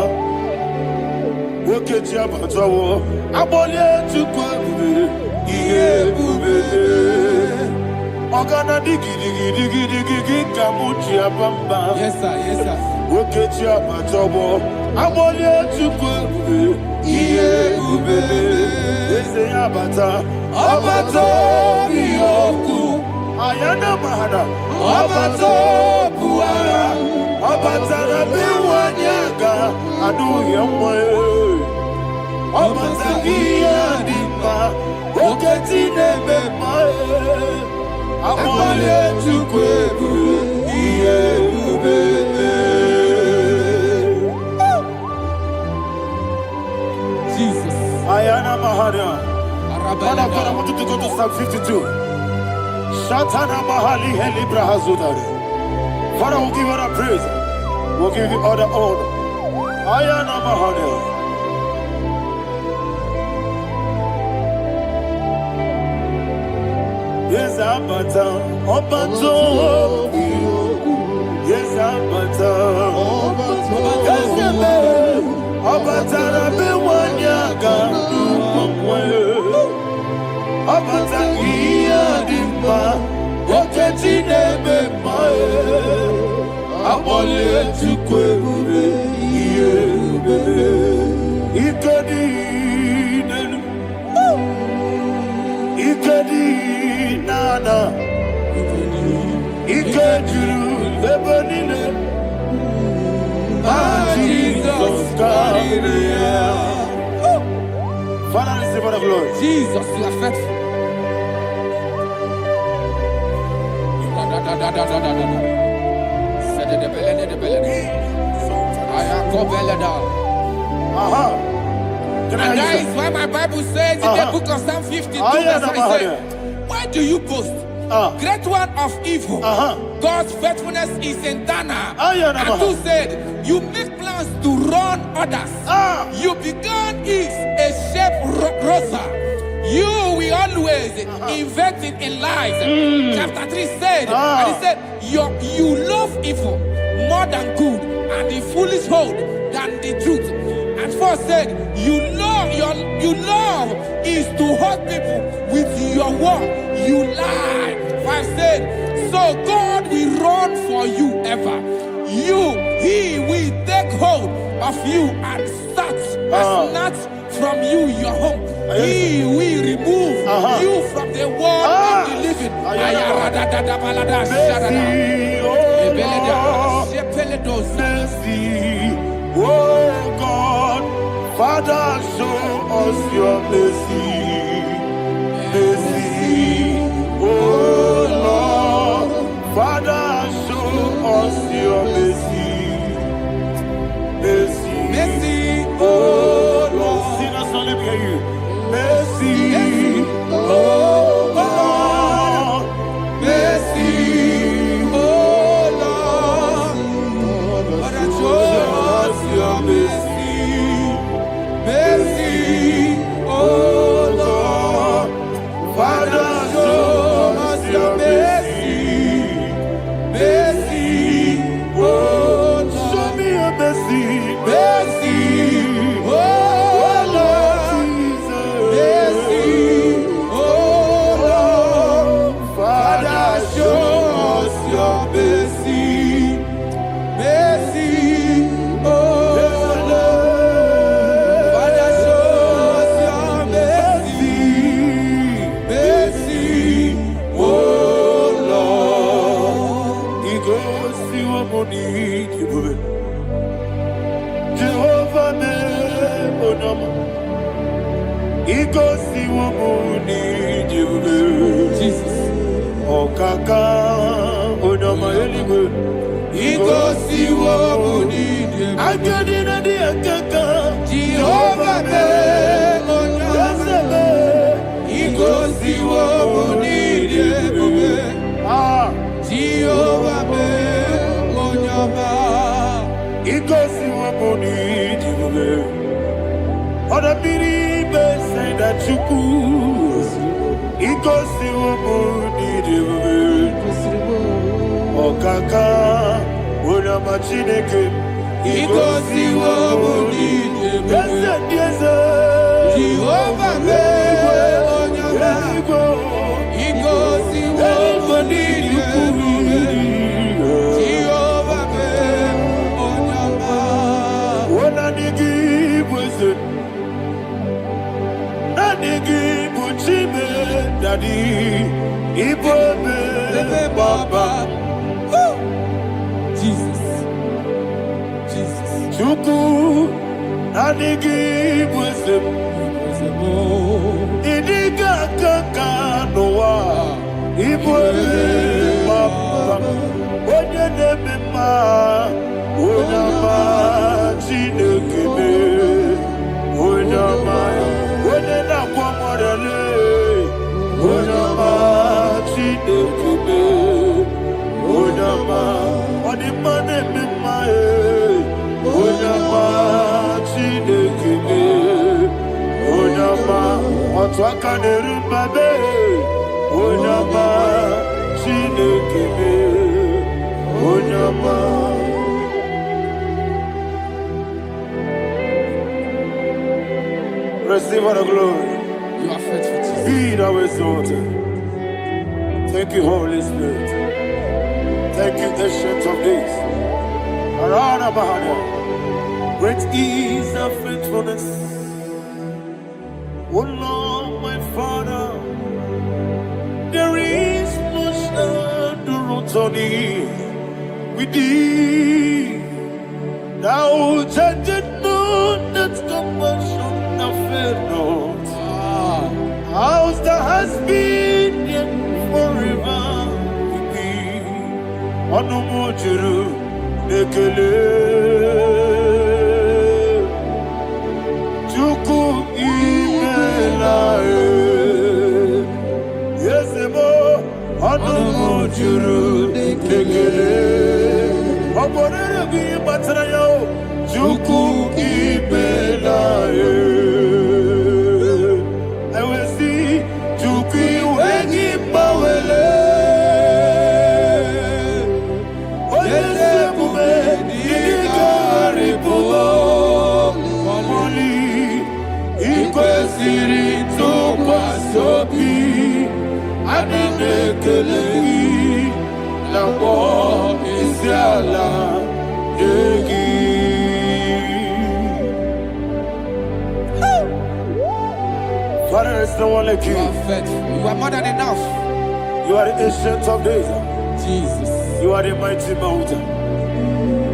woke Jabatawo, Abole to Kwabu, Yebube, Ogana digi, Kamuchi Abamba. Yes, sir, yes, sir. Woke Jabatawo, Abole to Kwabu, Yebube, Ese Abata, Abato, Yoku, Ayana Mahana, Abato, Puara. Abatara biwanyaga adu yamwe. Abatagia dimba oketi nebe mae. Abole tukwebu iye ubebe. Jesus. Ayana Mahana. Man of God, I want you to go to Psalm 52. Shatana Mahali Helibra Hazudare. Father, we'll give you all the praise. We'll give you all the honor. Ayana Mahana. Yes, Abata. Obato. Yes, Abata. Yes, Abata. Rabe wanyaga. Abata iya dimba. Oketi nebe mae. Abole tukwebu iye ubebe. Ikedi nenu. Ikedi nana. Father, receive all the glory. Jesus, you are faithful. And that is why my Bible says in the book of Psalm 52, verse 5, why do you boast? Great one of evil. God's faithfulness is eternal. And who said, you make plans to run others. You began is a shape rosa. You will always invent it in lies. Chapter 3 said, and he said, you love evil more than good, and the foolish hold than the truth. And 4 said, you love is to hurt people with your word. You lie. 5 said, so God will run for you ever. He will take hold of you and snatch from you your home. He will remove you from the world of the living. Oh God, Father, show us your mercy. Mercy, oh Lord, Father, show us your mercy. Mercy, Mercy, oh Lord, sinners only hear you. Mercy, oh Lord, mercy, oh Lord, Father, show us your mercy. Mercy, oh Lord, Father, show us your mercy. Mercy, oh Lord, show me your mercy. Mercy, oh Lord, mercy, oh Lord, Father, show us your mercy. Mercy, oh Lord, Father, show us your mercy. Mercy, oh Lord. He goes to a money. Jehovah me onama. He goes to a money. Jesus. Okaka onama eligwe. He goes to a money. I get in the akaka. Jehovah me onama. He goes to a money. Jehovah me onama. He goes to a money. Other people say that you could. He goes to a money. Okaka onama chineke. He goes to a money. Yes, Jehovah me onama. He goes to a money. Jehovah me onama. What I give was it? Daddy, Ibobe, Baba, Jesus. Jesus. Chuku, Nanigi, Wisdom, Idiga Kaka, Noa, Ibobe, Baba, Oyanema, Oyama, Chinekime, Oyama, Oyana Kwamorale. Onama chinekube, onama odimane mimae, onama chinekube, onama otwakane rumbabe, onama chinekube, onama. Receive all the glory. You are faithful, Jesus. Be thou exalted. Thank you, Holy Spirit. Thank you, Ancient of Days. Arana Bahana. Great is thy faithfulness. Oh Lord, my Father, there is much endurance on thee. With thee, thou changest not. God's compassion I fear not. House that has been there forever with thee. Onomojuru nekele. Juku imelae. Yesemo onomojuru nekele. Oborere bi batrayo. Juku imelae. Father, there is no one like you. You are faithful. You are more than enough. You are the ancient of days. Jesus. You are the mighty mountain.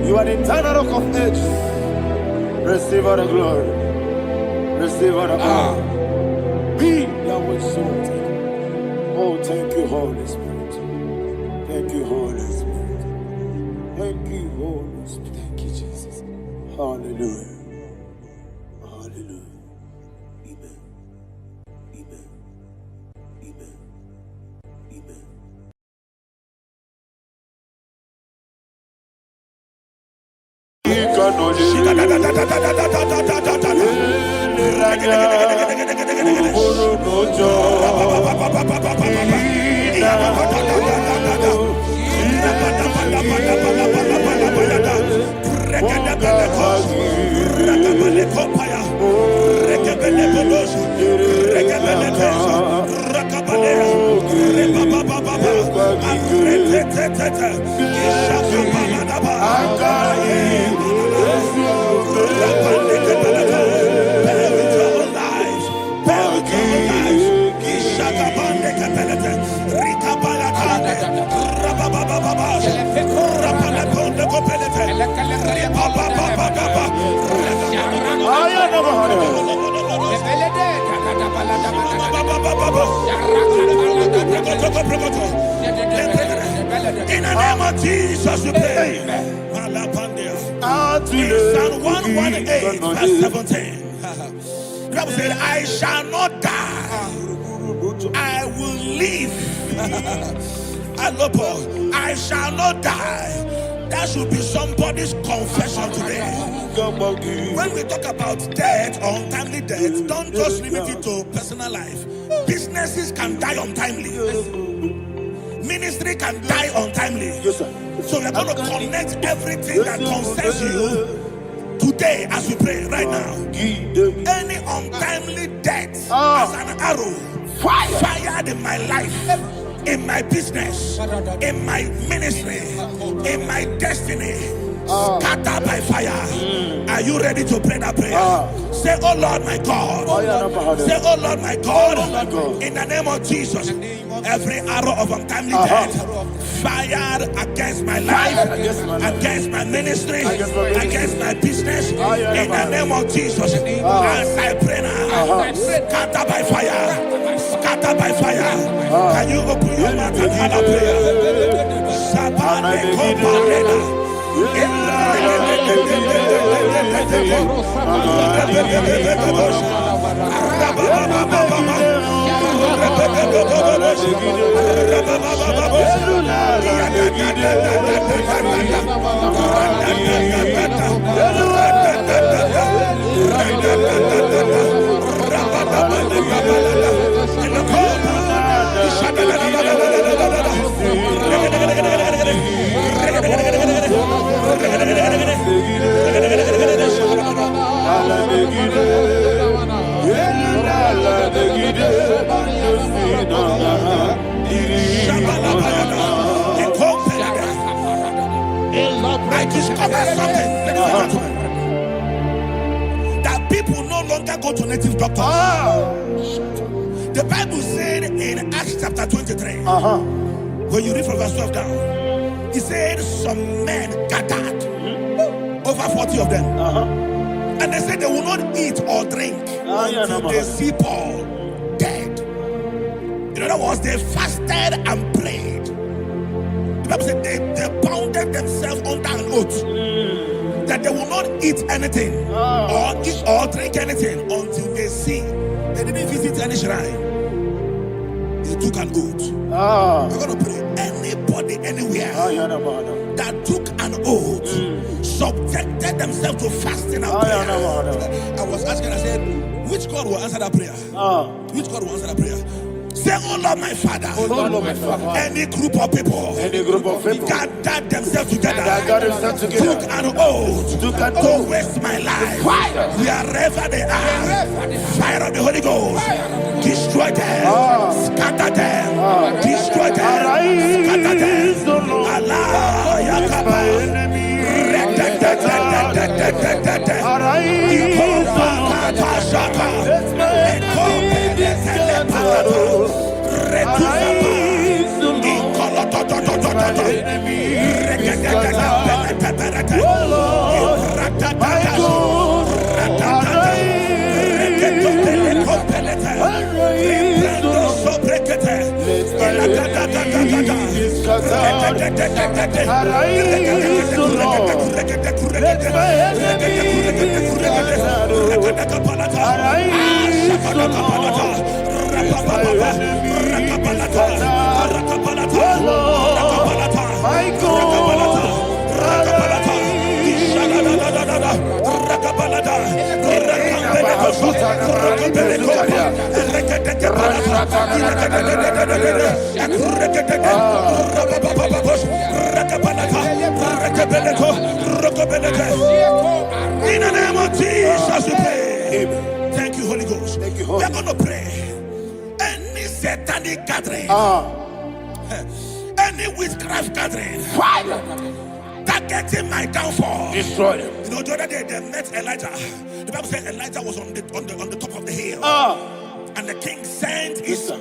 You are the eternal rock of ages. Receive all the glory. Receive all the honor. Be thou exalted. Oh, thank you, Holy Spirit. Thank you, Holy Spirit. Thank you, Holy Spirit. Thank you, Jesus. Hallelujah. Hallelujah. Amen. Amen. Amen. Amen. In the name of Jesus, we pray. In Psalm 118, verse 17, the Bible said, I shall not die, I will live. I shall not die. That should be somebody's confession today. When we talk about death or untimely death, don't just limit it to personal life. Businesses can die untimely. Ministry can die untimely. Yes, sir. So we're going to connect everything that concerns you today as we pray right now. Any untimely death as an arrow fired in my life, in my business, in my ministry, in my destiny, scattered by fire. Are you ready to pray that prayer? Say, oh Lord my God. Say, oh Lord my God. In the name of Jesus, every arrow of untimely death fired against my life, against my ministry, against my business, in the name of Jesus, as I pray now, scattered by fire, scattered by fire. Can you open your mouth and have a prayer? I discovered something, that people no longer go to native doctors. The Bible said in Acts chapter 23, when you read from verse 12 down, it said some men gathered, over 40 of them. And they said they will not eat or drink until they see Paul dead. In other words, they fasted and prayed. The Bible said they bounded themselves under an oath that they will not eat anything or eat or drink anything until they see. They didn't visit any shrine. They took an oath. We're going to pray. Anybody, anywhere that took an oath, subjected themselves to fasting and prayer. I was asking, I said, which God will answer that prayer? Which God will answer that prayer? Say, oh Lord, my Father. Oh Lord, my Father. Any group of people gathered themselves together, took an oath to waste my life. Wherever they are, fire of the Holy Ghost, destroy them, scatter them, destroy them, scatter them. Allah, Yakaba, in the name of Jesus, we pray. Thank you, Holy Ghost. Thank you, We are going to pray. Any satanic gathering, any witchcraft gathering, targeting my downfall, destroy them. You know, the other day they met Elijah. The Bible said Elijah was on the top of the hill, and the king sent his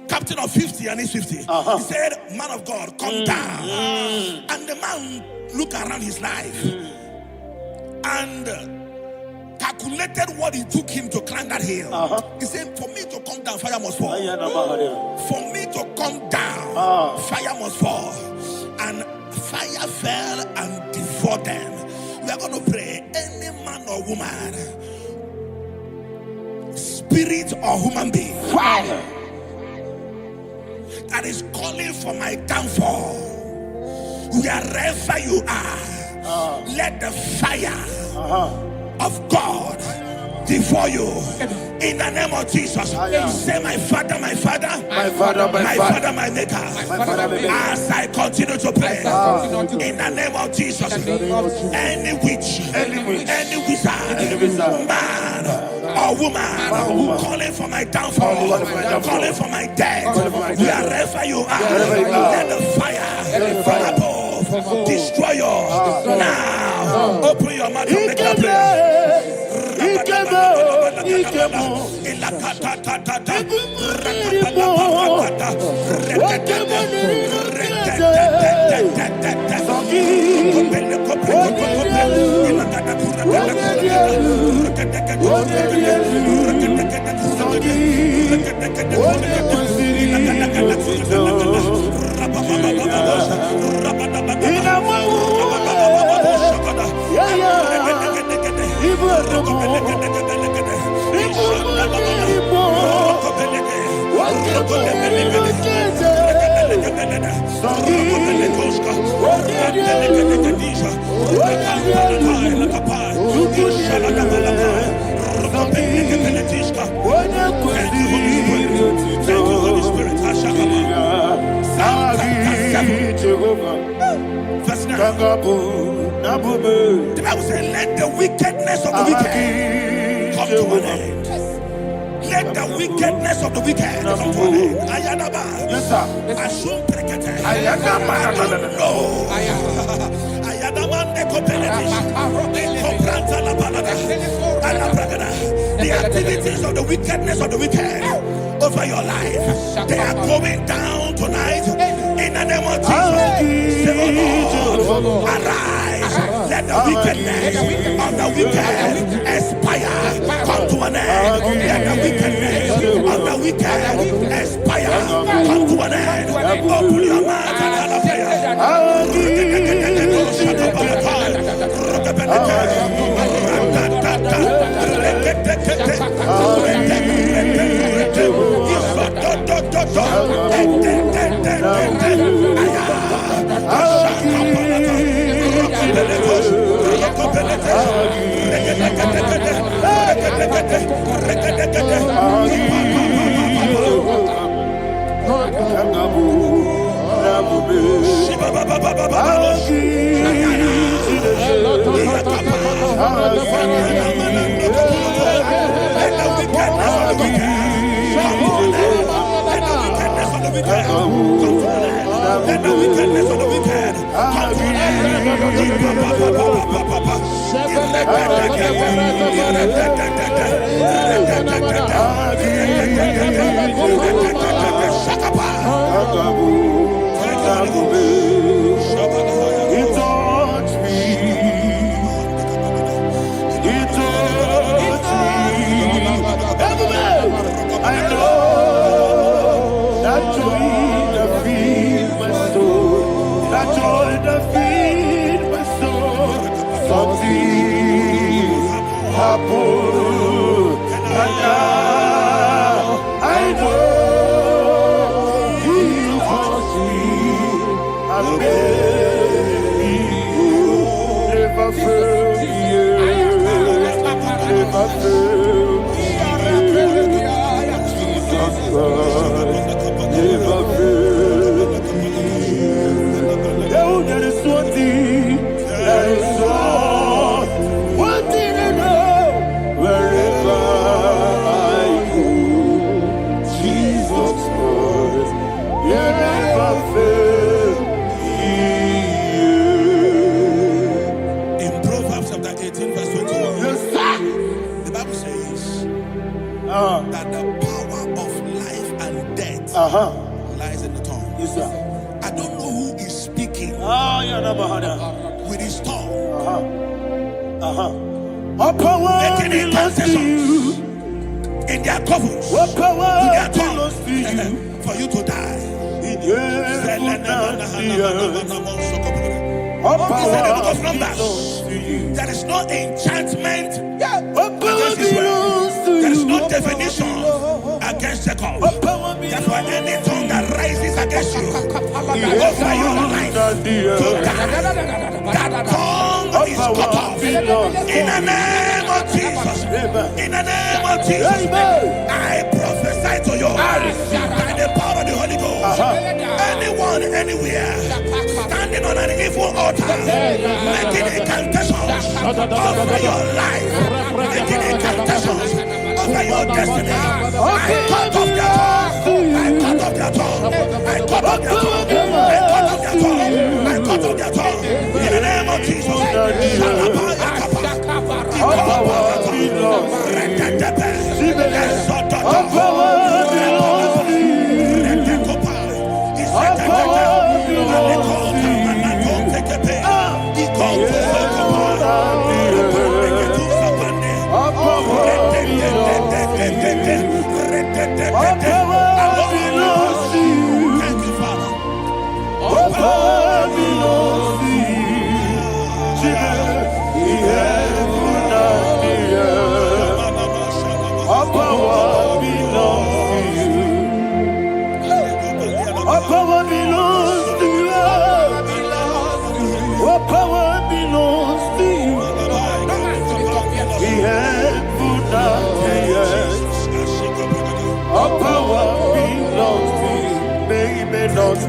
captain of 50 and his 50. He said, man of God, come down. And the man looked around his life and calculated what it took him to climb that hill. He said, for me to come down, fire must fall. For me to come down, fire must fall. And fire fell and devoured them. We are going to pray. Any man or woman, spirit or human being, that is calling for my downfall, wherever you are, let the fire of God devour you in the name of Jesus. Say, my Father, my Father, My Father, my Father, my Maker. As I continue to pray in the name of Jesus, any witch, any wizard, man or woman calling for my downfall, calling for my death, wherever you are, let the fire from above destroy you now. Open your mouth and make a prayer. The Bible says, let the wickedness of the wicked come to an end. Let the wickedness of the wicked come to an end. Ayadaba. Yes, sir. Assume prekete. Ayadaba. No. Ayadaba nekopeletish. Ekopranta la balada. Alabragada. The activities of the wickedness of the wicked over your life, they are going down tonight in the name of Jesus. Say, oh Lord, arise. Let the wickedness of the wicked expire, come to an end. Let the wickedness of the wicked expire, come to an end. Open your mouth and hallelujah. That the power of life and death lies in the tongue. Yes, sir. I don't know who is speaking with his tongue, making incantations in their couples with their tongue for you to die. He said in the book of Numbers, there is no enchantment against Israel. There is no definition against Jacob. Therefore, any tongue that rises against you over your life to die, that tongue is cut off. In the name of Jesus. In the name of Jesus. I prophesy to you by the power of the Holy Ghost. Anyone, anywhere, standing on an evil altar, making incantations over your life, making incantations over your destiny, I cut off their tongue. I cut off their tongue. I cut off their tongue. I cut off their tongue. I cut off their tongue. In the name of Jesus.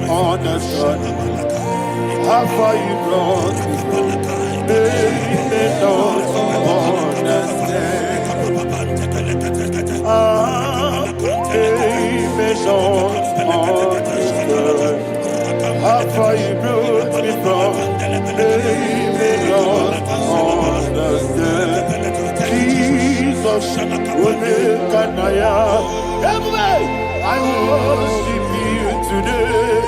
Understand how far you brought me. They don't understand. They don't understand how far you brought me from. They don't understand. Jesus will make an I worship you today.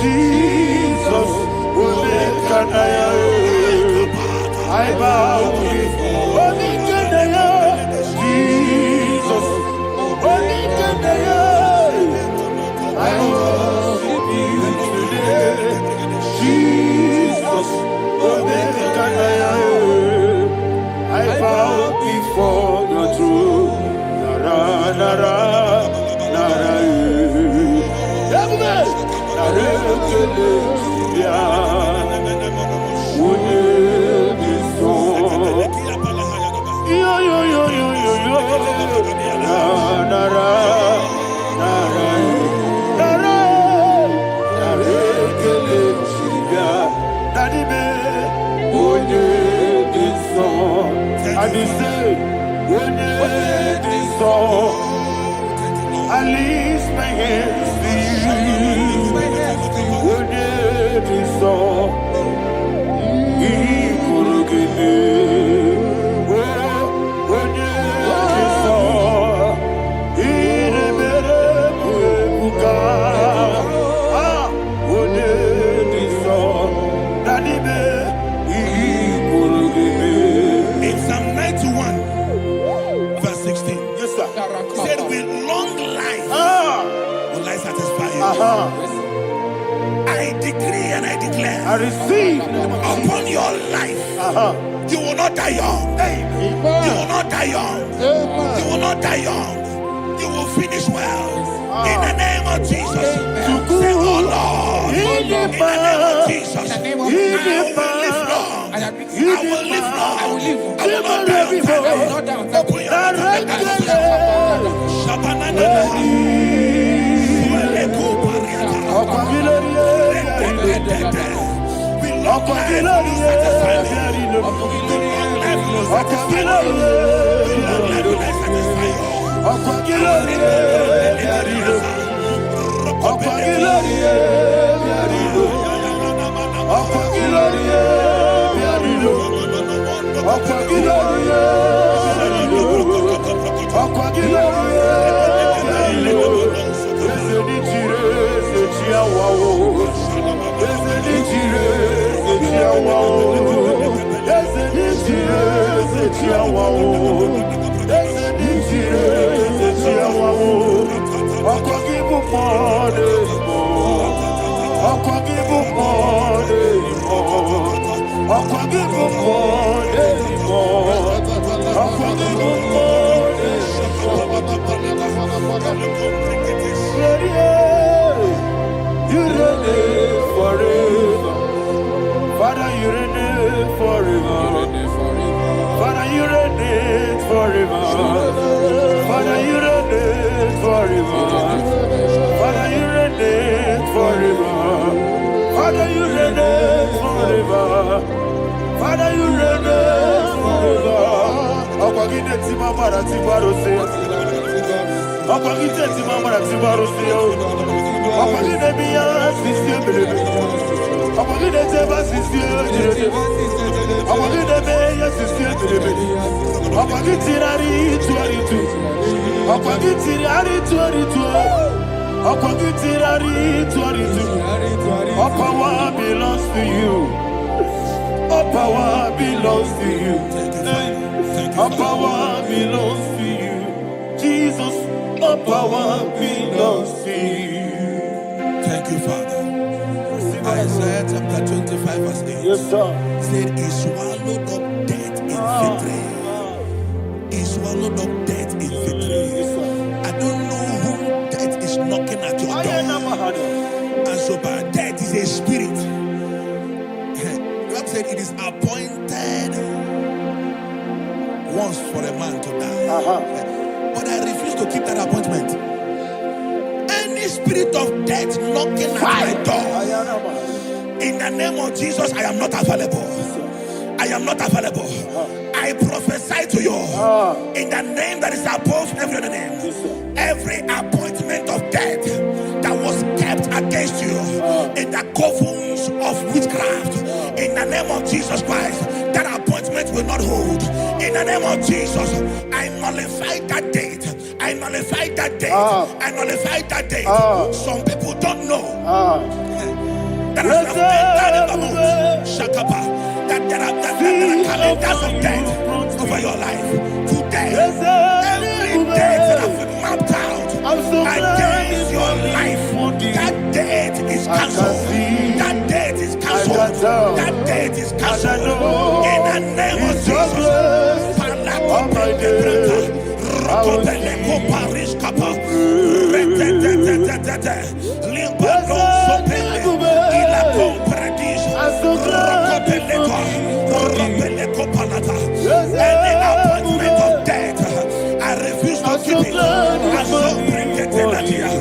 Jesus will make an I I bow before Jesus. I worship you today. Jesus. I bow before your throne. Nara, nara, nara, I lift my hands to you. When it is all, he could give me. When it is all, he never could. When it is all, that he could give me. In Psalm 91, verse 16. Yes, sir. Said with long life will I satisfy you. I decree and I declare I receive upon your life. You will not die young. You will not die young. You will not die young. You will finish well. In the name of Jesus. Say, oh Lord. In the name of Jesus. I will live long. I will live long. I will not die young. Open you reign forever. Father, you reign forever. Father, you reign forever. Father, you reign forever. Father, you reign forever. Father, you reign forever. Father, you reign forever. Akwagide timamara tibarose. Akwagide timamara tibarose. Akwagide biya sisiye. Akwagide teba sisiye. Akwagide beya sisiye. Akwagide rari tuaritu. Akwagide rari tuaritu. Akwagide rari tuaritu. All power belongs to you. All power belongs to you. All power belongs to you. Jesus, all power belongs to you. Thank you, Father. Isaiah chapter 25, verse 8. Yes, sir. Said, He swallowed up death in victory. He swallowed up death in victory. I don't know who death is knocking at your door. And so, but death is a spirit. God said it is appointed once for a man to die. But I refuse to keep that appointment. Any spirit of death knocking at my door, in the name of Jesus, I am not available. I am not available. I prophesy to you in the name that is above every other name. Every appointment of death that was kept against you in the covens of witchcraft, in the name of Jesus Christ, that appointment will not hold. In the name of Jesus, I nullify that date. I nullify that date. I nullify that date. Some people don't know that as I've entered in the mood, Shakapa, that there are calendars of death over your life. Today, every death that has been mapped out against your life, that death is cancelled. That death is cancelled. That death is cancelled. In the name of Jesus. Any appointment of death, I refuse to keep it. I so bring it in the year.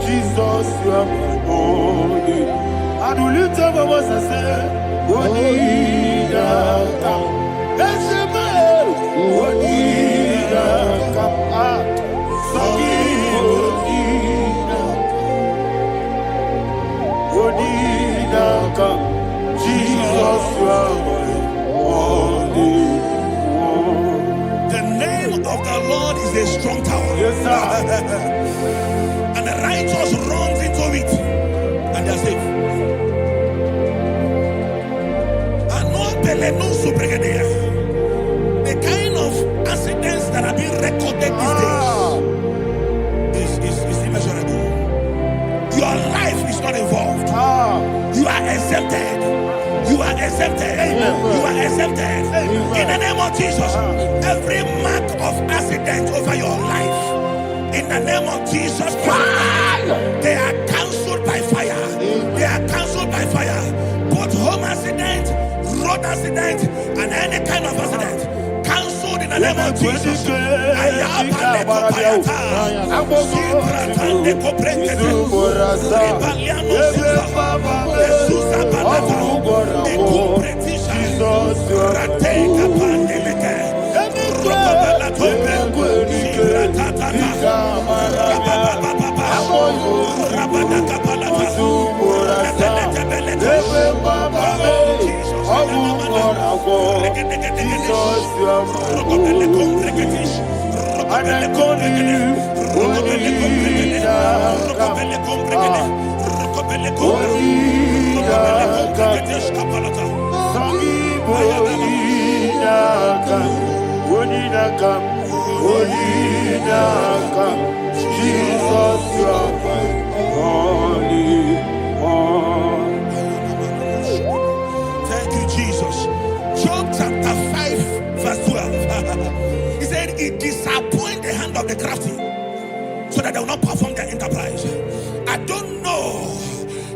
Jesus, you are my holy. And we lift up our voice and say, Wonida come. Let's say, Wonida come. Wonida come. Jesus, you are my holy. The name of the Lord is a strong tower. Yes, sir. And the righteous runs into it and they are safe. The kind of accidents that are being recorded these days is immeasurable. Your life is not involved. You are exempted. You are exempted. You are exempted. In the name of Jesus, every mark of accident over your life, in the name of Jesus Christ, they are cancelled by fire. They are cancelled by fire. Both home accident, road accident, and any kind of accident, cancelled in the name of Jesus. Thank you, Jesus. Job chapter 5, verse 12. He said, it disappoints the hand of the crafty, so that they will not perform their enterprise. I don't know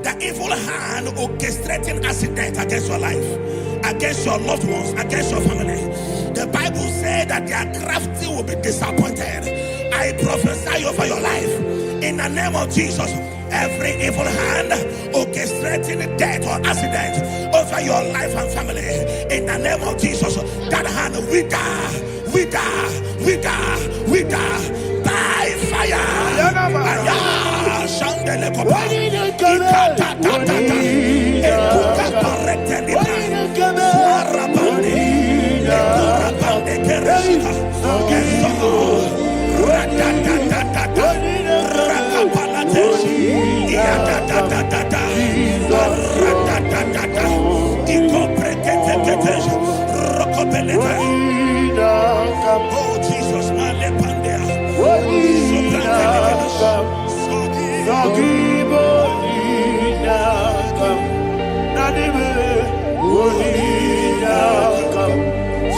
the evil hand orchestrating accident against your life, against your loved ones, against your family. The Bible said that their crafty will be disappointed. I prophesy over your life in the name of Jesus. Every evil hand orchestrating death or accident over your life and family, in the name of Jesus, that hand wither by fire. Oh Jesus,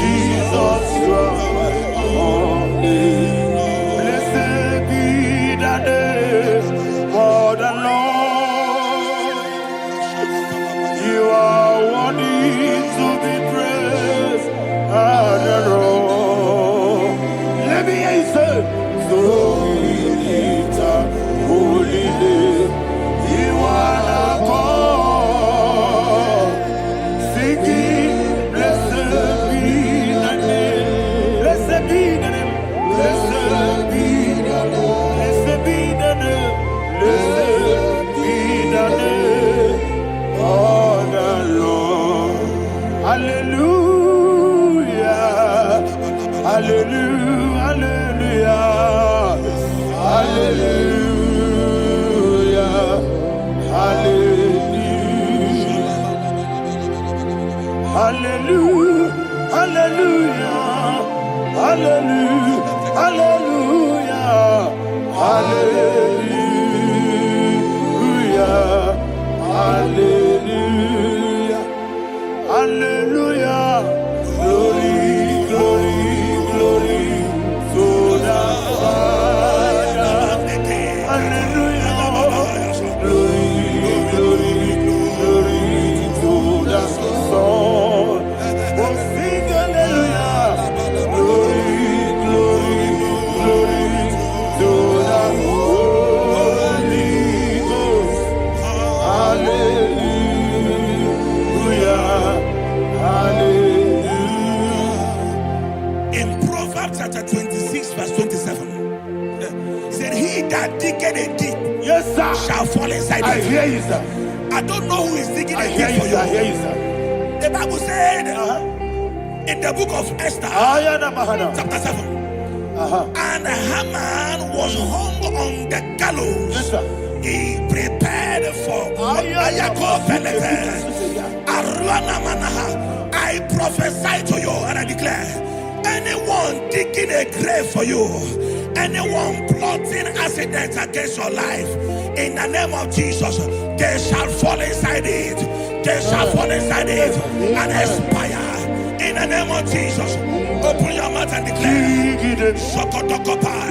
Jesus, you are my Hallelujah, hallelujah, hallelujah, hallelujah, hallelujah, hallelujah, hallelujah, hallelujah, hallelujah, glory, glory, glory to the Father. Hallelujah, glory, glory, glory to the Son. Oh, sing hallelujah, glory, glory, glory to the Holy Ghost. Hallelujah, hallelujah. In Proverbs chapter 26, verse 27, he said, he that diggeth a deep, yes, sir, shall fall inside I it. hear you, sir. I don't know who is digging I a hear deep you, for sir. I you. hear you, sir. The Bible said in the book of Esther, chapter 7, and Haman was hung on the gallows. Yes, sir. He prepared for I prophesy to you and I declare, anyone digging a grave for you, anyone plotting accidents against your life, in the name of Jesus, they shall fall inside it. They shall fall inside it and expire. In the name of Jesus, open your mouth and declare. Sokotokopai.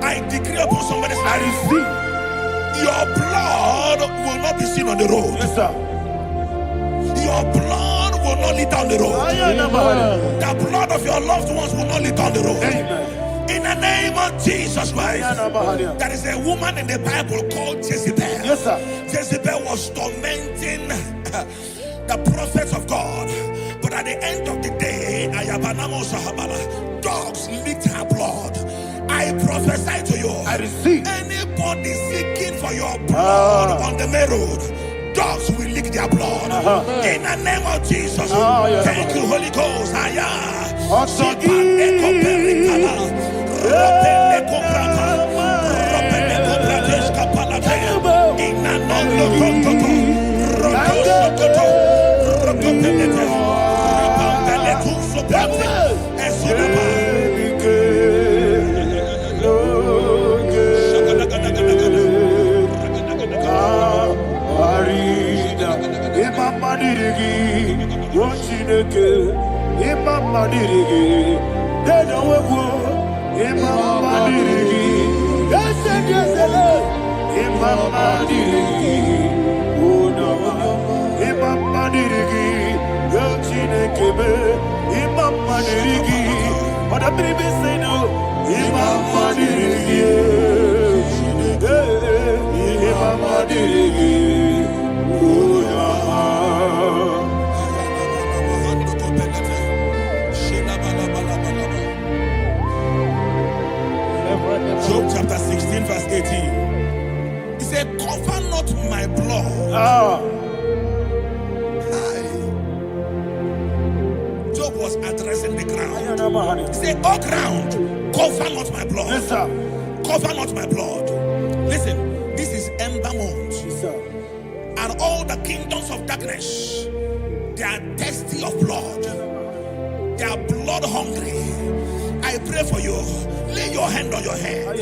I decree upon somebody's life, your blood will not be seen on the road. Yes, sir. Your blood will not lead down the road. The blood of your loved ones will not lead down the road. Amen. In the name of Jesus Christ. There is a woman in the Bible called Jezebel. Yes, sir. Jezebel was tormenting the prophets of God. But at the end of the day, dogs licked her blood. I prophesy to you, I receive. anybody seeking for your blood on the main road, dogs will lick their blood. In the name of Jesus. Thank you, Holy Ghost. Job chapter 16 verse 18. He said, cover not my blood. Job was addressing the ground. He said, oh ground, cover not my blood. Yes, sir. Cover not my blood. Listen, this is ember month. Yes, sir. And all the kingdoms of darkness, they are thirsty of blood. They are blood hungry. I I pray for you. Lay your hand on your head.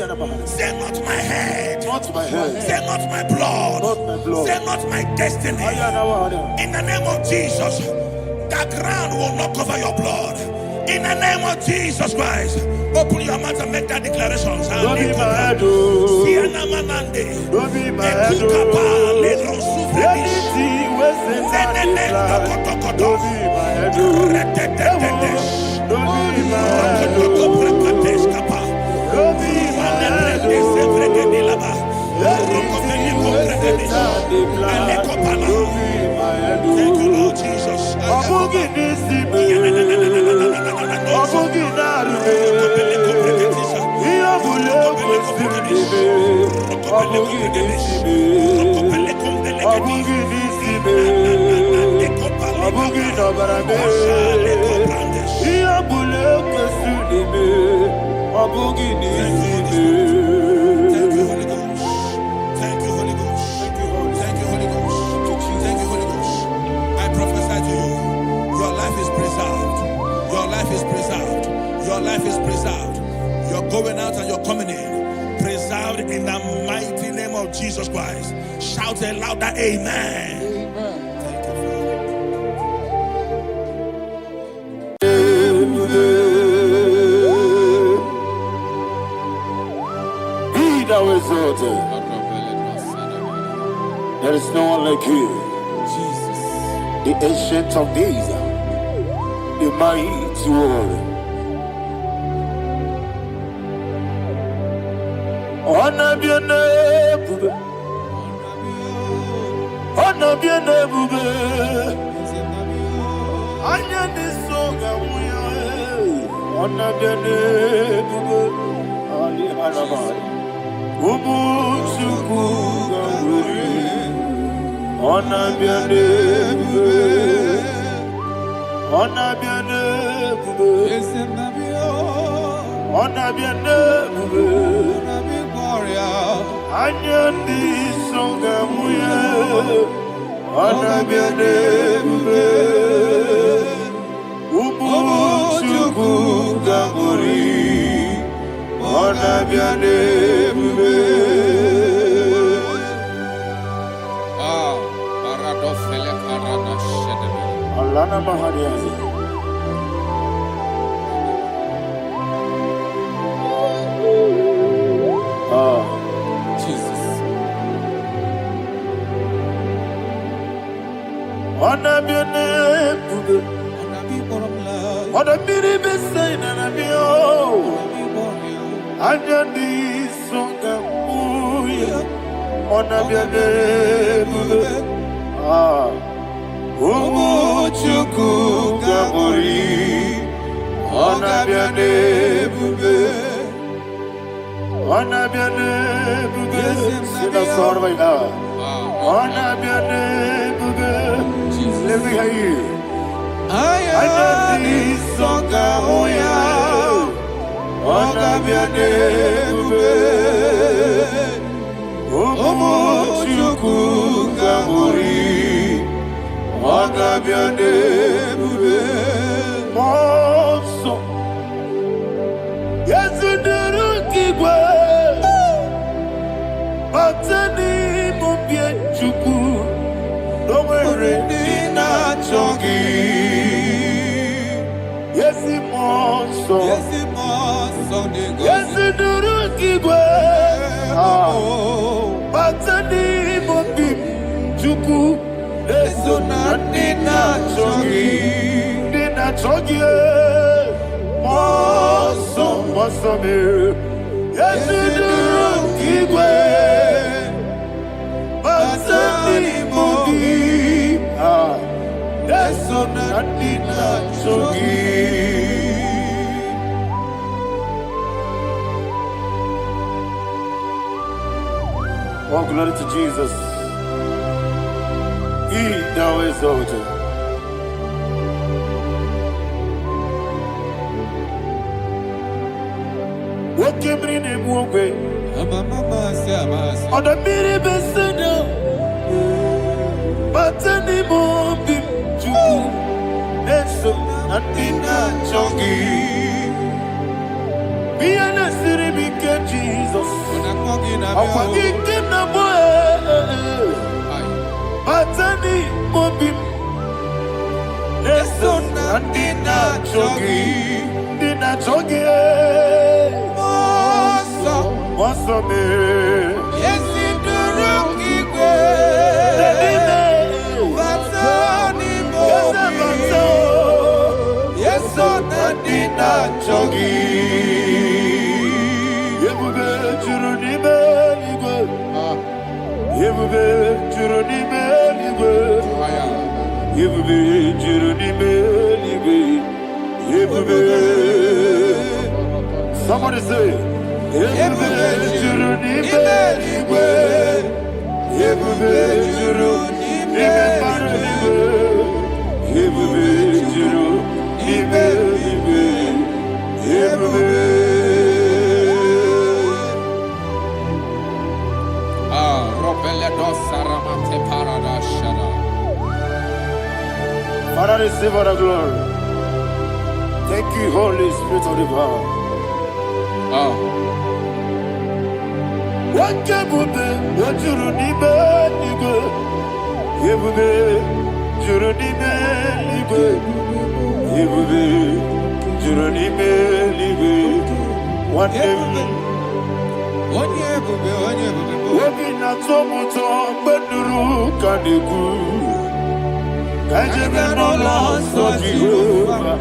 Say, not my head. Not my head. Say, not my blood. Not my blood. Say, not my destiny. In the name of Jesus, the ground will not cover your blood. In the name of Jesus Christ, open your mouth and make that declaration. Don't be my head. Don't be my head. Don't be my head. Thank you, Lord Jesus. Your life is preserved. You're going out and you're coming in. Preserved in the mighty name of Jesus Christ. Shout a louder amen. Amen. Thank you, Father. Be thou exalted. There is no one like you. Jesus. The ancient of days. The mighty warrior. Honor be your name, honor be your name, honor this song, honor be your name, Ali Hanaman, Umuchuku, honor be your name, honor be your name, honor be your name. Anyandi songa muya, anabiane bube, umuchuku gangori, anabiane bube. Ah, paradofele karana shedebe. Alana mahariazi. Jesus. Anabiane bube, anabiri besai nanabio, anyandi songa muya, anabiane bube. Ah, umuchuku gangori, anabiane bube. Anabiane bube, sina sor vai na. Anabiane bube, let me hear you. Ayani songa oya, anabiane bube. Omochuku gangori, anabiane bube. Monso, yezuduru kigwe. Batani mubie chuku, nomere nina chongi. Yesi monso, yesi duru kigwe. Batani mubie chuku, eso na nina chongi. Nina chongi, monso, monso me. Yesi duru kigwe. Basani mobi, eso nadina chogi. Oh, glory to Jesus. He thou exalted. What came in him away? On the miri beseda, batani mobi chuku, eso nadina chogi. Jesus. Atani mobim. Leson andina chogi. Dina chogi. Moso me. Yes, in the rookie Batani mobim. Yes, on andina chogi. Yebube juruni beligwe. Yebube juruni beligwe. Yebube juruni beligwe. Yebube. Somebody say. Yebube juruni beligwe. Yebube juruni beligwe. Yebube juruni beligwe. Yebube. Father, receive all the glory. Thank you, Holy Spirit of the power. What can you do? What you need, baby? You will be. You will be. You will be. You will be. What day? Wobi na tomuto beduru kaniku. Kajebe no loso Jehovah.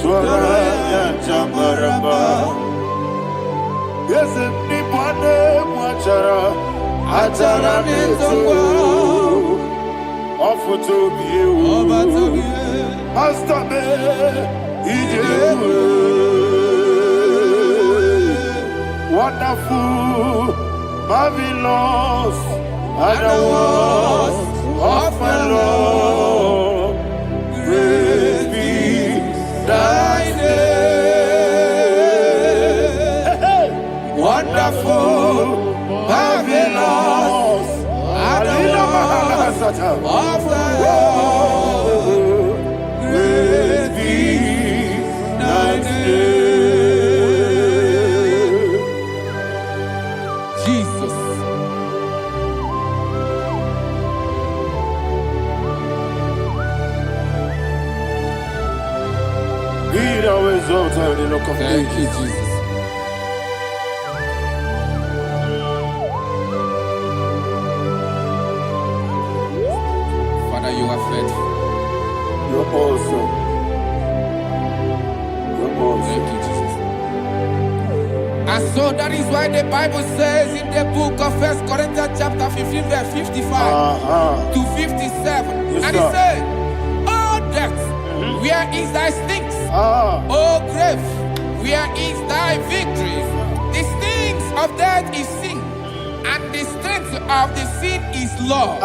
Swara ya chamaraba. Yese ni bwane mwachara. Achara netongo. Ofuto biye. Master me. Ijewe. Wonderful, marvelous, are the words of my Lord. Praise be thy name. Wonderful, marvelous, are the words of my Lord. Praise be thy name. Thank you, Jesus. Father, you are faithful. You're awesome. You're awesome. Thank you, Jesus. And so that is why the Bible says in the book of 1 Corinthians chapter 15, verse 55 to 57. Yes, and it says, "Oh death, where is thy sting? Oh grave, where is thy victory? The stings of death is sin, and the strength of the sin is law.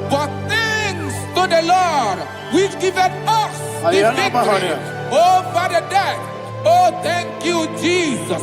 But thanks to the Lord, which giveth us the victory over the death. Oh, thank you, Jesus."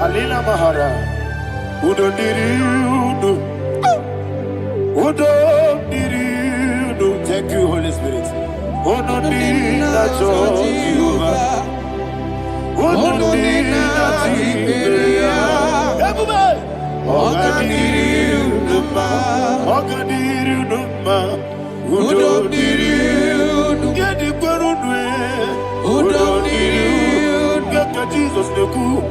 Alina Mahara, Udo Diriudo, Udo Diriudo. Thank you, Holy Spirit. Udo Diriudo, Udo Jesus the coup,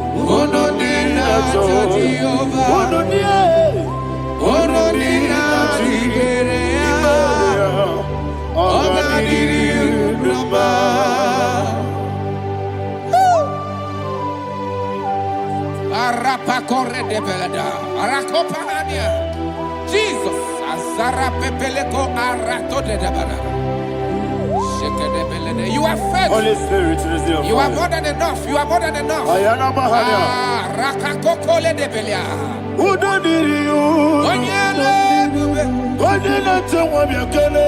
Arapakore de belada. Arakopania. Jesus. Azara pepeleko arato de belada. Sheke de belada. You are faithful. Holy Spirit, receive You are more than enough. You are more than enough. Ayana Mahania. Rakakokole de belia. Who don't need you? Onyele bube. Onyele tewa miakele.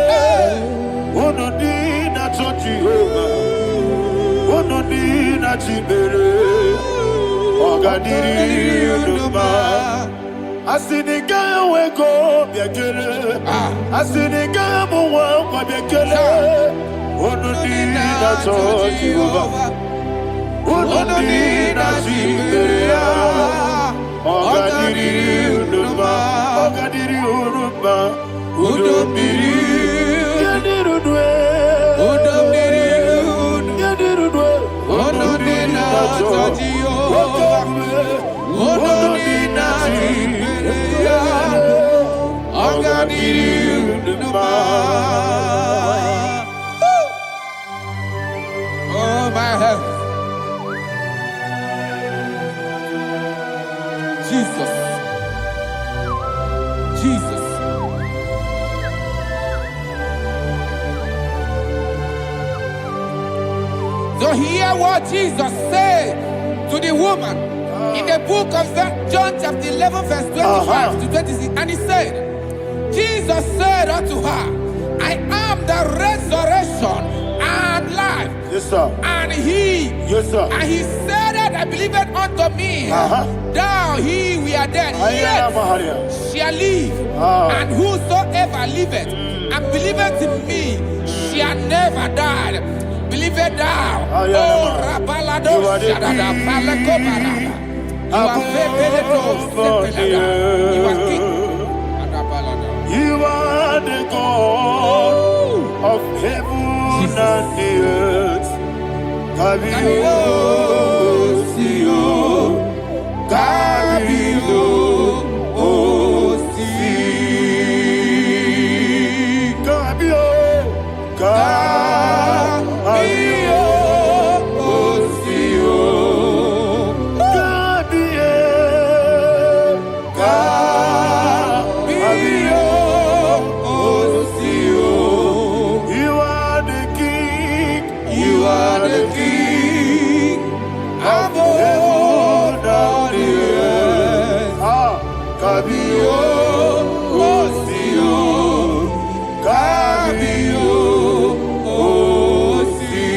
Who don't need a Jehovah? Who don't need a Jibere? Ogadiri Uduma. Asinika weko miakele. Asinika muwa kwa miakele. Who don't need a Jehovah? Who don't need a Jibere? Ogadiri Uduma. Ogadiri Uduma. Udomiri. Yadirudwe. Udomiri. Yadirudwe. Odonina Jehovah. Odonina Jehovah. Ogadiri Uduma. Oh my heaven. Jesus. Jesus. So hear what Jesus said to the woman in the book of John chapter 11 verse 25 to 26. And he said, Jesus said unto her, I am the resurrection and life. Yes, sir. And he, Yes, sir. and he said that I believed unto me, thou he we are dead, Ayana yet Mahania. shall live. And whosoever liveth and believeth in me shall never die. Believe it thou. Oh, Rabalado Shadada Palako Barada. You are Pepeledo Sepelada. You are king. You are the God of heaven and the earth. Kabio, Sio, Kabio, Si, Kabio, Kabio, Sio, Kabio, Kabio, Sio. You are the King. You are the King of heaven and the earth. Kabio, Sio, Kabio, Si.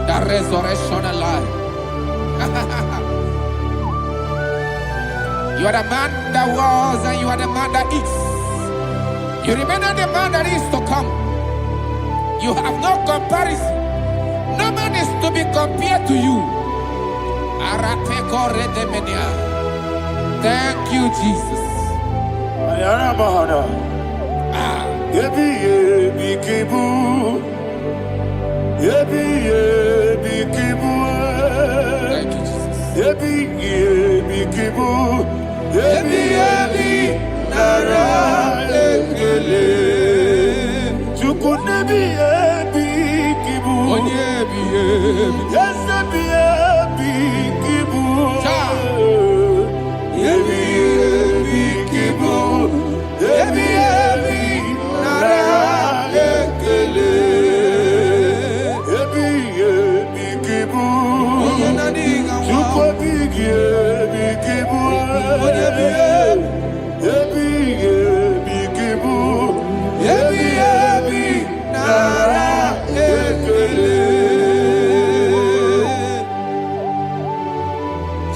The resurrection alive. You are the man that was and you are the man that is. You remember the man that is to come. You have no comparison. No man is to be compared to you. Thank you, Jesus. Ayana Mahana. Yebi yebi kibu. Yebi yebi kibu. Thank you, Jesus. Yebi yebi kibu. Yebi yebi nara ekele. Chuku nebi yebi kibu. Yes, yebi yebi kibu. Yebi yebi kibu. Yebi yebi nara ekele. Yebi yebi kibu. Chuku yebi yebi kibu. Yebi yebi kibu. Yebi yebi nara ekele.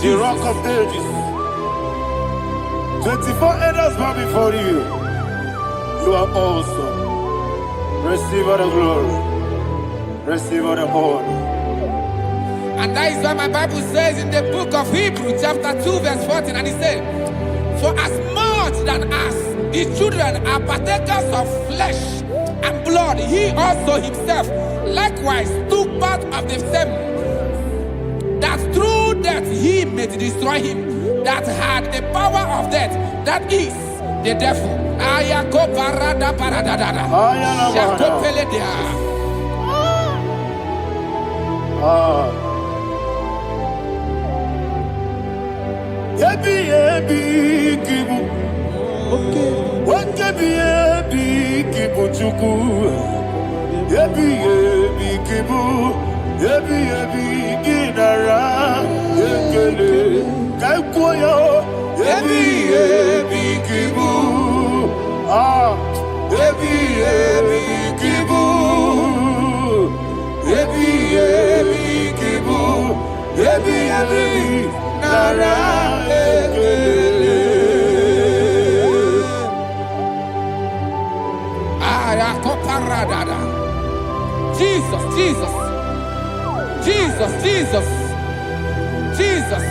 The rock of ages. 24 elders bow before you. You are awesome. Receive all the glory. Receive all the honor. And that is why my Bible says in the book of Hebrews chapter 2 verse 14, and it says, for as much than us, the children are partakers of flesh and blood, he also himself likewise took part of the same, that through death he may destroy him that had the power of death, that is the devil. Ayako parada paradadada. Shako peledea. Ebi kibu chuku. Ebi kibu. Ebi ginara. Ekele kaikuyo. Ebi kibu. Ebi kibu. Ebi kibu. Ebi nara. Ekele. Jesus, Jesus, Jesus, Jesus, Jesus.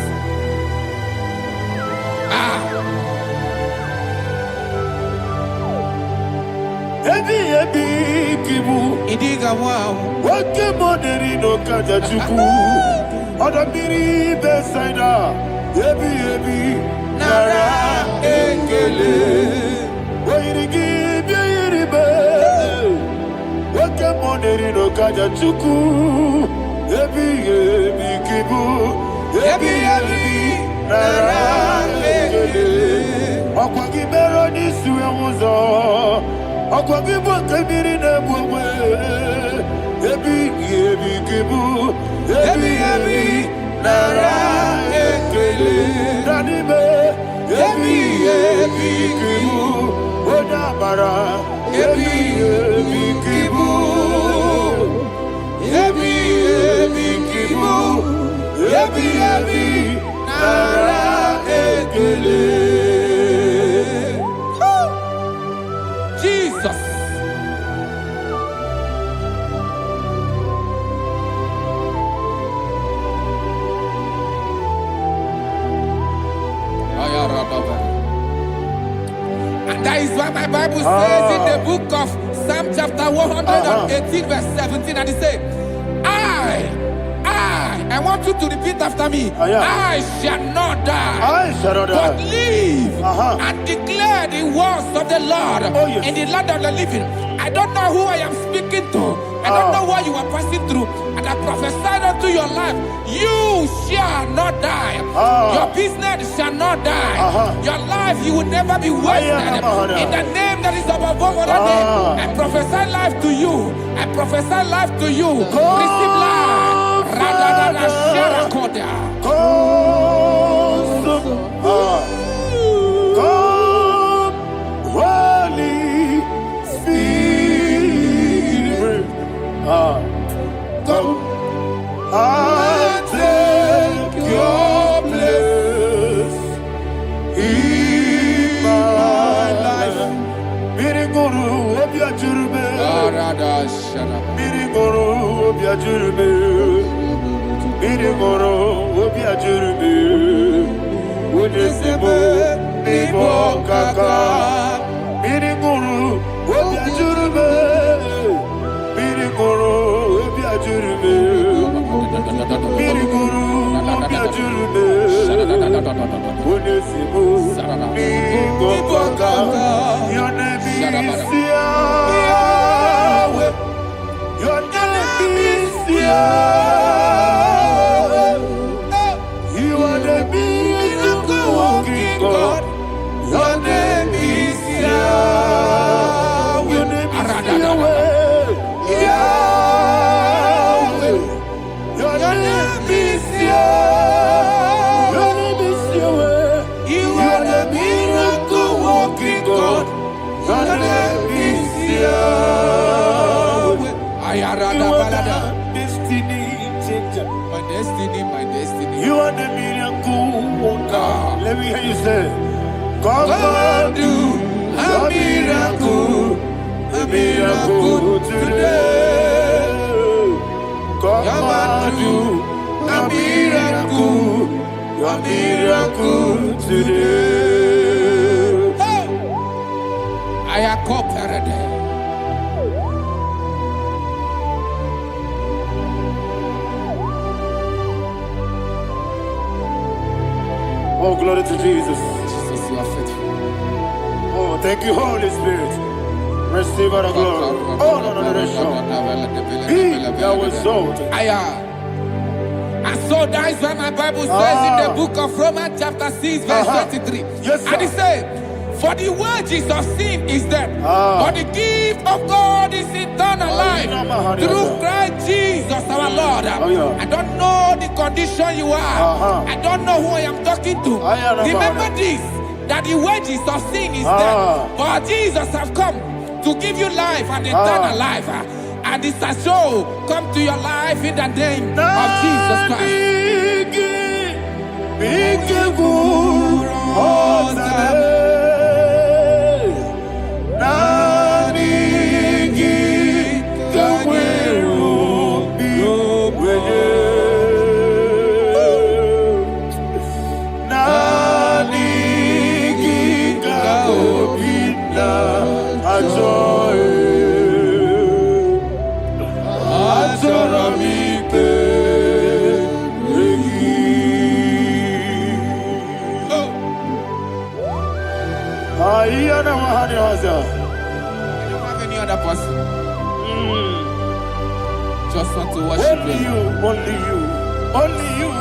Ebi kibu. Idiga wow. Wake moderi no kaja chuku. Odamiri besaida. Ebi Nara ekele. Oirigi biiribe. Wake moderi no kaja chuku. Ebi kibu. Ebi nara ekele. Okwagi bero ni suwe muzo. Okwagi bwakabiri na bwawe. Ebi kibu. Ebi nara ekele. Nanime. Ebi kibu. Odabara. Ebi kibu. Ebi kibu. Ebi nara ekele. Jesus. And that is why my Bible says in the book of Psalm chapter 118 verse 17, and it says, I want you to repeat after me. I shall not die, but live and declare the words of the Lord in the land of the living. I don't know who I am speaking to. I don't know what you are passing through. And I prophesy unto your life, you shall not die. Your business shall not die. Your life, you will never be wasted. In the name that is above all other name, I prophesy life to you. I prophesy life to you. Receive life. Radadada Sharakoda. Come, Holy Spirit. Come and take your place in my life. Miriguru obya jurbe. Miriguru obya jurbe. Miriguru obya jurbe. Udesebo nibo kaka. Miriguru obya jurbe. Miriguru obya jurbe. Miriguru obya jurbe. Udesebo nibo kaka. Your name is Yahweh. Your name is Yahweh. You are the miracle working God. Your name is Yahweh. Your name is Yahweh. Yahweh. Your name is Yahweh. Your name is Yahweh. You are the miracle working God. Your name is Yahweh. You are the destiny changer. My destiny, my destiny. You are the miracle worker. Let me hear you say, come and do a miracle today. Come and do a miracle today. I am cooperative. Oh, glory to Jesus. Jesus, you are faithful. Oh, thank you, Holy Spirit. Receive our glory. Oh, no, that's sure. That was so. And so that is why my Bible says in the book of Romans chapter 6 verse 23. Yes, sir. And it says, For the wages of sin is death, but the gift of God is eternal life through Christ Jesus our Lord. I don't know the condition you are. I don't know who I am talking to. Remember this, that the wages of sin is death, but Jesus have come to give you life and eternal life. And this has so come to your life in the name of Jesus Christ. I don't have any other person. Just want to worship only you, only you, only you,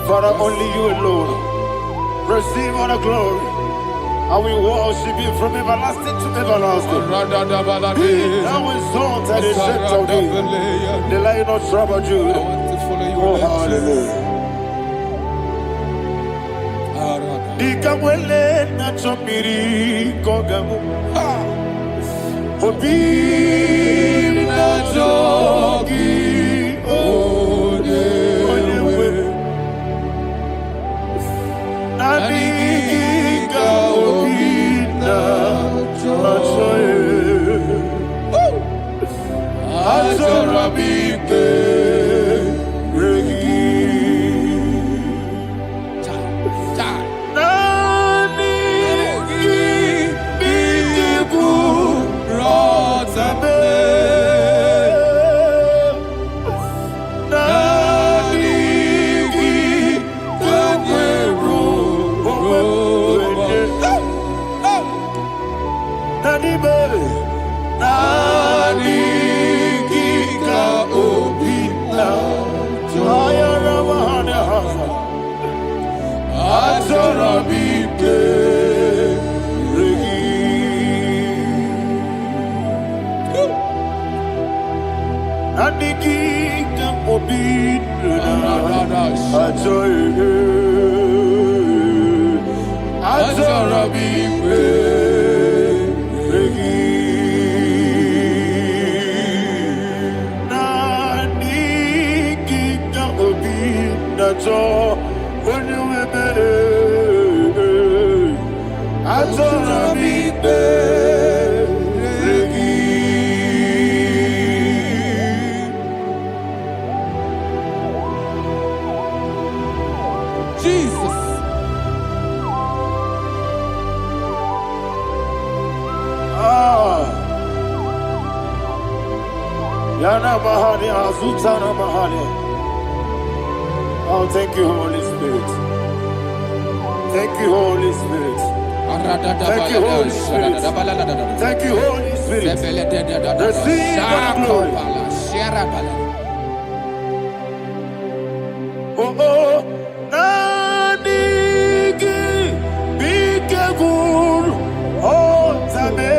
Father, only you alone. Receive all the glory. I will worship you from everlasting to everlasting. Be thou exalted and set of thee, the Lion of Tribe of Judah. I want to follow you. Oh, hallelujah. Nikamwele na chomiri kogamu. Obi na jogi onewe. Nani ka obi na joye. Azorabike regi. Oh, thank you, Holy Spirit. Thank you, Holy Spirit. Thank you, Holy Spirit. Thank you, Holy Spirit. Receive the glory. Oh, oh, Nanigi, Bigagul, oh, Tabe.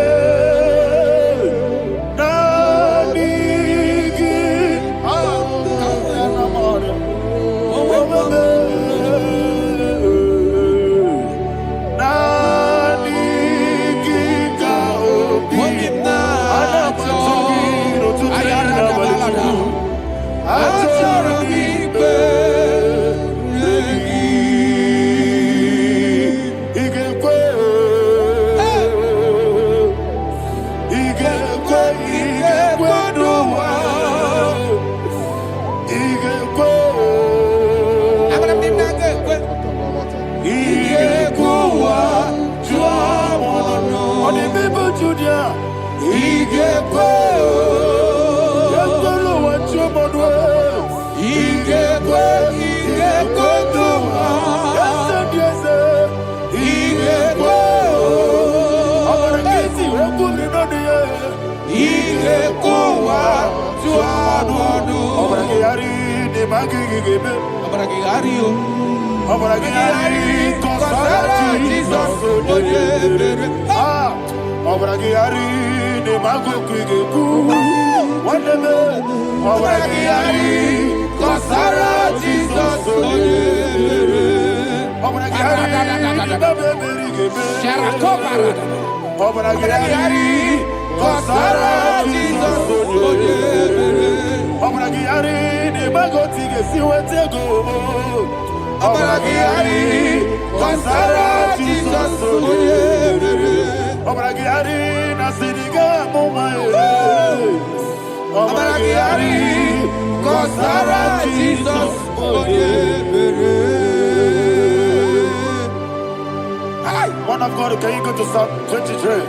One of God, can you go to Psalm 23?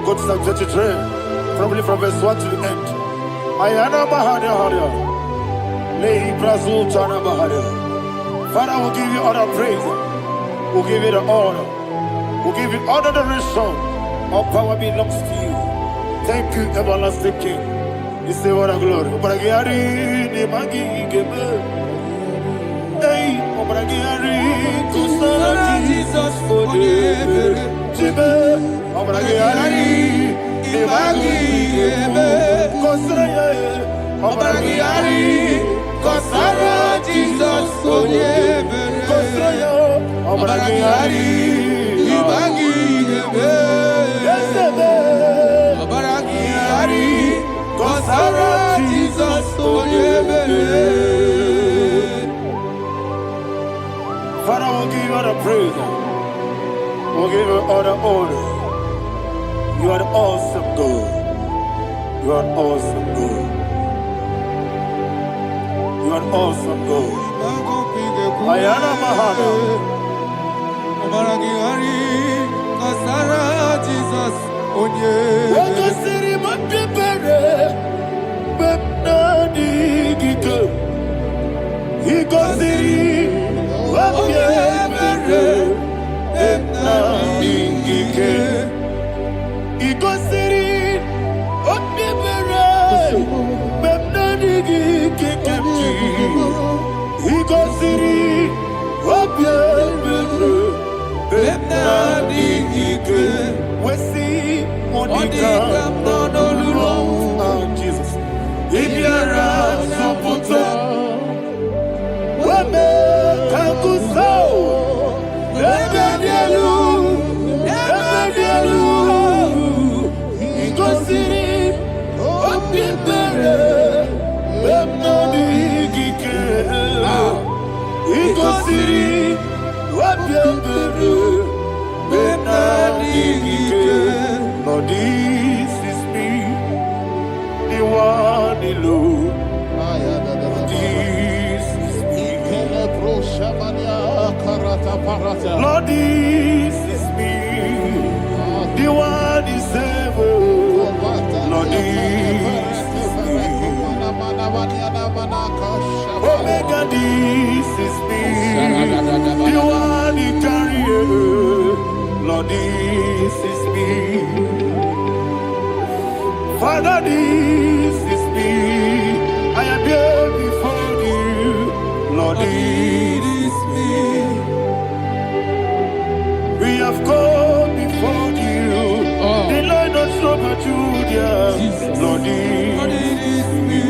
Go to Psalm 23, probably from verse 1 to the end. Ayana Bahada Haria. Lehi Brazil Chana Bahada. Father, we'll give you all the praise. We'll give you the honor. We'll give you all the adoration. All power belongs to you. Thank you, everlasting King. You say what a glory. Obragiari ni magi gebe. Hey, Obragiari kusala Jesus forever. Jibe, Obragiari ni magi gebe. Kosraya, Obragiari kusala Jesus forever. Kosraya, Obragiari ni magi gebe. Yesebe, Obragiari kusala Jesus forever. Father, we'll give you all the praise. We'll give you all the honor. You are the awesome God. You are an awesome God. You are an awesome God. Ayana Mahana. Jesus. Wakasiri mapepere. Bepnadi gike. Hikasiri. Wapyemere, Ebnabingike, Igosiri, Okyemere, Ebnabingike, Igosiri, Wapyemere, Ebnabingike, Wesi, Monica, Nonolulo, Jesus, Ibiara, Soputo, Wame, Kanguso, Ebedielu, Igosiri, Opipere, Ebnabigike, Igosiri, Opipere, Ebnabigike. Lord, this is me, the one alone. Lord, this is me, the one is able. Lord, this is me. Omega, this is me, the one you carry. Lord, this is me. Father, this is me. I am here before you. Lord, it is me. We have come before you. The Lord of Summer Judah. Lord, it is me.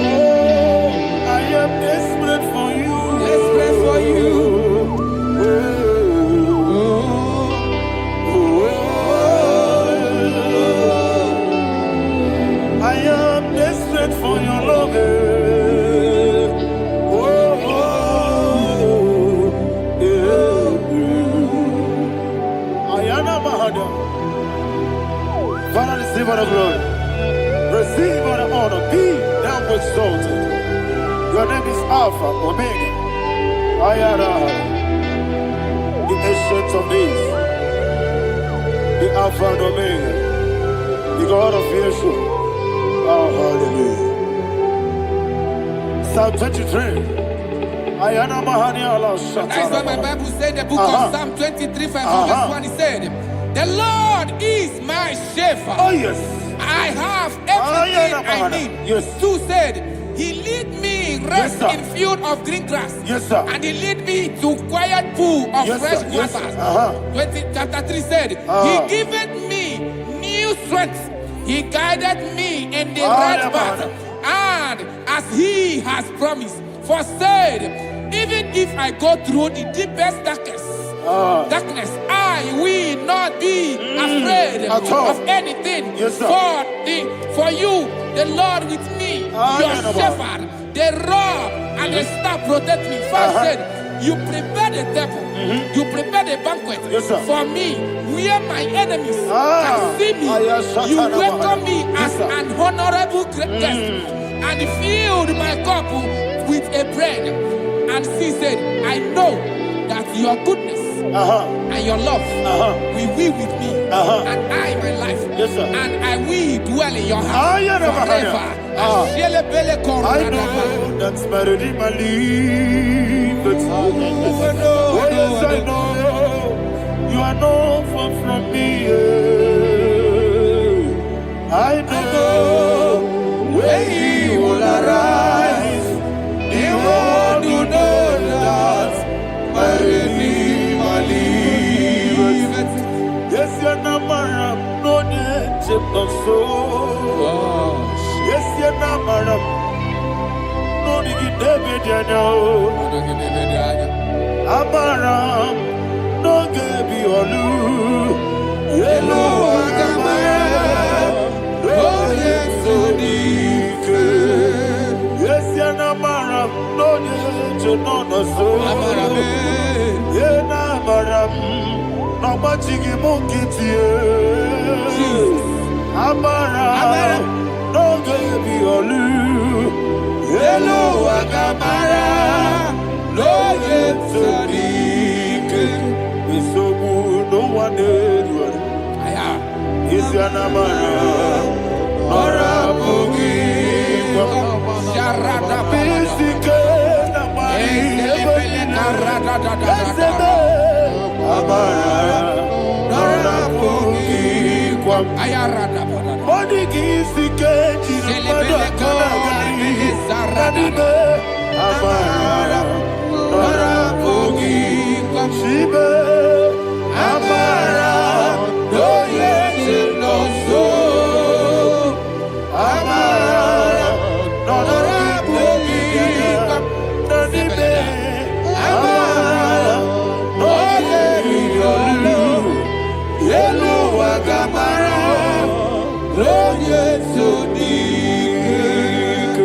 Oh, I am desperate for you. Desperate for you. I am desperate for your love. Father, receive all the glory. Receive all the honor. Be thou exalted. Your name is Alpha, Omega. Ayara. The ancient of days. The Alpha and Omega. The God of Yeshua. Oh, hallelujah. Psalm 23. Ayana Mahani Allah Shata. That's why my Bible said the book of Psalm 23, verse 1, it said, the Lord is my shepherd. Oh, yes. I I have everything I need. Yes. 2 said, He lead me rest Yes, in field of green grass. Yes, sir. And He lead me to quiet pool of Yes, fresh sir. Yes, waters. sir. 20, chapter 3 said, He giveth me new strength. He guided me in the right path. And as He has promised, for said, even if I go through the deepest darkness, I will not be afraid of anything. Yes, sir. For you, the Lord with me, your shepherd, the rod and the staff protect me. First said, you prepare the table, you prepare the banquet for me, where my enemies can see me. You welcome me as an honorable guest, and filled my cup with a bread. And she said, I know that your goodness and your love will be with me, and I, my life, and I will dwell in your house forever. I know that's better than my life. Oh, yes, I know you are not far from me. I know when He will arise, He will do that. My Redeemer liveth. Yes, you're not married, no need to so. Yes, you're not married, no need to David, you know. Amaram, no gaby olu. Hello, Amaram, no yes, so yes, you're not married, no need to know the soul. Yena maram, no machigi mukiti. Amaram, no gaby olu. Hello, Agamara, no yetsodik. Isobu no one did. Is your namara, Nora Bogi, Sharada Bisike, Namari, Amara, Nora Bogi, Ayarada Monigi Sike, Amara, Nora Bogi, Shibe, Amara, no yet no so, Amara, Nora Bogi, Nanibe, Amara, no yet no Yellow Agamara, no yet so deep.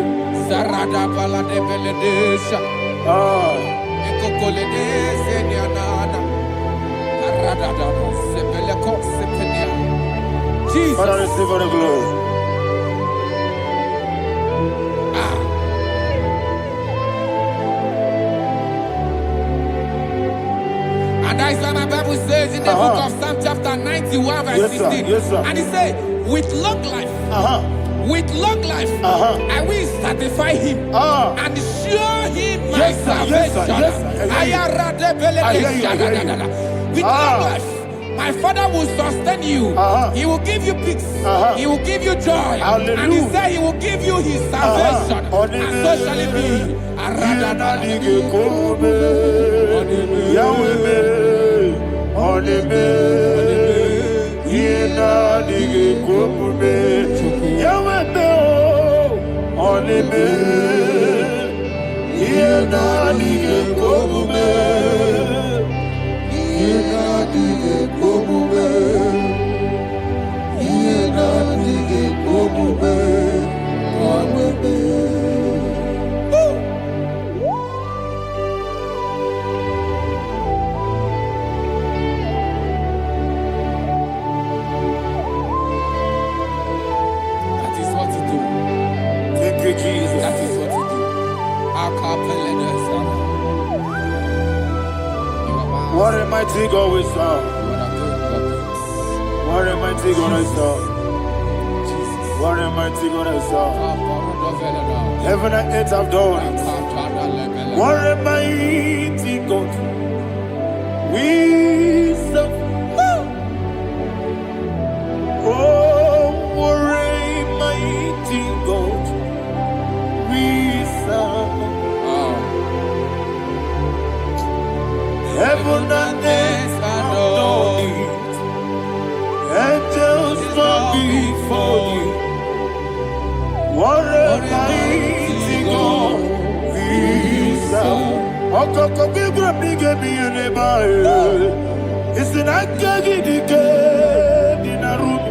Sarada Bala de Beledesha, Ecocoledes, and Yanana, Arada, Sebeleco, Sepenia. Jesus. Father, receive all the glory. And that's what my Bible says in the book of Psalm chapter 91 verse 16. Yes, sir. And He said, with long life, I will satisfy him and show him my salvation. With long life, my Father will sustain you. He will give you peace. He will give you joy. Hallelujah. And He said He will give you His salvation. And so shall it be. What a mighty God we serve. What a mighty God I serve. What a mighty God I serve. Heaven and earth have done it. What a mighty God we serve. Oh, what a It's an akagi dinarum.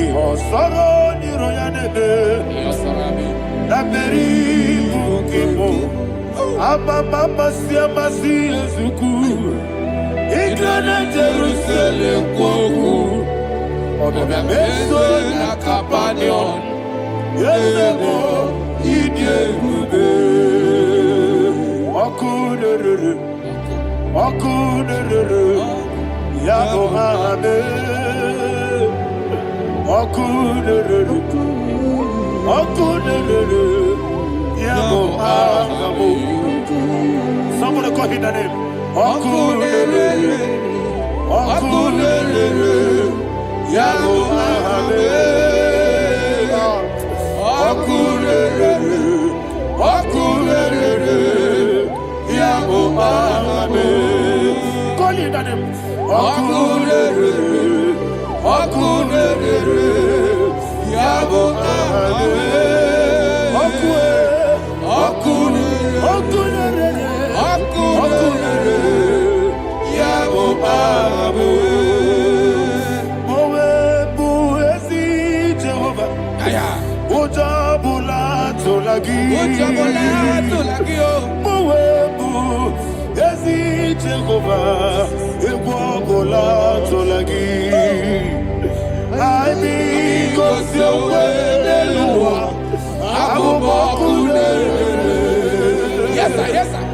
Iho soro ni royanebe. Laberi bukimo. Ababa siamasi ezuku. Igrana Jerusalem koku. Odobe meso na kapanion. Yesemo idye gube. Okunere. Okunere. Yabo hame. Okunere. Okunere. Yabo hame. Somebody call him the name. Okunere. Okunere. Yabo hame. Okunere. Okunere. Yabo hame. Call him the name. Okunere. Okunere. Yabo hame. Yes, sir. Yes, sir.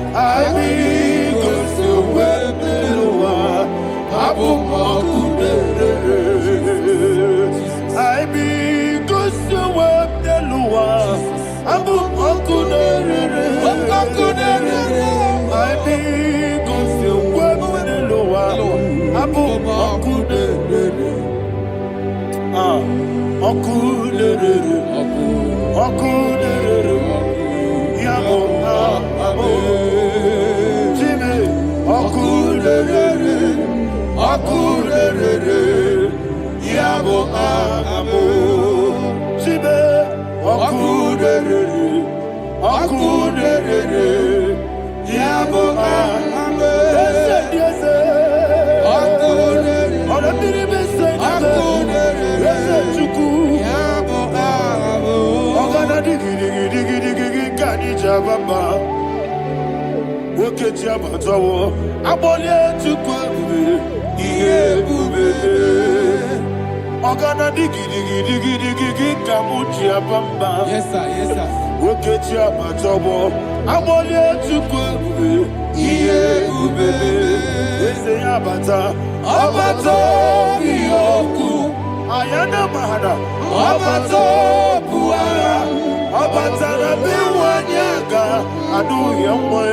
Ayana mahada, abato buara, abatana biwanyaga, adu yamwe,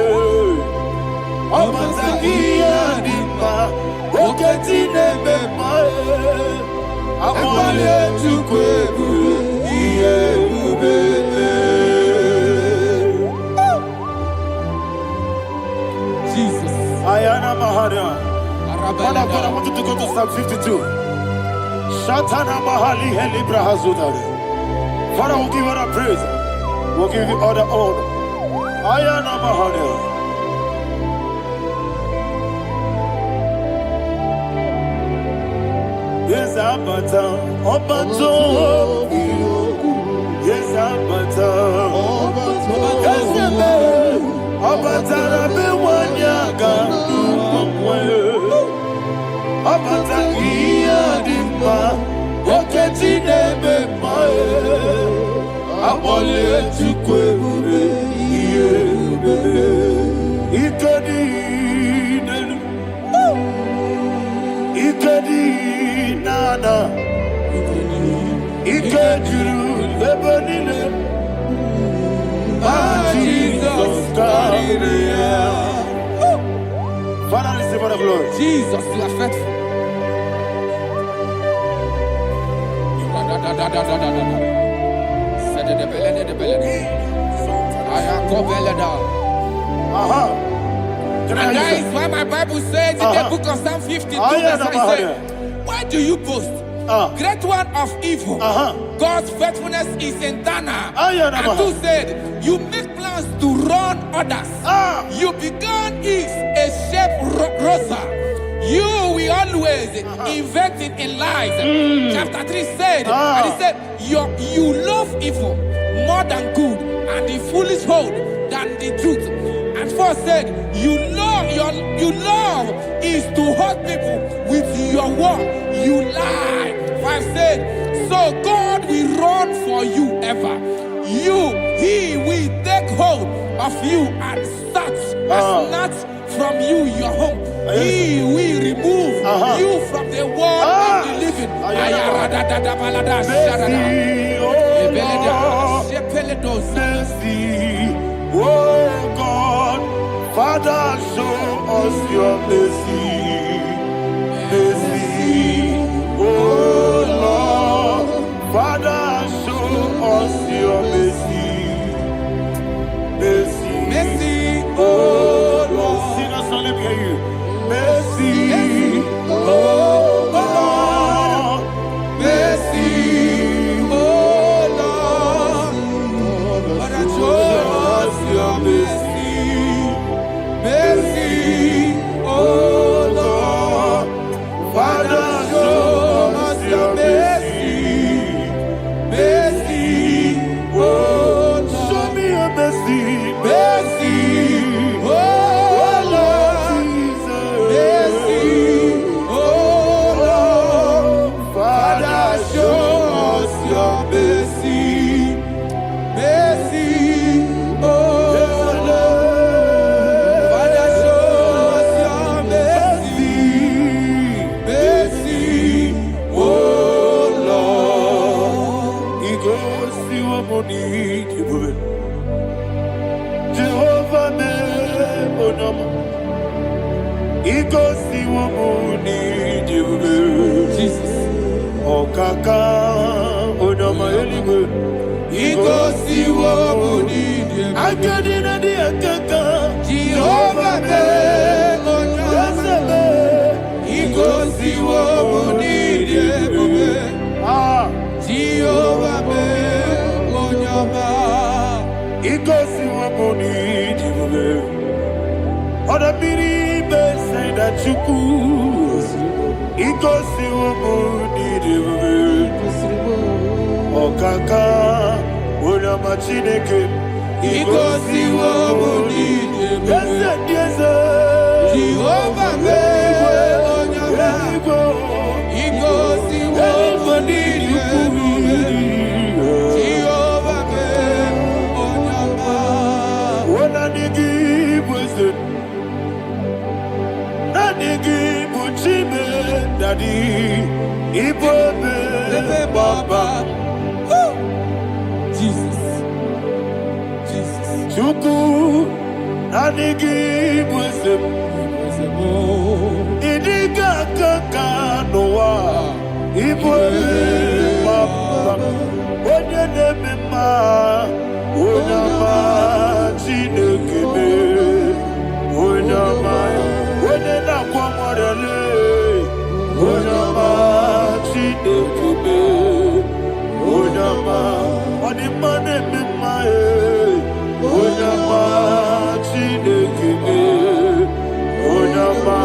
abatakia dimba, oketine bemae, amale tukwebu, iye ubebe. Jesus. Ayana mahada. Father, I want you to go to Psalm 52. Shatana Mahali Helibra Hazudare. Father, we'll give you all the praise. We'll give you all the honor. Ayana Mahali. Yes, Abata. Obato. Yes, Abata. Yes, Abata. Bewanyaga. Abata iya dimba, oketine bemae, abole tukwebure iye bebe, ikedi nana, ikediru lebanile, Jesus God. Father, receive all the glory. Jesus, you are faithful. And that is why my Bible says in the book of Psalm 52, verse 5, why do you boast? great one of evil. God's faithfulness is eternal. And two said, you make plans to run others. You began is a shape rosa. You will always inventing in lies. Chapter 3 said, and he said, you love evil more than good, and the foolish hold than the truth. And 4 said, you love is to hurt people with your word. You lie. 5 said, so God will run for you ever. He will take hold of you and snatch from you your home. He will remove you from the world of the living. Oh God, Father, show us your mercy. Mercy, oh Lord, Father, show us your mercy. Mercy, Mercy, oh Lord. Sing a song, let me hear you. Mercy, oh Lord. mercy, oh Lord. Father, show us your mercy. Mercy, oh Lord. Father, show us your mercy. Mercy, oh Lord. Show me your mercy. Mercy, oh Lord. Mercy, oh Lord. Father, show us your mercy. Mercy, oh Lord. Father, show us your mercy. Mercy, oh Lord. He goes to your money. Jehovah me onama. He goes to your money. Jesus. Okaka onama eligwe. He goes to your money. Akadina di akaka. Jehovah me onama. He goes to your money. Jehovah me onama. He goes to your money. Oda biri be say that you could. He goes to your money. Okaka onama chineke. He goes to your money. Yes, Jehovah me onama. He goes to your money. Jehovah me onama. Daddy, Ibobe, Baba, Jesus, Jesus, Chuku, Nanigi, Wisdom, Idiga Kaka, Noa, Ibobe, Baba, Oyanema, Oyama, Chinekebe, Oyama, Oyana Kwamorele. Oyama, Chinekebe, Oyama, Onimane Mimae, Oyama, Chinekebe, Oyama,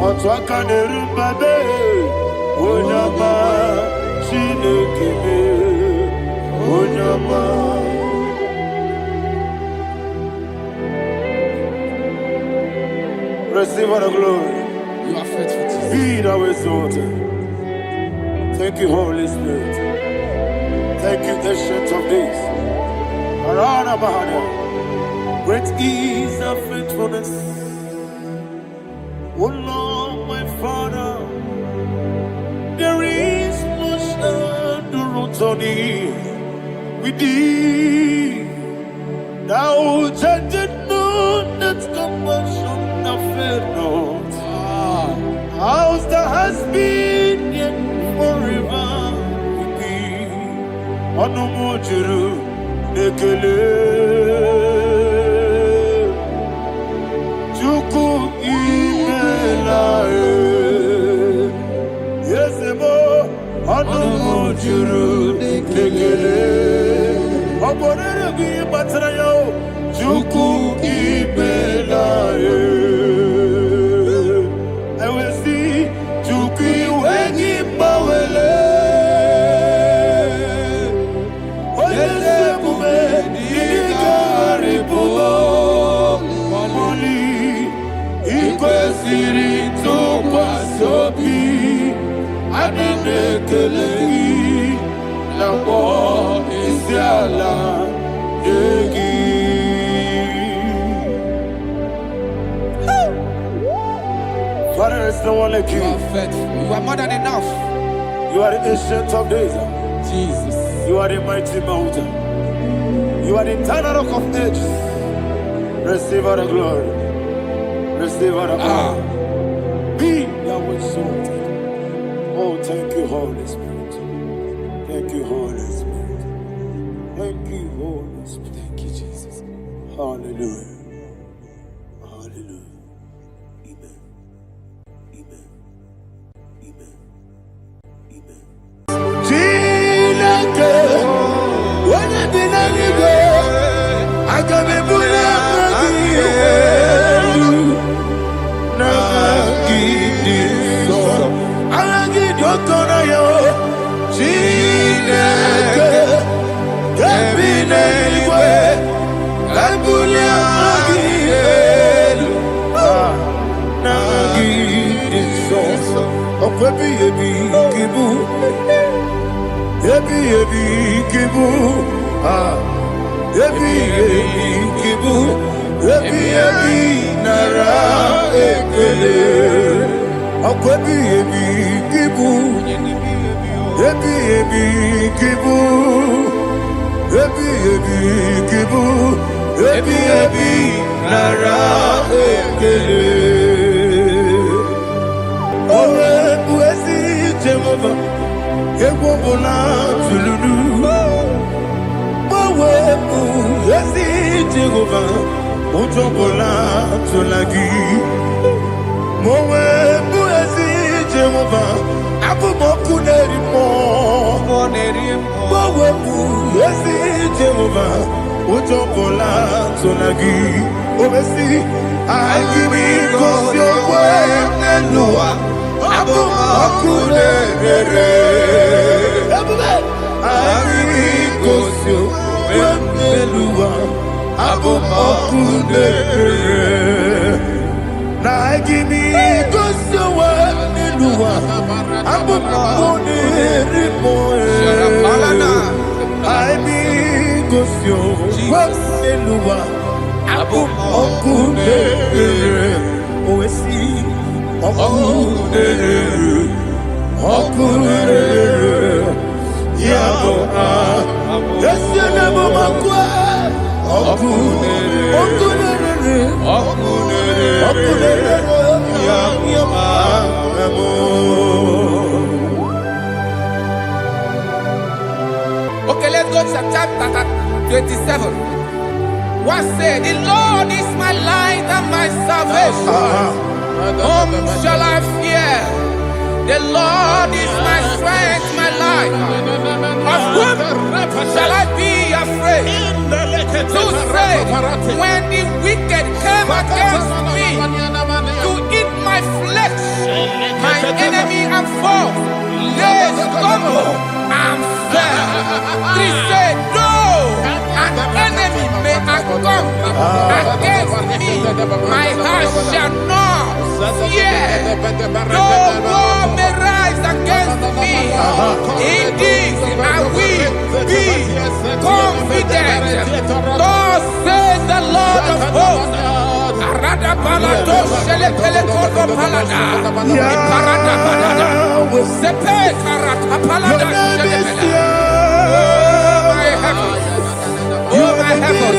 Otwakane Rumbabe, Oyama, Chinekebe, Oyama. Receive all the glory. You are faithful, Jesus. Be thou exalted. Thank you, Holy Spirit. Thank you, Ancient of Days. Around about you. Great is thy faithfulness. Oh Lord, my Father, there is no shadow on thee. With thee, thou judgest not that compassion of fair not. House that has been yet forever with thee. Onomojuru nekele. Chuku imela. Yes, emo. juru dikegele. Oborere gi batrayo, juku ibelaye. Ewesi, juku wengi bawele. Oyese bume, digari bubo. Moli, ikwesiri tukwa sobi. Adine kelegi, labo isiala yegi. Father, there's no one like you. You are faithful. You are more than enough. You are the ancient of days. Jesus. You are the mighty mountain. You are the eternal rock of ages. Receive all the glory. Receive all the honor. Be thou exalted. Oh, thank you, Holy Spirit. Thank you, Holy Spirit. Thank you, Holy Spirit. Thank you, Jesus. Hallelujah. Hallelujah. Amen. Amen. Amen. Amen. Chineke, onye dị n'eluigwe, aga m ebuli aka gị elu, n'aha gị dị nsọ. Aha gị dị ụtọ n'anya, Chineke, ebi n'eluigwe, ka ebuli aka gị elu, n'aha gị dị nsọ. Ọkwa ebighị gị bụ, ebighị gị bụ, ebighị gị bụ, ebighị nara ekele. Ọkwa ebighị gị bụ, ebighị gị bụ, ebighị gị bụ, ebighị nara ekele. Owe bụ ezi Jehova, egwu ọbụla tụlụrụ. Owe bụ ezi Jehova, ụjọ ọbụla tụla gị. Owe bụ ezi Jehova, abụmọkụ na-eri mmụọ. Owe bụ ezi Jehova, ụjọ ọbụla tụla gị. Omesi, anyị bụ ngozi okwe n'elu ụwa. Abụmọkụ na-ere. Anyị gosi okwe n'elu ụwa. Abụmọkụ na-ere. Na anyị gosi okwe n'elu ụwa. Abụmọkụ na-ere mmụọ. Anyị gosi okwe n'elu ụwa. Abụmọkụ na-ere. Owesi ọkụ na-ere. Ọkụ na-ere. Ya bụ esi na-abụmọkụ ọkụ na-ere. Ọkụ na-ere. Ọkụ na-ere. Ọkụ na-ere. Ya bụ Okay, let's go to chapter 27. What said? The Lord is my light and my salvation. Whom shall I fear? The Lord is my strength, my life. Of whom shall I be afraid? To say, when the wicked came against me to eat my flesh, my enemy and foe, they stumble and fell. Three said, no, an enemy may come against me, my heart shall not fear. No war may rise against me. In this I will be confident. Thus says the Lord of hosts. Arada balado shele pele kodo palada. Iparada balada. Sepe karata palada shele pele. Oh my heavens. Oh my heavens.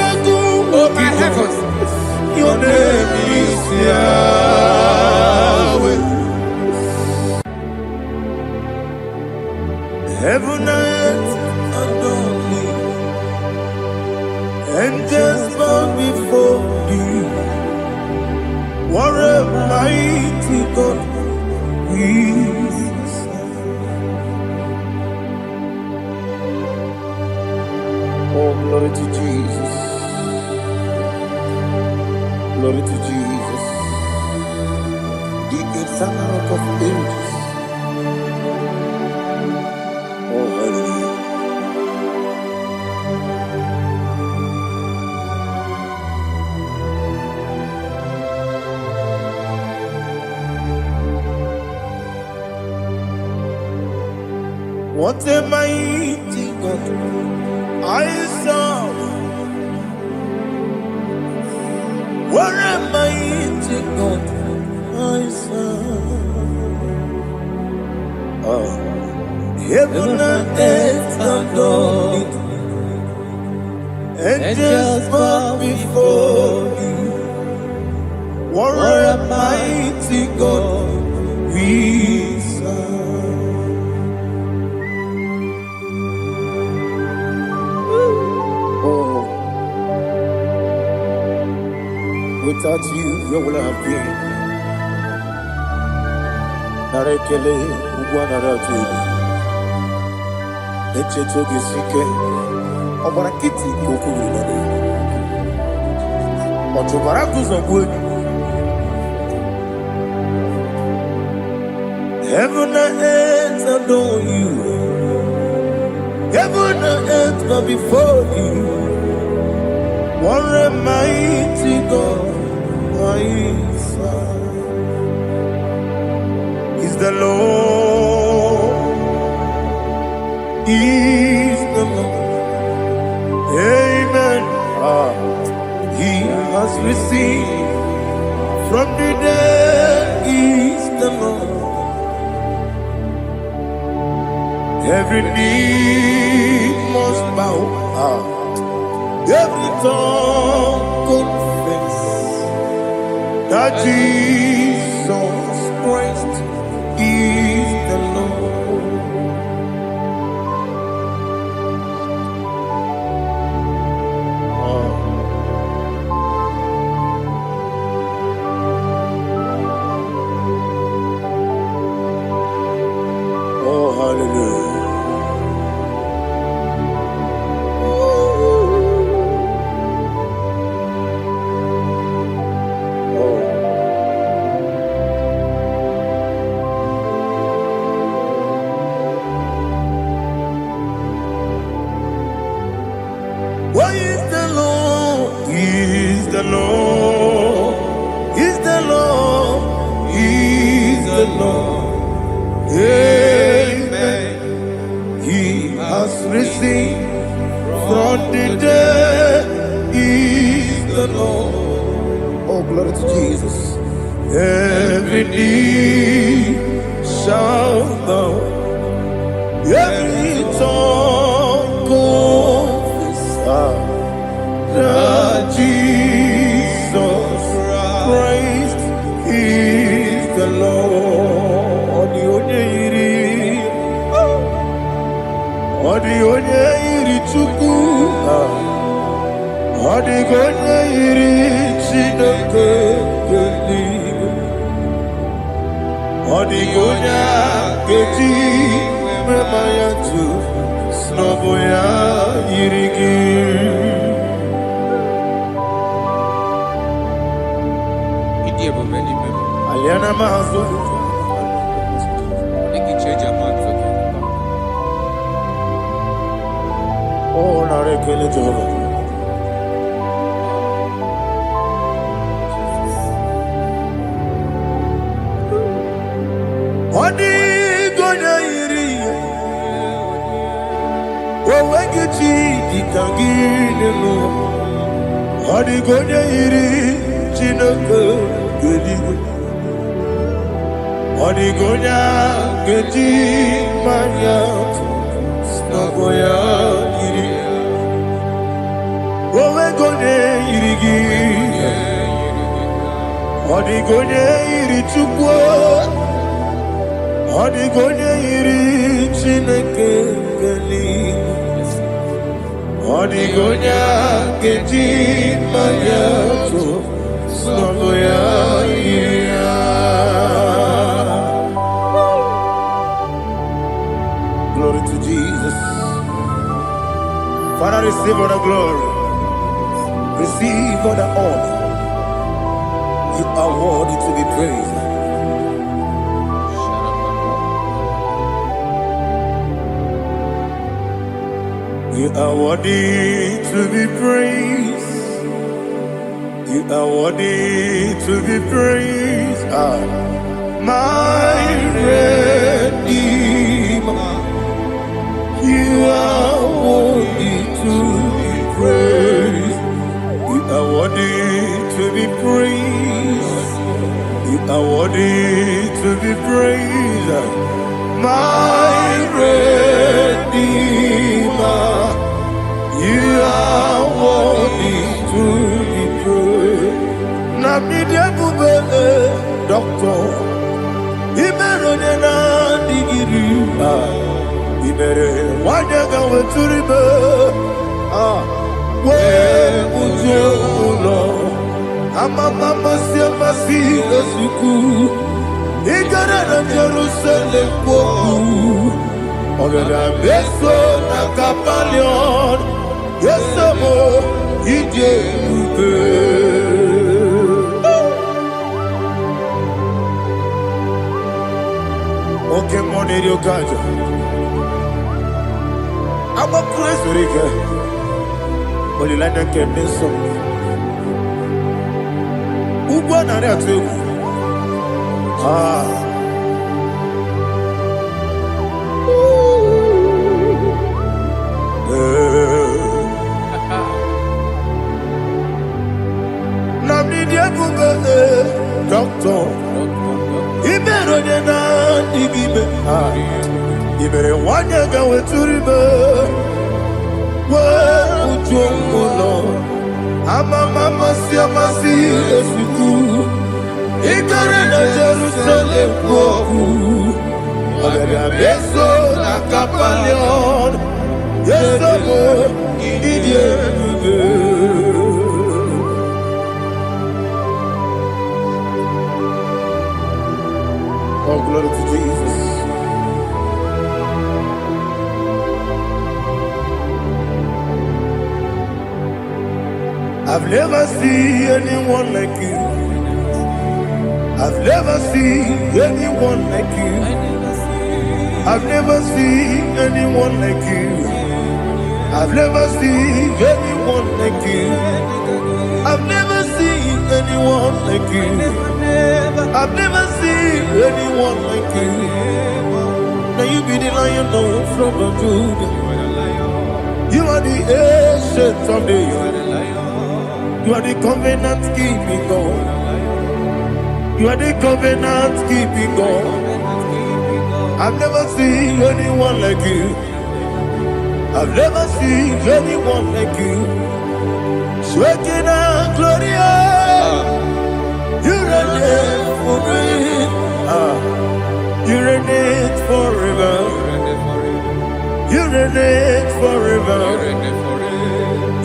Oh my heavens. your name is Yahweh. Heaven and earth adore thee, angels bow before thee. What a mighty God we serve. Oh, glory to Jesus. Glory to Jesus. The eternal rock of ages. Oh, hallelujah. What a mighty God I serve. What a mighty God I serve. Oh. Heaven and earth adore it, angels bow before you. What a mighty God we serve. Oh, without you, where would I have been? Narekele, Ugwanaratu. Echetogizike, Obarakiti Kokurunade, Otobarakuzo. Heaven and earth adore you. Heaven and earth bow before you. What a mighty God I serve. Is the Lord. Is the Lord. Amen. He has received from the dead. Is the Lord. Every knee must bow. Every tongue confess that Jesus Christ is the Lord. Oh, hallelujah. What is the Lord? He is the Lord. He is the Lord. He is the Lord. Amen. He has received from the dead. He is the Lord. Oh, glory to Jesus. Every knee shall bow. Every tongue confess that Jesus Christ is the Lord. Odi iri chuku, odi iri chineke geli, odi keji memaya tu snoboya irigi. Aliana mazo. Oh, narekele Jehovah. Odi gonya iri, owegichi dikangine lo. Odi gonya iri, chineke geli. Odi gonya keji manya, snagoya iri. Owegonya irigi, odi gonya iri chukwu. Odigonya iri chineke geli, odigonya keji manya to snogoya iri. Glory to Jesus. Father, receive all the glory. Receive all the honor. You are worthy to be praised. You are worthy to be praised. You are worthy to be praised. My Redeemer. You are worthy to be praised. You are worthy to be praised. You are worthy to be praised. My Redeemer. You are worthy to be praised. Namidebube, Doctor. Imeronena digiri. Ibere wanyaga weturibe. We ujulo. Amama siamasi esuku. Igara na Jerusalem kwoku. Ogada beso na kapalion. Yesamo ije ube. Okay, money you got. I'm a crazy Rica. But you like that can be so. Who won that too? Doctor, you better than you better want to go to river. Well, Lord, I'm a mama, see, I'm a see, as you do. You got in Jerusalem, I'm a beso, like a palion. Yes, I'm a idiot. Oh, glory to Jesus. I've never seen anyone like you. I've never seen anyone like you. I've never seen anyone like you. I've never seen anyone like you. I've never seen anyone like you. I've never seen anyone like you. Now you be the lion from the Judah. You are the ancient of days. You are the covenant keeping God. You are the covenant keeping God. I've never seen anyone like you. I've never seen anyone like you. Shaking and glorious. You reign for me. You reign forever. You reign forever.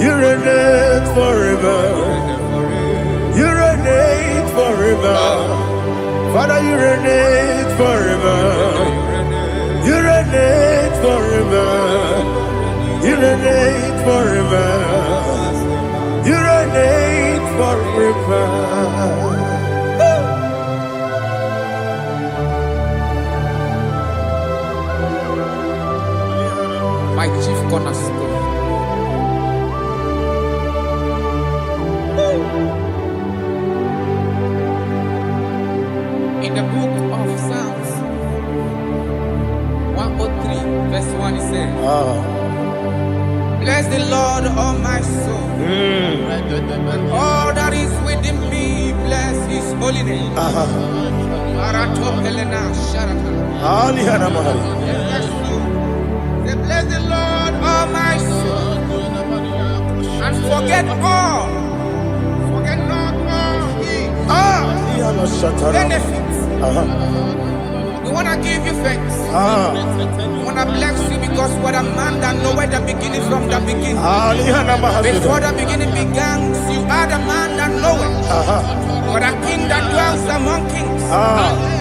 You reign forever. You reign forever. Father, you reign forever. You reign forever. You reign forever. You reign forever. My chief cornerstone. In the book of Psalms 103 verse 1 it says, bless the Lord, all my soul, and all that is within me, bless his holy name. Say, bless the Lord, all my soul, and forget not all his benefits. We want to give you thanks. We want to bless you because what a man that knoweth the beginning from the beginning. Before the beginning began, you are the man that knoweth. You are the king that dwells among kings.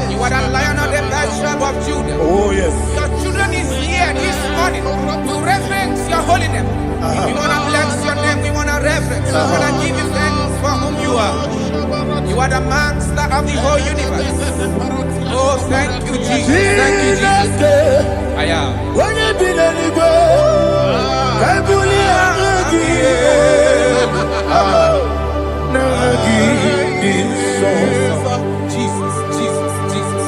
You are the lion of the tribe of Judah. Oh yes. Your children children is here this morning to reverence your holiness. We want to bless your name. We want to reverence. We want to give you thanks for whom you are. You are the master of the whole universe. Oh, thank you, Jesus. Thank you, Jesus. I am. Jesus, Jesus, Jesus.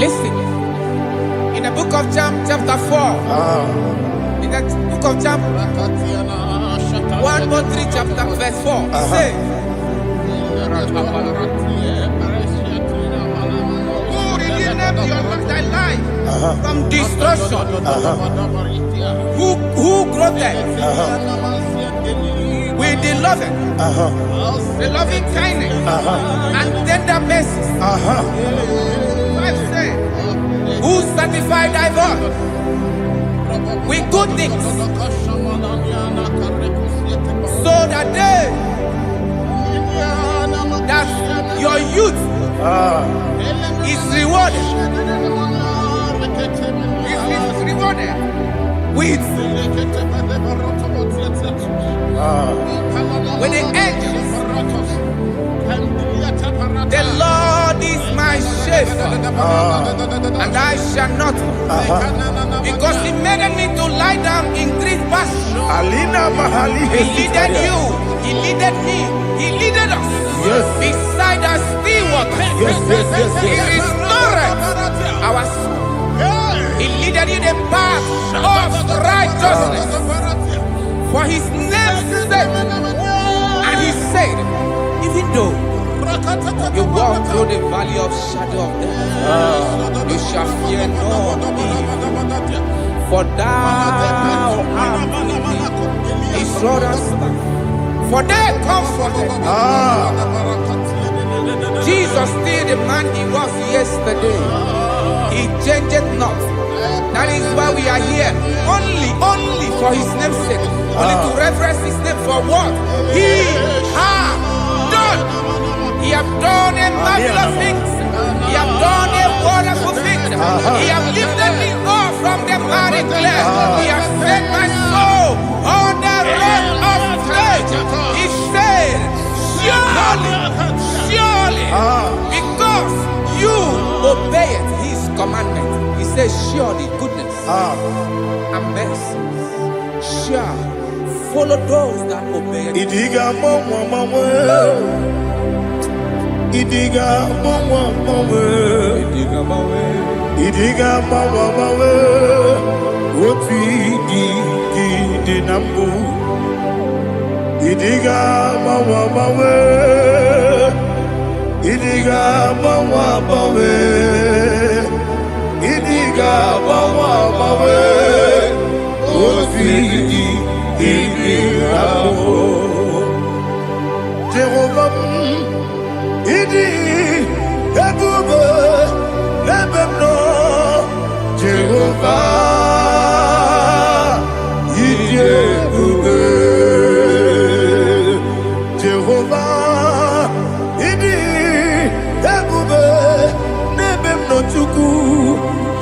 Listen, in the book of John, chapter 4, in the book of John, 1:3, chapter verse 4, it says, who redeemed thy life from destruction, who groweth with the loving kindness and tender mercies. Who sanctify thy voice with good things, so that your youth is rewarded. Is rewarded with the angels. The Lord is my shepherd. Shepherd, and I shall not want. Because he made me to lie down in green pastures. He leaded you, he leaded me, he leaded us beside our still waters. He restored our soul. He leaded you the path of righteousness for his name's sake. And he said, even though you walk through the valley of shadow of death, you shall fear no evil, for thou art with me. His rod and staff, for they comforted. Jesus still the man he was yesterday. He changed not. That is why we are here. Only for his name's sake. Only to reference his name for what he has done. He has done a marvelous things. He has done a wonderful thing. He has lifted me up from the miry clay. He has set my soul on the rock of faith. He said, surely, because you obeyed his commandment. He says, surely goodness and mercy shall follow those that obey him. Idiga mama, Idiga mama, what we did nambu. Idiga mama, Idiga mama, Idiga mama, what we did Jehovah, Idi, Ebube, Lebemno, Jehovah, Idi, Ebube, Jehovah, Idi, Ebube, Lebemno Chuku,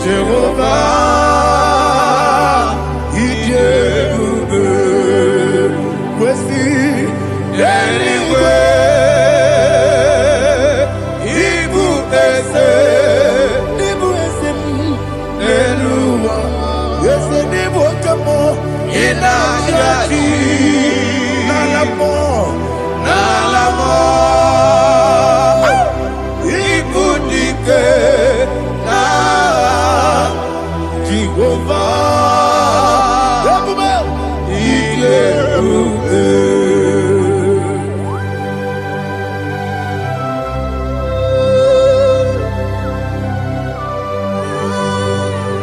Jehovah, Idi, Ebube, Wesi, anyway.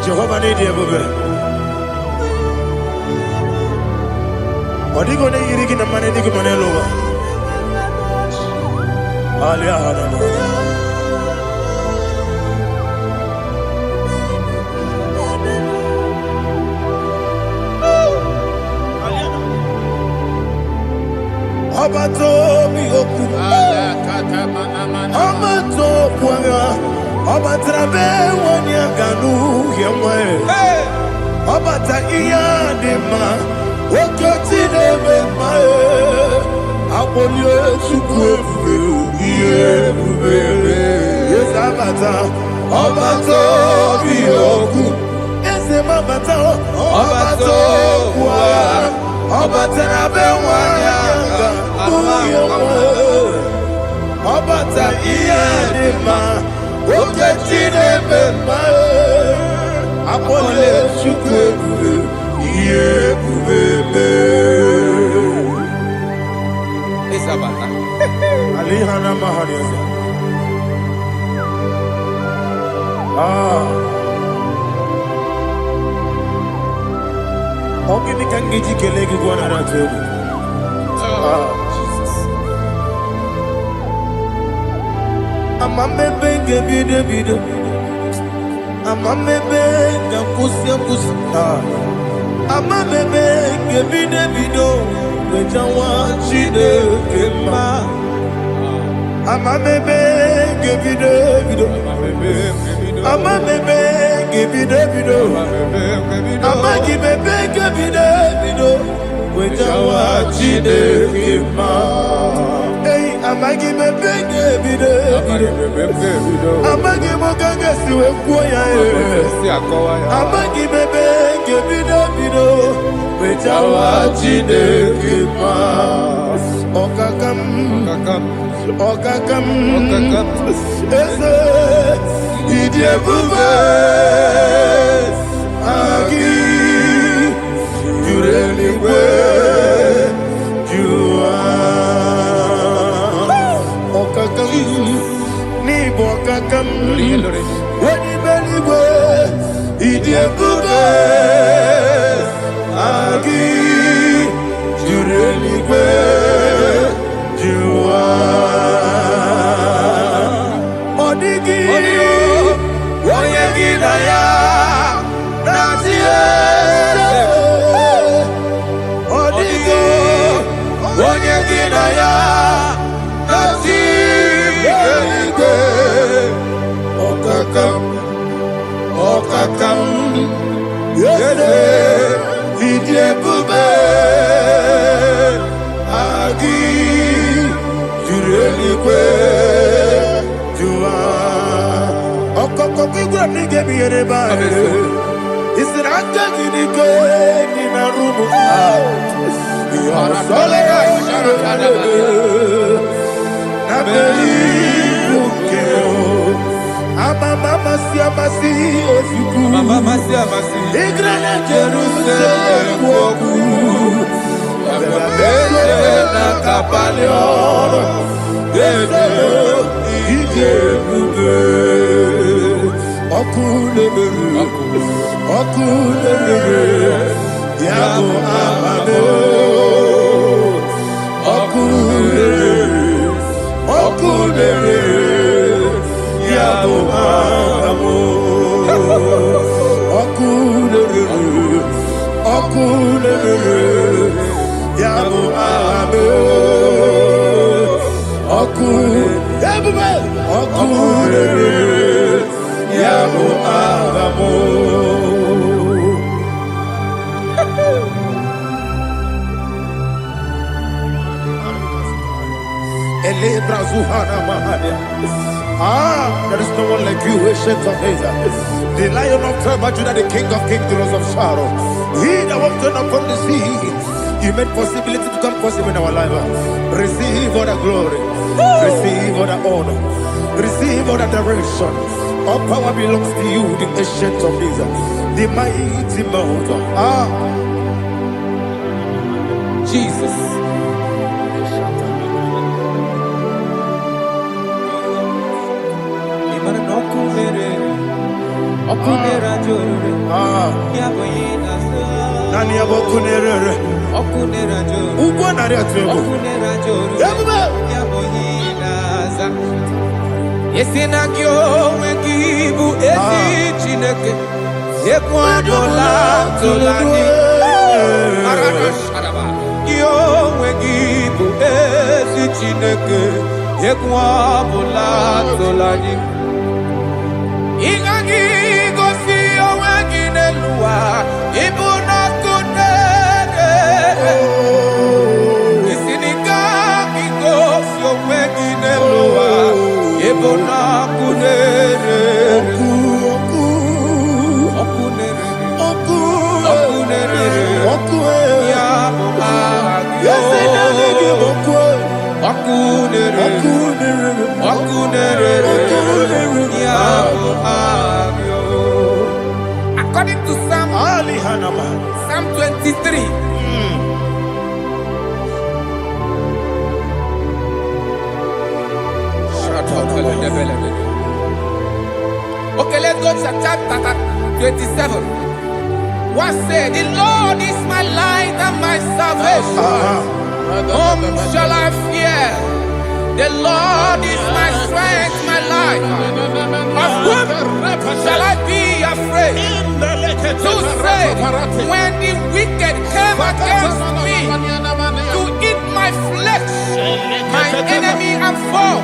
Jehovah need you, baby. What are you going to eat in the money? You can over. Abato bihoku, Amato puanga, Abatrabe wanyaganu yemwe, Abata iya dema, Okoti deme mae, Abolio chukwe iye bubele, Yes Abata, Abato bihoku, Ese mabata, Abato puanga. Obata bewanya Obata iyadema Oketine bema Apole chukwe Iye bubebe Isabata Alihana mahariyaza Ogini kangiji kelegi gwana ratubu. Jesus. Amamebe gebide bide. Amamebe gampusi. Amamebe gebide bido. Wejawa chide kema. Amamebe gebide bido. Amamebe gebide bido. Amagi bebe gebide bido. Wejawa chide kema. Hey, Amagi me benge bido. Amagi mo kanga siwe kuya Amagi me benge bido bido. Wecha wachide kima. Okakam. Eze idie bube. Agi jureli we. Ni bokakam wani beliwe idie bube agi jureliwe jua odigi oyegi na ya natie odigi oyegi na ya Okakam, yede, idie bube, agi, jurelikwe, jua. Okokokigwe nige biyere bae. Isiranga ginike nina rumu. Yasolega sharakadaba. Nabeli bukeo. Mama siamasi osuku. Mama siamasi. Igrana Jerusalem woku. Bebe na kapaleon. Bebe ije bube. Okulere. Yabo amado. Okulere. Yabo amo, okulere, yabo amo, okulere, yabo amo. Ele brazuhana mahania. There is no one like you, ancient of days. The Lion of tribe of Judah, the King of kings, the Rose of Sharon. He that walked upon the sea. You made possibility to come possible in our life. Receive all the glory. Receive all the honor. Receive all the direction. All power belongs to you, the ancient of days. The mighty mountain. Jesus. Okunera jore, yaboyina sa. Nani abokunere? Okunera jore. Ugo nari atugo. Okunera jore. Yaboyina sa. Yesina kyo wekibu esi chineke. Yekwadola tolani. Arana sharaba. Kyo wekibu esi chineke. Yekwadola tolani. Ingagi gosi owegi nelua ibuna kunere isinika gosi owegi nelua ibuna kunere okunere ya okunere according to Psalm 23. Okay, let's go to chapter 27. What said? The Lord is my light and my salvation. Whom shall I fear? The Lord is my strength, my life. Of whom shall I be afraid? To say, when the wicked came against me to eat my flesh, my enemy and foe,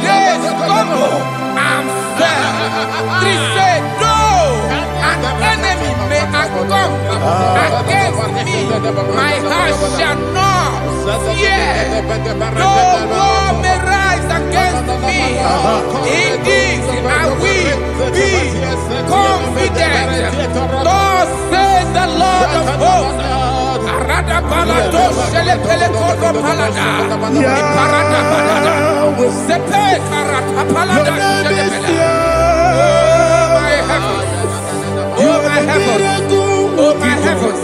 they stumble and fell. 3 said, though an enemy may come against me, my heart shall not fear, no war may rise against me. In this I will be confident. Thus says the Lord of hosts. Arada balado shele pele kodo palada. Iparada balada. Sepe karata palada shele pele. Oh my heavens. Oh my heavens.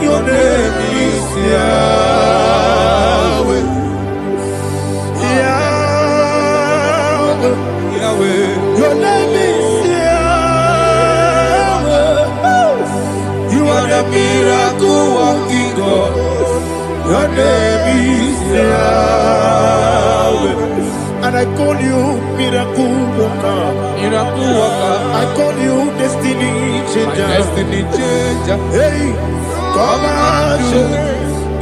Your name is Yahweh. Yahweh. Yahweh. Your name is Yahweh. You are the miracle working God. Your name is Yahweh. And I call you miracle worker. Miracle worker. I call you destiny changer. Destiny changer. Hey, come on,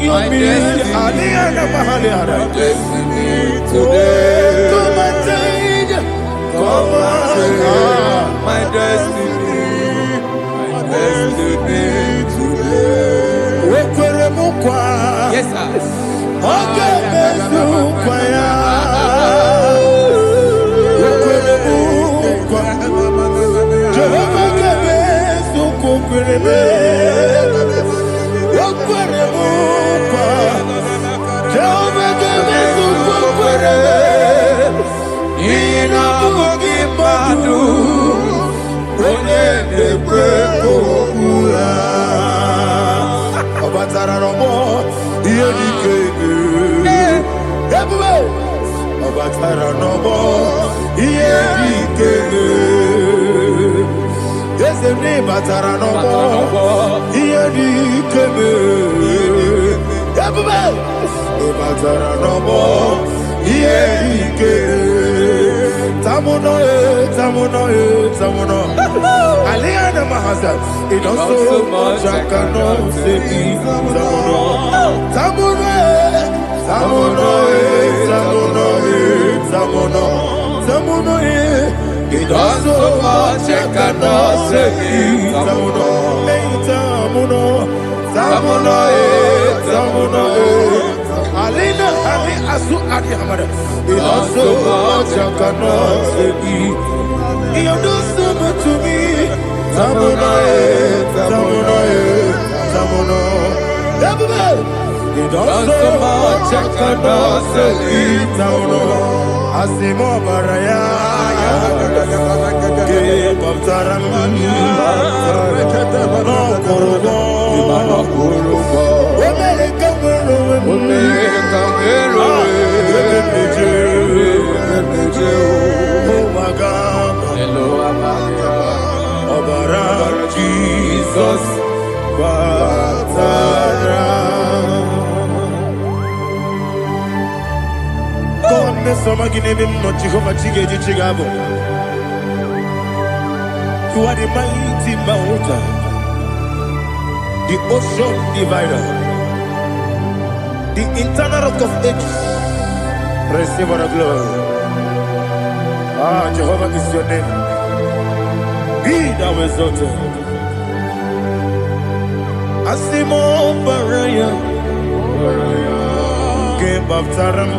you mean Aliana Mahaliana. Destiny today. Come on, change. Come on, my destiny. My destiny today. Yes, sir. Okay, Aliana Mahasa, it also much I cannot say. Samono, it also much I cannot say. Samono, Alina, Ali Asu Adi Hamada, it also much I cannot say. You do so much to me. Samono. You do so much I cannot say. Samono. Asimo Baraya. Give up Taram. No Kurubo. Jesus, God, me some again him not Jehovah Chigedi Chigabo. You are the mighty mountain, the ocean divider, the internal rock of ages. Receive our glory. Ah, Jehovah is your name. Be thou exalted. Asimo Baraya, Game of Taram,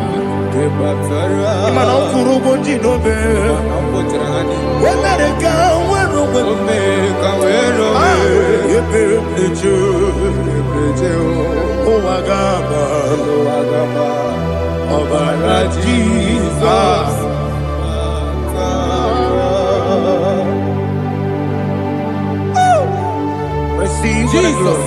Imano Kurubo Jinobe, America, where Jesus. Receive Jesus.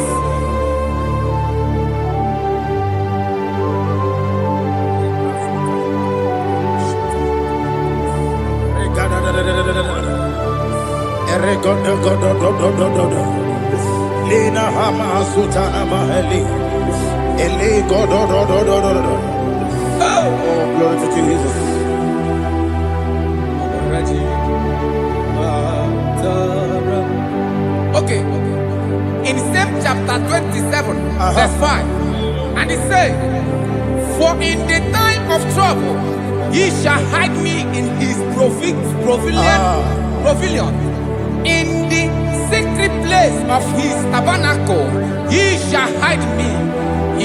Lina Hama Sutana Maheli. Ele God. Oh, glory to Jesus. Okay. In same chapter 27, verse 5, and it says, "For in the time of trouble, he shall hide me in his pavilion. In the secret place of his tabernacle, he shall hide me.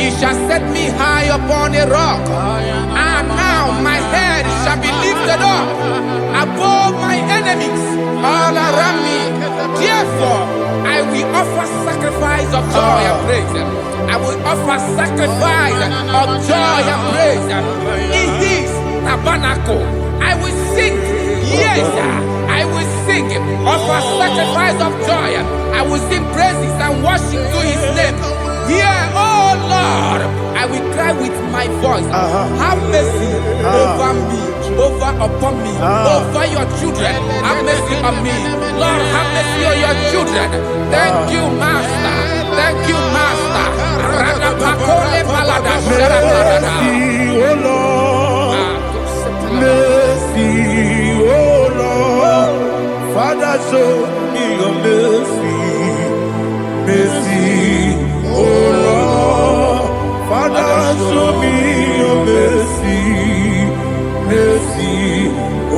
He shall set me high upon a rock, and now my head shall be lifted up above my enemies all around me. Therefore, I will offer sacrifice of joy and praise. I will offer sacrifice of joy and praise. In this tabernacle, I will sing. Yes, I will sing. Offer sacrifice of joy. I will sing praises and worship to His name. Here, oh Lord, I will cry with my voice. Have mercy over me, upon me, over your children. Have mercy on me. Lord, have mercy on your children. Thank you, Master. Thank you, Master. Mercy, oh Lord. Mercy, oh Lord. Father, show me your mercy. Mercy, oh Lord. Father, show me your mercy. Mercy, oh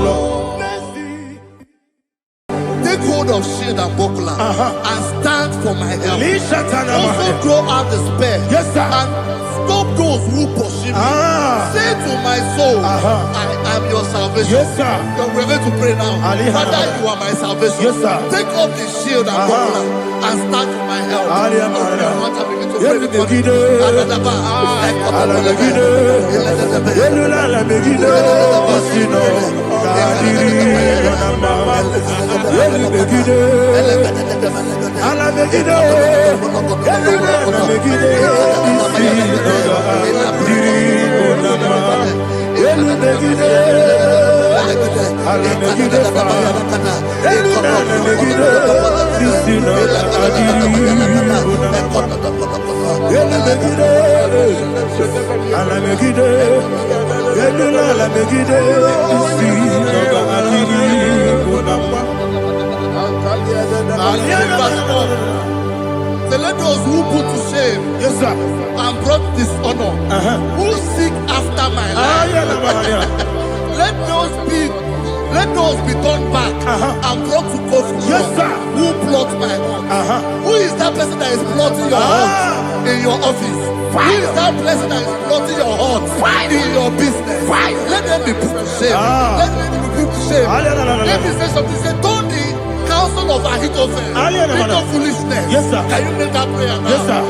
Lord. Mercy. Take hold of shield and buckler and stand for my help. Also throw out despair. Yes, sir. And stop those who pursue me. Say to my soul, I am your salvation. Yes, sir. We're going to pray now. Father, you are my salvation. Yes, sir. Take off the shield and buckler and stand for my help. So let those who put to shame, Yes, sir. and brought dishonor, who seek after my life, let those be turned back and brought to confusion. Yes, sir. Who plot my hurt? Who is that person that is plotting your hurt in your office? Who is that person that is plotting your hurt in your business? Let them be put to shame. Let them be put to shame. Let me say something. Say, don't the counsel of Ahithophel make no foolishness. Yes, sir. Can you make that prayer now? Yes, sir.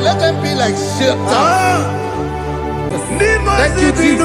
Let them be like shelter. Thank you, Jesus.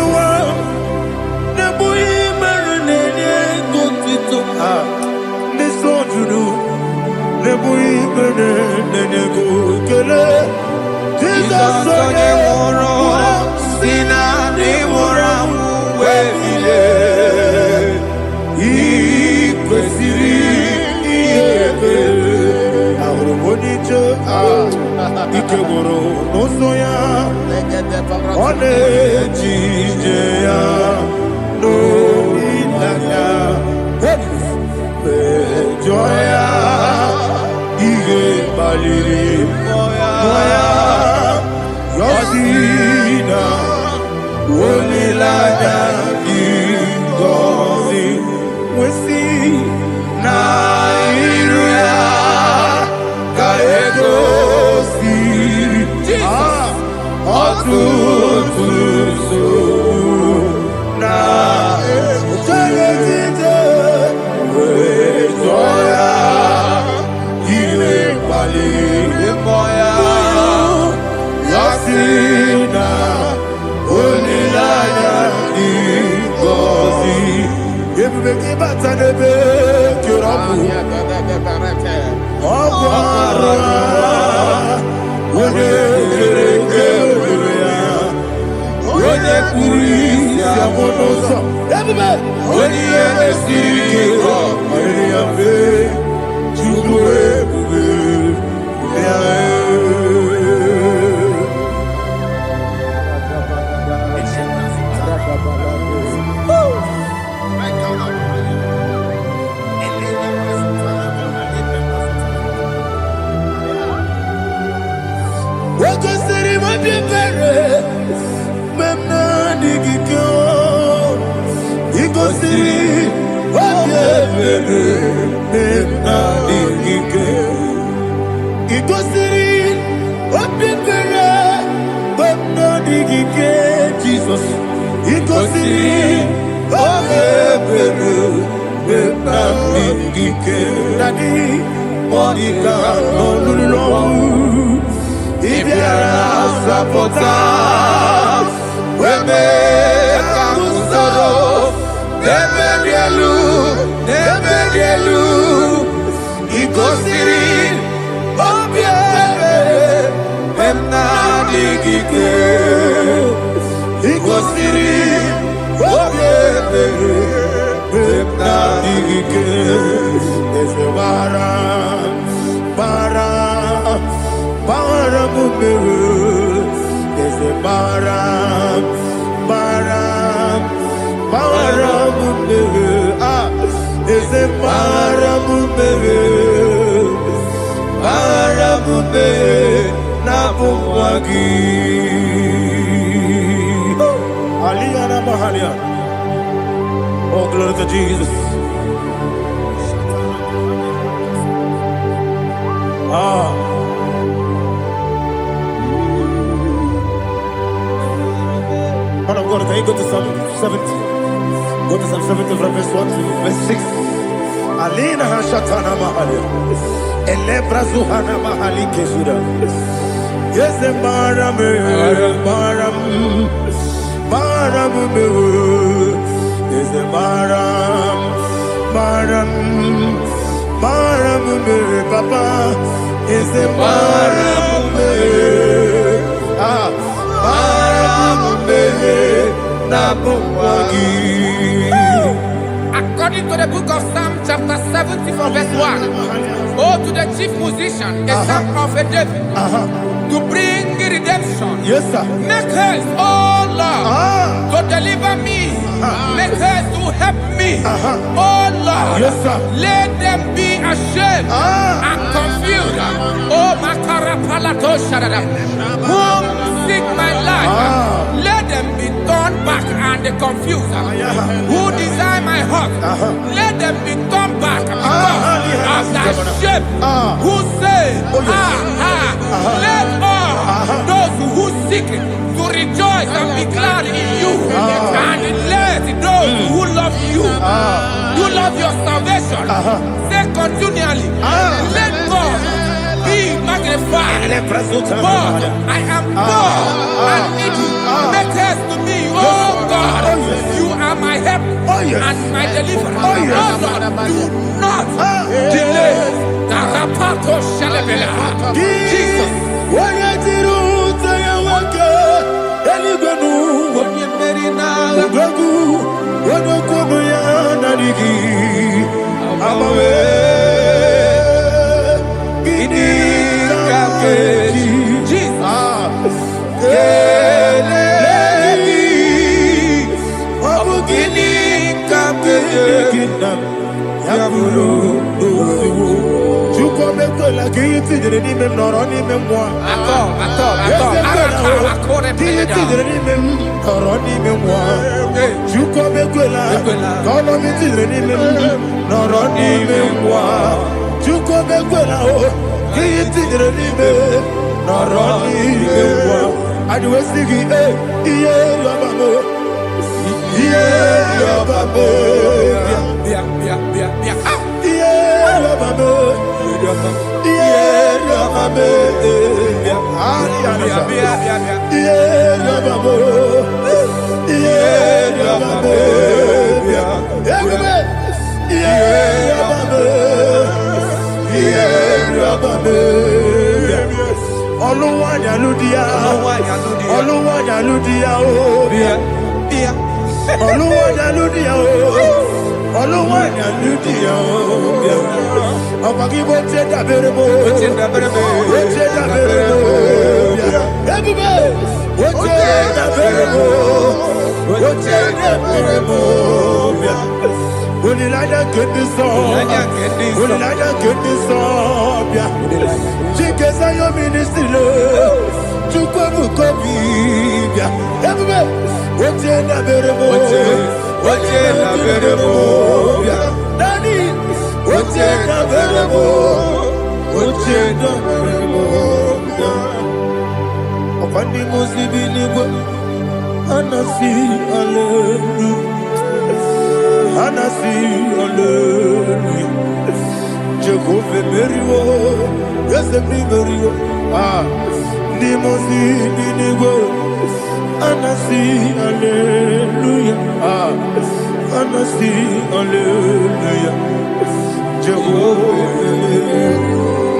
Ebubeki batanebe kirabu. Okwara. Wode kereke urea. Wode kuri siamonoso. Ebube. Wode esirike. Wode yabe. Chukwe bube. Jesus, oh, glory to Jesus. Man of God, can you go to Psalm 70? Go to Psalm 70 from verse 1 to verse 6. Alina Hashatana Mahalia. Elebra Zuhana Mahali Kesura. Yes, the Maram, is the Maram, Papa, is the Maram, According to the book of Psalm chapter 70 from verse 1, oh, to the chief musician, a son of a David, to bring redemption. Yes, sir. Make haste, oh Lord, to deliver me. Make haste to help me. Oh Lord, yes, sir. Let them be ashamed and confused. Oh Makara Palato Shadada, whom seek my life, let them be turned back and confused. Who desire my heart, let them be turned back because of that shame. Who say, let all those who seek to rejoice and be glad in you, and let those who love you, who love your salvation, say continually, let God be magnified. God, I am poor and needy. Make haste to me, oh God. You are my help and my deliverer. Oh Lord, do not delay. Tarapato Shalabela. Jesus. Yeah,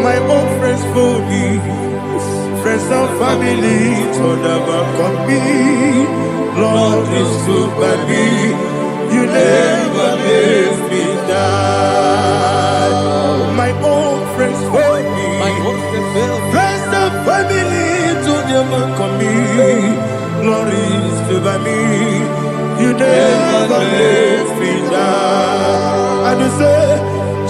My own friends for me, friends and family told about me. Lord is good by me. You never let me die. My own friends for me, friends and family told about me. Lord is good by me. You never let me die. And you say,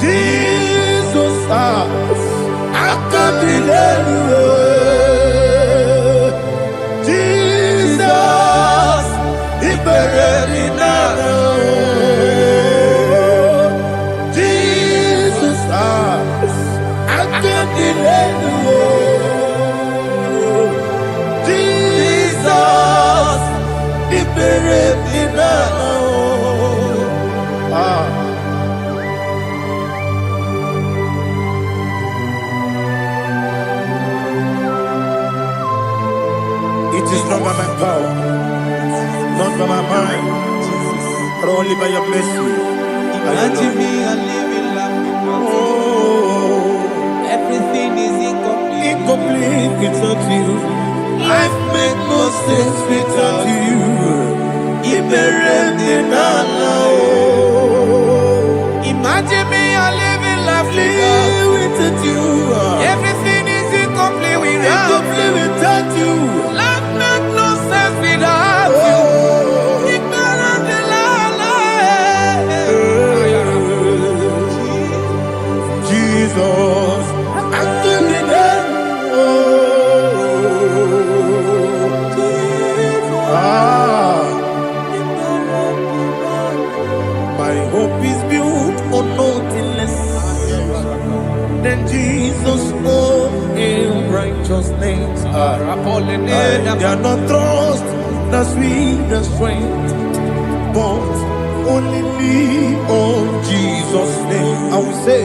Jesus, I can't believe you. Jesus, He buried me now. Jesus, I can't believe you. Jesus, He buried me now. It is not by my power, not by my mind, but only by your mercy. Imagine me a living life without you. Oh, Everything is incomplete. incomplete without you. Life makes no sense without you. Imagine me a living life without you. Everything is incomplete without you. Life makes no sense without you. Ignorant the Jesus, I couldn't my hope is built on nothing less than Jesus' own righteousness. They are not trust the sweetest strength, but only me on Jesus' name. I will say,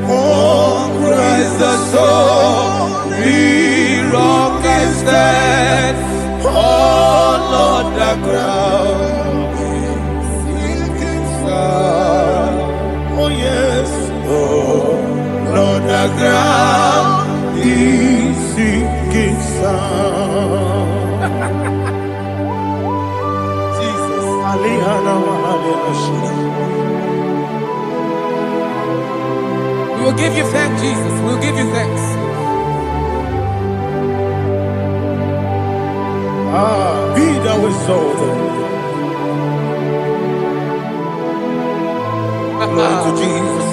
oh, Christ the solid rock is dead. Oh, Lord, the ground is sinking sand. Oh, yes, oh, Lord, the ground is sinking sand. Jesus, We will give you thanks, Jesus. We will give you thanks. Be thou exalted. Glory to Jesus.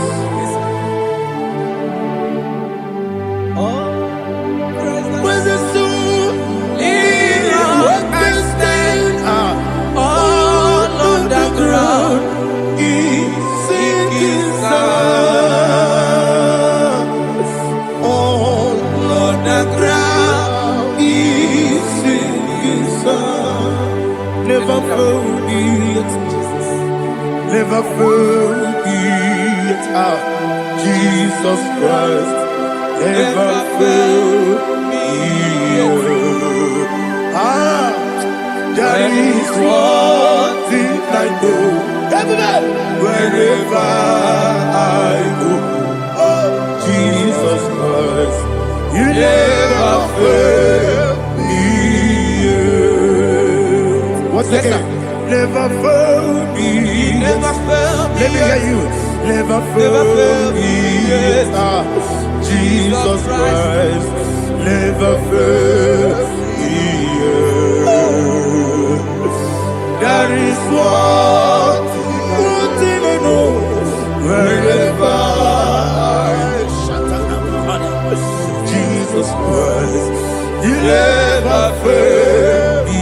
Where's the soul? What can stand? All on the ground is sinking sand. All on the ground is sinking sand. Never forget, never forget, Jesus Christ. Never fail me. There is one thing I know. Wherever I go, oh Jesus Christ, you never fail me. What's again? Never fail me. Never fail me. Let me hear you. Never fail me. Jesus Christ, never fail me. That is what I know. Wherever Jesus Christ, you never fail me.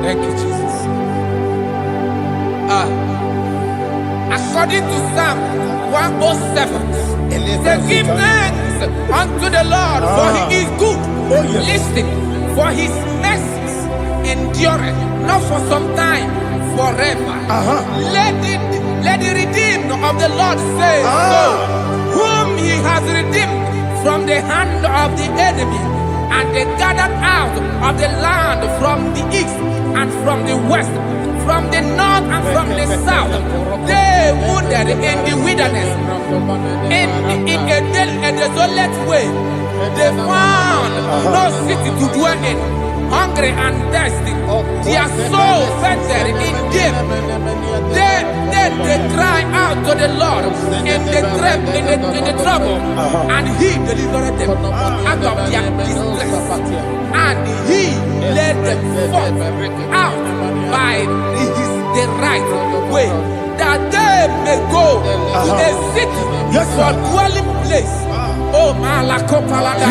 Thank you, Jesus. According to Psalm 107, say, give thanks unto the Lord, for he is good. Listen, for his mercies endureth, not for some time, forever. Let the redeemed of the Lord say so, whom he has redeemed from the hand of the enemy, and they gathered out of the land from the east and from the west, from the north and from the south. They wandered in the wilderness, in a desolate way. They found no city to dwell in, hungry and thirsty. Their soul fainted in them. Then they cry out to the Lord in the trouble, and he delivered them out of their distress, and he led them forth out by the right way, that they may go to a city for dwelling place. Oh, Malakopalada,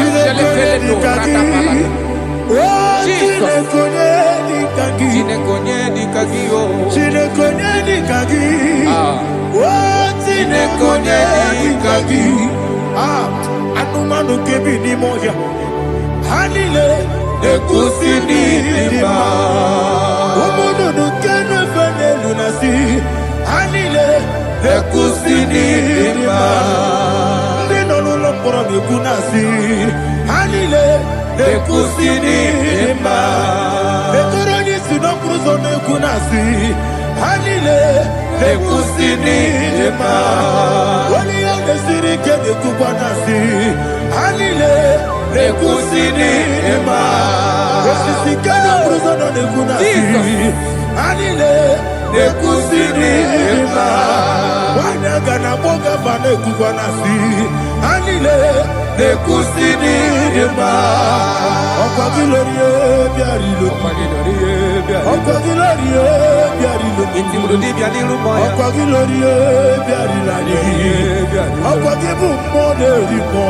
Jesus. Anumanu kebi ni moja Hanile Nekusini lima Umudu nukenu fene lunasi Hanile Nekusini lima Nino luloporo nikunasi Hanile Nekusini lima Nekuroni sinokruzo nekunasi Hanile Nekusini lima Wali yane sirike nekubanasi Hanile Nekusini lima Wasisikana bruzo nekunasi Hanile Nekusini lima Wanaga na boga vane kubanasi Hanile Nekusini lima Okwa gilorie biarilo Okwa gilorie biarilo Okwa gilorie biarilani Okwa gibu moderimo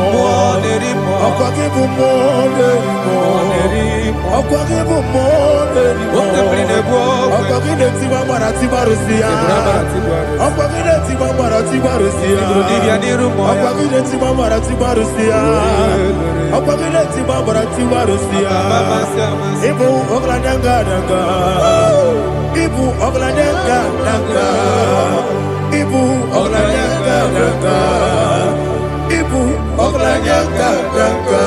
Okwa gibu moderimo Okwa gibu moderimo Okwa gile tiba marati barusia Okwa gile tiba marati barusia Okwa gile tiba marati barusia Okwa gile tiba marati barusia Ibu ogladanga danga Ibu ogladanga danga Ibu ogladanga danga Ibu ogladanga danga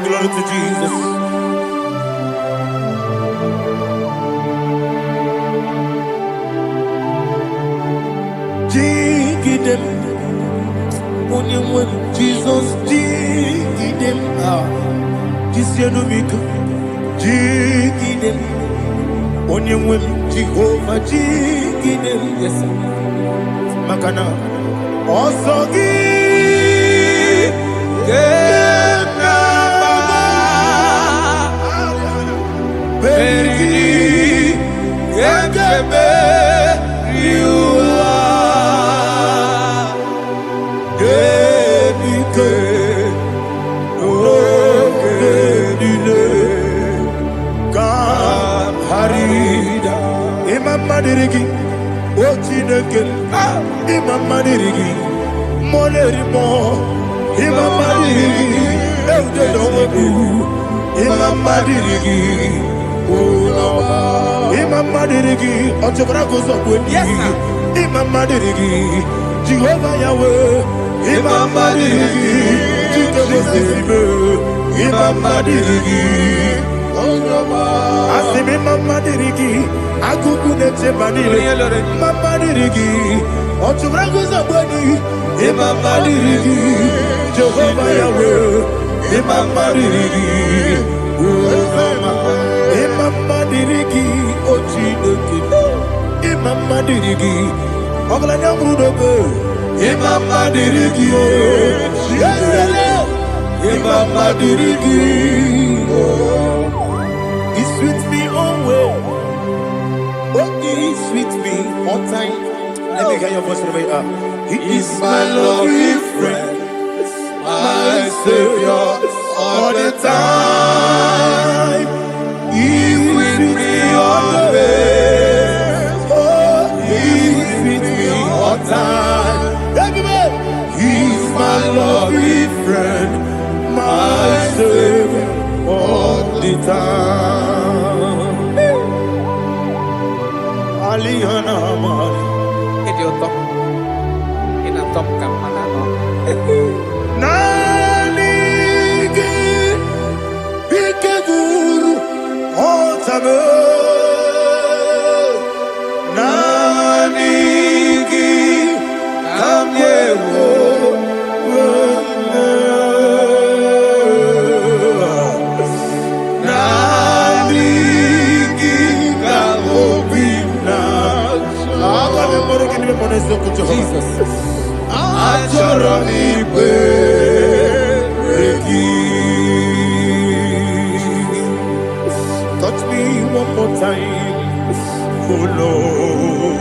Glory to Jesus. Jigidem, Jesus, jigidem, Jisianumika, jigidem, Onyemwem, Jehovah, jigidem, yes, Makana, also Imamanirigi, Molerimo, Imamanirigi, Eudedomu, Imamanirigi, Imamanirigi, Otobragos of Winnie, Imamanirigi, Jehovah Yahweh, Imamanirigi, Imamanirigi, Asimi Mamanirigi, Akukunete Maniri, Mamanirigi, Otubragus of Winnie, Imamanirigi, Jehovah Yahweh, Imamanirigi, Imamanirigi, Otineki, Imamanirigi, Oglanyamudobe, Imamanirigi, Imamanirigi, He sweet me always. Oh, He sweet me all time. Let me hear your voice from here. He is my lovely friend, my Savior all the time. He is with me always. Oh, He is with me all time. He is my lovely friend, my Savior all the time. Aliyana Mari. Idiota. Ina top kamana no. Nanigi Ikeguru Otame Nanigi Kamyewo Nanigi Kamobina Jesus Achoronipe touch me one more time, oh Lord.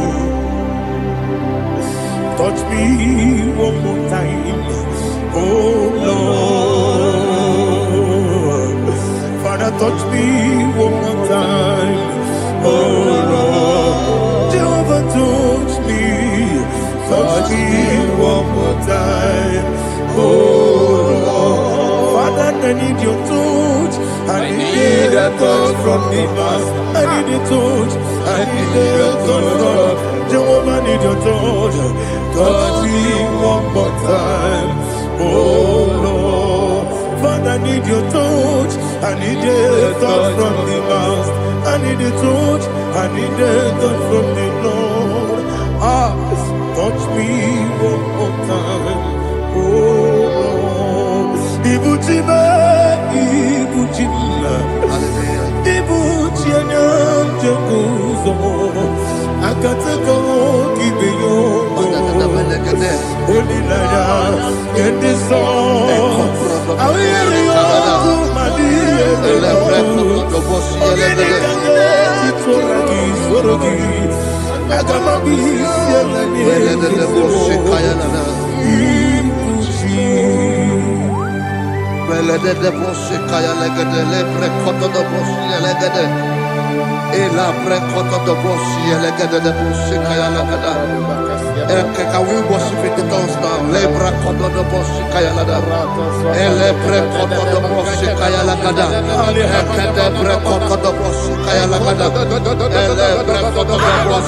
Touch me one more time, oh Lord. Father, touch me one more time, oh Lord. Jehovah, touch me one more time, oh Lord. Father, I need your touch. I need a touch from the past. I need a touch. I need a touch from Jehovah. I need your touch. Touch me one more time, oh Lord. Father, I need your touch. I need a touch from the past. I need a touch. I need a touch from the Lord. Touch me one more time, oh Lord. Ibuchima, Ibuchima, Ibuchina, Jaguzo. Akatako, Kibiyo, Olilaya, get this song. I will hear you, my dear. Can we worship in the tongues now? Lebra koto do boshi kaya lada. Elebre koto do boshi kaya lada. Ekede bre koto do boshi kaya lada. Elebre koto do boshi.